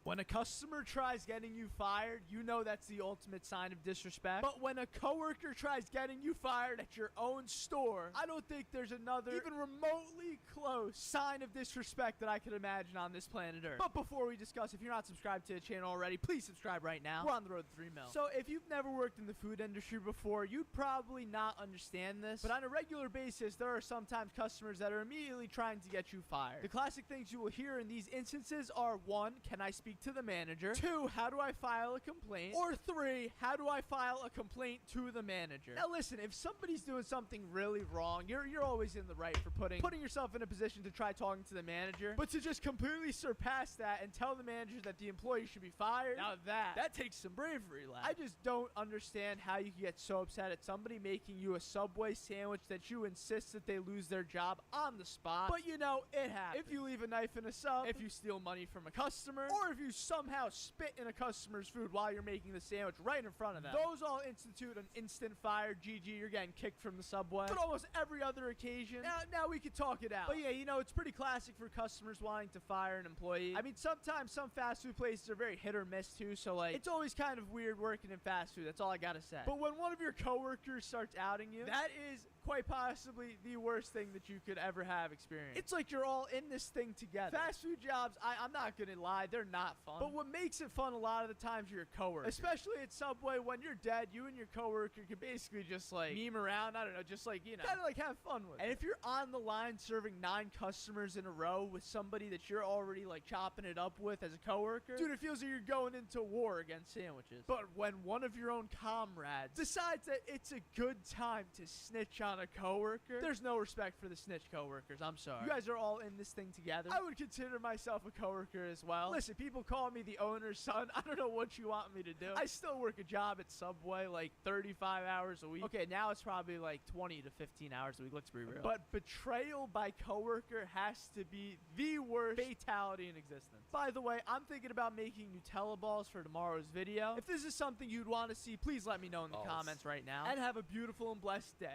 When a customer tries getting you fired, you know that's the ultimate sign of disrespect. But when a coworker tries getting you fired at your own store, I don't think there's another even remotely close sign of disrespect that I could imagine on this planet Earth. But before we discuss, if you're not subscribed to the channel already, please subscribe right now. We're on the road to 3 mil. So if you've never worked in the food industry before, you'd probably not understand this. But on a regular basis, there are sometimes customers that are immediately trying to get you fired. The classic things you will hear in these instances are 1, can I speak to the manager? 2, how do I file a complaint? Or 3, how do I file a complaint to the manager? Now listen, if somebody's doing something really wrong, you're always in the right for putting yourself in a position to try talking to the manager. But to just completely surpass that and tell the manager that the employee should be fired, now that takes some bravery, lad. I just don't understand how you can get so upset at somebody making you a Subway sandwich that you insist that they lose their job on the spot. But you know, it happens. If you leave a knife in a sub, if you steal money from a customer, or if you somehow spit in a customer's food while you're making the sandwich right in front of them, those all institute an instant fire. GG, you're getting kicked from the Subway. But almost every other occasion, now we could talk it out. But yeah, you know, it's pretty classic for customers wanting to fire an employee. I mean, sometimes some fast food places are very hit or miss too, so like, it's always kind of weird working in fast food. That's all I gotta say. But when one of your coworkers starts outing you, that is quite possibly the worst thing that you could ever have experienced. It's like you're all in this thing together. Fast food jobs, I'm not gonna lie, they're not fun. But what makes it fun a lot of the times are your coworkers. Especially at Subway, when you're dead, you and your coworker can basically just like meme around, I don't know, just like, you know, kind of like have fun with it. And if you're on the line serving 9 customers in a row with somebody that you're already like chopping it up with as a coworker, dude, it feels like you're going into war against sandwiches. But when one of your own comrades decides that it's a good time to snitch on a coworker, there's no respect for the snitch coworkers. I'm sorry. You guys are all in this thing together. I would consider myself a coworker as well. Listen, people call me the owner's son. I don't know what you want me to do. I still work a job at Subway like 35 hours a week. Okay, now it's probably like 20 to 15 hours a week. Let's be real. But betrayal by coworker has to be the worst fatality in existence. By the way, I'm thinking about making Nutella balls for tomorrow's video. If this is something you'd want to see, please let me know in the comments right now. And have a beautiful and blessed day.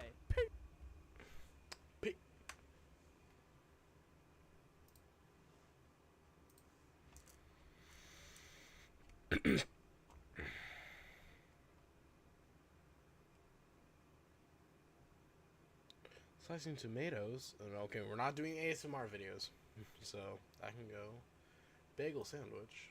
Peace. Slicing tomatoes. Okay, we're not doing ASMR videos, so I can go bagel sandwich.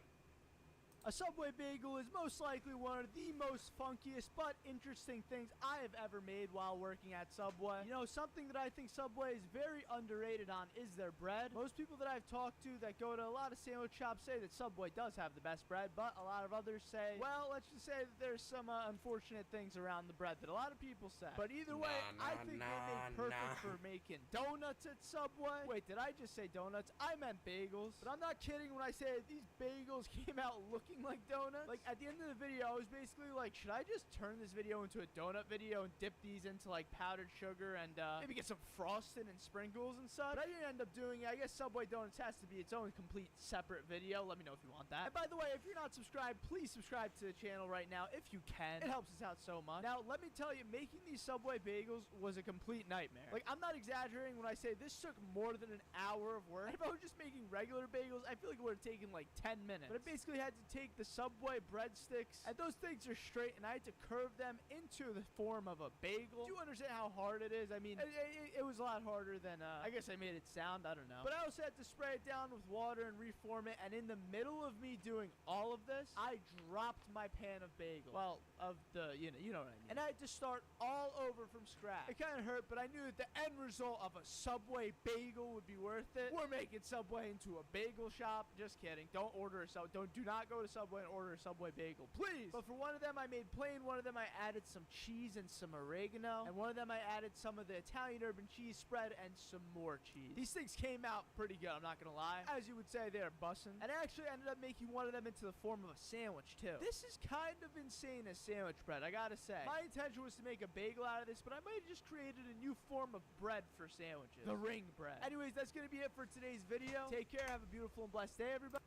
A Subway bagel is most likely one of the most funkiest but interesting things I have ever made while working at Subway. You know, something that I think Subway is very underrated on is their bread. Most people that I've talked to that go to a lot of sandwich shops say that Subway does have the best bread, but a lot of others say, well, let's just say that there's some unfortunate things around the bread that a lot of people say. But either way, I think they make perfect for making donuts at Subway. Wait, did I just say donuts? I meant bagels. But I'm not kidding when I say that these bagels came out looking like donuts. Like, at the end of the video, I was basically like, should I just turn this video into a donut video and dip these into like powdered sugar and maybe get some frosting and sprinkles and such? But I didn't end up doing it. I guess Subway Donuts has to be its own complete separate video. Let me know if you want that. And by the way, if you're not subscribed, please subscribe to the channel right now if you can. It helps us out so much. Now, let me tell you, making these Subway bagels was a complete nightmare. Like, I'm not exaggerating when I say this took more than an hour of work. And if I was just making regular bagels, I feel like it would have taken like 10 minutes. But I basically had to take the Subway breadsticks, and those things are straight, and I had to curve them into the form of a bagel. Do you understand how hard it is? I mean, it was a lot harder than, I guess I made it sound, I don't know. But I also had to spray it down with water and reform it, and in the middle of me doing all of this, I dropped my pan of bagel. Well, of the, you know what I mean. And I had to start all over from scratch. It kind of hurt, but I knew that the end result of a Subway bagel would be worth it. We're making Subway into a bagel shop. Just kidding. Don't order a Subway. Do not go to Subway and order a Subway bagel, please. But for one of them, I made plain. One of them, I added some cheese and some oregano. And one of them, I added some of the Italian urban cheese spread and some more cheese. These things came out pretty good, I'm not gonna lie. As you would say, they're bussin'. And I actually ended up making one of them into the form of a sandwich, too. This is kind of insane as sandwich bread, I gotta say. My intention was to make a bagel out of this, but I might have just created a new form of bread for sandwiches. The ring bread. Anyways, that's gonna be it for today's video. Take care, have a beautiful and blessed day, everybody.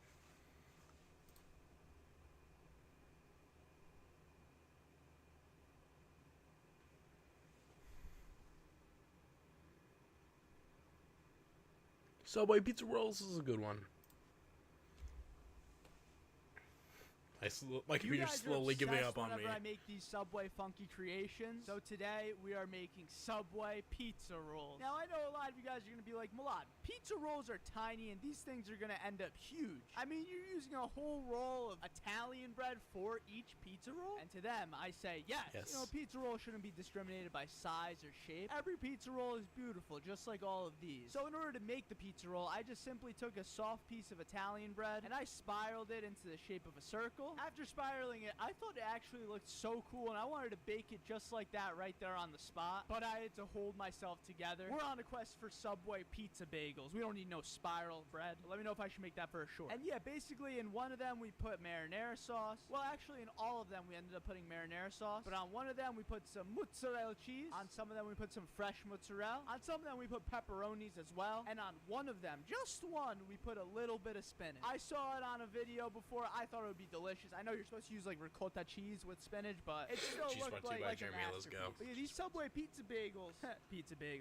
Subway pizza rolls is a good one. My You computer's guys are slowly giving obsessed up on me. whenever I make these Subway funky creations. So today we are making Subway pizza rolls. Now I know a lot of you guys are gonna be like, Milad, pizza rolls are tiny and these things are gonna end up huge. I mean, you're using a whole roll of Italian bread for each pizza roll? And to them, I say yes. You know, pizza roll shouldn't be discriminated by size or shape. Every pizza roll is beautiful, just like all of these. So in order to make the pizza roll, I just simply took a soft piece of Italian bread and I spiraled it into the shape of a circle. After spiraling it, I thought it actually looked so cool and I wanted to bake it just like that right there on the spot, but I had to hold myself together. We're on a quest for Subway pizza bagels. We don't need no spiral bread. Let me know if I should make that for a short. And yeah, basically in one of them we put marinara sauce. Well, actually in all of them we ended up putting marinara sauce, but on one of them we put some mozzarella cheese. On some of them we put some fresh mozzarella. On some of them we put pepperonis as well. And on one of them, just one, we put a little bit of spinach. I saw it on a video before. I thought it would be delicious. I know you're supposed to use like ricotta cheese with spinach, but it still looked like a masterpiece. But yeah, these Subway pizza bagels,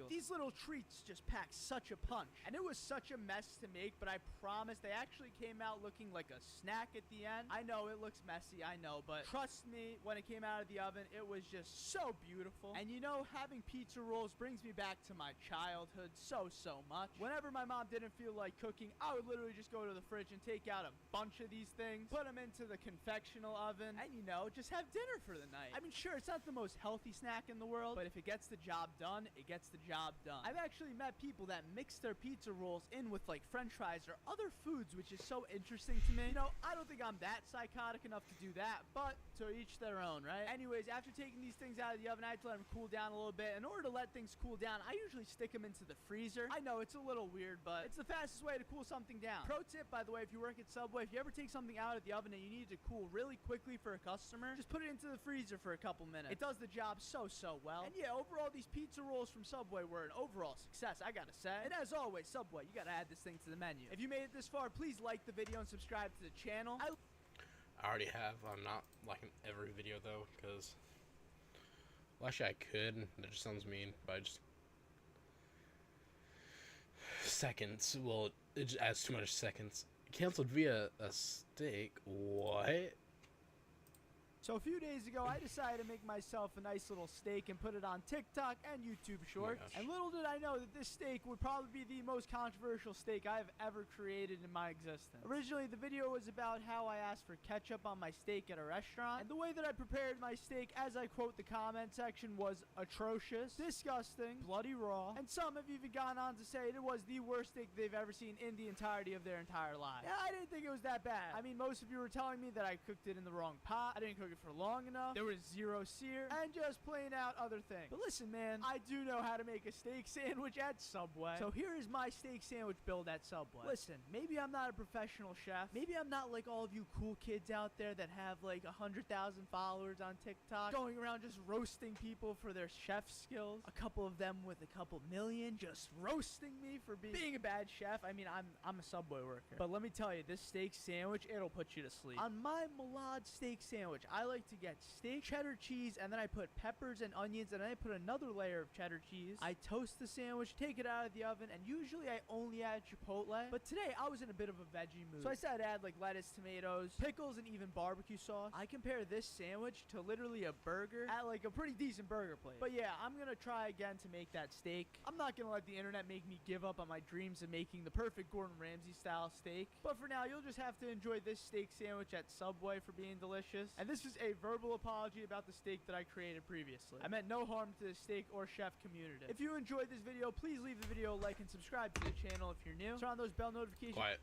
these little treats just pack such a punch. And it was such a mess to make, but I promise they actually came out looking like a snack at the end. I know it looks messy, I know, but trust me, when it came out of the oven, it was just so beautiful. And you know, having pizza rolls brings me back to my childhood so much. Whenever my mom didn't feel like cooking, I would literally just go to the fridge and take out a bunch of these things, put them into the confectional oven, and you know, just have dinner for the night. I mean, sure, it's not the most healthy snack in the world, but if it gets the job done, it gets the job done. I've actually met people that mix their pizza rolls in with like french fries or other foods, which is so interesting to me. You know, I don't think I'm that psychotic enough to do that, but to each their own, right? Anyways, after taking these things out of the oven, I had to let them cool down a little bit. In order to let things cool down, I usually stick them into the freezer. I know it's a little weird, but it's the fastest way to cool something down. Pro tip, by the way, if you work at Subway, if you ever take something out of the oven and you need it to cool really quickly for a customer, just put it into the freezer for a couple minutes. It does the job so well. And yeah, overall, these pizza rolls from Subway were an overall success, I gotta say. And as always, Subway, you gotta add this thing to the menu. If you made it this far, please like the video and subscribe to the channel. I already have. I'm not liking every video though, because well, actually I could. That just sounds mean, but I just seconds. Well, it just adds too much seconds. Canceled via a steak. What? So a few days ago, I decided to make myself a nice little steak and put it on TikTok and YouTube Shorts. And little did I know that this steak would probably be the most controversial steak I've ever created in my existence. Originally, the video was about how I asked for ketchup on my steak at a restaurant. And the way that I prepared my steak, as I quote the comment section, was atrocious, disgusting, bloody raw. And some have even gone on to say it was the worst steak they've ever seen in the entirety of their entire lives. Yeah, I didn't think it was that bad. I mean, most of you were telling me that I cooked it in the wrong pot. I didn't cook it for long enough. There was zero sear and just plain out other things. But listen, man, I do know how to make a steak sandwich at Subway. So here is my steak sandwich build at Subway. Listen, maybe I'm not a professional chef. Maybe I'm not like all of you cool kids out there that have like 100,000 followers on TikTok going around just roasting people for their chef skills. A couple of them with a couple million just roasting me for being a bad chef. I mean, I'm a Subway worker. But let me tell you, this steak sandwich, it'll put you to sleep. On my Milad steak sandwich, I like to get steak, cheddar cheese, and then I put peppers and onions, and then I put another layer of cheddar cheese. I toast the sandwich, take it out of the oven, and usually I only add chipotle. But today, I was in a bit of a veggie mood. So I said I'd add like lettuce, tomatoes, pickles, and even barbecue sauce. I compare this sandwich to literally a burger at like a pretty decent burger place. But yeah, I'm gonna try again to make that steak. I'm not gonna let the internet make me give up on my dreams of making the perfect Gordon Ramsay style steak. But for now, you'll just have to enjoy this steak sandwich at Subway for being delicious. And this is a verbal apology about the steak that I created previously. I meant no harm to the steak or chef community. If you enjoyed this video, please leave the video a like and subscribe to the channel if you're new. Turn on those bell notifications. Quiet.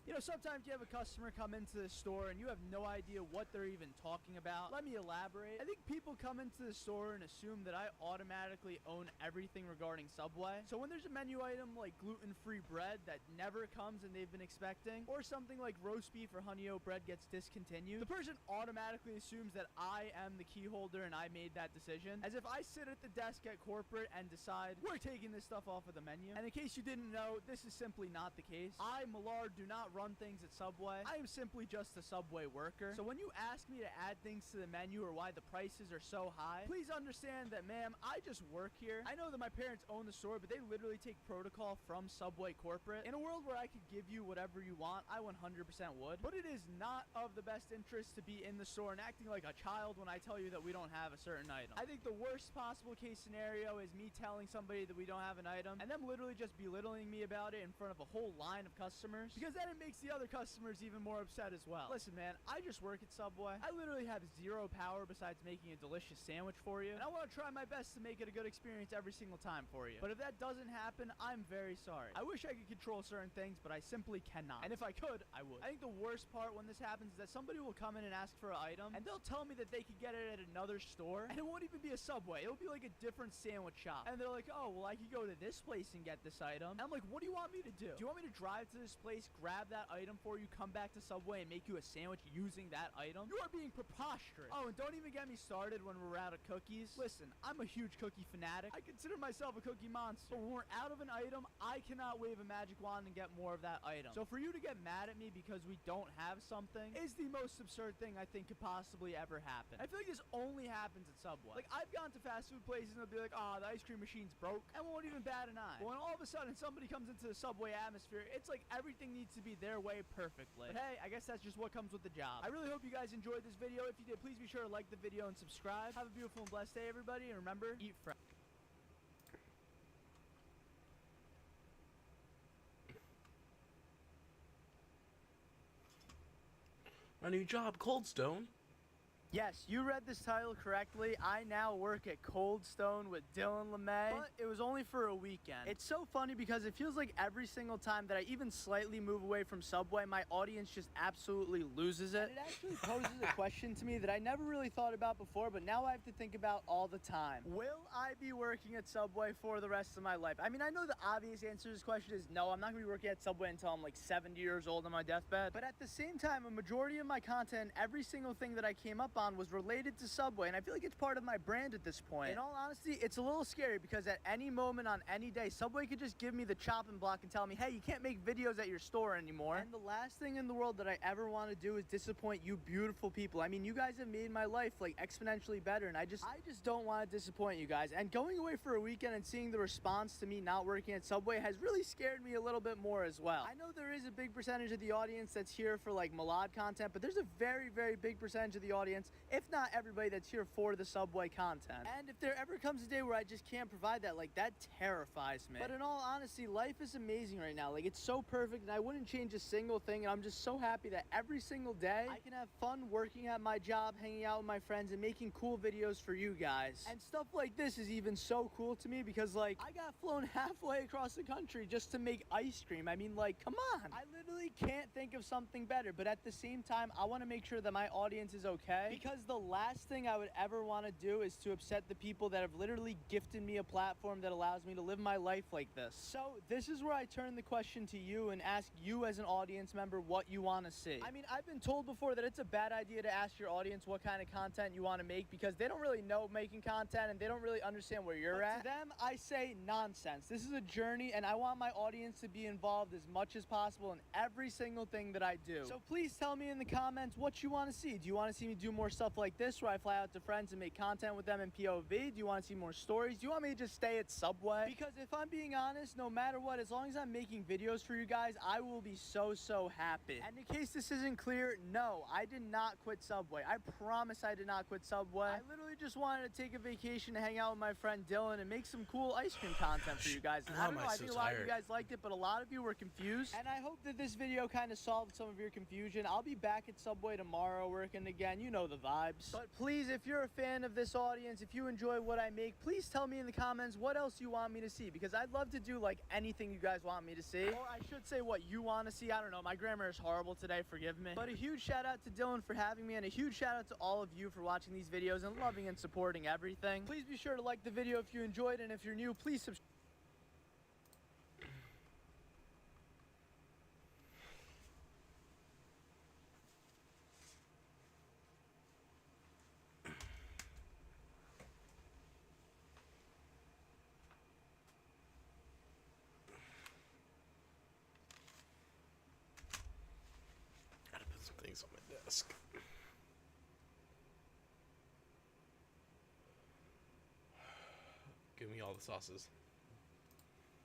You know, sometimes you have a customer come into the store and you have no idea what they're even talking about. Let me elaborate. I think people come into the store and assume that I automatically own everything regarding Subway. So when there's a menu item like gluten-free bread that never comes and they've been expecting, or something like roast beef or honey oat bread gets discontinued, the person automatically assumes that I am the key holder and I made that decision. As if I sit at the desk at corporate and decide, we're taking this stuff off of the menu. And in case you didn't know, this is simply not the case. I, Millard, do not run run things at Subway. I am simply just a Subway worker. So when you ask me to add things to the menu or why the prices are so high, please understand that, ma'am, I just work here. I know that my parents own the store, but they literally take protocol from Subway corporate. In a world where I could give you whatever you want, I 100% would. But it is not of the best interest to be in the store and acting like a child when I tell you that we don't have a certain item. I think the worst possible case scenario is me telling somebody that we don't have an item and them literally just belittling me about it in front of a whole line of customers, because then it makes the other customers even more upset as well. Listen, man, I just work at Subway. I literally have zero power besides making a delicious sandwich for you, and I want to try my best to make it a good experience every single time for you. But if that doesn't happen, I'm very sorry. I wish I could control certain things, but I simply cannot. And if I could, I would. I think the worst part when this happens is that somebody will come in and ask for an item, and they'll tell me that they could get it at another store, and it won't even be a Subway. It'll be like a different sandwich shop. And they're like, oh, well, I could go to this place and get this item. And I'm like, what do you want me to do? Do you want me to drive to this place, grab that item for you, come back to Subway, and make you a sandwich using that item? You are being preposterous. Oh, and don't even get me started when we're out of cookies. Listen, I'm a huge cookie fanatic. I consider myself a cookie monster. But when we're out of an item, I cannot wave a magic wand and get more of that item. So for you to get mad at me because we don't have something is the most absurd thing I think could possibly ever happen. I feel like this only happens at Subway. Like, I've gone to fast food places and they'll be like, oh, the ice cream machine's broke, and won't even bat an eye. But when all of a sudden somebody comes into the Subway atmosphere, it's like everything needs to be their way perfectly. But hey, I guess that's just what comes with the job. I really hope you guys enjoyed this video. If you did, please be sure to like the video and subscribe. Have a beautiful and blessed day, everybody, and remember, eat fresh. My new job, Cold Stone. Yes, you read this title correctly. I now work at Cold Stone with Dylan LeMay, but it was only for a weekend. It's so funny because it feels like every single time that I even slightly move away from Subway, my audience just absolutely loses it. And it actually poses a question to me that I never really thought about before, but now I have to think about all the time. Will I be working at Subway for the rest of my life? I mean, I know the obvious answer to this question is no, I'm not going to be working at Subway until I'm like 70 years old on my deathbed. But at the same time, a majority of my content, every single thing that I came up on was related to Subway, and I feel like it's part of my brand at this point. In all honesty, it's a little scary because at any moment on any day, Subway could just give me the chopping block and tell me, hey, you can't make videos at your store anymore. And the last thing in the world that I ever want to do is disappoint you beautiful people. I mean, you guys have made my life like exponentially better, and I just don't want to disappoint you guys. And going away for a weekend and seeing the response to me not working at Subway has really scared me a little bit more as well. I know there is a big percentage of the audience that's here for like Malad content, but there's a very, very big percentage of the audience, if not everybody, that's here for the Subway content. And if there ever comes a day where I just can't provide that, like, that terrifies me. But in all honesty, life is amazing right now. Like, it's so perfect, and I wouldn't change a single thing, and I'm just so happy that every single day I can have fun working at my job, hanging out with my friends, and making cool videos for you guys. And stuff like this is even so cool to me because, like, I got flown halfway across the country just to make ice cream. I mean, like, come on. I literally can't think of something better, but at the same time, I want to make sure that my audience is okay, because the last thing I would ever want to do is to upset the people that have literally gifted me a platform that allows me to live my life like this. So this is where I turn the question to you and ask you as an audience member what you want to see. I mean, I've been told before that it's a bad idea to ask your audience what kind of content you want to make because they don't really know making content and they don't really understand where you're at. To them, I say nonsense. This is a journey, and I want my audience to be involved as much as possible in every single thing that I do. So please tell me in the comments what you want to see. Do you want to see me do more stuff like this where I fly out to friends and make content with them in POV? Do you want to see more stories? Do you want me to just stay at Subway? Because if I'm being honest, no matter what, as long as I'm making videos for you guys, I will be so happy. And in case this isn't clear, no, I did not quit Subway. I promise I did not quit Subway. I literally just wanted to take a vacation to hang out with my friend Dylan and make some cool ice cream content for you guys. And I don't know, I think a lot of you guys liked it, but a lot of you were confused. And I hope that this video kind of solved some of your confusion. I'll be back at Subway tomorrow working again. You know the vibes. But please, if you're a fan of this audience, if you enjoy what I make, please tell me in the comments what else you want me to see, because I'd love to do like anything you guys want me to see. Or I should say what you want to see. I don't know, my grammar is horrible today, forgive me. But a huge shout out to Dylan for having me, and a huge shout out to all of you for watching these videos and loving and supporting everything. Please be sure to like the video if you enjoyed, and if you're new, please subscribe. desk. Give me all the sauces.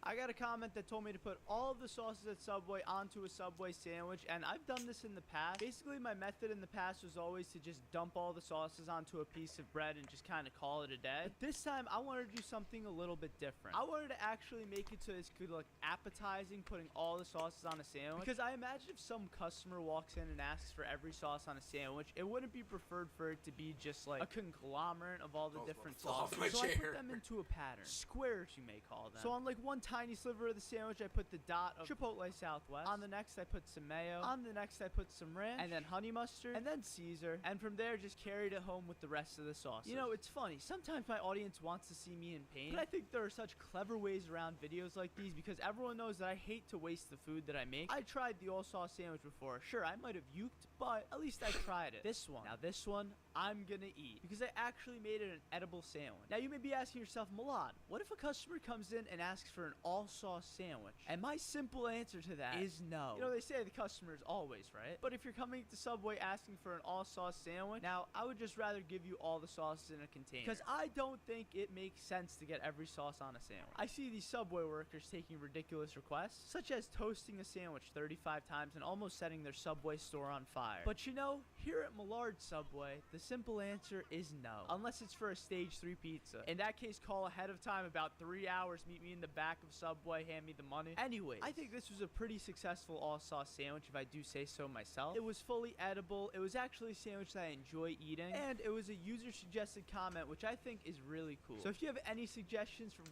I got a comment that told me to put all of the sauces at Subway onto a Subway sandwich, and I've done this in the past. Basically, my method in the past was always to just dump all the sauces onto a piece of bread and just kind of call it a day. But this time, I wanted to do something a little bit different. I wanted to actually make it so it's good, like, appetizing, putting all the sauces on a sandwich. Because I imagine if some customer walks in and asks for every sauce on a sandwich, it wouldn't be preferred for it to be just, like, a conglomerate of all the different sauces. So I put them into a pattern. Squares, you may call them. So on, like, one tiny sliver of the sandwich, I put the dot of Chipotle Southwest. On the next, I put some mayo. On the next, I put some ranch. And then honey mustard. And then Caesar. And from there, just carried it home with the rest of the sauces. You know, it's funny. Sometimes my audience wants to see me in pain. But I think there are such clever ways around videos like these because everyone knows that I hate to waste the food that I make. I tried the all-sauce sandwich before. Sure, I might have uked, but at least I tried it. This one. Now, this one, I'm gonna eat because I actually made it an edible sandwich. Now, you may be asking yourself, Milad, what if a customer comes in and asks for an all-sauce sandwich? And my simple answer to that is no. You know, they say the customer is always right. But if you're coming to Subway asking for an all-sauce sandwich, now, I would just rather give you all the sauces in a container. Because I don't think it makes sense to get every sauce on a sandwich. I see these Subway workers taking ridiculous requests, such as toasting a sandwich 35 times and almost setting their Subway store on fire. But you know, here at Millard Subway, the simple answer is no. Unless it's for a stage 3 pizza. In that case, call ahead of time about 3 hours, meet me in the back of Subway, hand me the money. Anyways, I think this was a pretty successful all-sauce sandwich, if I do say so myself. It was fully edible, it was actually a sandwich that I enjoy eating, and it was a user-suggested comment, which I think is really cool. So if you have any suggestions for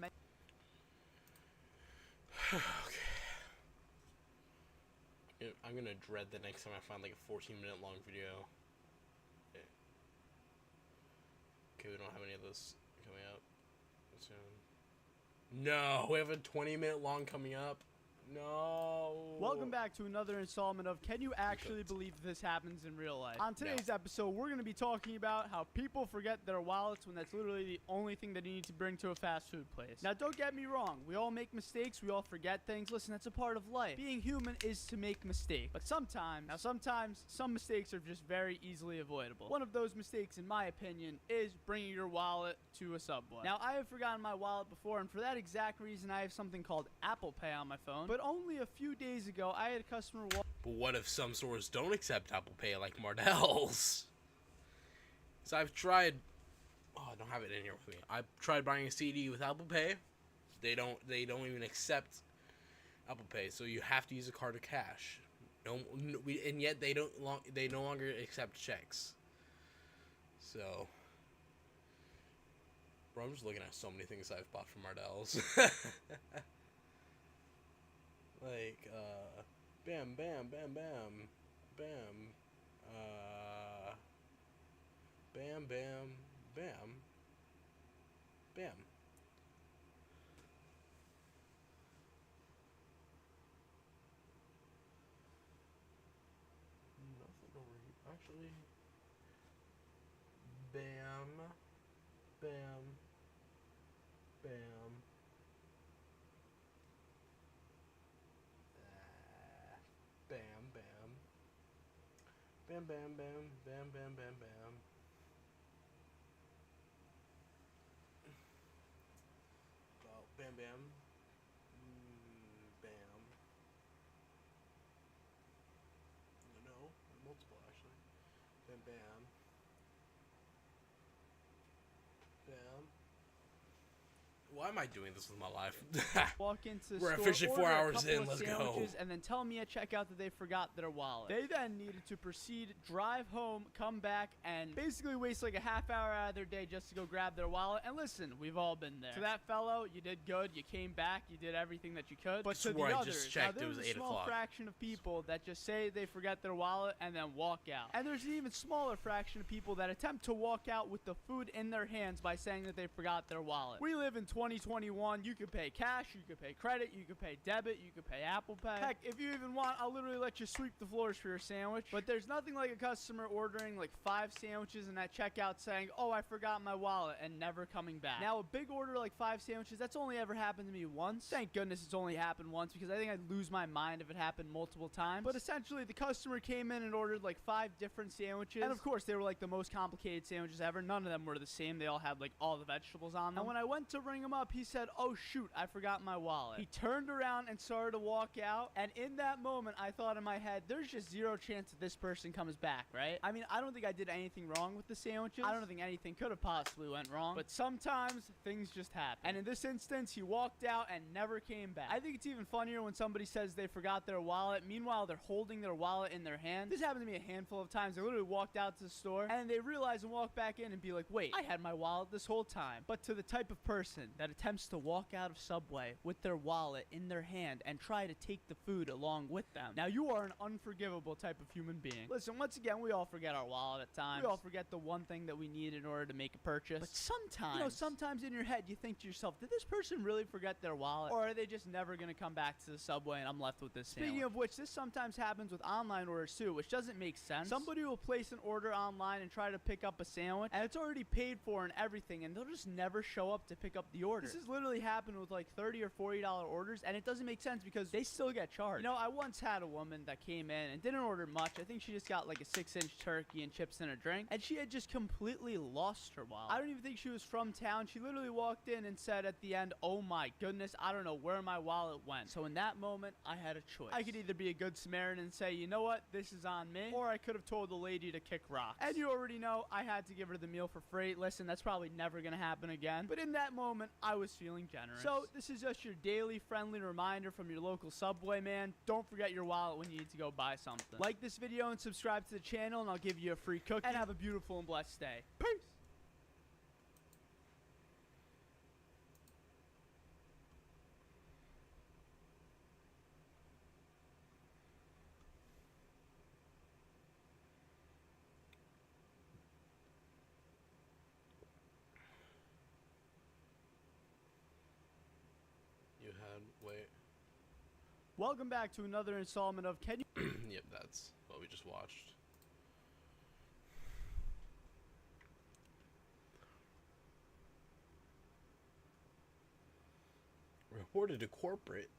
Okay. I'm gonna dread the next time I find like a 14-minute long video. Okay, we don't have any of those coming up soon. No, we have a 20-minute long coming up. No. Welcome back to another installment of Can You Actually Believe This Happens in Real Life? On today's episode, we're going to be talking about how people forget their wallets when that's literally the only thing that you need to bring to a fast food place. Now, don't get me wrong. We all make mistakes. We all forget things. Listen, that's a part of life. Being human is to make mistakes. But sometimes, some mistakes are just very easily avoidable. One of those mistakes, in my opinion, is bringing your wallet to a Subway. Now, I have forgotten my wallet before, and for that exact reason, I have something called Apple Pay on my phone. But only a few days ago, I had a customer walk. But what if some stores don't accept Apple Pay like Mardell's? So I've tried. Oh, I don't have it in here with me. I've tried buying a CD with Apple Pay. They don't even accept Apple Pay. So you have to use a card or cash. And yet they no longer accept checks. So, bro, I'm just looking at so many things I've bought from Mardell's. Like, bam, bam, bam, bam, bam, bam, bam, bam, bam. Nothing over here, actually. Bam, bam, bam. Bam, bam, bam, bam, bam, bam, bam. Well, bam, bam. Bam. No, multiple actually. Bam, bam. Bam. Why am I doing this with my life? Walk into the We're store, officially 4 order a hours couple in, of let's go. sandwiches, and then tell me at checkout that they forgot their wallet. They then needed to proceed, drive home, come back, and basically waste like a half hour out of their day just to go grab their wallet. And listen, we've all been there. To that fellow, you did good. You came back. You did everything that you could. But to the I others, just checked, now, it was there's 8 a small o'clock. fraction of people that just say they forget their wallet and then walk out. And there's an even smaller fraction of people that attempt to walk out with the food in their hands by saying that they forgot their wallet. We live in 2021, you could pay cash, you could pay credit, you could pay debit, you could pay Apple Pay. Heck, if you even want, I'll literally let you sweep the floors for your sandwich. But there's nothing like a customer ordering like 5 sandwiches and at checkout saying, oh, I forgot my wallet, and never coming back. Now, a big order like 5 sandwiches, that's only ever happened to me once. Thank goodness it's only happened once, because I think I'd lose my mind if it happened multiple times. But essentially, the customer came in and ordered like 5 different sandwiches. And of course, they were like the most complicated sandwiches ever. None of them were the same. They all had like all the vegetables on them. And when I went to ring him up, he said, oh shoot, I forgot my wallet. He turned around and started to walk out. And in that moment, I thought in my head, there's just 0 chance that this person comes back, right? I mean, I don't think I did anything wrong with the sandwiches. I don't think anything could have possibly went wrong. But sometimes things just happen. And in this instance, he walked out and never came back. I think it's even funnier when somebody says they forgot their wallet. Meanwhile, they're holding their wallet in their hand. This happened to me a handful of times. They literally walked out to the store and they realize and walk back in and be like, wait, I had my wallet this whole time. But to the type of person that attempts to walk out of Subway with their wallet in their hand and try to take the food along with them, now you are an unforgivable type of human being. Listen, once again, we all forget our wallet at times. We all forget the one thing that we need in order to make a purchase. But sometimes, you know, sometimes in your head, you think to yourself, did this person really forget their wallet? Or are they just never going to come back to the Subway and I'm left with this sandwich? Speaking of which, this sometimes happens with online orders too, which doesn't make sense. Somebody will place an order online and try to pick up a sandwich, and it's already paid for and everything, and they'll just never show up to pick up the order. This has literally happened with like $30 or $40 orders, and it doesn't make sense because they still get charged. You know, I once had a woman that came in and didn't order much. I think she just got like a 6-inch turkey and chips and a drink, and she had just completely lost her wallet. I don't even think she was from town. She literally walked in and said at the end, oh my goodness, I don't know where my wallet went. So in that moment, I had a choice. I could either be a good Samaritan and say, you know what, this is on me, or I could have told the lady to kick rocks. And you already know I had to give her the meal for free. Listen, that's probably never gonna happen again, but in that moment, I was feeling generous. So this is just your daily friendly reminder from your local Subway, man. Don't forget your wallet when you need to go buy something. Like this video and subscribe to the channel, and I'll give you a free cookie. And have a beautiful and blessed day. Peace! You had, wait. Welcome back to another installment of Can You... Yep, that's what we just watched. Reported to corporate.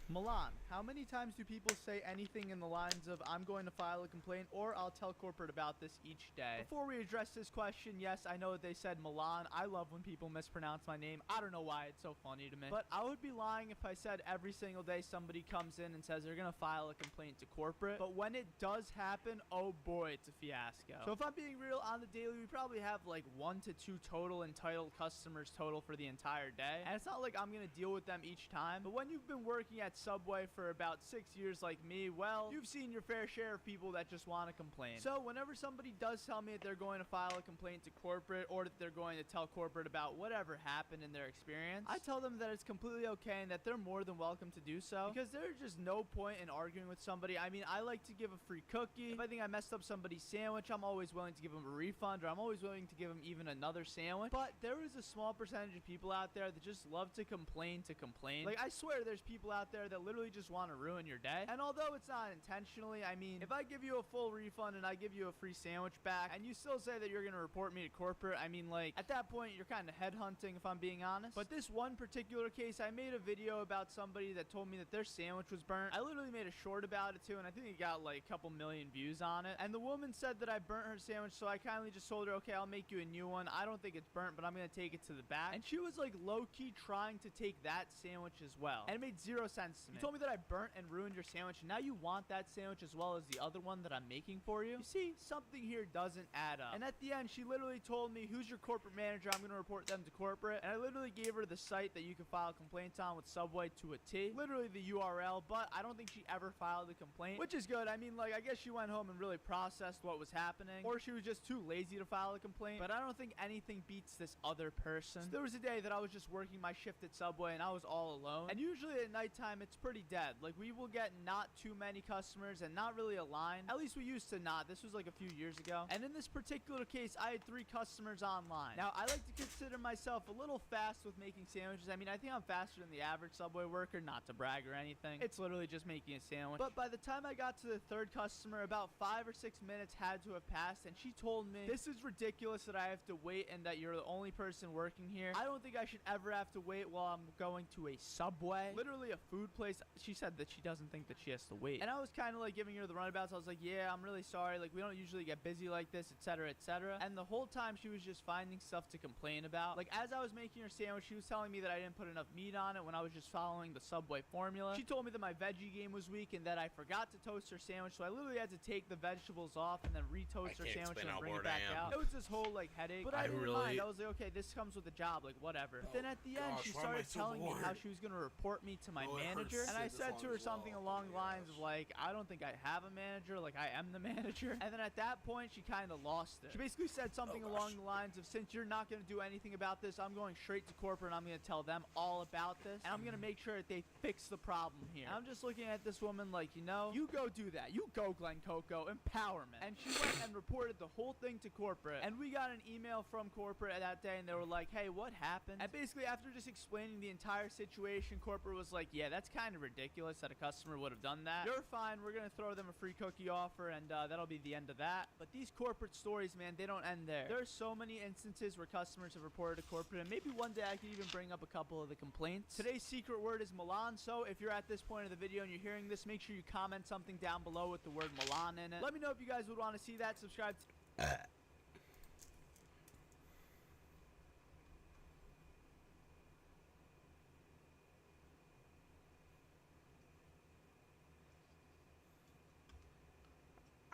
Milan, how many times do people say anything in the lines of, I'm going to file a complaint, or I'll tell corporate about this each day? Before we address this question, yes, I know that they said Milan. I love when people mispronounce my name. I don't know why it's so funny to me. But I would be lying if I said every single day somebody comes in and says they're going to file a complaint to corporate. But when it does happen, oh boy, it's a fiasco. So if I'm being real, on the daily, we probably have like 1 to 2 total entitled customers total for the entire day. And it's not like I'm going to deal with them each time. But when you've been working at Subway for about 6 years like me, well, you've seen your fair share of people that just want to complain. So whenever somebody does tell me that they're going to file a complaint to corporate, or that they're going to tell corporate about whatever happened in their experience, I tell them that it's completely okay and that they're more than welcome to do so, because there's just no point in arguing with somebody. I mean, I like to give a free cookie. If I think I messed up somebody's sandwich, I'm always willing to give them a refund, or I'm always willing to give them even another sandwich. But there is a small percentage of people out there that just love to complain to complain. Like, I swear there's people out there that literally just want to ruin your day. And although it's not intentionally, I mean, if I give you a full refund and I give you a free sandwich back, and you still say that you're going to report me to corporate, I mean, like, at that point, you're kind of headhunting, if I'm being honest. But this one particular case, I made a video about somebody that told me that their sandwich was burnt. I literally made a short about it too, and I think it got like a couple million views on it. And the woman said that I burnt her sandwich, so I kindly just told her, okay, I'll make you a new one. I don't think it's burnt, but I'm going to take it to the back. And she was like low-key trying to take that sandwich as well. And it made 0 sense to me. You told me that I burnt and ruined your sandwich, and now you want that sandwich as well as the other one that I'm making for you? You see, something here doesn't add up. And at the end, she literally told me, who's your corporate manager? I'm going to report them to corporate. And I literally gave her the site that you can file complaints on with Subway to a T. Literally the URL, but I don't think she ever filed a complaint, which is good. I mean, like, I guess she went home and really processed what was happening, or she was just too lazy to file a complaint. But I don't think anything beats this other person. So there was a day that I was just working my shift at Subway, and I was all alone. And usually at night nighttime, it's pretty dead. Like, we will get not too many customers and not really a line. At least we used to not. This was like a few years ago. And in this particular case, I had 3 customers online. Now, I like to consider myself a little fast with making sandwiches. I mean, I think I'm faster than the average Subway worker, not to brag or anything. It's literally just making a sandwich. But by the time I got to the 3rd customer, about 5 or 6 minutes had to have passed, and she told me, "This is ridiculous that I have to wait and that you're the only person working here. I don't think I should ever have to wait while I'm going to a Subway." Literally a food place. She said that she doesn't think that she has to wait. And I was kind of like giving her the runabouts. I was like, "Yeah, I'm really sorry. Like, we don't usually get busy like this, etc., etc." And the whole time she was just finding stuff to complain about. Like, as I was making her sandwich, she was telling me that I didn't put enough meat on it when I was just following the Subway formula. She told me that my veggie game was weak and that I forgot to toast her sandwich, so I literally had to take the vegetables off and then retoast her sandwich and then bring it back out. It was this whole like headache, but I didn't mind. I was like, okay, this comes with the job, like whatever. But then at the end, she started telling me how she was gonna report me to my manager, and I said to her something along the lines of like, "I don't think I have a manager, like I am the manager." And then at that point, she kind of lost it. She basically said something along the lines of, "Since you're not gonna do anything about this, I'm going straight to corporate and I'm gonna tell them all about this, and I'm gonna make sure that they fix the problem here." And I'm just looking at this woman like, you know, you go do that. You go, Glen Coco. Empowerment. And she went and reported the whole thing to corporate. And we got an email from corporate that day, and they were like, "Hey, what happened?" And basically, after just explaining the entire situation, corporate was like, "Yeah, that's kind of ridiculous that a customer would have done that. You're fine. We're gonna throw them a free cookie offer, and that'll be the end of that." But these corporate stories, man, they don't end there. There's so many instances where customers have reported to corporate, and maybe one day I could even bring up a couple of the complaints. Today's secret word is Milan, so if you're at this point of the video and you're hearing this, make sure you comment something down below with the word Milan in it. Let me know if you guys would want to see that. Subscribe to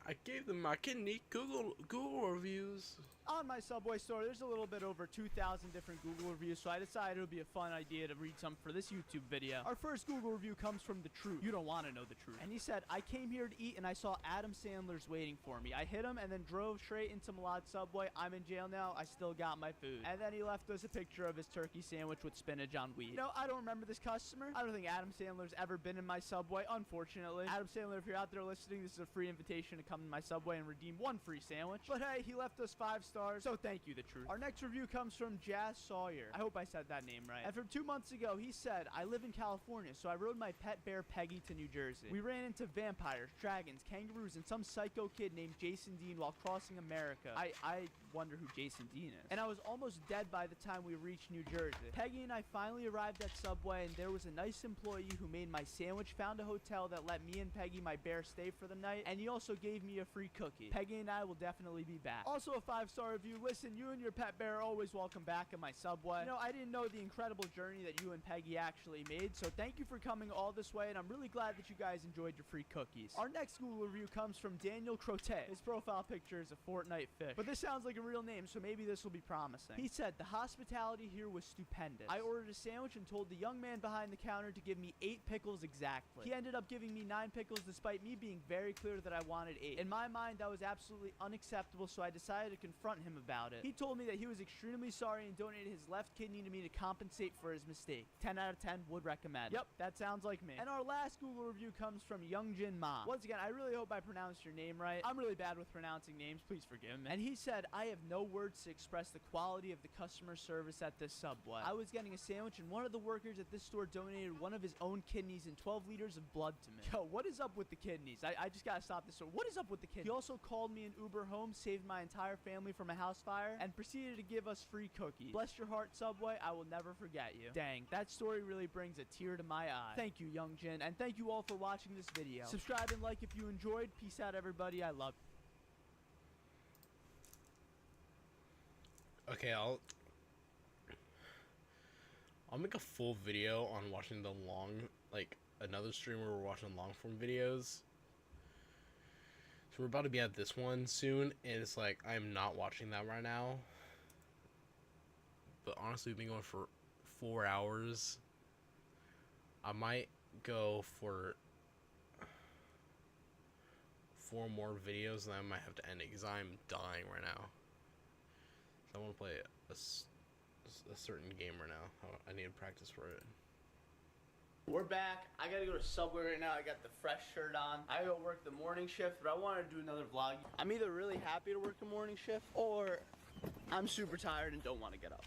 I gave them my kidney Google reviews. On my Subway store, there's a little bit over 2,000 different Google reviews, so I decided it would be a fun idea to read some for this YouTube video. Our first Google review comes from The Truth. You don't want to know the truth. And he said, "I came here to eat and I saw Adam Sandler's waiting for me. I hit him and then drove straight into Malad Subway. I'm in jail now. I still got my food." And then he left us a picture of his turkey sandwich with spinach on wheat. You know, I don't remember this customer. I don't think Adam Sandler's ever been in my Subway, unfortunately. Adam Sandler, if you're out there listening, this is a free invitation to come to my Subway and redeem 1 free sandwich. But hey, he left us 5 stars, so thank you, The Truth. Our next review comes from Jazz Sawyer. I hope I said that name right. And from 2 months ago, he said, "I live in California, so I rode my pet bear Peggy to New Jersey. We ran into vampires, dragons, kangaroos, and some psycho kid named Jason Dean while crossing America." I wonder who Jason Dean is. "And I was almost dead by the time we reached New Jersey. Peggy and I finally arrived at Subway, and there was a nice employee who made my sandwich, found a hotel that let me and Peggy, my bear, stay for the night, and he also gave me a free cookie. Peggy and I will definitely be back." Also a 5-star review. "Listen, you and your pet bear are always welcome back at my Subway. You know, I didn't know the incredible journey that you and Peggy actually made, so thank you for coming all this way, and I'm really glad that you guys enjoyed your free cookies." Our next Google review comes from Daniel Crotet. His profile picture is a Fortnite fish, but this sounds like a real name, so maybe this will be promising. He said, "The hospitality here was stupendous. I ordered a sandwich and told the young man behind the counter to give me 8 pickles exactly. He ended up giving me 9 pickles despite me being very clear that I wanted 8. In my mind, that was absolutely unacceptable, so I decided to confront him about it. He told me that he was extremely sorry and donated his left kidney to me to compensate for his mistake. 10 out of 10 would recommend." Yep, that sounds like me. And our last Google review comes from Youngjin Ma. Once again, I really hope I pronounced your name right. I'm really bad with pronouncing names. Please forgive me. And he said, "I have no words to express the quality of the customer service at this Subway. I was getting a sandwich and one of the workers at this store donated one of his own kidneys and 12 liters of blood to me." Yo, what is up with the kidneys? I just gotta stop this store. What is up with the kidneys? He also called me an Uber home, saved my entire family from a house fire, and proceeded to give us free cookies. Bless your heart, Subway. I will never forget you. Dang, that story really brings a tear to my eye. Thank you, Young Jin, and thank you all for watching this video. Subscribe and like if you enjoyed. Peace out, everybody. I love you. Okay, I'll make a full video on watching the long, like another streamer we're watching long form videos. So we're about to be at this one soon, and it's like I'm not watching that right now. But honestly, we've been going for 4 hours. I might go for 4 more videos, and I might have to end it because I'm dying right now. So I want to play a certain game right now. I need to practice for it. We're back. I gotta go to Subway right now. I got the fresh shirt on. I gotta go work the morning shift, but I wanted to do another vlog. I'm either really happy to work a morning shift or I'm super tired and don't want to get up.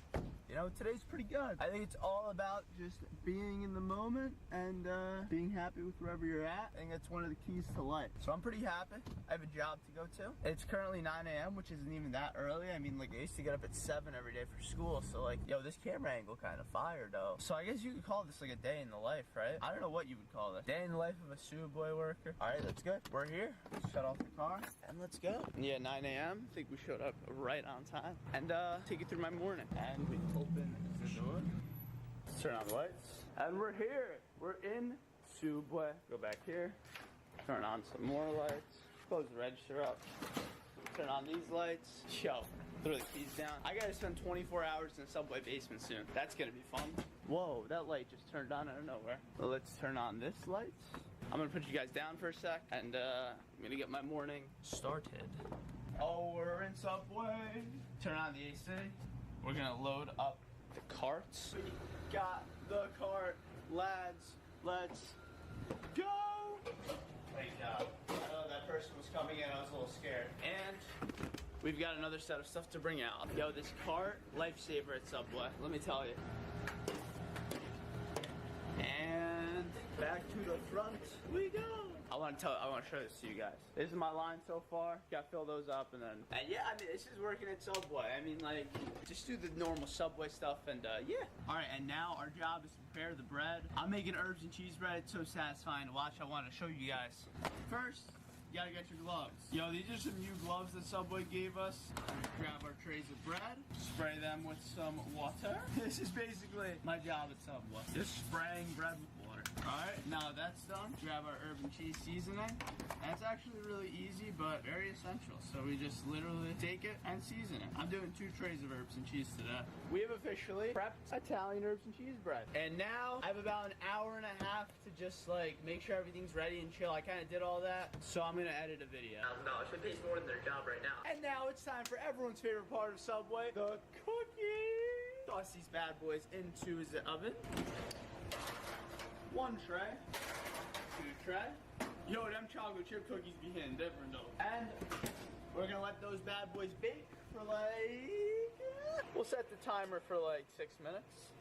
You know, today's pretty good. I think it's all about just being in the moment and being happy with wherever you're at. I think that's one of the keys to life. So I'm pretty happy. I have a job to go to. It's currently 9 a.m., which isn't even that early. I mean, like, I used to get up at 7 every day for school. So, like, yo, this camera angle kind of fire, though. So I guess you could call this, like, a day in the life, right? I don't know what you would call this. Day in the life of a Subway worker. All right, that's good. We're here. Let's shut off the car and let's go. Yeah, 9 a.m. I think we showed up right on time. And take you through my morning. And we open the door. Let's turn on the lights. And we're here. We're in Subway. Go back here. Turn on some more lights. Close the register up. Turn on these lights. Yo, throw the keys down. I gotta spend 24 hours in a Subway basement soon. That's gonna be fun. Whoa, that light just turned on out of nowhere. Well, let's turn on this light. I'm gonna put you guys down for a sec, and I'm gonna get my morning started. Oh, we're in Subway. Turn on the AC. We're gonna load up the carts. We got the cart, lads. Let's go. Thank God. I know that person was coming in. I was a little scared. And we've got another set of stuff to bring out. Yo, this cart, lifesaver at Subway. Let me tell you. And back to the front we go. I want to show this to you guys. This is my line so far. Got to fill those up and yeah, I mean, this is working at Subway. I mean, like, just do the normal Subway stuff and yeah. All right, and now our job is to prepare the bread. I'm making herbs and cheese bread. It's so satisfying to watch. I want to show you guys. First, you gotta get your gloves. Yo, these are some new gloves that Subway gave us. Grab our trays of bread, spray them with some water. This is basically my job at Subway. Just spraying bread with water. Alright, now that's done, grab our herb and cheese seasoning. And it's actually really easy, but very essential. So we just literally take it and season it. I'm doing 2 trays of herbs and cheese today. We have officially prepped Italian herbs and cheese bread. And now I have about an hour and a half to just like make sure everything's ready and chill. I kind of did all that, so I'm gonna edit a video. $1,000 should pays more than their job right now. And now it's time for everyone's favorite part of Subway, the cookies. Toss these bad boys into the oven. 1 tray, 2 tray. Yo, them chocolate chip cookies be hitting different though. And we're gonna let those bad boys bake for like, we'll set the timer for like 6 minutes.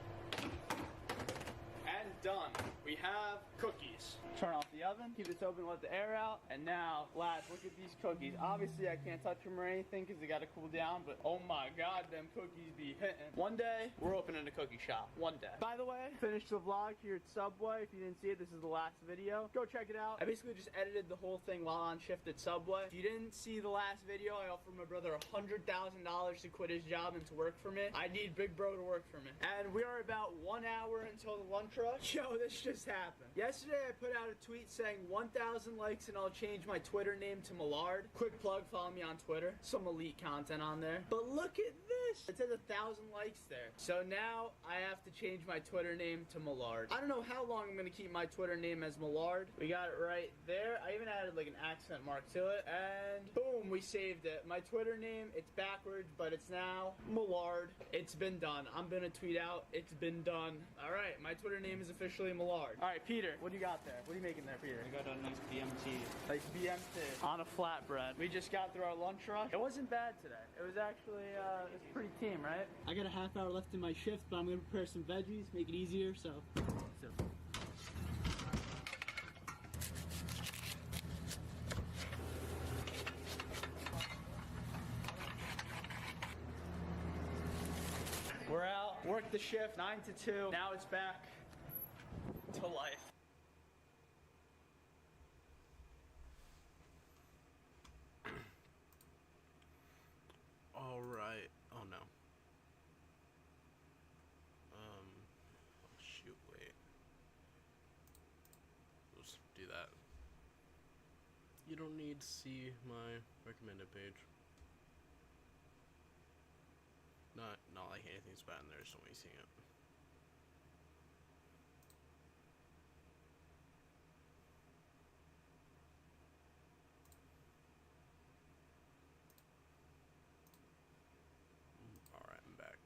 And done. We have cookies. Turn off the oven, keep this open, let the air out, and now, lads, look at these cookies. Obviously, I can't touch them or anything because they gotta cool down, but oh my God, them cookies be hitting. One day, we're opening a cookie shop. One day. By the way, finished the vlog here at Subway. If you didn't see it, this is the last video. Go check it out. I basically just edited the whole thing while on shift at Subway. If you didn't see the last video, I offered my brother $100,000 to quit his job and to work for me. I need Big Bro to work for me. And we are about 1 hour until the lunch rush. Yo, this just happened. Yesterday, I put out a tweet saying 1,000 likes and I'll change my Twitter name to Millard. Quick plug, follow me on Twitter. Some elite content on there. But look at this. It says 1,000 likes there. So now I have to change my Twitter name to Millard. I don't know how long I'm gonna keep my Twitter name as Millard. We got it right there. I even added like an accent mark to it. And boom, we saved it. My Twitter name, it's backwards, but it's now Millard. It's been done. I'm gonna tweet out, it's been done. All right, my Twitter name is officially Millard. All right, Peter, what do you got there? What are you making there, Peter? I got a nice BMT. Nice BMT. On a flatbread. We just got through our lunch rush. It wasn't bad today. It was actually, it's a pretty team, right? I got a half hour left in my shift, but I'm gonna prepare some veggies, make it easier, so. We're out, worked the shift 9 to 2. Now it's back to life. All right. Oh no. Oh shoot, wait. Let's do that. You don't need to see my recommended page. Not like anything's bad in there, just don't want you seeing it. Alright, I'm back.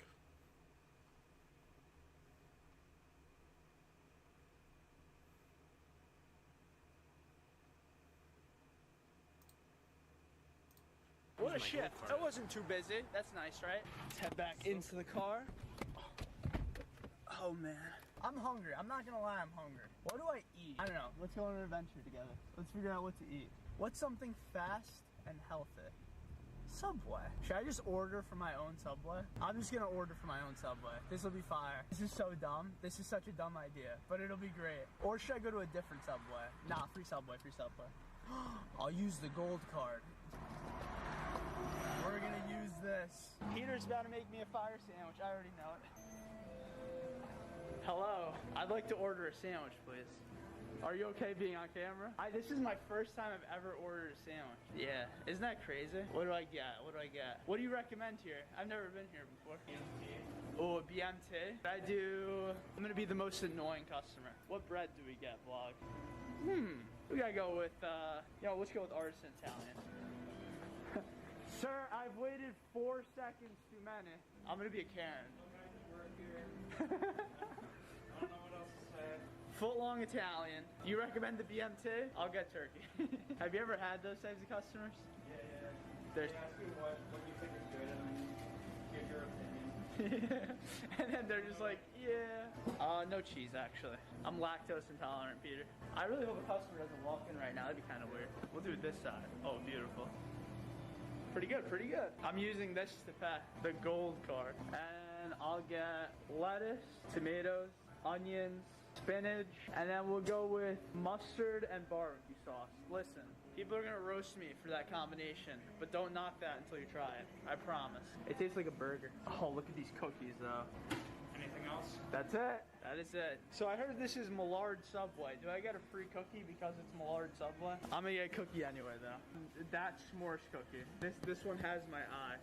A shift. It wasn't too busy. That's nice, right? Let's head back into the car. Oh man. I'm hungry. I'm not gonna lie, I'm hungry. What do I eat? I don't know. Let's go on an adventure together. Let's figure out what to eat. What's something fast and healthy? Subway. Should I just order for my own Subway? I'm just gonna order for my own Subway. This will be fire. This is so dumb. This is such a dumb idea, but it'll be great. Or should I go to a different Subway? Nah, free Subway, free Subway. I'll use the gold card. We're gonna use this. Peter's about to make me a fire sandwich. I already know it. Hello, I'd like to order a sandwich, please. Are you okay being on camera? This is my first time I've ever ordered a sandwich. Yeah, isn't that crazy? What do I get? What do I get? What do you recommend here? I've never been here before. BMT. Oh, a BMT? I'm gonna be the most annoying customer. What bread do we get, vlog? We gotta go with, let's go with artisan Italian. Sir, I've waited 4 seconds too many. I'm gonna be a Karen. I don't know what else to say. Footlong Italian. You recommend the BMT? I'll get turkey. Have you ever had those types of customers? Yeah. There's... They ask you what you think is good and then give your opinion. And then they're just like, yeah. No cheese, actually. I'm lactose intolerant, Peter. I really hope a customer doesn't walk in right now. That'd be kind of weird. We'll do it this side. Oh, beautiful. Pretty good, pretty good. I'm using this to pay. The gold card. And I'll get lettuce, tomatoes, onions, spinach, and then we'll go with mustard and barbecue sauce. Listen, people are gonna roast me for that combination, but don't knock that until you try it. I promise. It tastes like a burger. Oh, look at these cookies though. Anything else? That's it. That is it. So I heard this is Millard Subway. Do I get a free cookie because it's Millard Subway? I'm gonna get a cookie anyway though. That s'mores cookie. This one has my eye.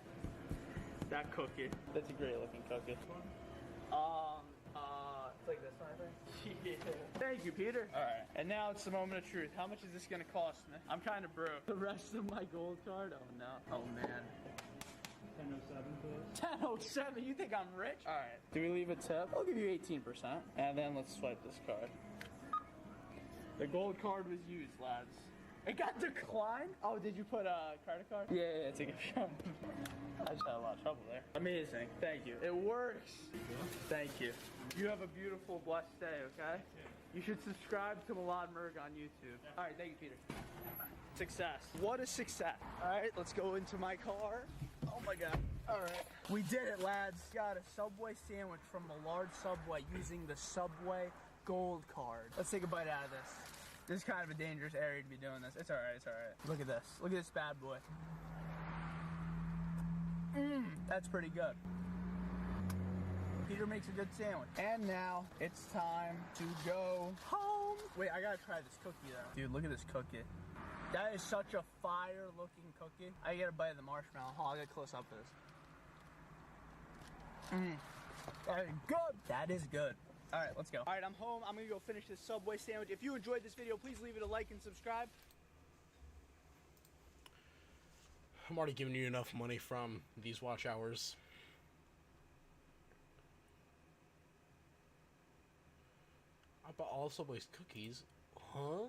That cookie. That's a great looking cookie. It's like this one, I think. Yeah. Thank you, Peter. All right. And now it's the moment of truth. How much is this gonna cost me? I'm kind of broke. The rest of my gold card? Oh no. Oh man. 1007, please. 1007? You think I'm rich? All right. Do we leave a tip? I'll give you 18%. And then let's swipe this card. The gold card was used, lads. It got declined? Oh, did you put a credit card? Yeah, it's a gift shop. I just had a lot of trouble there. Amazing. Thank you. It works. Thank you. You have a beautiful, blessed day, okay? You should subscribe to Milad Merg on YouTube. All right, thank you, Peter. Success. What a success. All right, let's go into my car. Oh my God. All right. We did it, lads. Got a Subway sandwich from Millard Subway using the Subway Gold Card. Let's take a bite out of this. This is kind of a dangerous area to be doing this. It's all right, it's all right. Look at this. Look at this bad boy. That's pretty good. Peter makes a good sandwich. And now it's time to go home. Wait, I gotta try this cookie though. Dude, look at this cookie. That is such a fire looking cookie. I get a bite of the marshmallow. Oh, I'll get close up to this. That is good. That is good. All right, let's go. All right, I'm home. I'm gonna go finish this Subway sandwich. If you enjoyed this video, please leave it a like and subscribe. I'm already giving you enough money from these watch hours. I bought all Subway's cookies. Huh?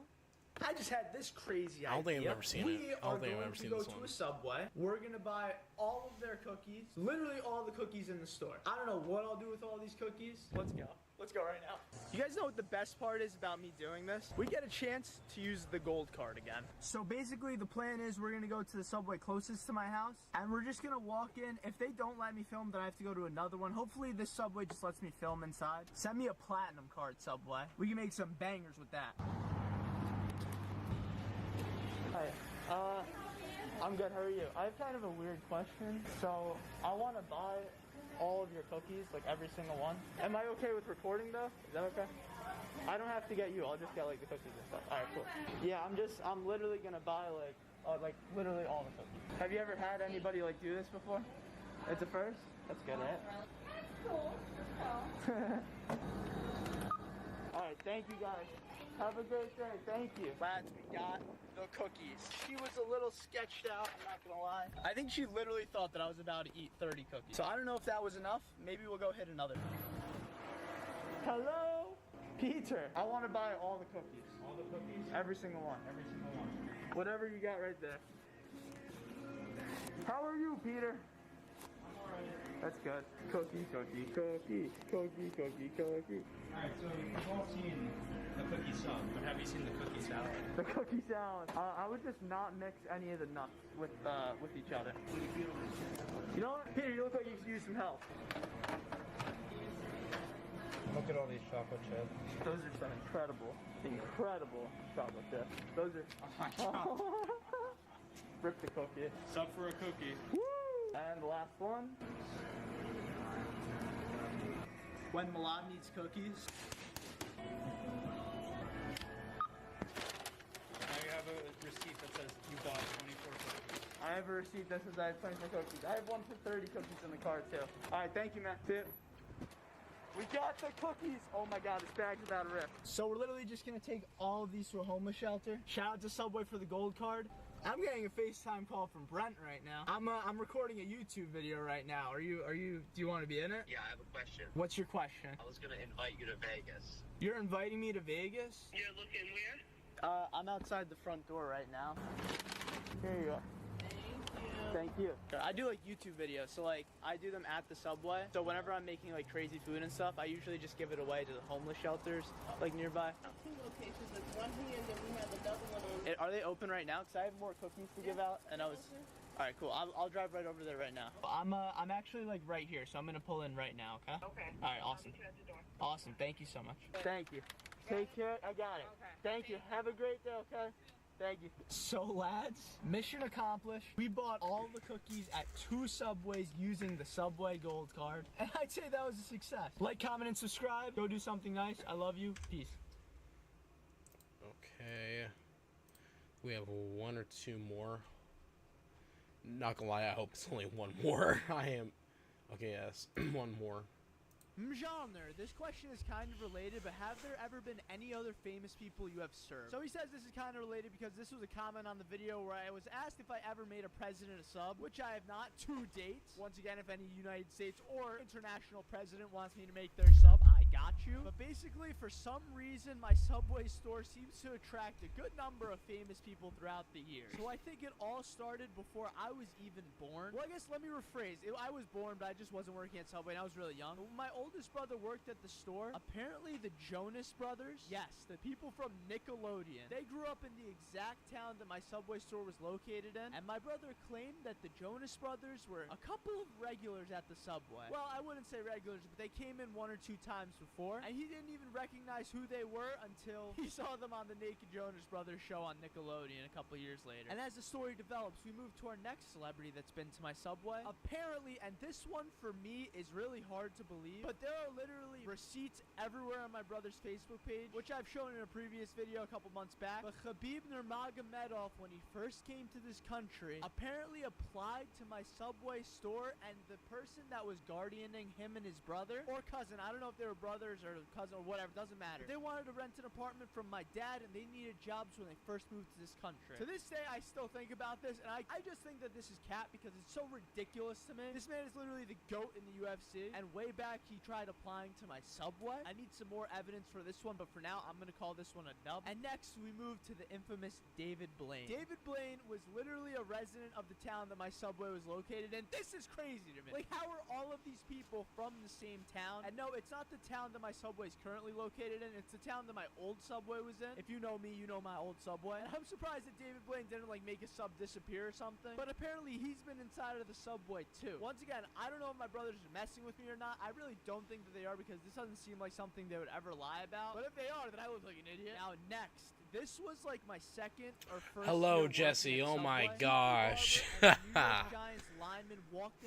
I just had this crazy idea. I don't think I've ever seen it. I don't think I've ever seen this one. We are going to go to a Subway. We're going to buy all of their cookies. Literally all the cookies in the store. I don't know what I'll do with all these cookies. Let's go. Let's go right now. You guys know what the best part is about me doing this? We get a chance to use the gold card again. So basically the plan is we're gonna go to the Subway closest to my house and we're just gonna walk in. If they don't let me film, then I have to go to another one. Hopefully this Subway just lets me film inside. Send me a platinum card, Subway. We can make some bangers with that. Hi, I'm good, how are you? I have kind of a weird question. So I wanna buy all of your cookies, like every single one. Am I okay with recording though? Is that okay? I don't have to get you, I'll just get like the cookies and stuff. Alright, cool. Yeah, I'm literally gonna buy like literally all the cookies. Have you ever had anybody like do this before? It's a first? That's good, right? Cool. Alright, thank you guys. Have a great day, thank you. Lads, we got the cookies. She was a little sketched out, I'm not gonna lie. I think she literally thought that I was about to eat 30 cookies. So I don't know if that was enough. Maybe we'll go hit another. Hello? Peter, I want to buy all the cookies. All the cookies? Every single one, every single one. Whatever you got right there. How are you, Peter? That's good. Cookie, cookie, cookie, cookie, cookie, cookie. Alright, so you've all seen the cookie sub, but have you seen the cookie salad? The cookie salad. I would just not mix any of the nuts with each other. You know what? Peter, you look like you could use some help. Look at all these chocolate chips. Those are some incredible chocolate chips. Those are... Oh my god. Rip the cookie. Sub for a cookie. Woo! And the last one. When Milad needs cookies. Now you have a receipt that says you bought 24 cookies. I have a receipt that says I have 24 cookies. I have one for 30 cookies in the car too. Alright, thank you, man. See ya. We got the cookies! Oh my god, this bag's about to rip. So we're literally just gonna take all of these to a homeless shelter. Shout out to Subway for the gold card. I'm getting a FaceTime call from Brent right now. I'm recording a YouTube video right now. Do you want to be in it? Yeah, I have a question. What's your question? I was gonna invite you to Vegas. You're inviting me to Vegas? You're looking where? I'm outside the front door right now. Here you go. Thank you. I do like YouTube videos, so like I do them at the Subway. So whenever I'm making like crazy food and stuff, I usually just give it away to the homeless shelters like nearby. Two locations. There's one here and then we have another one on. Are they open right now? Cause I have more cookies to give out, and I was. All right, cool. I'll drive right over there right now. I'm actually like right here, so I'm gonna pull in right now. Okay. Okay. All right. Awesome. Awesome. Thank you so much. Thank you. Take care. I got it. Okay. Thank you. Have a great day. Okay. Thank you. So lads, mission accomplished. We bought all the cookies at 2 Subways using the Subway gold card. And I'd say that was a success. Like, comment, and subscribe. Go do something nice. I love you. Peace. Okay. We have 1 or 2 more. Not gonna lie, I hope it's only 1 more. I am... Okay, yes. 1 more. Mjolnir, this question is kind of related, but have there ever been any other famous people you have served? So he says this is kind of related because this was a comment on the video where I was asked if I ever made a president a sub, which I have not to date. Once again, if any United States or international president wants me to make their sub, I got you. But basically, for some reason, my Subway store seems to attract a good number of famous people throughout the years. So I think it all started before I was even born. Well, I guess let me rephrase. I was born, but I just wasn't working at Subway, and I was really young. But my oldest brother worked at the store. Apparently, the Jonas Brothers, yes, the people from Nickelodeon, they grew up in the exact town that my Subway store was located in, and my brother claimed that the Jonas Brothers were a couple of regulars at the Subway. Well, I wouldn't say regulars, but they came in 1 or 2 times before, and he didn't even recognize who they were until he saw them on the Naked Jonas Brothers show on Nickelodeon a couple years later. And as the story develops, we move to our next celebrity that's been to my Subway. Apparently, and this one for me is really hard to believe, but there are literally receipts everywhere on my brother's Facebook page, which I've shown in a previous video a couple months back. But Khabib Nurmagomedov, when he first came to this country, apparently applied to my Subway store, and the person that was guardianing him and his brother, or cousin, I don't know if they were brothers or cousin or whatever, doesn't matter. They wanted to rent an apartment from my dad, and they needed jobs when they first moved to this country. To this day, I still think about this, and I just think that this is cap because it's so ridiculous to me. This man is literally the GOAT in the UFC, and way back he tried applying to my Subway. I need some more evidence for this one, but for now, I'm gonna call this one a dub. And next, we move to the infamous David Blaine. David Blaine was literally a resident of the town that my Subway was located in. This is crazy to me. Like, how are all of these people from the same town? And no, it's not the town that my Subway is currently located in. It's the town that my old Subway was in. If you know me, you know my old Subway. And I'm surprised that David Blaine didn't, like, make a sub disappear or something. But apparently, he's been inside of the Subway, too. Once again, I don't know if my brothers are messing with me or not. I really don't think that they are because this doesn't seem like something they would ever lie about. But if they are, then I look like an idiot. Now, next. This was like my second or first. Hello, Jesse. Oh my gosh.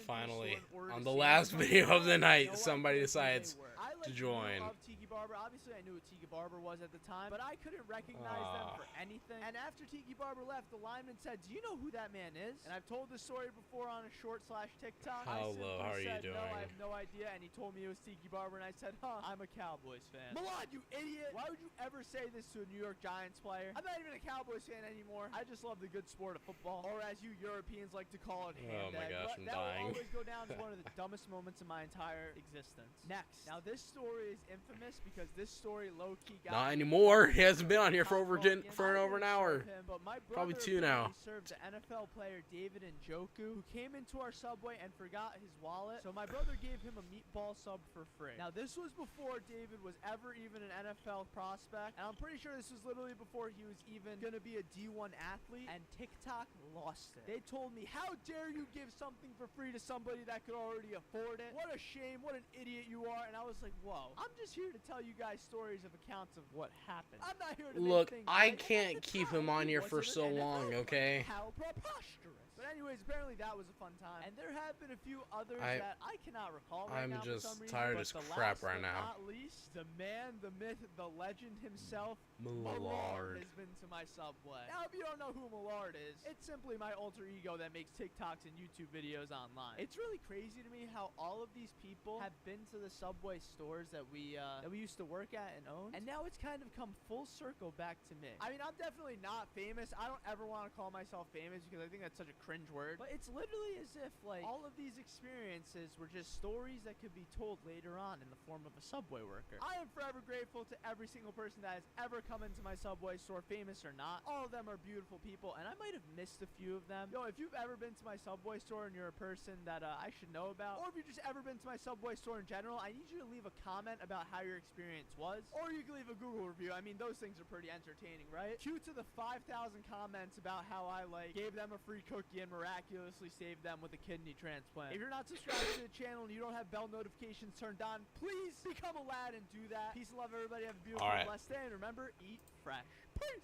Finally, on the last video of the night, somebody decides to join. Tiki Barber. Obviously, I knew what Tiki Barber was at the time, but I couldn't recognize them for anything. And after Tiki Barber left, the lineman said, "Do you know who that man is?" And I've told this story before on a short/TikTok. Hello, how are you doing? No, I have no idea. And he told me it was Tiki Barber, and I said, "Huh, I'm a Cowboys fan." Milad, you idiot! Why would you ever say this to a New York Giants player? I'm not even a Cowboys fan anymore. I just love the good sport of football, or as you Europeans like to call it, hand Oh my egg. gosh, But I'm that dying. will always go down as one of the dumbest moments in my entire existence. Next. Now, this story is infamous because this story low-key got Not me anymore. involved He hasn't been on here for in over Hogan. over an hour. Him, but my Probably brother 2 now. apparently served the NFL player David Njoku, who came into our Subway and forgot his wallet. So my brother gave him a meatball sub for free. Now this was before David was ever even an NFL prospect, and I'm pretty sure this was literally before he was even gonna be a D1 athlete. And TikTok lost it. They told me, "How dare you give something for free to somebody that could already afford it? What a shame! What an idiot you are!" And I was like, "Whoa! I'm just here to tell you guys stories of accounts of what happened. I'm not here to Look, make things I right." can't keep him on here for so long, okay? How preposterous. But anyways, apparently that was a fun time. And there have been a few others that I cannot recall right I'm now just for some reason. tired But as the crap last right but now. not least, the man, the myth, the legend himself, Millard. has been to my Subway. Now, if you don't know who Millard is, it's simply my alter ego that makes TikToks and YouTube videos online. It's really crazy to me how all of these people have been to the Subway stores that we used to work at and own, and now it's kind of come full circle back to me. I mean, I'm definitely not famous. I don't ever want to call myself famous because I think that's such a cringe word, but it's literally as if like all of these experiences were just stories that could be told later on in the form of a Subway worker. I am forever grateful to every single person that has ever come into my Subway store, famous or not. All of them are beautiful people, and I might have missed a few of them. Yo, if you've ever been to my Subway store and you're a person that I should know about, or if you've just ever been to my Subway store in general, I need you to leave a comment about how your experience was, or you can leave a Google review. I mean, those things are pretty entertaining, right? Cue to the 5,000 comments about how I like gave them a free cookie and miraculously saved them with a kidney transplant. If you're not subscribed to the channel and you don't have bell notifications turned on, please become a lad and do that. Peace and love, everybody. Have a beautiful, blessed day, and remember, eat fresh. Peace.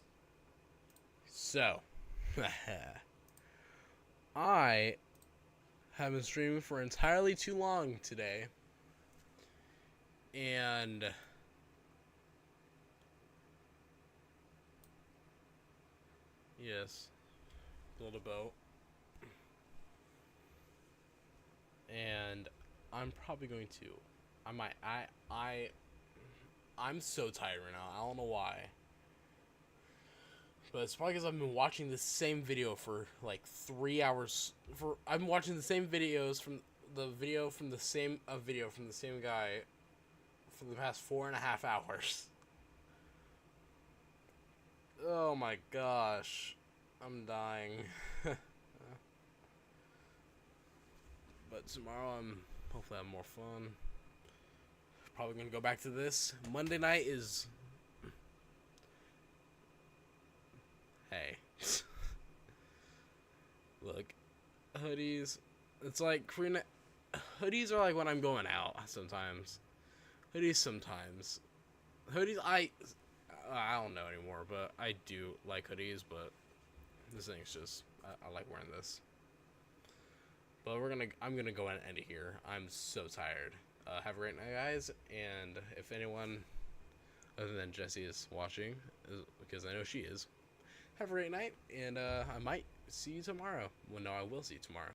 So, I have been streaming for entirely too long today, and yes, build a boat, and I'm probably going to. I'm so tired right now. I don't know why. But it's probably because I've been watching the same video for like 3 hours. I've been watching the same videos from the same guy for the past 4.5 hours. Oh my gosh, I'm dying. But tomorrow hopefully have more fun. Probably gonna go back to this. Monday night is. Hey. Look, hoodies. It's like hoodies are like when I'm going out sometimes. Hoodies sometimes. Hoodies I don't know anymore, but I do like hoodies, but this thing's just I like wearing this. But I'm gonna go and end it here. I'm so tired. Have a great night, guys, and if anyone other than Jessie is watching, because I know she is, have a great night, and I might see you tomorrow. Well, no, I will see you tomorrow.